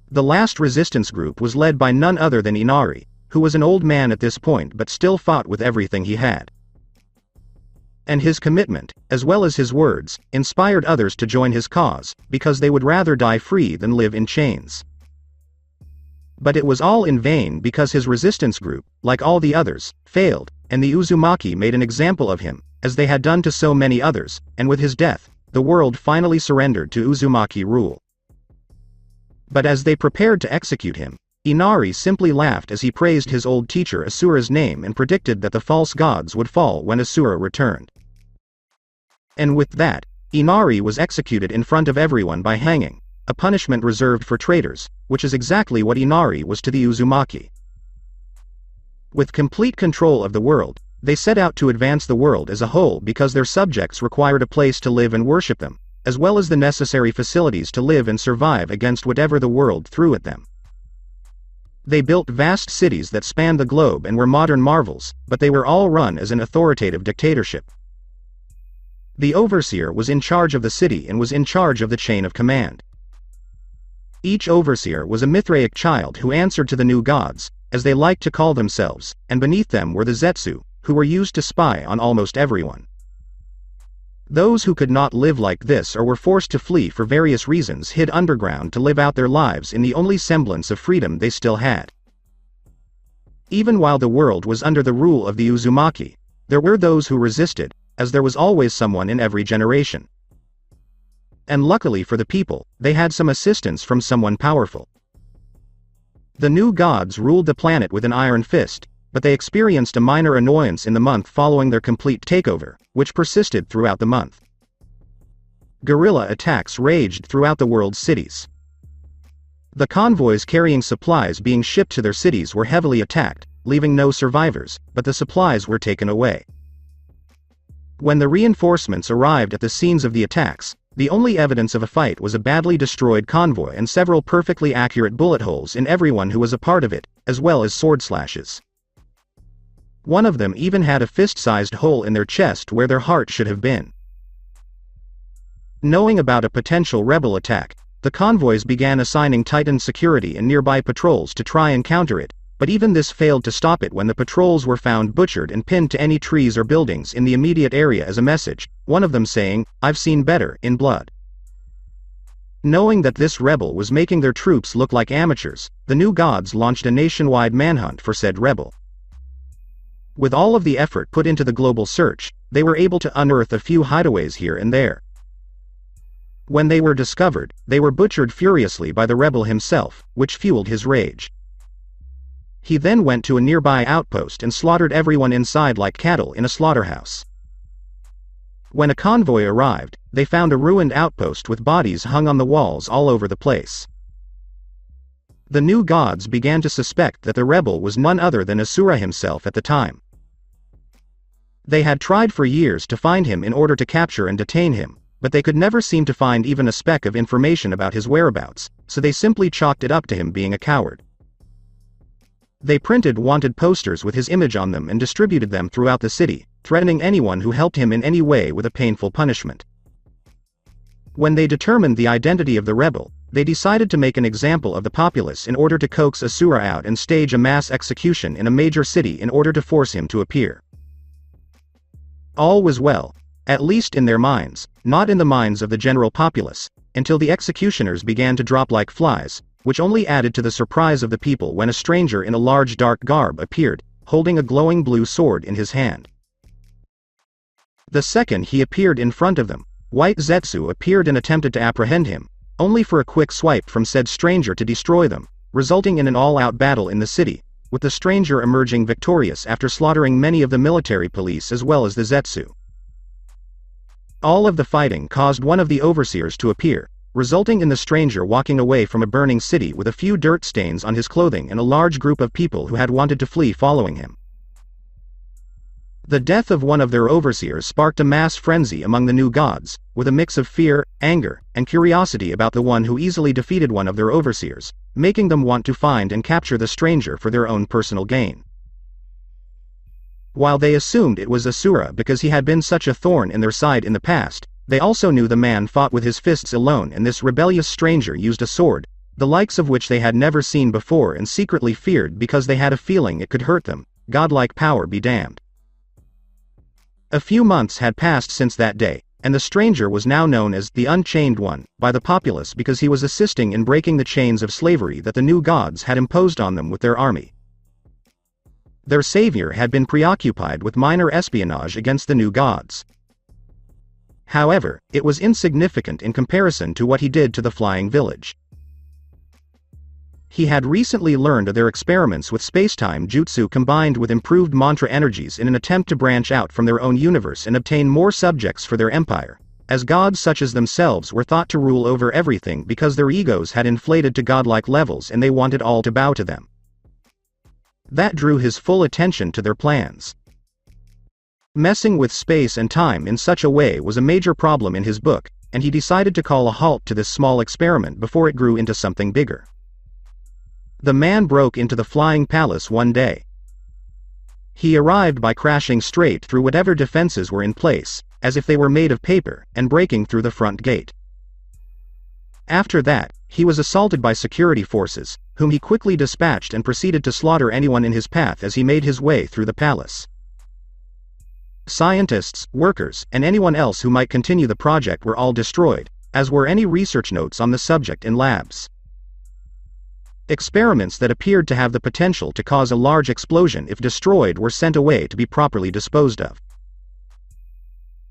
The last resistance group was led by none other than Inari, who was an old man at this point but still fought with everything he had. And his commitment, as well as his words, inspired others to join his cause, because they would rather die free than live in chains. But it was all in vain because his resistance group, like all the others, failed, and the Uzumaki made an example of him, as they had done to so many others, and with his death, the world finally surrendered to Uzumaki rule. But as they prepared to execute him, Inari simply laughed as he praised his old teacher Asura's name and predicted that the false gods would fall when Asura returned. And with that, Inari was executed in front of everyone by hanging, a punishment reserved for traitors, which is exactly what Inari was to the Uzumaki. With complete control of the world, they set out to advance the world as a whole because their subjects required a place to live and worship them, as well as the necessary facilities to live and survive against whatever the world threw at them. They built vast cities that spanned the globe and were modern marvels, but they were all run as an authoritative dictatorship. The overseer was in charge of the city and was in charge of the chain of command. Each overseer was a Mithraic child who answered to the new gods, as they liked to call themselves, and beneath them were the Zetsu, who were used to spy on almost everyone. Those who could not live like this or were forced to flee for various reasons hid underground to live out their lives in the only semblance of freedom they still had. Even while the world was under the rule of the Uzumaki, there were those who resisted, as there was always someone in every generation. And luckily for the people, they had some assistance from someone powerful. The new gods ruled the planet with an iron fist, but they experienced a minor annoyance in the month following their complete takeover, which persisted throughout the month. Guerrilla attacks raged throughout the world's cities. The convoys carrying supplies being shipped to their cities were heavily attacked, leaving no survivors, but the supplies were taken away. When the reinforcements arrived at the scenes of the attacks, the only evidence of a fight was a badly destroyed convoy and several perfectly accurate bullet holes in everyone who was a part of it, as well as sword slashes. One of them even had a fist-sized hole in their chest where their heart should have been. Knowing about a potential rebel attack, the convoys began assigning Titan security in nearby patrols to try and counter it, but even this failed to stop it when the patrols were found butchered and pinned to any trees or buildings in the immediate area as a message, one of them saying, "I've seen better," in blood. Knowing that this rebel was making their troops look like amateurs, the new gods launched a nationwide manhunt for said rebel. With all of the effort put into the global search, they were able to unearth a few hideaways here and there. When they were discovered, they were butchered furiously by the rebel himself, which fueled his rage. He then went to a nearby outpost and slaughtered everyone inside like cattle in a slaughterhouse. When a convoy arrived, they found a ruined outpost with bodies hung on the walls all over the place. The new gods began to suspect that the rebel was none other than Asura himself at the time. They had tried for years to find him in order to capture and detain him, but they could never seem to find even a speck of information about his whereabouts, so they simply chalked it up to him being a coward. They printed wanted posters with his image on them and distributed them throughout the city, threatening anyone who helped him in any way with a painful punishment. When they determined the identity of the rebel, they decided to make an example of the populace in order to coax Asura out and stage a mass execution in a major city in order to force him to appear. All was well, at least in their minds, not in the minds of the general populace, until the executioners began to drop like flies, which only added to the surprise of the people when a stranger in a large dark garb appeared, holding a glowing blue sword in his hand. The second he appeared in front of them, White Zetsu appeared and attempted to apprehend him, only for a quick swipe from said stranger to destroy them, resulting in an all-out battle in the city, with the stranger emerging victorious after slaughtering many of the military police as well as the Zetsu. All of the fighting caused one of the overseers to appear, resulting in the stranger walking away from a burning city with a few dirt stains on his clothing and a large group of people who had wanted to flee following him. The death of one of their overseers sparked a mass frenzy among the new gods, with a mix of fear, anger, and curiosity about the one who easily defeated one of their overseers, making them want to find and capture the stranger for their own personal gain. While they assumed it was Asura because he had been such a thorn in their side in the past, they also knew the man fought with his fists alone and this rebellious stranger used a sword, the likes of which they had never seen before and secretly feared because they had a feeling it could hurt them, godlike power be damned. A few months had passed since that day, and the stranger was now known as the Unchained One by the populace because he was assisting in breaking the chains of slavery that the new gods had imposed on them with their army. Their savior had been preoccupied with minor espionage against the new gods. However, it was insignificant in comparison to what he did to the flying village. He had recently learned of their experiments with spacetime jutsu combined with improved mantra energies in an attempt to branch out from their own universe and obtain more subjects for their empire, as gods such as themselves were thought to rule over everything because their egos had inflated to godlike levels and they wanted all to bow to them. That drew his full attention to their plans. Messing with space and time in such a way was a major problem in his book, and he decided to call a halt to this small experiment before it grew into something bigger. The man broke into the flying palace one day. He arrived by crashing straight through whatever defenses were in place, as if they were made of paper, and breaking through the front gate. After that, he was assaulted by security forces, whom he quickly dispatched and proceeded to slaughter anyone in his path as he made his way through the palace. Scientists, workers, and anyone else who might continue the project were all destroyed, as were any research notes on the subject in labs. Experiments that appeared to have the potential to cause a large explosion if destroyed were sent away to be properly disposed of.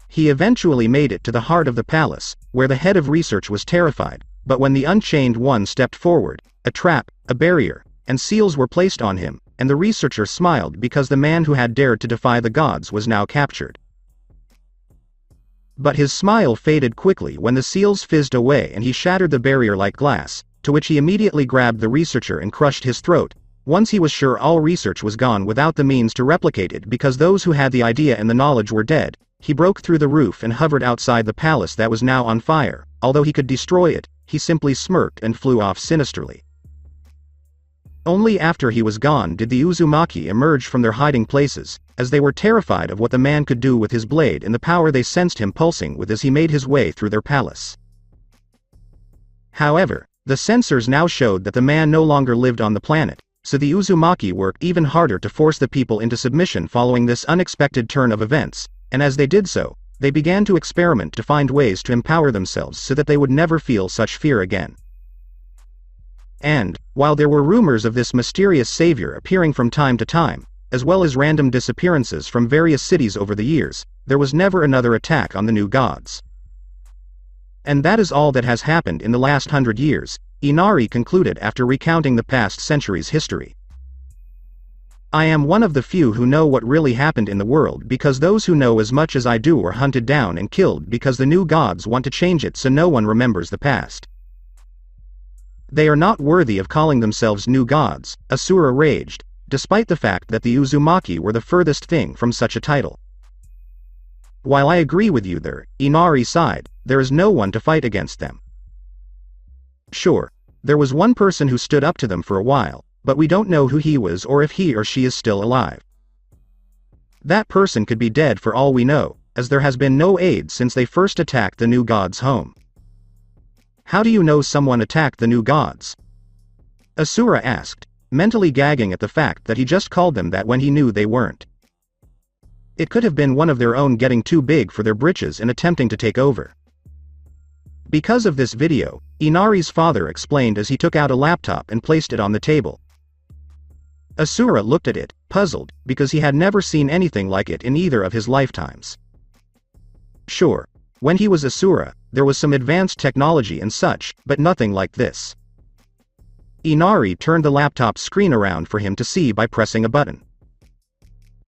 He eventually made it to the heart of the palace, where the head of research was terrified, but when the Unchained One stepped forward, a trap, a barrier, and seals were placed on him, and the researcher smiled because the man who had dared to defy the gods was now captured. But his smile faded quickly when the seals fizzed away and he shattered the barrier like glass, to which he immediately grabbed the researcher and crushed his throat. Once he was sure all research was gone without the means to replicate it because those who had the idea and the knowledge were dead, he broke through the roof and hovered outside the palace that was now on fire. Although he could destroy it, he simply smirked and flew off sinisterly. Only after he was gone did the Uzumaki emerge from their hiding places, as they were terrified of what the man could do with his blade and the power they sensed him pulsing with as he made his way through their palace. However, the sensors now showed that the man no longer lived on the planet, so the Uzumaki worked even harder to force the people into submission following this unexpected turn of events, and as they did so, they began to experiment to find ways to empower themselves so that they would never feel such fear again. And, while there were rumors of this mysterious savior appearing from time to time, as well as random disappearances from various cities over the years, there was never another attack on the new gods. And that is all that has happened in the last 100 years, Inari concluded after recounting the past century's history. I am one of the few who know what really happened in the world because those who know as much as I do are hunted down and killed because the new gods want to change it so no one remembers the past. They are not worthy of calling themselves new gods, Asura raged, despite the fact that the Uzumaki were the furthest thing from such a title. While I agree with you there, Inari sighed, there is no one to fight against them. Sure, there was one person who stood up to them for a while, but we don't know who he was or if he or she is still alive. That person could be dead for all we know, as there has been no aid since they first attacked the new gods' home. How do you know someone attacked the new gods? Asura asked, mentally gagging at the fact that he just called them that when he knew they weren't. It could have been one of their own getting too big for their britches and attempting to take over. Because of this video, Inari's father explained as he took out a laptop and placed it on the table. Asura looked at it, puzzled, because he had never seen anything like it in either of his lifetimes. Sure, when he was Asura, there was some advanced technology and such, but nothing like this. Inari turned the laptop screen around for him to see by pressing a button.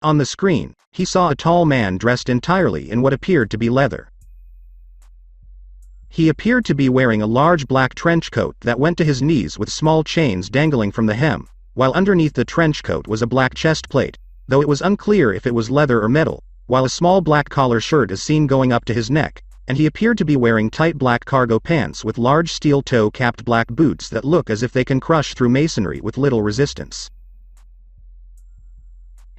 On the screen, he saw a tall man dressed entirely in what appeared to be leather. He appeared to be wearing a large black trench coat that went to his knees with small chains dangling from the hem, while underneath the trench coat was a black chest plate, though it was unclear if it was leather or metal, while a small black collar shirt is seen going up to his neck, and he appeared to be wearing tight black cargo pants with large steel toe-capped black boots that look as if they can crush through masonry with little resistance.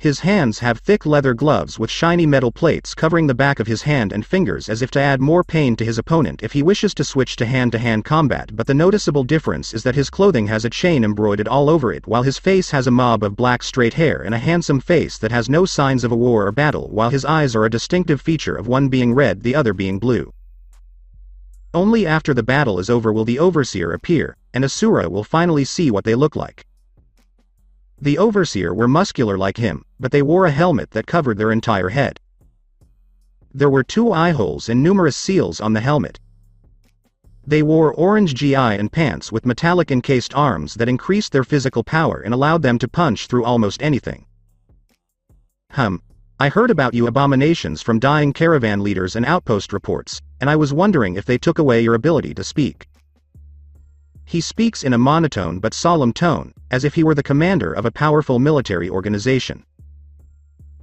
His hands have thick leather gloves with shiny metal plates covering the back of his hand and fingers as if to add more pain to his opponent if he wishes to switch to hand-to-hand combat, but the noticeable difference is that his clothing has a chain embroidered all over it while his face has a mob of black straight hair and a handsome face that has no signs of a war or battle, while his eyes are a distinctive feature of one being red the other being blue. Only after the battle is over will the Overseer appear, and Asura will finally see what they look like. The Overseer were muscular like him, but they wore a helmet that covered their entire head. There were 2 eye holes and numerous seals on the helmet. They wore orange GI and pants with metallic encased arms that increased their physical power and allowed them to punch through almost anything. I heard about you abominations from dying caravan leaders and outpost reports, and I was wondering if they took away your ability to speak. He speaks in a monotone but solemn tone, as if he were the commander of a powerful military organization.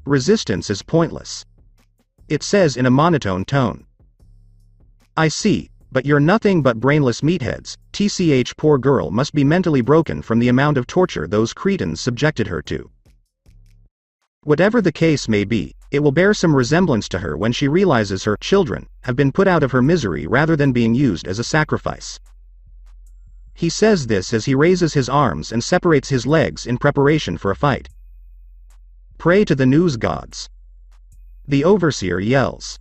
Resistance is pointless. It says in a monotone tone. I see, but you're nothing but brainless meatheads. TCH, poor girl must be mentally broken from the amount of torture those cretins subjected her to. Whatever the case may be, it will bear some resemblance to her when she realizes her children have been put out of her misery rather than being used as a sacrifice. He says this as he raises his arms and separates his legs in preparation for a fight. Pray to the news gods. The Overseer yells.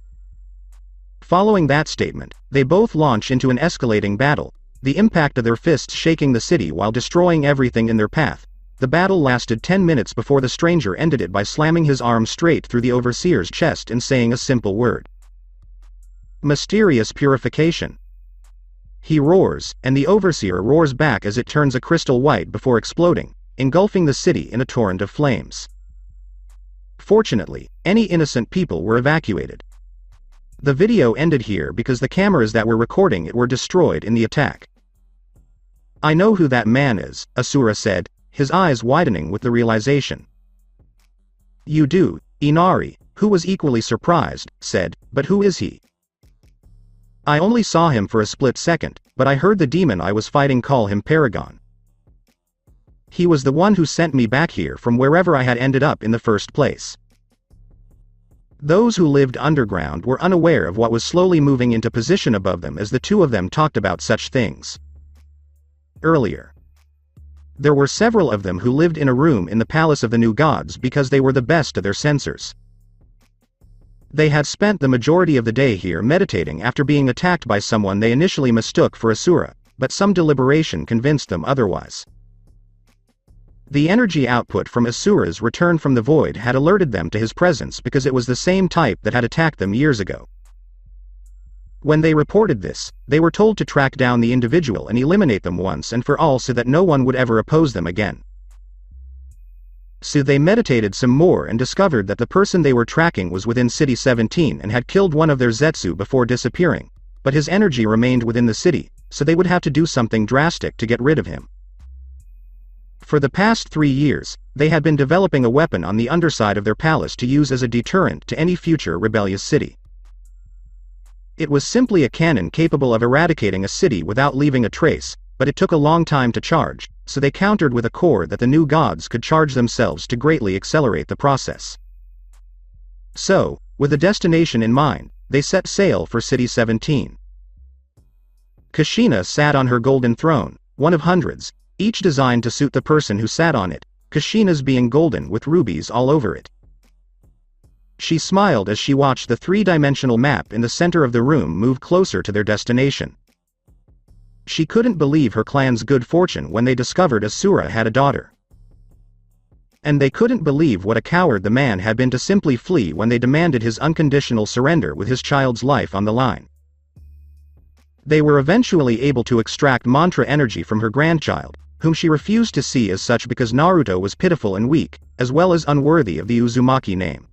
Following that statement, they both launch into an escalating battle, the impact of their fists shaking the city while destroying everything in their path. The battle lasted 10 minutes before the stranger ended it by slamming his arm straight through the Overseer's chest and saying a simple word. Mysterious purification. He roars, and the Overseer roars back as it turns a crystal white before exploding, engulfing the city in a torrent of flames. Fortunately, any innocent people were evacuated. The video ended here because the cameras that were recording it were destroyed in the attack. I know who that man is, Asura said, his eyes widening with the realization. You do, Inari, who was equally surprised, said, but who is he? I only saw him for a split second, but I heard the demon I was fighting call him Paragon. He was the one who sent me back here from wherever I had ended up in the first place. Those who lived underground were unaware of what was slowly moving into position above them as the two of them talked about such things. Earlier, there were several of them who lived in a room in the palace of the new gods because they were the best of their sensors. They had spent the majority of the day here meditating after being attacked by someone they initially mistook for Asura, but some deliberation convinced them otherwise. The energy output from Asura's return from the void had alerted them to his presence because it was the same type that had attacked them years ago. When they reported this, they were told to track down the individual and eliminate them once and for all so that no one would ever oppose them again. So they meditated some more and discovered that the person they were tracking was within City 17 and had killed one of their Zetsu before disappearing, but his energy remained within the city, so they would have to do something drastic to get rid of him. For the past 3 years, they had been developing a weapon on the underside of their palace to use as a deterrent to any future rebellious city. It was simply a cannon capable of eradicating a city without leaving a trace, but it took a long time to charge, so they countered with a core that the new gods could charge themselves to greatly accelerate the process. So, with a destination in mind, they set sail for City 17. Kushina sat on her golden throne, one of hundreds, each designed to suit the person who sat on it, Kushina's being golden with rubies all over it. She smiled as she watched the three-dimensional map in the center of the room move closer to their destination. She couldn't believe her clan's good fortune when they discovered Asura had a daughter. And they couldn't believe what a coward the man had been to simply flee when they demanded his unconditional surrender with his child's life on the line. They were eventually able to extract mantra energy from her grandchild, whom she refused to see as such because Naruto was pitiful and weak, as well as unworthy of the Uzumaki name.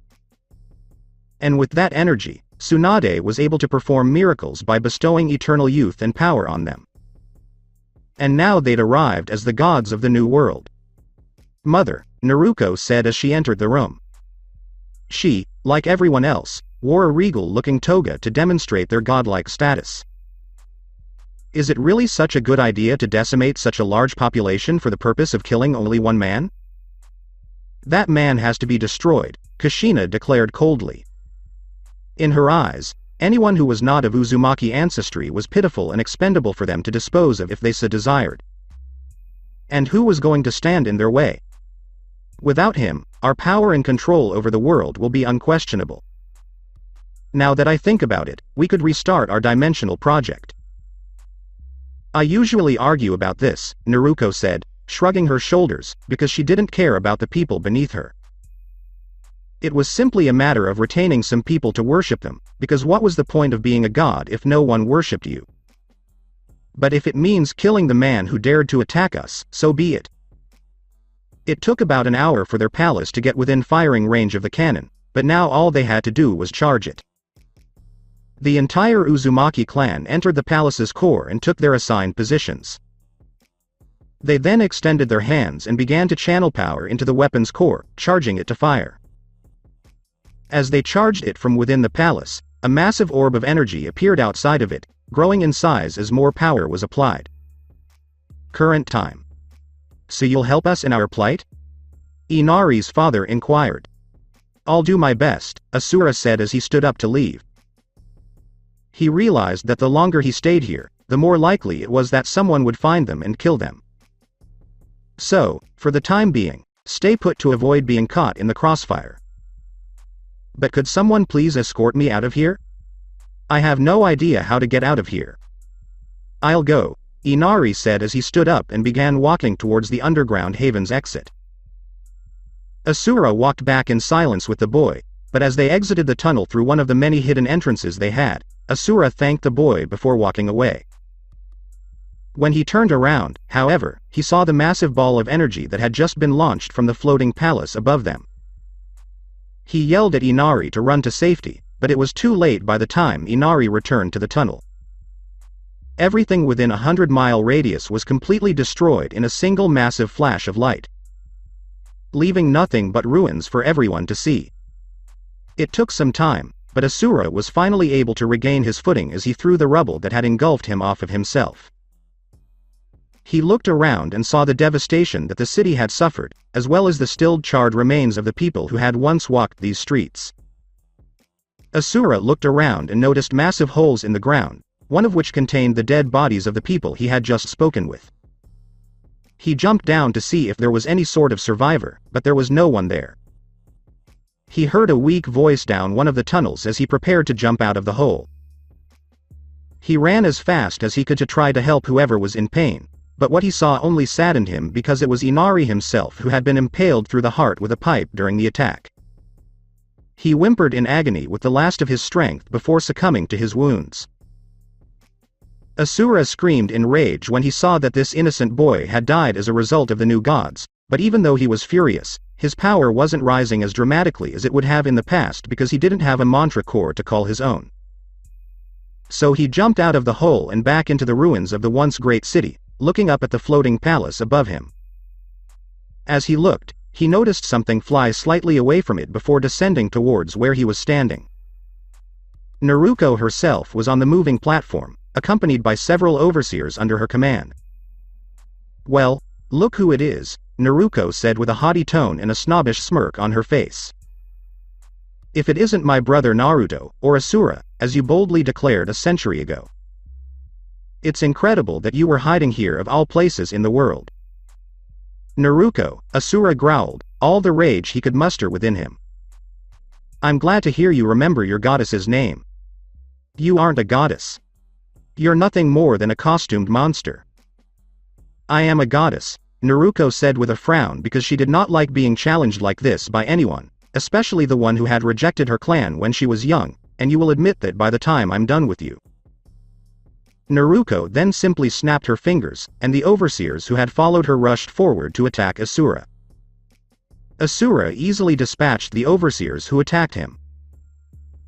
And with that energy, Tsunade was able to perform miracles by bestowing eternal youth and power on them. And now they'd arrived as the gods of the new world. Mother, Naruto said as she entered the room. She, like everyone else, wore a regal-looking toga to demonstrate their godlike status. Is it really such a good idea to decimate such a large population for the purpose of killing only one man? That man has to be destroyed, Kushina declared coldly. In her eyes, anyone who was not of Uzumaki ancestry was pitiful and expendable for them to dispose of if they so desired. And who was going to stand in their way? Without him, our power and control over the world will be unquestionable. Now that I think about it, we could restart our dimensional project. I usually argue about this, Naruto said, shrugging her shoulders, because she didn't care about the people beneath her. It was simply a matter of retaining some people to worship them, because what was the point of being a god if no one worshipped you? But if it means killing the man who dared to attack us, so be it. It took about an hour for their palace to get within firing range of the cannon, but now all they had to do was charge it. The entire Uzumaki clan entered the palace's core and took their assigned positions. They then extended their hands and began to channel power into the weapon's core, charging it to fire. As they charged it from within the palace, a massive orb of energy appeared outside of it, growing in size as more power was applied. Current time. So you'll help us in our plight? Inari's father inquired. I'll do my best, Asura said as he stood up to leave. He realized that the longer he stayed here, the more likely it was that someone would find them and kill them. So, for the time being, stay put to avoid being caught in the crossfire. But could someone please escort me out of here? I have no idea how to get out of here. I'll go, Inari said as he stood up and began walking towards the underground haven's exit. Asura walked back in silence with the boy, but as they exited the tunnel through one of the many hidden entrances they had, Asura thanked the boy before walking away. When he turned around, however, he saw the massive ball of energy that had just been launched from the floating palace above them. He yelled at Inari to run to safety, but it was too late by the time Inari returned to the tunnel. Everything within a 100-mile radius was completely destroyed in a single massive flash of light, leaving nothing but ruins for everyone to see. It took some time, but Asura was finally able to regain his footing as he threw the rubble that had engulfed him off of himself. He looked around and saw the devastation that the city had suffered, as well as the still charred remains of the people who had once walked these streets. Asura looked around and noticed massive holes in the ground, one of which contained the dead bodies of the people he had just spoken with. He jumped down to see if there was any sort of survivor, but there was no one there. He heard a weak voice down one of the tunnels as he prepared to jump out of the hole. He ran as fast as he could to try to help whoever was in pain, but what he saw only saddened him because it was Inari himself who had been impaled through the heart with a pipe during the attack. He whimpered in agony with the last of his strength before succumbing to his wounds. Asura screamed in rage when he saw that this innocent boy had died as a result of the new gods, but even though he was furious, his power wasn't rising as dramatically as it would have in the past because he didn't have a mantra core to call his own. So he jumped out of the hole and back into the ruins of the once great city, looking up at the floating palace above him. As he looked, he noticed something fly slightly away from it before descending towards where he was standing. Naruto herself was on the moving platform, accompanied by several overseers under her command. "Well, look who it is," Naruto said with a haughty tone and a snobbish smirk on her face. "If it isn't my brother Naruto, or Asura, as you boldly declared a century ago. It's incredible that you were hiding here of all places in the world." "Naruto," Asura growled, all the rage he could muster within him. "I'm glad to hear you remember your goddess's name. You aren't a goddess. You're nothing more than a costumed monster." "I am a goddess," Naruto said with a frown because she did not like being challenged like this by anyone, especially the one who had rejected her clan when she was young, and you will admit that by the time I'm done with you. Naruto then simply snapped her fingers, and the overseers who had followed her rushed forward to attack Asura. Asura easily dispatched the overseers who attacked him.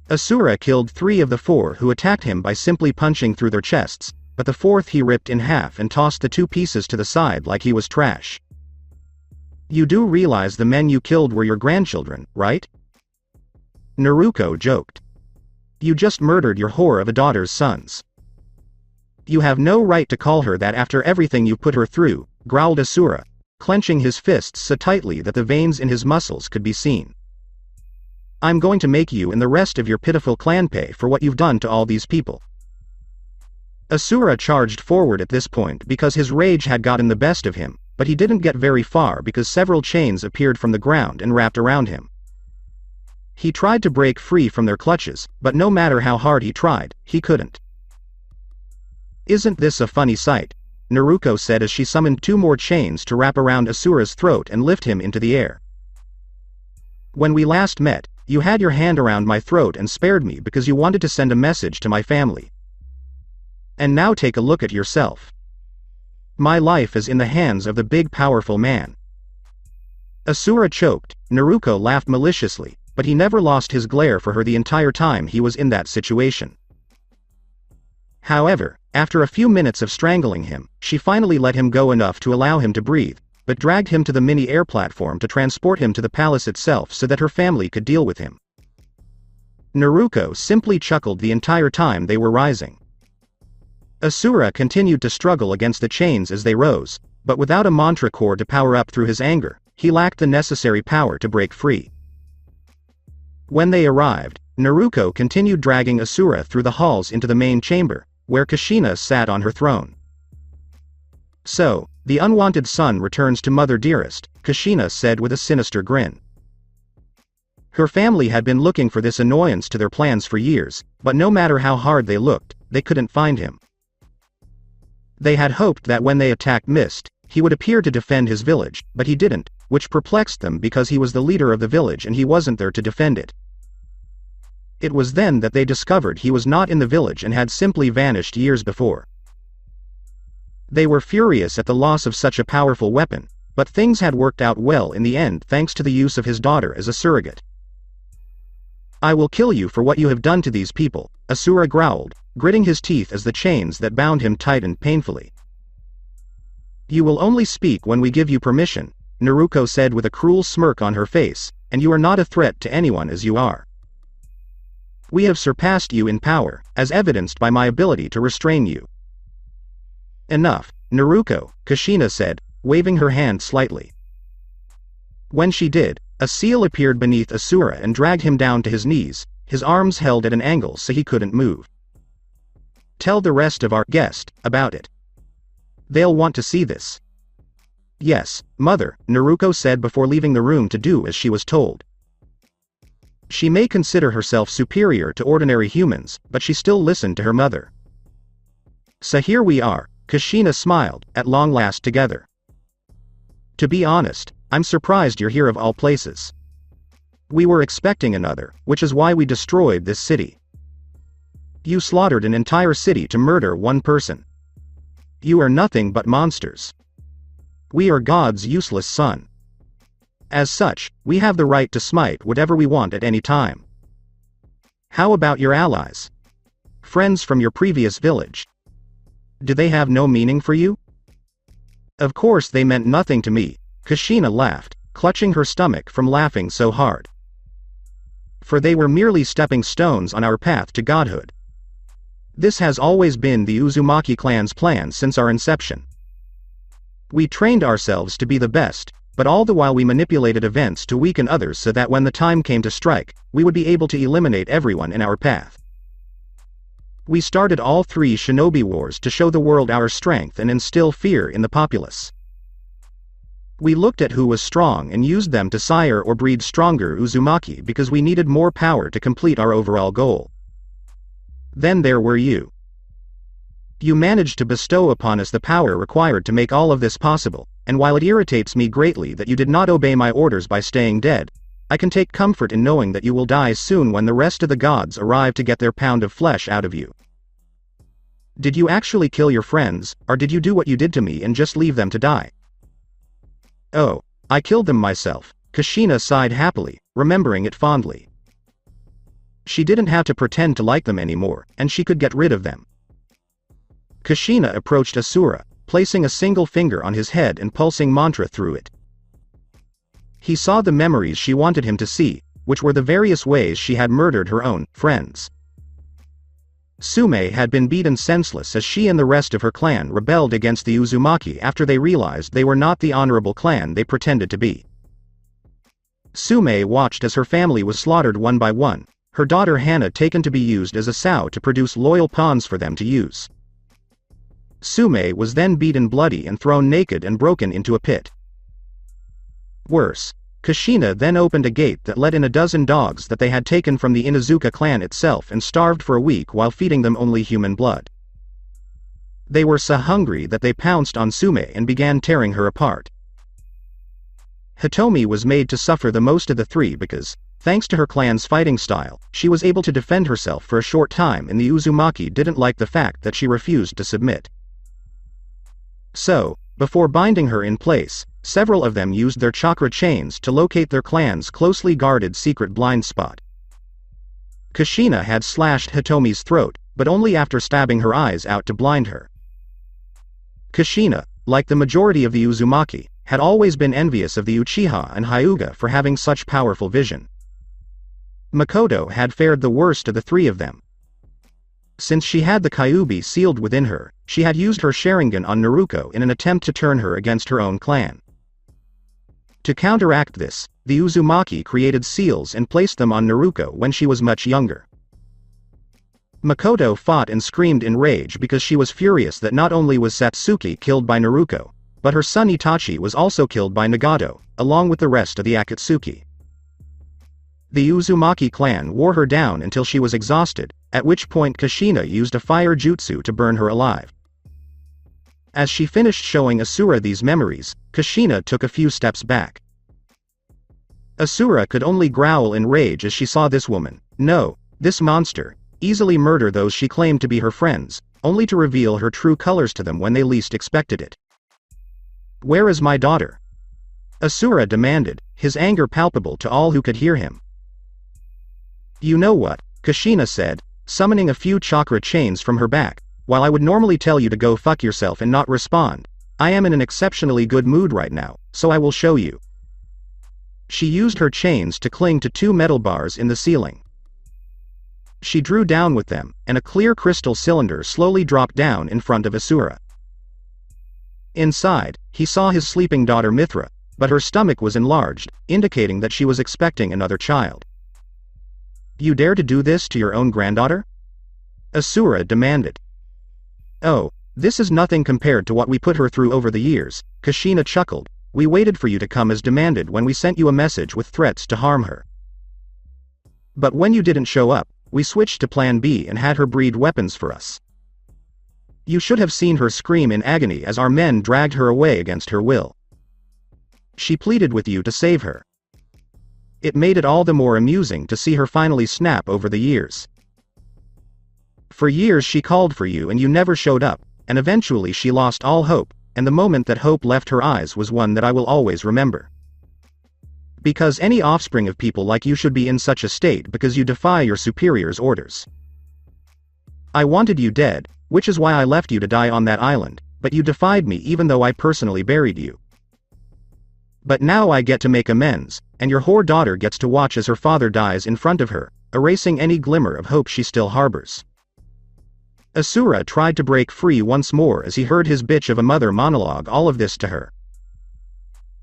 Asura killed 3 of the 4 who attacked him by simply punching through their chests, but the 4th he ripped in half and tossed the 2 pieces to the side like he was trash. "You do realize the men you killed were your grandchildren, right?" Naruto joked. "You just murdered your whore of a daughter's sons. You have no right to call her that after everything you put her through," growled Asura, clenching his fists so tightly that the veins in his muscles could be seen. "I'm going to make you and the rest of your pitiful clan pay for what you've done to all these people." Asura charged forward at this point because his rage had gotten the best of him, but he didn't get very far because several chains appeared from the ground and wrapped around him. He tried to break free from their clutches, but no matter how hard he tried, he couldn't. "Isn't this a funny sight?" Naruto said as she summoned 2 more chains to wrap around Asura's throat and lift him into the air. "When we last met, you had your hand around my throat and spared me because you wanted to send a message to my family. And now take a look at yourself. My life is in the hands of the big powerful man." Asura choked. Naruto laughed maliciously, but he never lost his glare for her the entire time he was in that situation. However, after a few minutes of strangling him, she finally let him go enough to allow him to breathe, but dragged him to the mini air platform to transport him to the palace itself so that her family could deal with him. Naruto simply chuckled the entire time they were rising. Asura continued to struggle against the chains as they rose, but without a mantra core to power up through his anger, he lacked the necessary power to break free. When they arrived, Naruto continued dragging Asura through the halls into the main chamber, where Kushina sat on her throne. "So, the unwanted son returns to Mother Dearest," Kushina said with a sinister grin. Her family had been looking for this annoyance to their plans for years, but no matter how hard they looked, they couldn't find him. They had hoped that when they attacked Mist, he would appear to defend his village, but he didn't, which perplexed them because he was the leader of the village and he wasn't there to defend it. It was then that they discovered he was not in the village and had simply vanished years before. They were furious at the loss of such a powerful weapon, but things had worked out well in the end thanks to the use of his daughter as a surrogate. "I will kill you for what you have done to these people," Asura growled, gritting his teeth as the chains that bound him tightened painfully. You will only speak when we give you permission, Naruto said with a cruel smirk on her face, and you are not a threat to anyone as you are. We have surpassed you in power, as evidenced by my ability to restrain you. Enough, Naruto, Kushina said, waving her hand slightly. When she did, a seal appeared beneath Asura and dragged him down to his knees, his arms held at an angle so he couldn't move. Tell the rest of our guest about it. They'll want to see this. Yes, mother, Naruto said before leaving the room to do as she was told. She may consider herself superior to ordinary humans, but she still listened to her mother. So here we are, Kushina smiled, at long last together. To be honest, I'm surprised you're here of all places. We were expecting another, which is why we destroyed this city. You slaughtered an entire city to murder one person. You are nothing but monsters. We are God's useless son. As such, we have the right to smite whatever we want at any time. How about your allies? Friends from your previous village. Do they have no meaning for you? Of course they meant nothing to me, Kushina laughed, clutching her stomach from laughing so hard. For they were merely stepping stones on our path to godhood. This has always been the Uzumaki clan's plan since our inception. We trained ourselves to be the best, but all the while we manipulated events to weaken others so that when the time came to strike, we would be able to eliminate everyone in our path. We started all 3 shinobi wars to show the world our strength and instill fear in the populace. We looked at who was strong and used them to sire or breed stronger Uzumaki because we needed more power to complete our overall goal. Then there were you. You managed to bestow upon us the power required to make all of this possible, and while it irritates me greatly that you did not obey my orders by staying dead, I can take comfort in knowing that you will die soon when the rest of the gods arrive to get their pound of flesh out of you. Did you actually kill your friends, or did you do what you did to me and just leave them to die? Oh, I killed them myself, Kushina sighed happily, remembering it fondly. She didn't have to pretend to like them anymore, and she could get rid of them. Kushina approached Asura, placing a single finger on his head and pulsing mantra through it. He saw the memories she wanted him to see, which were the various ways she had murdered her own friends. Sume had been beaten senseless as she and the rest of her clan rebelled against the Uzumaki after they realized they were not the honorable clan they pretended to be. Sume watched as her family was slaughtered one by one, her daughter Hana taken to be used as a sow to produce loyal pawns for them to use. Sume was then beaten bloody and thrown naked and broken into a pit. Worse, Kushina then opened a gate that let in a dozen dogs that they had taken from the Inuzuka clan itself and starved for a week while feeding them only human blood. They were so hungry that they pounced on Sume and began tearing her apart. Hitomi was made to suffer the most of the 3 because, thanks to her clan's fighting style, she was able to defend herself for a short time and the Uzumaki didn't like the fact that she refused to submit. So, before binding her in place, several of them used their chakra chains to locate their clan's closely guarded secret blind spot. Kushina had slashed Hitomi's throat, but only after stabbing her eyes out to blind her. Kushina, like the majority of the Uzumaki, had always been envious of the Uchiha and Hyuga for having such powerful vision. Makoto had fared the worst of the 3 of them. Since she had the Kyuubi sealed within her, she had used her Sharingan on Naruto in an attempt to turn her against her own clan. To counteract this, the Uzumaki created seals and placed them on Naruto when she was much younger. Makoto fought and screamed in rage because she was furious that not only was Satsuki killed by Naruto, but her son Itachi was also killed by Nagato, along with the rest of the Akatsuki. The Uzumaki clan wore her down until she was exhausted, at which point Kushina used a fire jutsu to burn her alive. As she finished showing Asura these memories, Kushina took a few steps back. Asura could only growl in rage as she saw this woman, no, this monster, easily murder those she claimed to be her friends, only to reveal her true colors to them when they least expected it. Where is my daughter? Asura demanded, his anger palpable to all who could hear him. You know what, Kushina said, summoning a few chakra chains from her back. While I would normally tell you to go fuck yourself and not respond, I am in an exceptionally good mood right now, so I will show you. She used her chains to cling to two metal bars in the ceiling. She drew down with them, and a clear crystal cylinder slowly dropped down in front of Asura. Inside, he saw his sleeping daughter Mithra, but her stomach was enlarged, indicating that she was expecting another child. You dare to do this to your own granddaughter? Asura demanded. Oh, this is nothing compared to what we put her through over the years, Kushina chuckled. We waited for you to come as demanded when we sent you a message with threats to harm her. But when you didn't show up, we switched to plan B and had her breed weapons for us. You should have seen her scream in agony as our men dragged her away against her will. She pleaded with you to save her. It made it all the more amusing to see her finally snap over the years. For years she called for you and you never showed up, and eventually she lost all hope, and the moment that hope left her eyes was one that I will always remember. Because any offspring of people like you should be in such a state because you defy your superiors' orders. I wanted you dead, which is why I left you to die on that island, but you defied me even though I personally buried you. But now I get to make amends, and your whore daughter gets to watch as her father dies in front of her, erasing any glimmer of hope she still harbors. Asura tried to break free once more as he heard his bitch of a mother monologue all of this to her.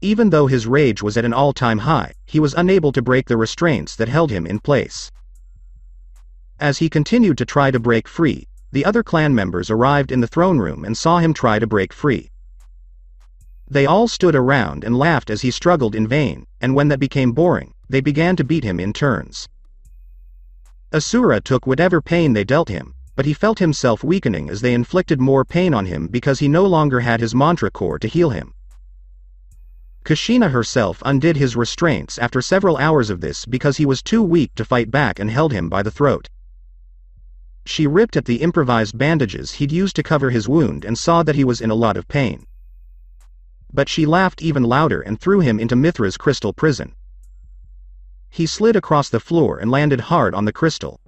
Even though his rage was at an all-time high, he was unable to break the restraints that held him in place. As he continued to try to break free, the other clan members arrived in the throne room and saw him try to break free. They all stood around and laughed as he struggled in vain, and when that became boring, they began to beat him in turns. Asura took whatever pain they dealt him, but he felt himself weakening as they inflicted more pain on him because he no longer had his mantra core to heal him. Kushina herself undid his restraints after several hours of this because he was too weak to fight back and held him by the throat. She ripped at the improvised bandages he'd used to cover his wound and saw that he was in a lot of pain. But she laughed even louder and threw him into Mithra's crystal prison. He slid across the floor and landed hard on the crystal.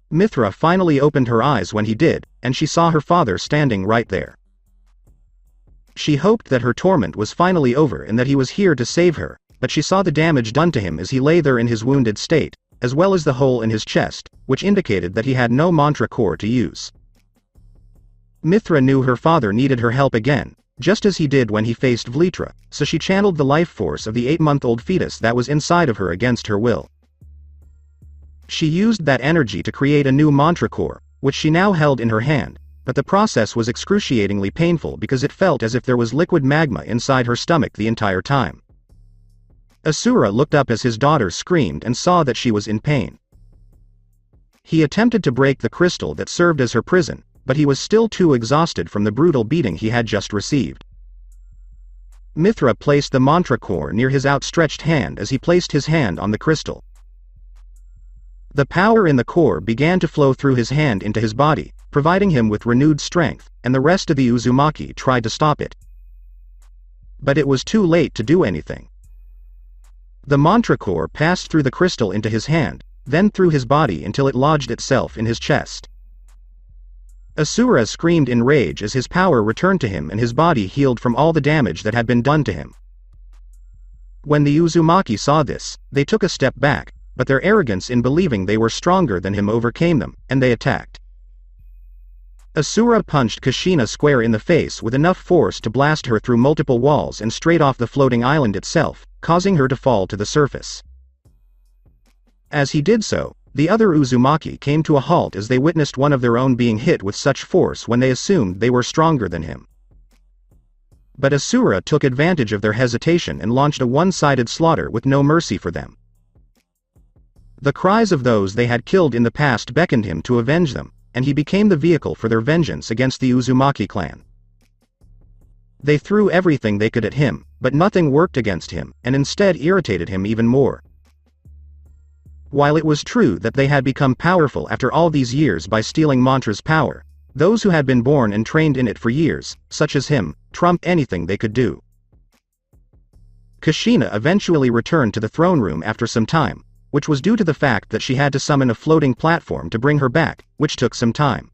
Mithra finally opened her eyes when he did, and she saw her father standing right there. She hoped that her torment was finally over and that he was here to save her, but she saw the damage done to him as he lay there in his wounded state, as well as the hole in his chest, which indicated that he had no mantra core to use. Mithra knew her father needed her help again, just as he did when he faced Vlitra, so she channeled the life force of the 8-month-old fetus that was inside of her against her will. She used that energy to create a new mantra core, which she now held in her hand, but the process was excruciatingly painful because it felt as if there was liquid magma inside her stomach the entire time. Asura looked up as his daughter screamed and saw that she was in pain. He attempted to break the crystal that served as her prison, but he was still too exhausted from the brutal beating he had just received. Mithra placed the mantra core near his outstretched hand as he placed his hand on the crystal. The power in the core began to flow through his hand into his body, providing him with renewed strength, and the rest of the Uzumaki tried to stop it. But it was too late to do anything. The mantra core passed through the crystal into his hand, then through his body until it lodged itself in his chest. Asura screamed in rage as his power returned to him and his body healed from all the damage that had been done to him. When the Uzumaki saw this, they took a step back, but their arrogance in believing they were stronger than him overcame them, and they attacked. Asura punched Kushina square in the face with enough force to blast her through multiple walls and straight off the floating island itself, causing her to fall to the surface. As he did so, the other Uzumaki came to a halt as they witnessed one of their own being hit with such force when they assumed they were stronger than him. But Asura took advantage of their hesitation and launched a one-sided slaughter with no mercy for them. The cries of those they had killed in the past beckoned him to avenge them, and he became the vehicle for their vengeance against the Uzumaki clan. They threw everything they could at him, but nothing worked against him, and instead irritated him even more. While it was true that they had become powerful after all these years by stealing Mantra's power, those who had been born and trained in it for years, such as him, trumped anything they could do. Kushina eventually returned to the throne room after some time, which was due to the fact that she had to summon a floating platform to bring her back, which took some time.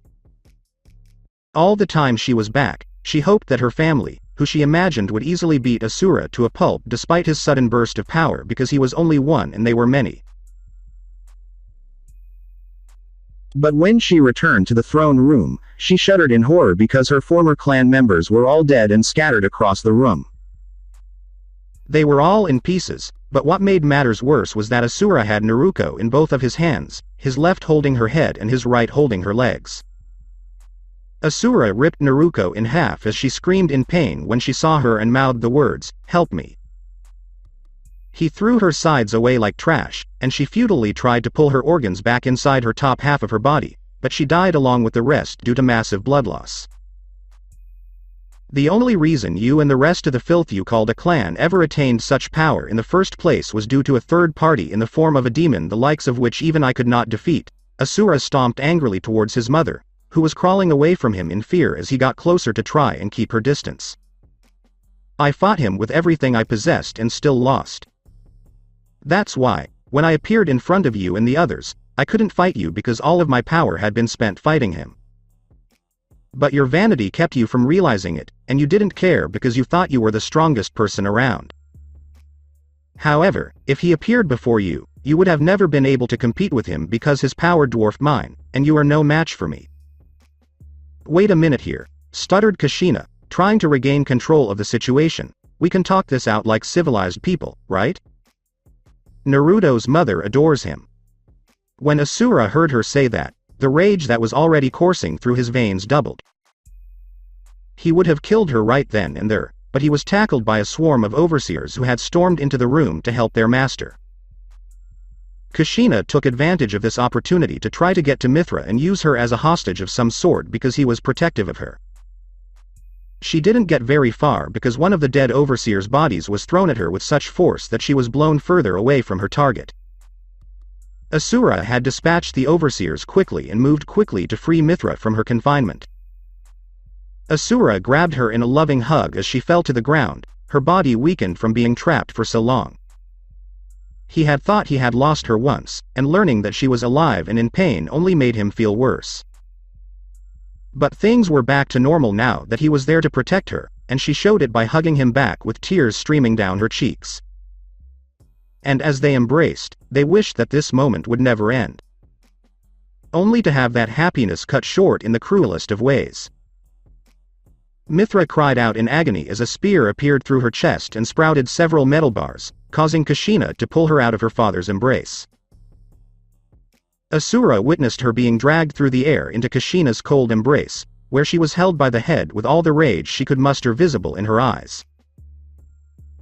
All the time she was back, she hoped that her family, who she imagined would easily beat Asura to a pulp despite his sudden burst of power because he was only one and they were many. But when she returned to the throne room, she shuddered in horror because her former clan members were all dead and scattered across the room. They were all in pieces, but what made matters worse was that Asura had Naruto in both of his hands, his left holding her head and his right holding her legs. Asura ripped Naruto in half as she screamed in pain when she saw her and mouthed the words, "Help me." He threw her sides away like trash, and she futilely tried to pull her organs back inside her top half of her body, but she died along with the rest due to massive blood loss. The only reason you and the rest of the filth you called a clan ever attained such power in the first place was due to a third party in the form of a demon the likes of which even I could not defeat. Asura stomped angrily towards his mother, who was crawling away from him in fear as he got closer to try and keep her distance. I fought him with everything I possessed and still lost. That's why, when I appeared in front of you and the others, I couldn't fight you because all of my power had been spent fighting him. But your vanity kept you from realizing it, and you didn't care because you thought you were the strongest person around. However, if he appeared before you, you would have never been able to compete with him because his power dwarfed mine, and you are no match for me. Wait a minute here, stuttered Kushina, trying to regain control of the situation. We can talk this out like civilized people, right? Naruto's mother adores him. When Asura heard her say that, the rage that was already coursing through his veins doubled. He would have killed her right then and there, but he was tackled by a swarm of overseers who had stormed into the room to help their master. Kushina took advantage of this opportunity to try to get to Mithra and use her as a hostage of some sort because he was protective of her. She didn't get very far because one of the dead overseers' bodies was thrown at her with such force that she was blown further away from her target. Asura had dispatched the overseers quickly and moved quickly to free Mithra from her confinement. Asura grabbed her in a loving hug as she fell to the ground, her body weakened from being trapped for so long. He had thought he had lost her once, and learning that she was alive and in pain only made him feel worse. But things were back to normal now that he was there to protect her, and she showed it by hugging him back with tears streaming down her cheeks. And as they embraced, they wished that this moment would never end. Only to have that happiness cut short in the cruelest of ways. Mithra cried out in agony as a spear appeared through her chest and sprouted several metal bars, causing Kushina to pull her out of her father's embrace. Asura witnessed her being dragged through the air into Kushina's cold embrace, where she was held by the head with all the rage she could muster visible in her eyes.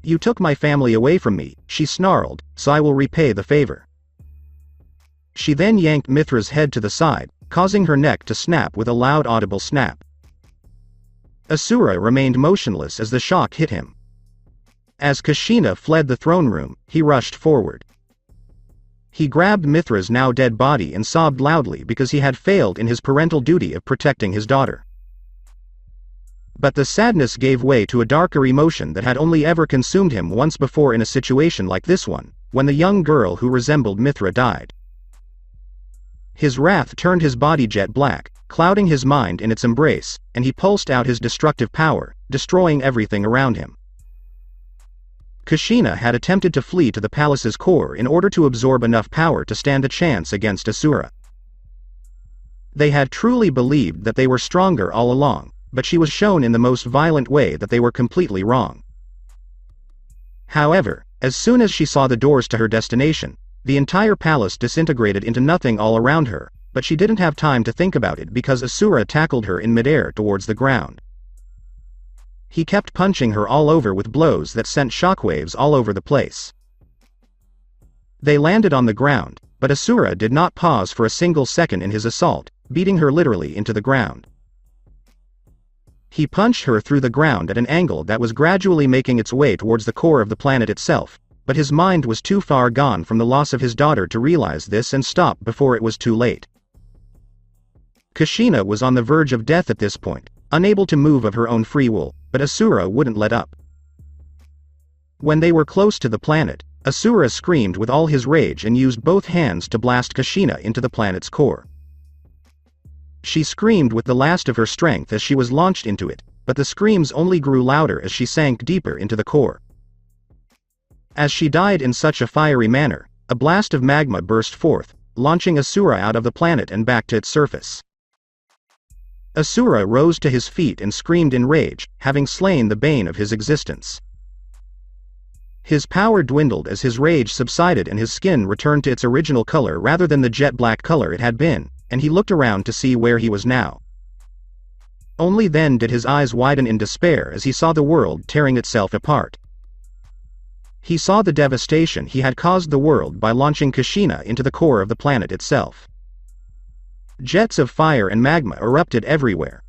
"You took my family away from me," she snarled, "so I will repay the favor." She then yanked Mithra's head to the side, causing her neck to snap with a loud audible snap. Asura remained motionless as the shock hit him. As Kushina fled the throne room, he rushed forward. He grabbed Mithra's now dead body and sobbed loudly because he had failed in his parental duty of protecting his daughter. But the sadness gave way to a darker emotion that had only ever consumed him once before in a situation like this one, when the young girl who resembled Mithra died. His wrath turned his body jet black, clouding his mind in its embrace, and he pulsed out his destructive power, destroying everything around him. Kushina had attempted to flee to the palace's core in order to absorb enough power to stand a chance against Asura. They had truly believed that they were stronger all along, but she was shown in the most violent way that they were completely wrong. However, as soon as she saw the doors to her destination, the entire palace disintegrated into nothing all around her, but she didn't have time to think about it because Asura tackled her in midair towards the ground. He kept punching her all over with blows that sent shockwaves all over the place. They landed on the ground, but Asura did not pause for a single second in his assault, beating her literally into the ground. He punched her through the ground at an angle that was gradually making its way towards the core of the planet itself, but his mind was too far gone from the loss of his daughter to realize this and stop before it was too late. Kushina was on the verge of death at this point, unable to move of her own free will, but Asura wouldn't let up. When they were close to the planet, Asura screamed with all his rage and used both hands to blast Kushina into the planet's core. She screamed with the last of her strength as she was launched into it, but the screams only grew louder as she sank deeper into the core. As she died in such a fiery manner, a blast of magma burst forth, launching Asura out of the planet and back to its surface. Asura rose to his feet and screamed in rage, having slain the bane of his existence. His power dwindled as his rage subsided and his skin returned to its original color rather than the jet black color it had been, and he looked around to see where he was now. Only then did his eyes widen in despair as he saw the world tearing itself apart. He saw the devastation he had caused the world by launching Kushina into the core of the planet itself. Jets of fire and magma erupted everywhere.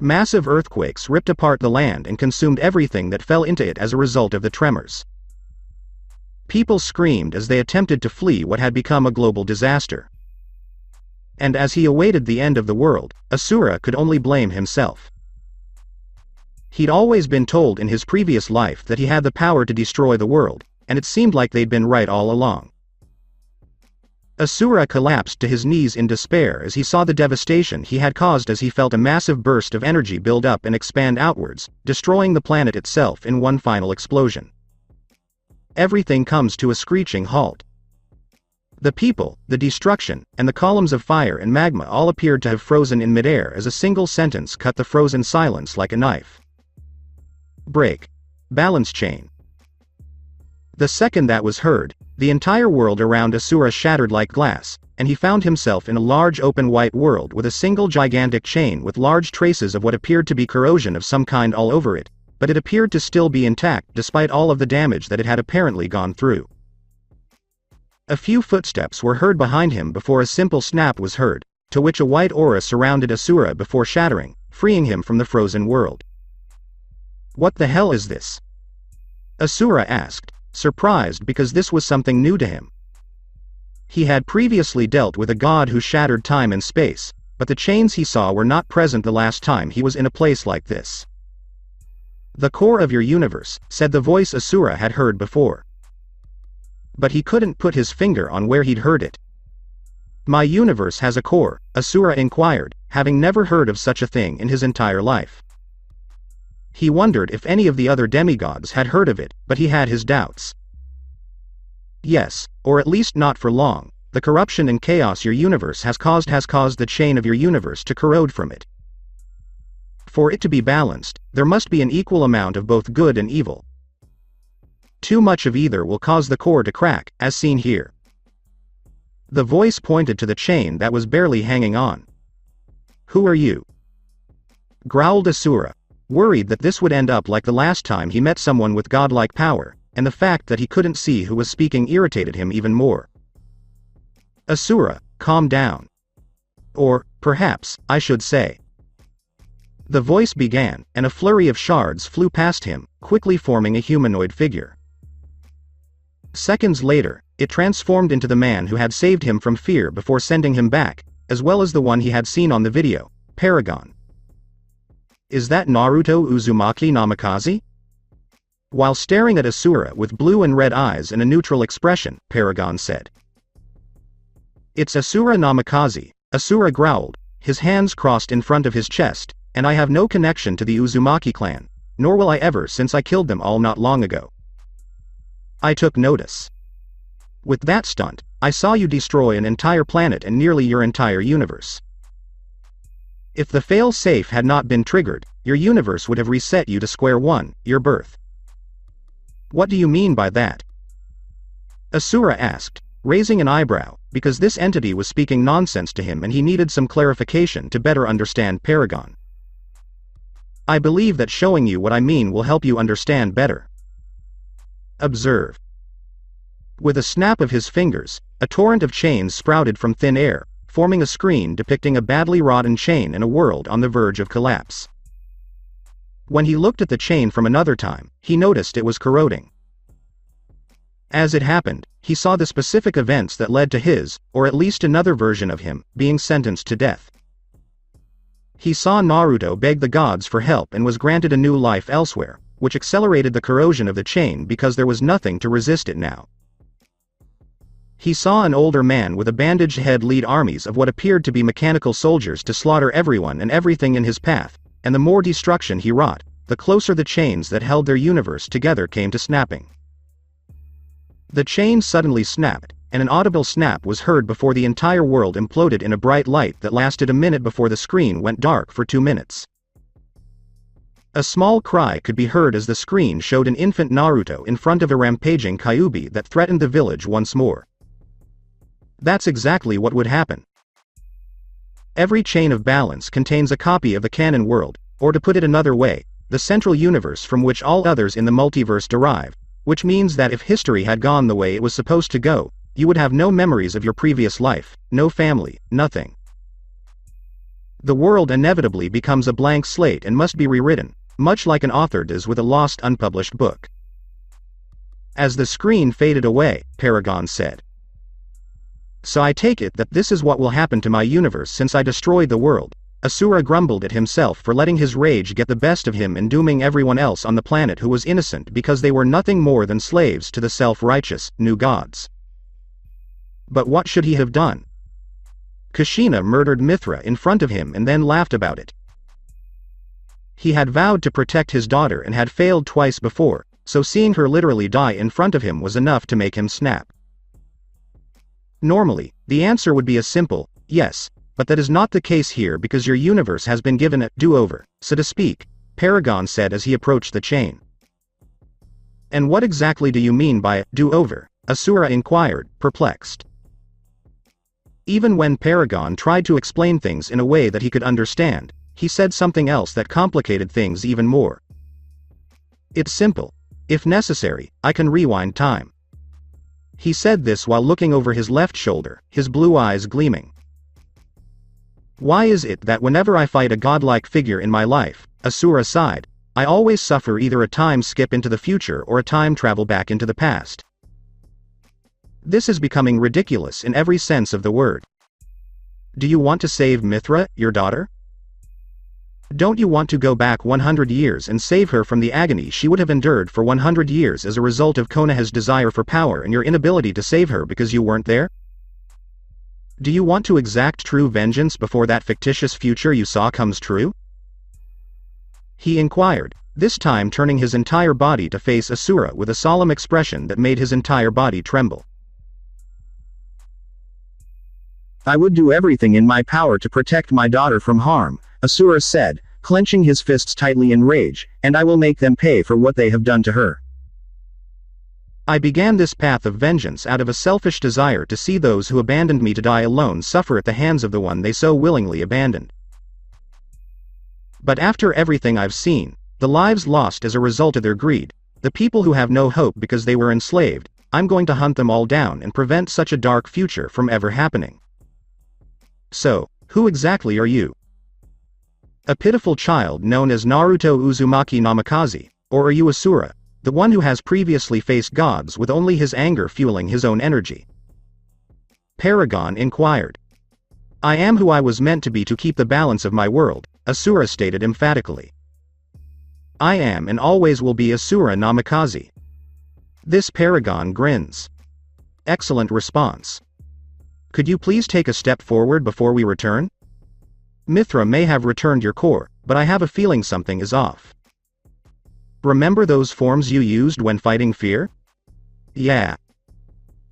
Massive earthquakes ripped apart the land and consumed everything that fell into it as a result of the tremors. People screamed as they attempted to flee what had become a global disaster. And as he awaited the end of the world, Asura could only blame himself. He'd always been told in his previous life that he had the power to destroy the world, and it seemed like they'd been right all along. Asura collapsed to his knees in despair as he saw the devastation he had caused as he felt a massive burst of energy build up and expand outwards, destroying the planet itself in one final explosion. Everything comes to a screeching halt. The people, the destruction, and the columns of fire and magma all appeared to have frozen in midair as a single sentence cut the frozen silence like a knife. Break. Balance chain. The second that was heard, the entire world around Asura shattered like glass, and he found himself in a large open white world with a single gigantic chain with large traces of what appeared to be corrosion of some kind all over it, but it appeared to still be intact despite all of the damage that it had apparently gone through. A few footsteps were heard behind him before a simple snap was heard, to which a white aura surrounded Asura before shattering, freeing him from the frozen world. What the hell is this? Asura asked, surprised because this was something new to him. He had previously dealt with a god who shattered time and space, but the chains he saw were not present the last time he was in a place like this. The core of your universe, said the voice Asura had heard before. But he couldn't put his finger on where he'd heard it. My universe has a core, Asura inquired, having never heard of such a thing in his entire life. He wondered if any of the other demigods had heard of it, but he had his doubts. Yes, or at least not for long. The corruption and chaos your universe has caused the chain of your universe to corrode from it. For it to be balanced, there must be an equal amount of both good and evil. Too much of either will cause the core to crack, as seen here. The voice pointed to the chain that was barely hanging on. Who are you? Growled Asura, worried that this would end up like the last time he met someone with godlike power, and the fact that he couldn't see who was speaking irritated him even more. Asura, calm down. Or, perhaps, I should say. The voice began, and a flurry of shards flew past him, quickly forming a humanoid figure. Seconds later, it transformed into the man who had saved him from fear before sending him back, as well as the one he had seen on the video, Paragon. Is that Naruto Uzumaki Namikaze? While staring at Asura with blue and red eyes and a neutral expression, Paragon said. It's Asura Namikaze, Asura growled, his hands crossed in front of his chest, and I have no connection to the Uzumaki clan, nor will I ever since I killed them all not long ago. I took notice. With that stunt, I saw you destroy an entire planet and nearly your entire universe. If the fail-safe had not been triggered, your universe would have reset you to square one, your birth. What do you mean by that? Asura asked, raising an eyebrow, because this entity was speaking nonsense to him and he needed some clarification to better understand Paragon. I believe that showing you what I mean will help you understand better. Observe. With a snap of his fingers, a torrent of chains sprouted from thin air, forming a screen depicting a badly rotten chain in a world on the verge of collapse. When he looked at the chain from another time, he noticed it was corroding. As it happened, he saw the specific events that led to his, or at least another version of him, being sentenced to death. He saw Naruto beg the gods for help and was granted a new life elsewhere, which accelerated the corrosion of the chain because there was nothing to resist it now. He saw an older man with a bandaged head lead armies of what appeared to be mechanical soldiers to slaughter everyone and everything in his path, and the more destruction he wrought, the closer the chains that held their universe together came to snapping. The chain suddenly snapped, and an audible snap was heard before the entire world imploded in a bright light that lasted a minute before the screen went dark for 2 minutes. A small cry could be heard as the screen showed an infant Naruto in front of a rampaging Kyuubi that threatened the village once more. That's exactly what would happen. Every chain of balance contains a copy of the canon world, or to put it another way, the central universe from which all others in the multiverse derive, which means that if history had gone the way it was supposed to go, you would have no memories of your previous life, no family, nothing. The world inevitably becomes a blank slate and must be rewritten, much like an author does with a lost unpublished book. As the screen faded away, Paragon said, "So I take it that this is what will happen to my universe since I destroyed the world." Asura grumbled at himself for letting his rage get the best of him and dooming everyone else on the planet who was innocent because they were nothing more than slaves to the self-righteous, new gods. But what should he have done? Kushina murdered Mithra in front of him and then laughed about it. He had vowed to protect his daughter and had failed twice before, so seeing her literally die in front of him was enough to make him snap. Normally, the answer would be a simple, yes, but that is not the case here because your universe has been given a do-over, so to speak, Paragon said as he approached the chain. And what exactly do you mean by do-over? Asura inquired, perplexed. Even when Paragon tried to explain things in a way that he could understand, he said something else that complicated things even more. It's simple. If necessary, I can rewind time. He said this while looking over his left shoulder, his blue eyes gleaming. Why is it that whenever I fight a godlike figure in my life, Asura sighed, I always suffer either a time skip into the future or a time travel back into the past? This is becoming ridiculous in every sense of the word. Do you want to save Mithra, your daughter? Don't you want to go back 100 years and save her from the agony she would have endured for 100 years as a result of Konoha's desire for power and your inability to save her because you weren't there? Do you want to exact true vengeance before that fictitious future you saw comes true? He inquired, this time turning his entire body to face Asura with a solemn expression that made his entire body tremble. I would do everything in my power to protect my daughter from harm, Asura said, clenching his fists tightly in rage, and I will make them pay for what they have done to her. I began this path of vengeance out of a selfish desire to see those who abandoned me to die alone suffer at the hands of the one they so willingly abandoned. But after everything I've seen, the lives lost as a result of their greed, the people who have no hope because they were enslaved, I'm going to hunt them all down and prevent such a dark future from ever happening. So, who exactly are you? A pitiful child known as Naruto Uzumaki Namikaze, or are you Asura, the one who has previously faced gods with only his anger fueling his own energy? Paragon inquired. I am who I was meant to be to keep the balance of my world, Asura stated emphatically. I am and always will be Asura Namikaze. This Paragon grins. Excellent response. Could you please take a step forward before we return? Mithra may have returned your core, but I have a feeling something is off. Remember those forms you used when fighting fear? Yeah.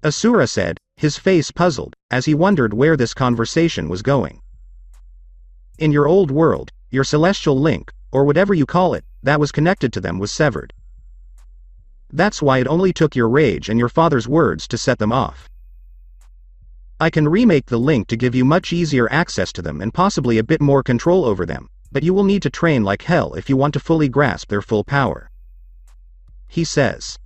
Asura said, his face puzzled, as he wondered where this conversation was going. In your old world, your celestial link, or whatever you call it, that was connected to them was severed. That's why it only took your rage and your father's words to set them off. I can remake the link to give you much easier access to them and possibly a bit more control over them, but you will need to train like hell if you want to fully grasp their full power. He says.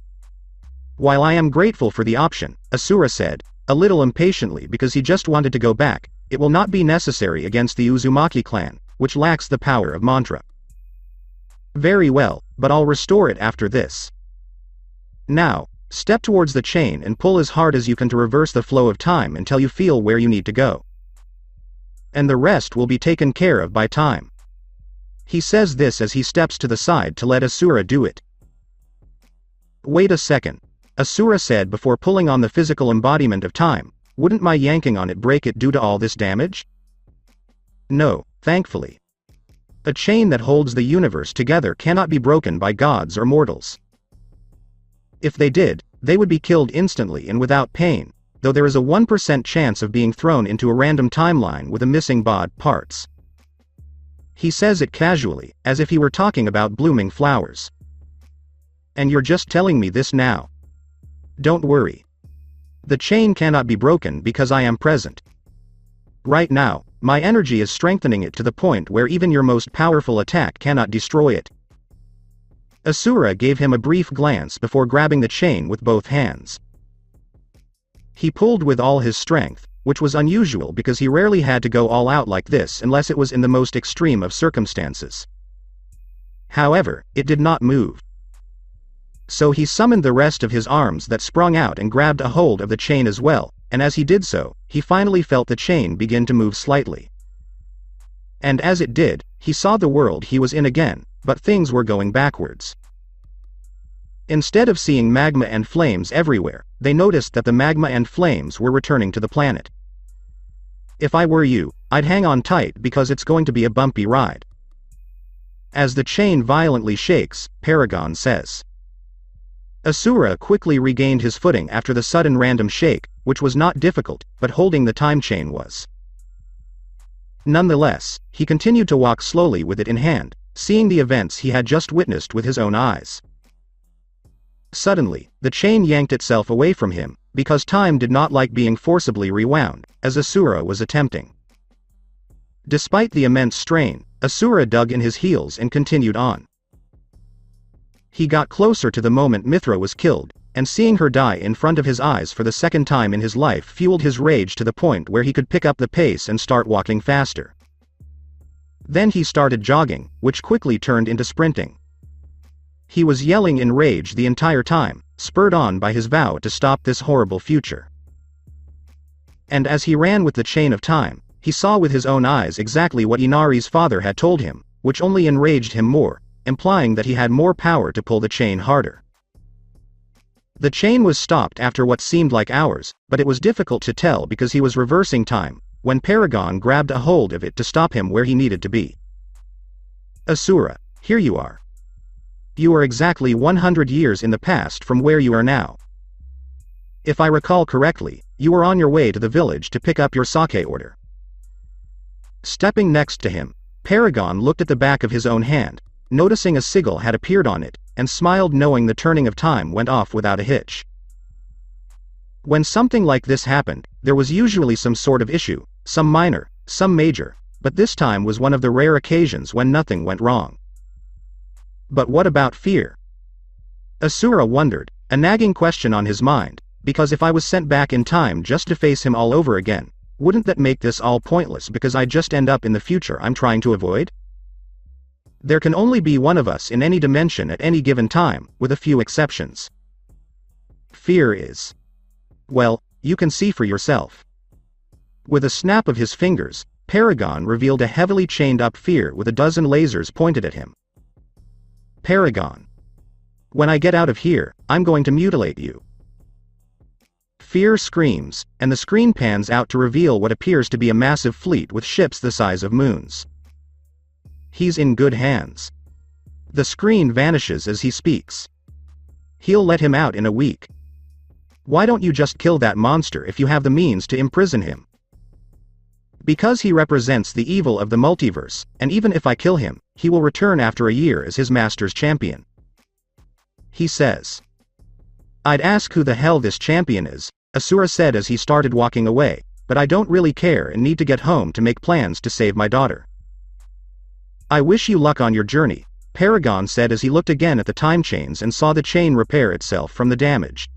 While I am grateful for the option, Asura said, a little impatiently because he just wanted to go back, it will not be necessary against the Uzumaki clan, which lacks the power of mantra. Very well, but I'll restore it after this. Now, step towards the chain and pull as hard as you can to reverse the flow of time until you feel where you need to go. And the rest will be taken care of by time. He says this as he steps to the side to let Asura do it. Wait a second, Asura said before pulling on the physical embodiment of time. Wouldn't my yanking on it break it due to all this damage? No, thankfully. A chain that holds the universe together cannot be broken by gods or mortals. If they did, they would be killed instantly and without pain, though there is a 1% chance of being thrown into a random timeline with a missing bod parts. He says it casually, as if he were talking about blooming flowers. And you're just telling me this now? Don't worry. The chain cannot be broken because I am present. Right now, my energy is strengthening it to the point where even your most powerful attack cannot destroy it. Asura gave him a brief glance before grabbing the chain with both hands. He pulled with all his strength, which was unusual because he rarely had to go all out like this unless it was in the most extreme of circumstances. However, it did not move. So he summoned the rest of his arms that sprung out and grabbed a hold of the chain as well, and as he did so, he finally felt the chain begin to move slightly. And as it did, he saw the world he was in again, but things were going backwards. Instead of seeing magma and flames everywhere, they noticed that the magma and flames were returning to the planet. If I were you, I'd hang on tight because it's going to be a bumpy ride. As the chain violently shakes, Paragon says. Asura quickly regained his footing after the sudden random shake, which was not difficult, but holding the time chain was. Nonetheless, he continued to walk slowly with it in hand, seeing the events he had just witnessed with his own eyes. Suddenly, the chain yanked itself away from him, because time did not like being forcibly rewound, as Asura was attempting. Despite the immense strain, Asura dug in his heels and continued on. He got closer to the moment Mithra was killed, and seeing her die in front of his eyes for the second time in his life fueled his rage to the point where he could pick up the pace and start walking faster. Then he started jogging, which quickly turned into sprinting. He was yelling in rage the entire time, spurred on by his vow to stop this horrible future. And as he ran with the chain of time, he saw with his own eyes exactly what Inari's father had told him, which only enraged him more, implying that he had more power to pull the chain harder. The chain was stopped after what seemed like hours, but it was difficult to tell because he was reversing time, when Paragon grabbed a hold of it to stop him where he needed to be. Asura, here you are. You are exactly 100 years in the past from where you are now. If I recall correctly, you were on your way to the village to pick up your sake order. Stepping next to him, Paragon looked at the back of his own hand, noticing a sigil had appeared on it, and smiled knowing the turning of time went off without a hitch. When something like this happened, there was usually some sort of issue, some minor, some major, but this time was one of the rare occasions when nothing went wrong. But what about fear? Asura wondered, a nagging question on his mind, because if I was sent back in time just to face him all over again, wouldn't that make this all pointless because I just end up in the future I'm trying to avoid? There can only be one of us in any dimension at any given time, with a few exceptions. Fear is. Well, you can see for yourself. With a snap of his fingers, Paragon revealed a heavily chained up Fear with a dozen lasers pointed at him. Paragon. When I get out of here, I'm going to mutilate you. Fear screams, and the screen pans out to reveal what appears to be a massive fleet with ships the size of moons. He's in good hands. The screen vanishes as he speaks. He'll let him out in a week. Why don't you just kill that monster if you have the means to imprison him? Because he represents the evil of the multiverse, and even if I kill him, he will return after a year as his master's champion. He says. I'd ask who the hell this champion is, Asura said as he started walking away, but I don't really care and need to get home to make plans to save my daughter. I wish you luck on your journey, Paragon said as he looked again at the time chains and saw the chain repair itself from the damage.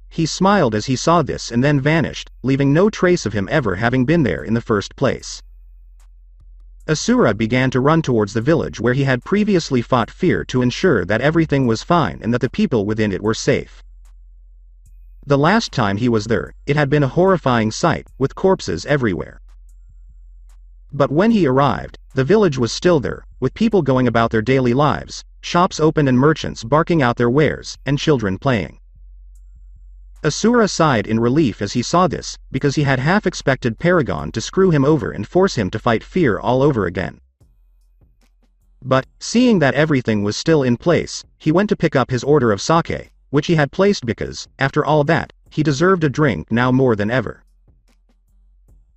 He smiled as he saw this and then vanished, leaving no trace of him ever having been there in the first place. Asura began to run towards the village where he had previously fought Fear to ensure that everything was fine and that the people within it were safe. The last time he was there, it had been a horrifying sight, with corpses everywhere. But when he arrived, the village was still there, with people going about their daily lives, shops open and merchants barking out their wares, and children playing. Asura sighed in relief as he saw this, because he had half expected Paragon to screw him over and force him to fight fear all over again. But, seeing that everything was still in place, he went to pick up his order of sake, which he had placed because, after all that, he deserved a drink now more than ever.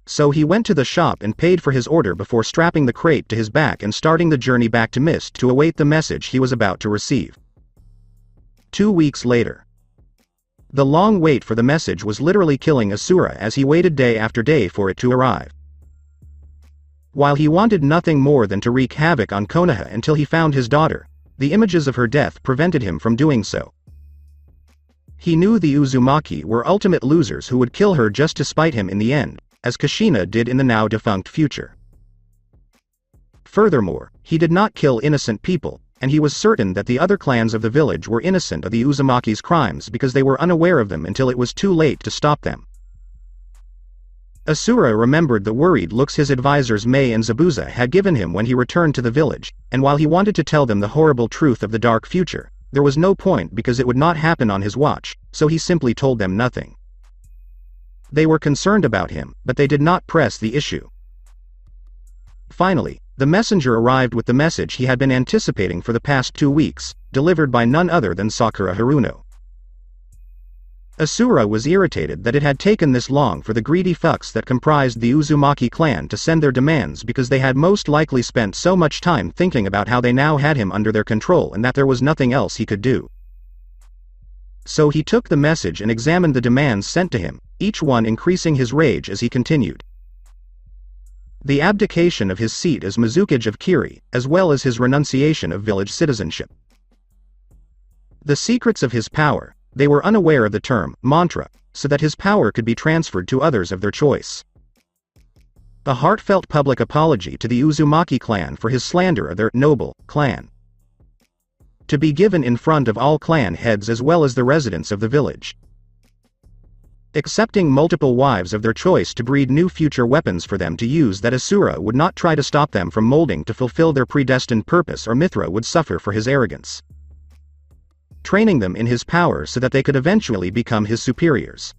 So he went to the shop and paid for his order before strapping the crate to his back and starting the journey back to Mist to await the message he was about to receive. 2 weeks later. The long wait for the message was literally killing Asura as he waited day after day for it to arrive. While he wanted nothing more than to wreak havoc on Konoha until he found his daughter, the images of her death prevented him from doing so. He knew the Uzumaki were ultimate losers who would kill her just to spite him in the end, as Kushina did in the now defunct future. Furthermore, he did not kill innocent people, and he was certain that the other clans of the village were innocent of the Uzumaki's crimes because they were unaware of them until it was too late to stop them. Asura remembered the worried looks his advisors Mei and Zabuza had given him when he returned to the village, and while he wanted to tell them the horrible truth of the dark future, there was no point because it would not happen on his watch, so he simply told them nothing. They were concerned about him, but they did not press the issue. Finally, the messenger arrived with the message he had been anticipating for the past 2 weeks, delivered by none other than Sakura Haruno. Asura was irritated that it had taken this long for the greedy fucks that comprised the Uzumaki clan to send their demands because they had most likely spent so much time thinking about how they now had him under their control and that there was nothing else he could do. So he took the message and examined the demands sent to him, each one increasing his rage as he continued. The abdication of his seat as Mizukage of Kiri, as well as his renunciation of village citizenship. The secrets of his power, they were unaware of the term, mantra, so that his power could be transferred to others of their choice. A heartfelt public apology to the Uzumaki clan for his slander of their noble clan. To be given in front of all clan heads as well as the residents of the village. Accepting multiple wives of their choice to breed new future weapons for them to use that Asura would not try to stop them from molding to fulfill their predestined purpose or Mithra would suffer for his arrogance. Training them in his power so that they could eventually become his superiors.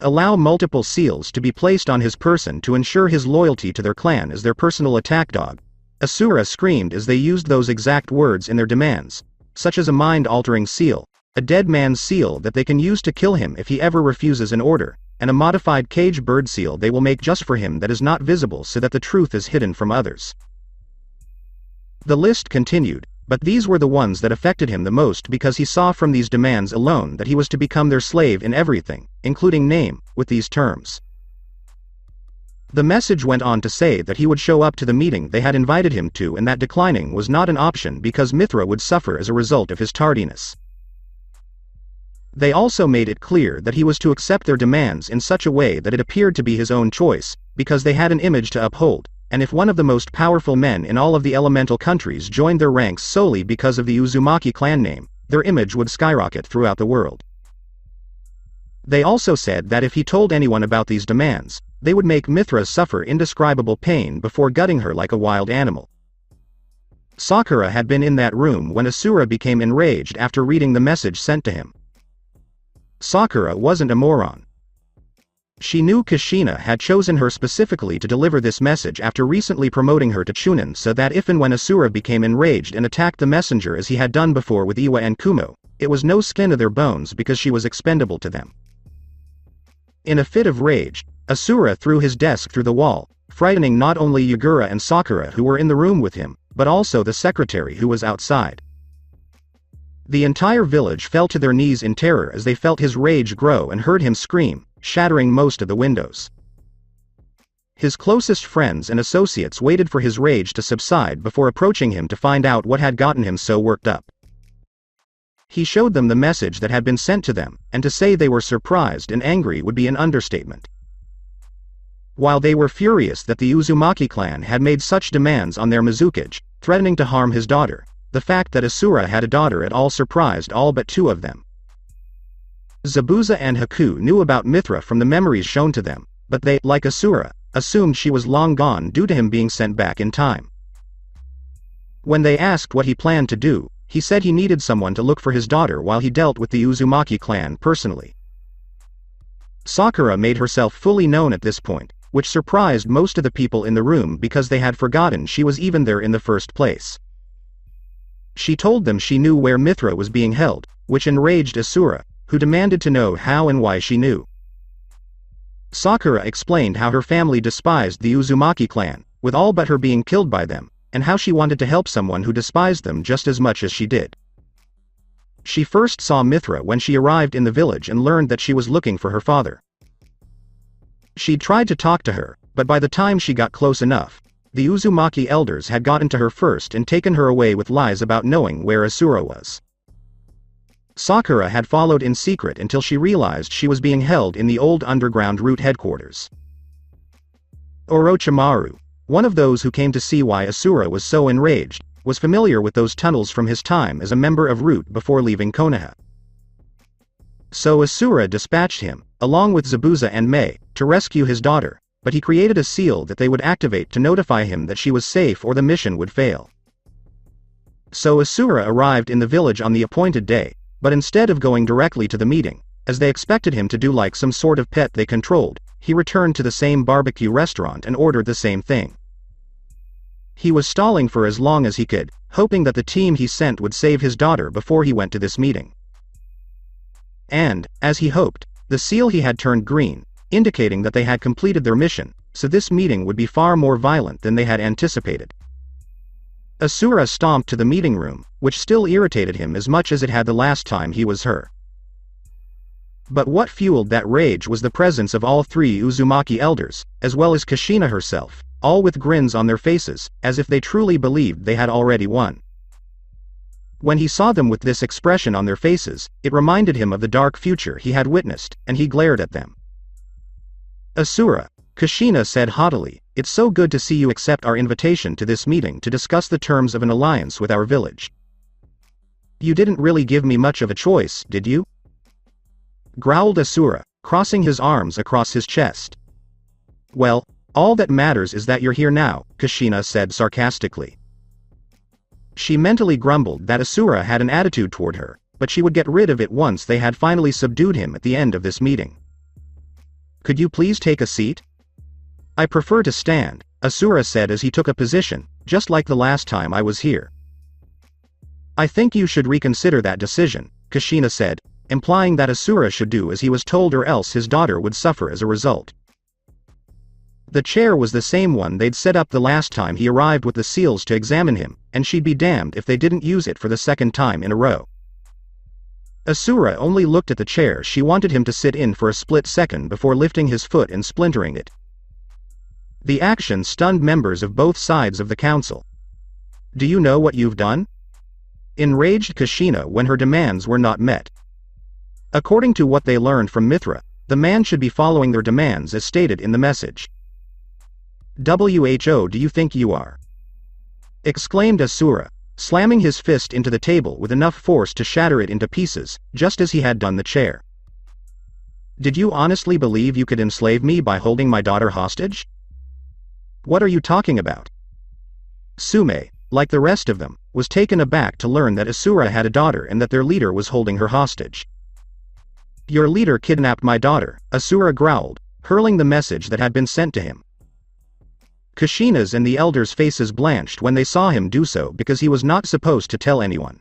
Allow multiple seals to be placed on his person to ensure his loyalty to their clan as their personal attack dog. Asura screamed as they used those exact words in their demands, such as a mind-altering seal, a dead man's seal that they can use to kill him if he ever refuses an order, and a modified cage bird seal they will make just for him that is not visible so that the truth is hidden from others. The list continued, but these were the ones that affected him the most because he saw from these demands alone that he was to become their slave in everything, including name, with these terms. The message went on to say that he would show up to the meeting they had invited him to and that declining was not an option because Mithra would suffer as a result of his tardiness. They also made it clear that he was to accept their demands in such a way that it appeared to be his own choice, because they had an image to uphold, and if one of the most powerful men in all of the elemental countries joined their ranks solely because of the Uzumaki clan name, their image would skyrocket throughout the world. They also said that if he told anyone about these demands, they would make Mithra suffer indescribable pain before gutting her like a wild animal. Sakura had been in that room when Asura became enraged after reading the message sent to him. Sakura wasn't a moron. She knew Kushina had chosen her specifically to deliver this message after recently promoting her to Chunin so that if and when Asura became enraged and attacked the messenger as he had done before with Iwa and Kumo, it was no skin of their bones because she was expendable to them. In a fit of rage, Asura threw his desk through the wall, frightening not only Yagura and Sakura who were in the room with him, but also the secretary who was outside. The entire village fell to their knees in terror as they felt his rage grow and heard him scream, shattering most of the windows. His closest friends and associates waited for his rage to subside before approaching him to find out what had gotten him so worked up. He showed them the message that had been sent to them, and to say they were surprised and angry would be an understatement. While they were furious that the Uzumaki clan had made such demands on their Mizukage, threatening to harm his daughter, the fact that Asura had a daughter at all surprised all but 2 of them. Zabuza and Haku knew about Mithra from the memories shown to them, but they, like Asura, assumed she was long gone due to him being sent back in time. When they asked what he planned to do, he said he needed someone to look for his daughter while he dealt with the Uzumaki clan personally. Sakura made herself fully known at this point, which surprised most of the people in the room because they had forgotten she was even there in the first place. She told them she knew where Mithra was being held, which enraged Asura, who demanded to know how and why she knew. Sakura explained how her family despised the Uzumaki clan, with all but her being killed by them, and how she wanted to help someone who despised them just as much as she did. She first saw Mithra when she arrived in the village and learned that she was looking for her father. She'd tried to talk to her, but by the time she got close enough, the Uzumaki elders had gotten to her first and taken her away with lies about knowing where Asura was. Sakura had followed in secret until she realized she was being held in the old underground root headquarters. Orochimaru, one of those who came to see why Asura was so enraged, was familiar with those tunnels from his time as a member of Root before leaving Konoha. So Asura dispatched him, along with Zabuza and Mei, to rescue his daughter, but he created a seal that they would activate to notify him that she was safe or the mission would fail. So Asura arrived in the village on the appointed day, but instead of going directly to the meeting, as they expected him to do like some sort of pet they controlled, he returned to the same barbecue restaurant and ordered the same thing. He was stalling for as long as he could, hoping that the team he sent would save his daughter before he went to this meeting. And, as he hoped, the seal he had turned green, indicating that they had completed their mission, so this meeting would be far more violent than they had anticipated. Asura stomped to the meeting room, which still irritated him as much as it had the last time he was her. But what fueled that rage was the presence of all three Uzumaki elders, as well as Kushina herself, all with grins on their faces, as if they truly believed they had already won. When he saw them with this expression on their faces, it reminded him of the dark future he had witnessed, and he glared at them. Asura, Kushina said haughtily, "It's so good to see you accept our invitation to this meeting to discuss the terms of an alliance with our village. You didn't really give me much of a choice, did you?" Growled Asura, crossing his arms across his chest. "Well, all that matters is that you're here now," Kushina said sarcastically. She mentally grumbled that Asura had an attitude toward her, but she would get rid of it once they had finally subdued him at the end of this meeting. "Could you please take a seat?" "I prefer to stand," Asura said as he took a position, "just like the last time I was here." "I think you should reconsider that decision," Kushina said, implying that Asura should do as he was told or else his daughter would suffer as a result. The chair was the same one they'd set up the last time he arrived with the seals to examine him, and she'd be damned if they didn't use it for the second time in a row. Asura only looked at the chair she wanted him to sit in for a split second before lifting his foot and splintering it. The action stunned members of both sides of the council. "Do you know what you've done?" Enraged Kushina when her demands were not met. According to what they learned from Mithra, the man should be following their demands as stated in the message. "Who do you think you are?" exclaimed Asura, slamming his fist into the table with enough force to shatter it into pieces, just as he had done the chair. "Did you honestly believe you could enslave me by holding my daughter hostage? What are you talking about?" Sume, like the rest of them, was taken aback to learn that Asura had a daughter and that their leader was holding her hostage. "Your leader kidnapped my daughter," Asura growled, hurling the message that had been sent to him. Kushina's and the elders' faces blanched when they saw him do so because he was not supposed to tell anyone.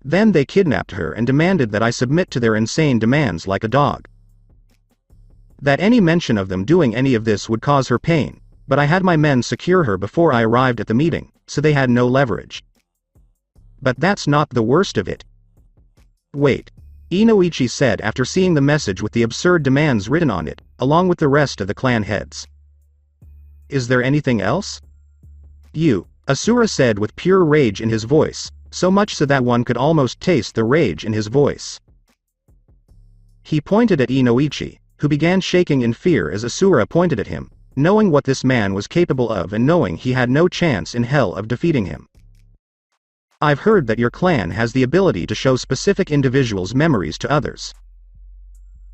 "Then they kidnapped her and demanded that I submit to their insane demands like a dog. That any mention of them doing any of this would cause her pain, but I had my men secure her before I arrived at the meeting, so they had no leverage. But that's not the worst of it." "Wait," Inoichi said after seeing the message with the absurd demands written on it, along with the rest of the clan heads. "Is there anything else?" "You," Asura said with pure rage in his voice, so much so that one could almost taste the rage in his voice. He pointed at Inoichi, who began shaking in fear as Asura pointed at him, knowing what this man was capable of and knowing he had no chance in hell of defeating him. "I've heard that your clan has the ability to show specific individuals' memories to others.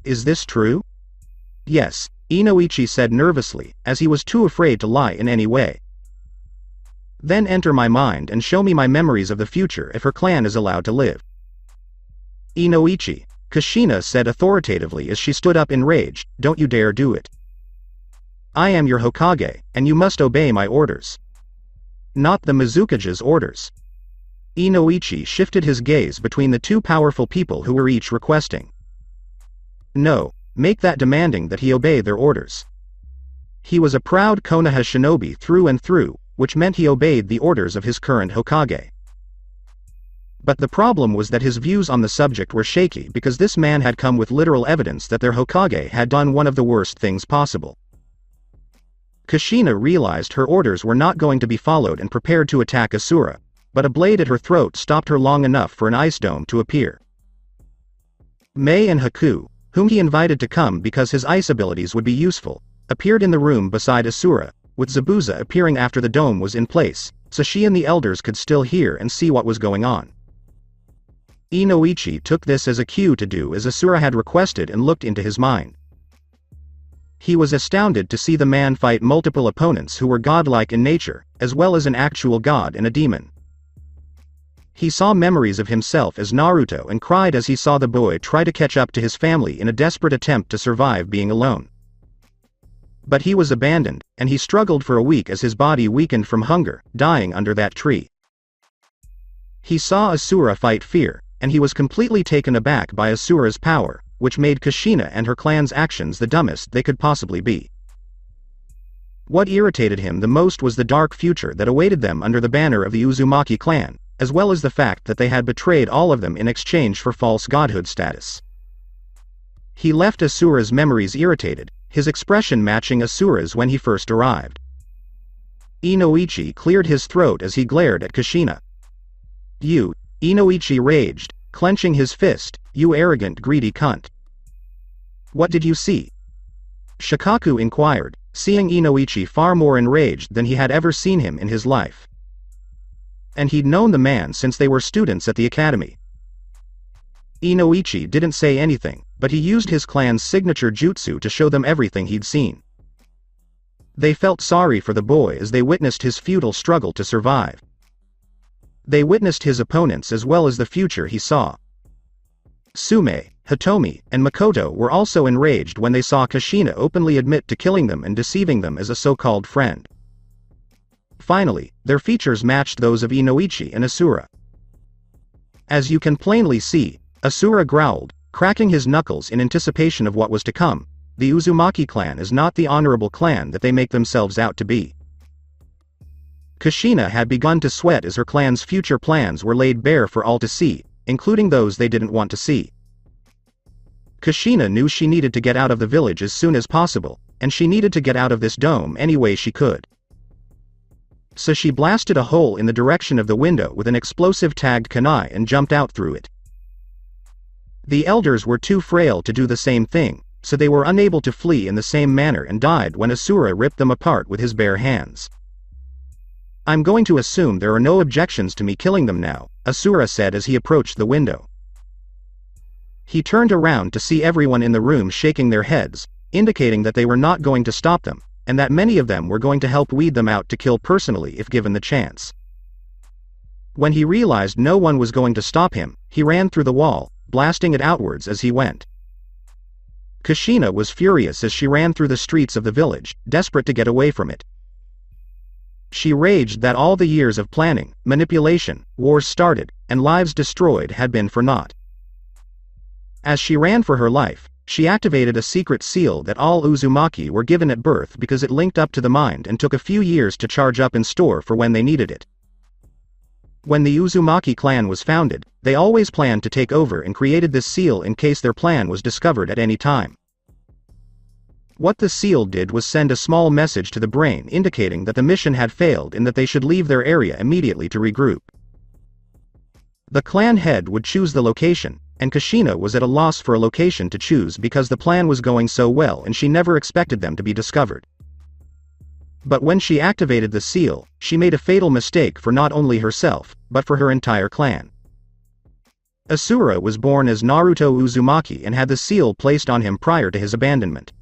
Is this true?" "Yes," Inoichi said nervously, as he was too afraid to lie in any way. Then enter my mind and show me my memories of the future if her clan is allowed to live. Inoichi, Kushina said authoritatively as she stood up in rage, don't you dare do it. I am your Hokage, and you must obey my orders. Not the Mizukage's orders. Inoichi shifted his gaze between the two powerful people who were each requesting. No, make that demanding that he obey their orders. He was a proud Konoha shinobi through and through, which meant he obeyed the orders of his current Hokage. But the problem was that his views on the subject were shaky because this man had come with literal evidence that their Hokage had done one of the worst things possible. Kushina realized her orders were not going to be followed and prepared to attack Asura, but a blade at her throat stopped her long enough for an ice dome to appear. Mei and Haku, whom he invited to come because his ice abilities would be useful, appeared in the room beside Asura, with Zabuza appearing after the dome was in place, so she and the elders could still hear and see what was going on. Inoichi took this as a cue to do as Asura had requested and looked into his mind. He was astounded to see the man fight multiple opponents who were godlike in nature, as well as an actual god and a demon. He saw memories of himself as Naruto and cried as he saw the boy try to catch up to his family in a desperate attempt to survive being alone. But he was abandoned, and he struggled for a week as his body weakened from hunger, dying under that tree. He saw Asura fight fear, and he was completely taken aback by Asura's power, which made Kushina and her clan's actions the dumbest they could possibly be. What irritated him the most was the dark future that awaited them under the banner of the Uzumaki clan, as well as the fact that they had betrayed all of them in exchange for false godhood status. He left Asura's memories irritated, his expression matching Asura's when he first arrived. Inoichi cleared his throat as he glared at Kushina. You, Inoichi raged, clenching his fist, you arrogant greedy cunt. What did you see? Shikaku inquired, seeing Inoichi far more enraged than he had ever seen him in his life. And he'd known the man since they were students at the academy. Inoichi didn't say anything, but he used his clan's signature jutsu to show them everything he'd seen. They felt sorry for the boy as they witnessed his futile struggle to survive. They witnessed his opponents as well as the future he saw. Sume, Hitomi, and Makoto were also enraged when they saw Kushina openly admit to killing them and deceiving them as a so-called friend. Finally, their features matched those of Inoichi and Asura. As you can plainly see, Asura growled, cracking his knuckles in anticipation of what was to come. The Uzumaki clan is not the honorable clan that they make themselves out to be. Kushina had begun to sweat as her clan's future plans were laid bare for all to see, including those they didn't want to see. Kushina knew she needed to get out of the village as soon as possible, and she needed to get out of this dome any way she could. So she blasted a hole in the direction of the window with an explosive tagged kunai and jumped out through it. The elders were too frail to do the same thing, so they were unable to flee in the same manner and died when Asura ripped them apart with his bare hands. I'm going to assume there are no objections to me killing them now, Asura said as he approached the window. He turned around to see everyone in the room shaking their heads, indicating that they were not going to stop them, and that many of them were going to help weed them out to kill personally if given the chance. When he realized no one was going to stop him, he ran through the wall, blasting it outwards as he went. Kushina was furious as she ran through the streets of the village, desperate to get away from it. She raged that all the years of planning, manipulation, wars started, and lives destroyed had been for naught. As she ran for her life, she activated a secret seal that all Uzumaki were given at birth because it linked up to the mind and took a few years to charge up and store for when they needed it. When the Uzumaki clan was founded, they always planned to take over and created this seal in case their plan was discovered at any time. What the seal did was send a small message to the brain indicating that the mission had failed and that they should leave their area immediately to regroup. The clan head would choose the location, and Kushina was at a loss for a location to choose because the plan was going so well and she never expected them to be discovered. But when she activated the seal, she made a fatal mistake for not only herself, but for her entire clan. Asura was born as Naruto Uzumaki and had the seal placed on him prior to his abandonment.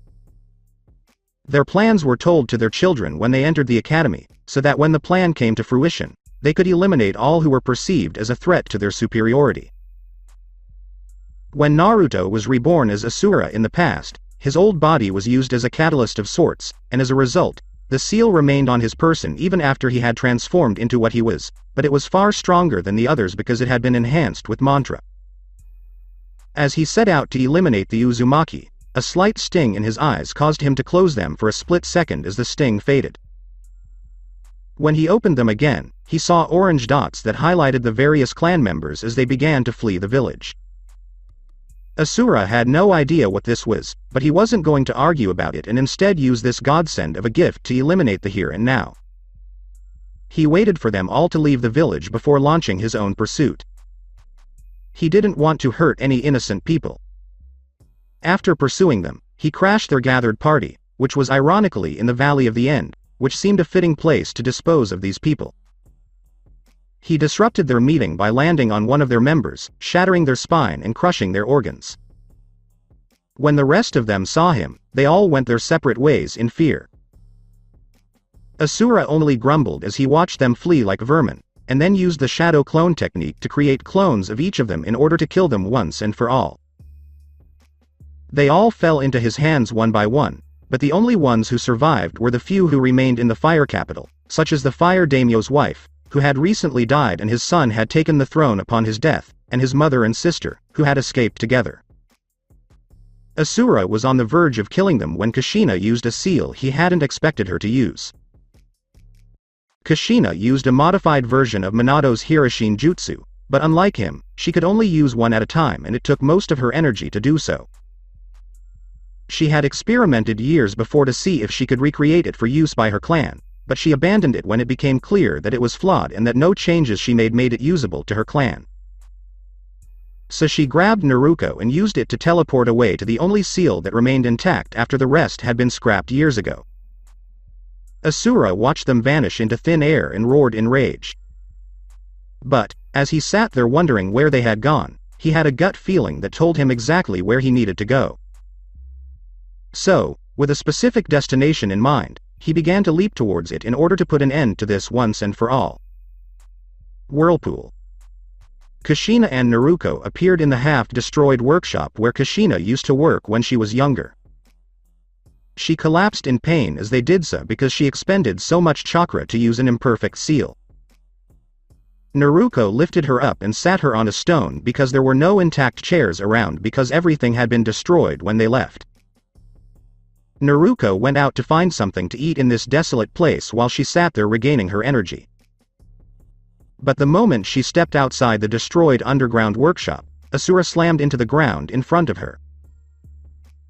Their plans were told to their children when they entered the academy, so that when the plan came to fruition, they could eliminate all who were perceived as a threat to their superiority. When Naruto was reborn as Asura in the past, his old body was used as a catalyst of sorts, and as a result, the seal remained on his person even after he had transformed into what he was, but it was far stronger than the others because it had been enhanced with mantra. As he set out to eliminate the Uzumaki, a slight sting in his eyes caused him to close them for a split second as the sting faded. When he opened them again, he saw orange dots that highlighted the various clan members as they began to flee the village. Asura had no idea what this was, but he wasn't going to argue about it and instead used this godsend of a gift to eliminate the here and now. He waited for them all to leave the village before launching his own pursuit. He didn't want to hurt any innocent people. After pursuing them, he crashed their gathered party, which was ironically in the Valley of the End, which seemed a fitting place to dispose of these people. He disrupted their meeting by landing on one of their members, shattering their spine and crushing their organs. When the rest of them saw him, they all went their separate ways in fear. Asura only grumbled as he watched them flee like vermin, and then used the shadow clone technique to create clones of each of them in order to kill them once and for all. They all fell into his hands one by one, but the only ones who survived were the few who remained in the fire capital, such as the fire daimyo's wife, who had recently died and his son had taken the throne upon his death, and his mother and sister, who had escaped together. Asura was on the verge of killing them when Kushina used a seal he hadn't expected her to use. Kushina used a modified version of Minato's Hiroshin Jutsu, but unlike him, she could only use one at a time and it took most of her energy to do so. She had experimented years before to see if she could recreate it for use by her clan, but she abandoned it when it became clear that it was flawed and that no changes she made it usable to her clan. So she grabbed Naruto and used it to teleport away to the only seal that remained intact after the rest had been scrapped years ago. Asura watched them vanish into thin air and roared in rage. But, as he sat there wondering where they had gone, he had a gut feeling that told him exactly where he needed to go. So, with a specific destination in mind, he began to leap towards it in order to put an end to this once and for all. Whirlpool. Kushina and Naruto appeared in the half-destroyed workshop where Kushina used to work when she was younger. She collapsed in pain as they did so because she expended so much chakra to use an imperfect seal. Naruto lifted her up and sat her on a stone because there were no intact chairs around because everything had been destroyed when they left. Naruto went out to find something to eat in this desolate place while she sat there regaining her energy. But the moment she stepped outside the destroyed underground workshop, Asura slammed into the ground in front of her.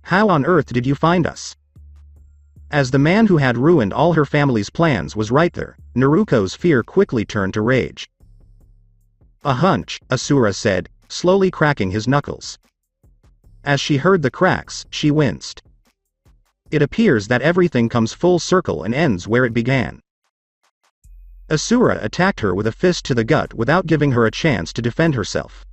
"How on earth did you find us?" As the man who had ruined all her family's plans was right there, Naruto's fear quickly turned to rage. "A hunch," Asura said, slowly cracking his knuckles. As she heard the cracks, she winced. It appears that everything comes full circle and ends where it began. Asura attacked her with a fist to the gut without giving her a chance to defend herself.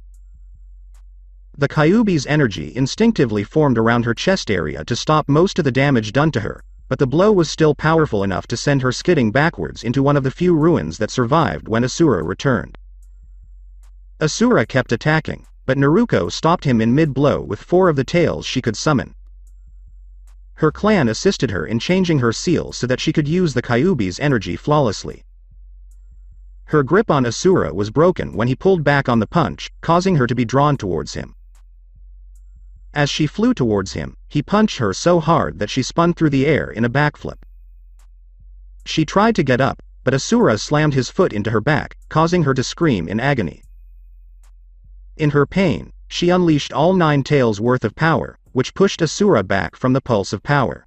The Kyuubi's energy instinctively formed around her chest area to stop most of the damage done to her, but the blow was still powerful enough to send her skidding backwards into one of the few ruins that survived when Asura returned. Asura kept attacking, but Naruto stopped him in mid-blow with 4 of the tails she could summon. Her clan assisted her in changing her seal so that she could use the Kyuubi's energy flawlessly. Her grip on Asura was broken when he pulled back on the punch, causing her to be drawn towards him. As she flew towards him, he punched her so hard that she spun through the air in a backflip. She tried to get up, but Asura slammed his foot into her back, causing her to scream in agony. In her pain, she unleashed all 9 tails worth of power, which pushed Asura back from the pulse of power.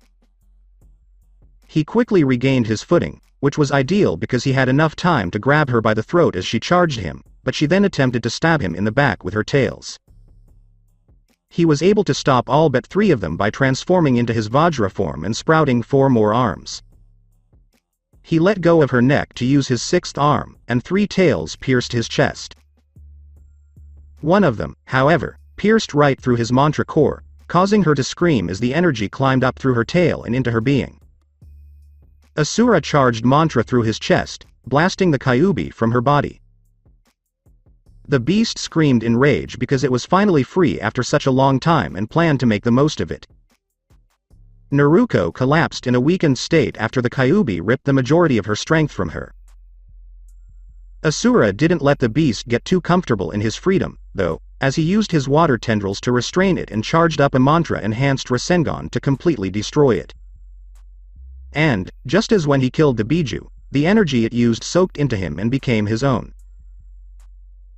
He quickly regained his footing, which was ideal because he had enough time to grab her by the throat as she charged him, but she then attempted to stab him in the back with her tails. He was able to stop all but 3 of them by transforming into his Vajra form and sprouting 4 more arms. He let go of her neck to use his 6th arm, and 3 tails pierced his chest. One of them, however, pierced right through his mantra core, causing her to scream as the energy climbed up through her tail and into her being. Asura charged mantra through his chest, blasting the Kyuubi from her body. The beast screamed in rage because it was finally free after such a long time and planned to make the most of it. Naruto collapsed in a weakened state after the Kyuubi ripped the majority of her strength from her. Asura didn't let the beast get too comfortable in his freedom, though, as he used his water tendrils to restrain it and charged up a mantra-enhanced Rasengan to completely destroy it. And, just as when he killed the Biju, the energy it used soaked into him and became his own.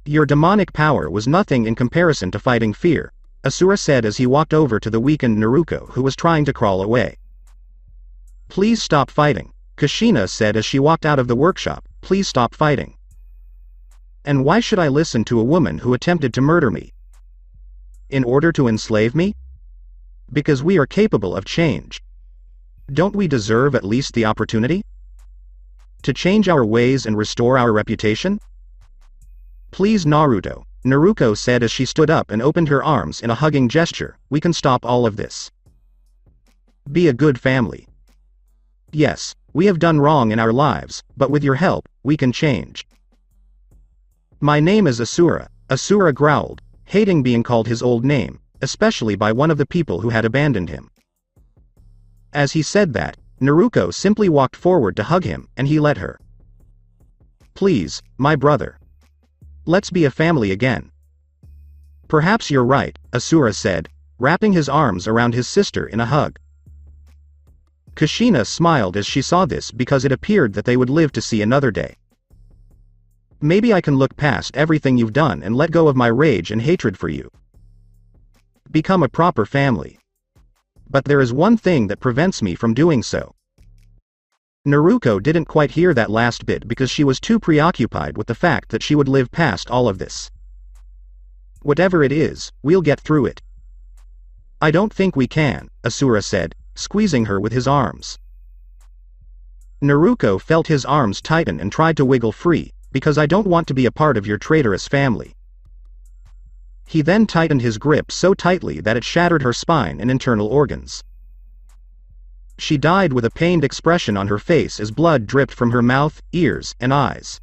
Your demonic power was nothing in comparison to fighting fear, Asura said as he walked over to the weakened Naruto who was trying to crawl away. Please stop fighting, Kushina said as she walked out of the workshop, please stop fighting. And why should I listen to a woman who attempted to murder me? In order to enslave me? Because we are capable of change. Don't we deserve at least the opportunity? To change our ways and restore our reputation? Please Naruto, Naruto said as she stood up and opened her arms in a hugging gesture, we can stop all of this. Be a good family. Yes, we have done wrong in our lives, but with your help, we can change. My name is Asura, Asura growled, hating being called his old name, especially by one of the people who had abandoned him. As he said that, Naruto simply walked forward to hug him, and he let her. Please, my brother. Let's be a family again. Perhaps you're right, Asura said, wrapping his arms around his sister in a hug. Kushina smiled as she saw this because it appeared that they would live to see another day. Maybe I can look past everything you've done and let go of my rage and hatred for you. Become a proper family. But there is one thing that prevents me from doing so. Naruto didn't quite hear that last bit because she was too preoccupied with the fact that she would live past all of this. Whatever it is, we'll get through it. I don't think we can, Asura said, squeezing her with his arms. Naruto felt his arms tighten and tried to wiggle free, because I don't want to be a part of your traitorous family. He then tightened his grip so tightly that it shattered her spine and internal organs. She died with a pained expression on her face as blood dripped from her mouth, ears, and eyes.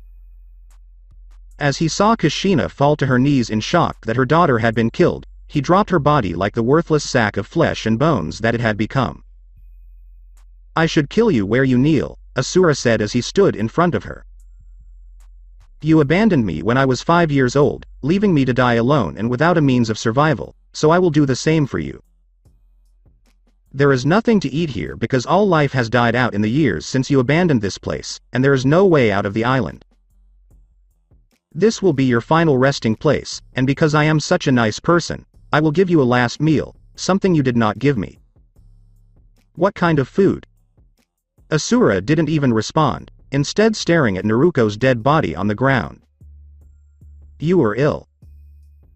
As he saw Kushina fall to her knees in shock that her daughter had been killed, he dropped her body like the worthless sack of flesh and bones that it had become. I should kill you where you kneel, Asura said as he stood in front of her. You abandoned me when I was 5 years old, leaving me to die alone and without a means of survival, so I will do the same for you. There is nothing to eat here because all life has died out in the years since you abandoned this place, and there is no way out of the island. This will be your final resting place, and because I am such a nice person, I will give you a last meal, something you did not give me. What kind of food? Asura didn't even respond, instead staring at Naruto's dead body on the ground. You are ill.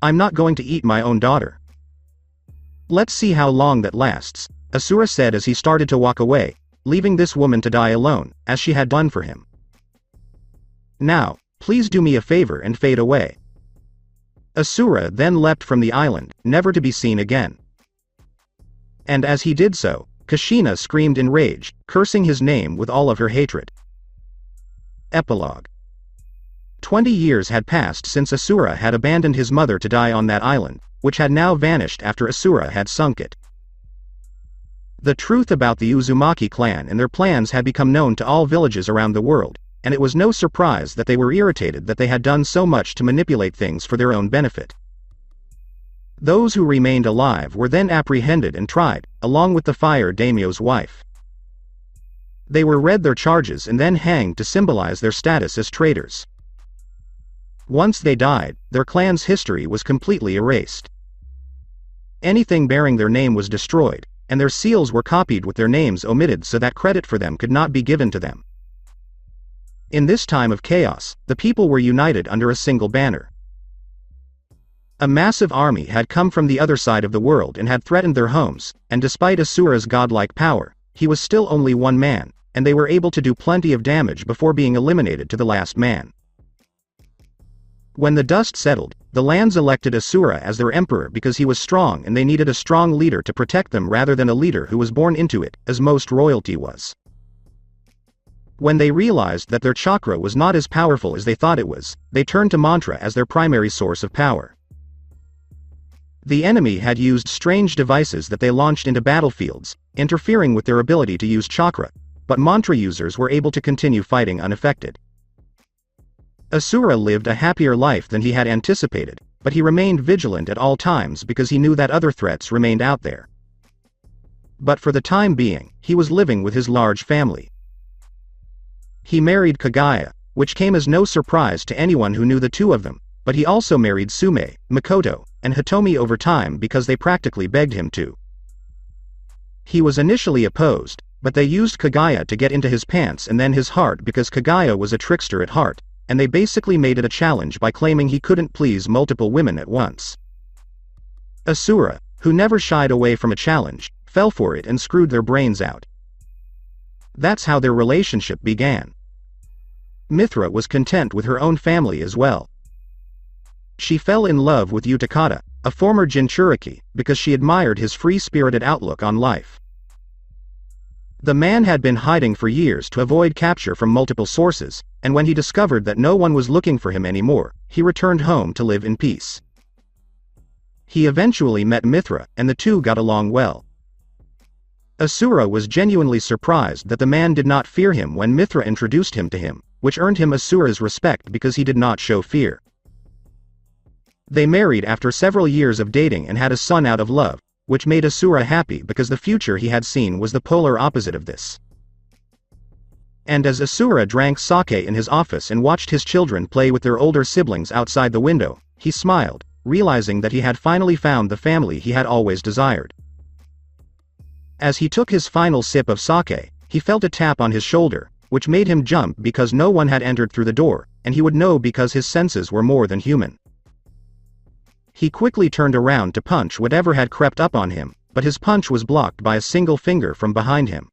I'm not going to eat my own daughter. Let's see how long that lasts, Asura said as he started to walk away, leaving this woman to die alone, as she had done for him. Now, please do me a favor and fade away. Asura then leapt from the island, never to be seen again. And as he did so, Kushina screamed in rage, cursing his name with all of her hatred. Epilogue. 20 years had passed since Asura had abandoned his mother to die on that island, which had now vanished after Asura had sunk it. The truth about the Uzumaki clan and their plans had become known to all villages around the world, and it was no surprise that they were irritated that they had done so much to manipulate things for their own benefit. Those who remained alive were then apprehended and tried, along with the fire daimyo's wife. They were read their charges and then hanged to symbolize their status as traitors. Once they died, their clan's history was completely erased. Anything bearing their name was destroyed, and their seals were copied with their names omitted so that credit for them could not be given to them. In this time of chaos, the people were united under a single banner. A massive army had come from the other side of the world and had threatened their homes, and despite Asura's godlike power, he was still only one man, and they were able to do plenty of damage before being eliminated to the last man. When the dust settled, the lands elected Asura as their emperor because he was strong and they needed a strong leader to protect them rather than a leader who was born into it, as most royalty was. When they realized that their chakra was not as powerful as they thought it was, they turned to mantra as their primary source of power. The enemy had used strange devices that they launched into battlefields, interfering with their ability to use chakra, but mantra users were able to continue fighting unaffected. Asura lived a happier life than he had anticipated, but he remained vigilant at all times because he knew that other threats remained out there. But for the time being, he was living with his large family. He married Kagaya, which came as no surprise to anyone who knew the two of them, but he also married Sume, Makoto, and Hitomi over time because they practically begged him to. He was initially opposed, but they used Kagaya to get into his pants and then his heart because Kagaya was a trickster at heart, and they basically made it a challenge by claiming he couldn't please multiple women at once. Asura, who never shied away from a challenge, fell for it and screwed their brains out. That's how their relationship began. Mithra was content with her own family as well. She fell in love with Utakata, a former Jinchuriki, because she admired his free-spirited outlook on life. The man had been hiding for years to avoid capture from multiple sources, and when he discovered that no one was looking for him anymore, he returned home to live in peace. He eventually met Mithra, and the two got along well. Asura was genuinely surprised that the man did not fear him when Mithra introduced him to him, which earned him Asura's respect because he did not show fear. They married after several years of dating and had a son out of love, which made Asura happy because the future he had seen was the polar opposite of this. And as Asura drank sake in his office and watched his children play with their older siblings outside the window, he smiled, realizing that he had finally found the family he had always desired. As he took his final sip of sake, he felt a tap on his shoulder, which made him jump because no one had entered through the door, and he would know because his senses were more than human. He quickly turned around to punch whatever had crept up on him, but his punch was blocked by a single finger from behind him.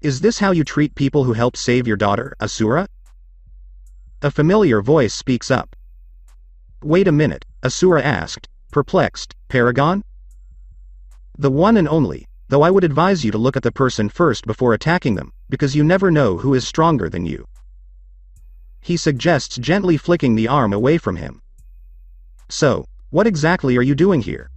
"Is this how you treat people who helped save your daughter, Asura?" A familiar voice speaks up. "Wait a minute," Asura asked, perplexed, "Paragon?" "The one and only, though I would advise you to look at the person first before attacking them, because you never know who is stronger than you." He suggests, gently flicking the arm away from him. "So, what exactly are you doing here?"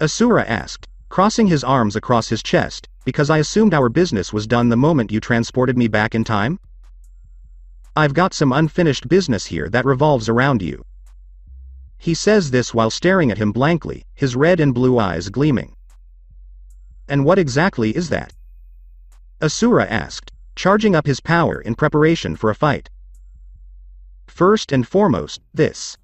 Asura asked, crossing his arms across his chest, "Because I assumed our business was done the moment you transported me back in time? I've got some unfinished business here that revolves around you." He says this while staring at him blankly, his red and blue eyes gleaming. "And what exactly is that?" Asura asked, charging up his power in preparation for a fight. "First and foremost, this."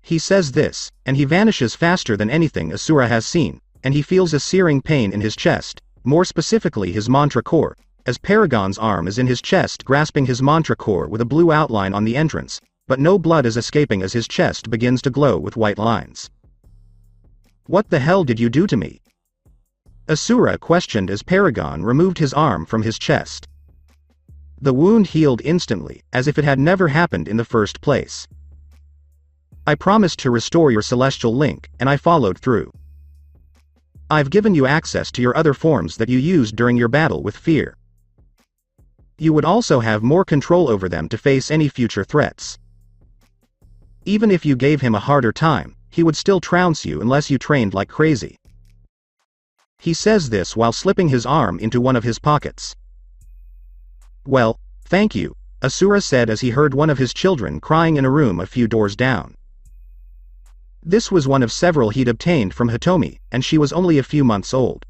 He says this, and he vanishes faster than anything Asura has seen, and he feels a searing pain in his chest, more specifically his mantra core, as Paragon's arm is in his chest grasping his mantra core with a blue outline on the entrance, but no blood is escaping as his chest begins to glow with white lines. "What the hell did you do to me?" Asura questioned as Paragon removed his arm from his chest. The wound healed instantly, as if it had never happened in the first place. "I promised to restore your celestial link, and I followed through. I've given you access to your other forms that you used during your battle with fear. You would also have more control over them to face any future threats. Even if you gave him a harder time, he would still trounce you unless you trained like crazy." He says this while slipping his arm into one of his pockets. "Well, thank you," Asura said as he heard one of his children crying in a room a few doors down. This was one of several he'd obtained from Hitomi, and she was only a few months old.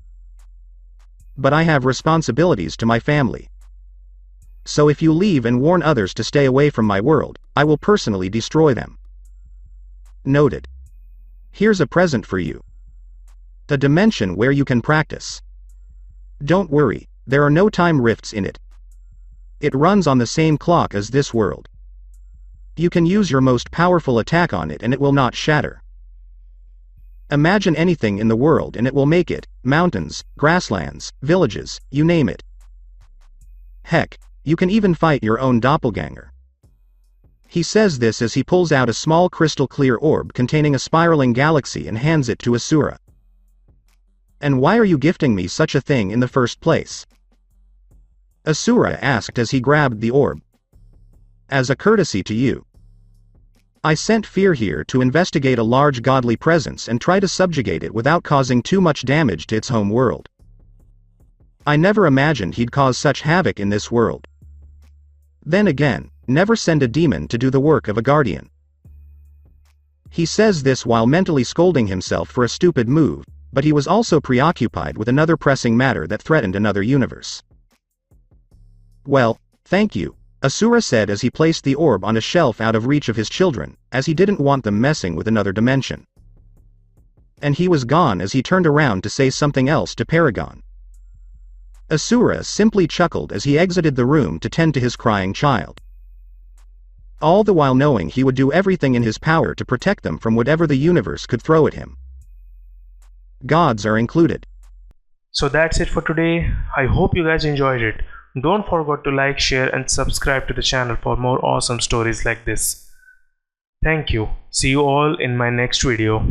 "But I have responsibilities to my family. So if you leave and warn others to stay away from my world, I will personally destroy them." Noted. "Here's a present for you. A dimension where you can practice. Don't worry, there are no time rifts in it. It runs on the same clock as this world. You can use your most powerful attack on it and it will not shatter. Imagine anything in the world and it will make it, mountains, grasslands, villages, you name it. Heck, you can even fight your own doppelganger." He says this as he pulls out a small crystal clear orb containing a spiraling galaxy and hands it to Asura. "And why are you gifting me such a thing in the first place?" Asura asked as he grabbed the orb. As a courtesy to you. I sent Fear here to investigate a large godly presence and try to subjugate it without causing too much damage to its home world. I never imagined he'd cause such havoc in this world. Then again, never send a demon to do the work of a guardian. He says this while mentally scolding himself for a stupid move, but he was also preoccupied with another pressing matter that threatened another universe. Well, thank you, Asura said as he placed the orb on a shelf out of reach of his children, as he didn't want them messing with another dimension. And he was gone as he turned around to say something else to Paragon. Asura simply chuckled as he exited the room to tend to his crying child. All the while knowing he would do everything in his power to protect them from whatever the universe could throw at him. Gods are included. So that's it for today. I hope you guys enjoyed it. Don't forget to like, share and subscribe to the channel for more awesome stories like this. Thank you. See you all in my next video.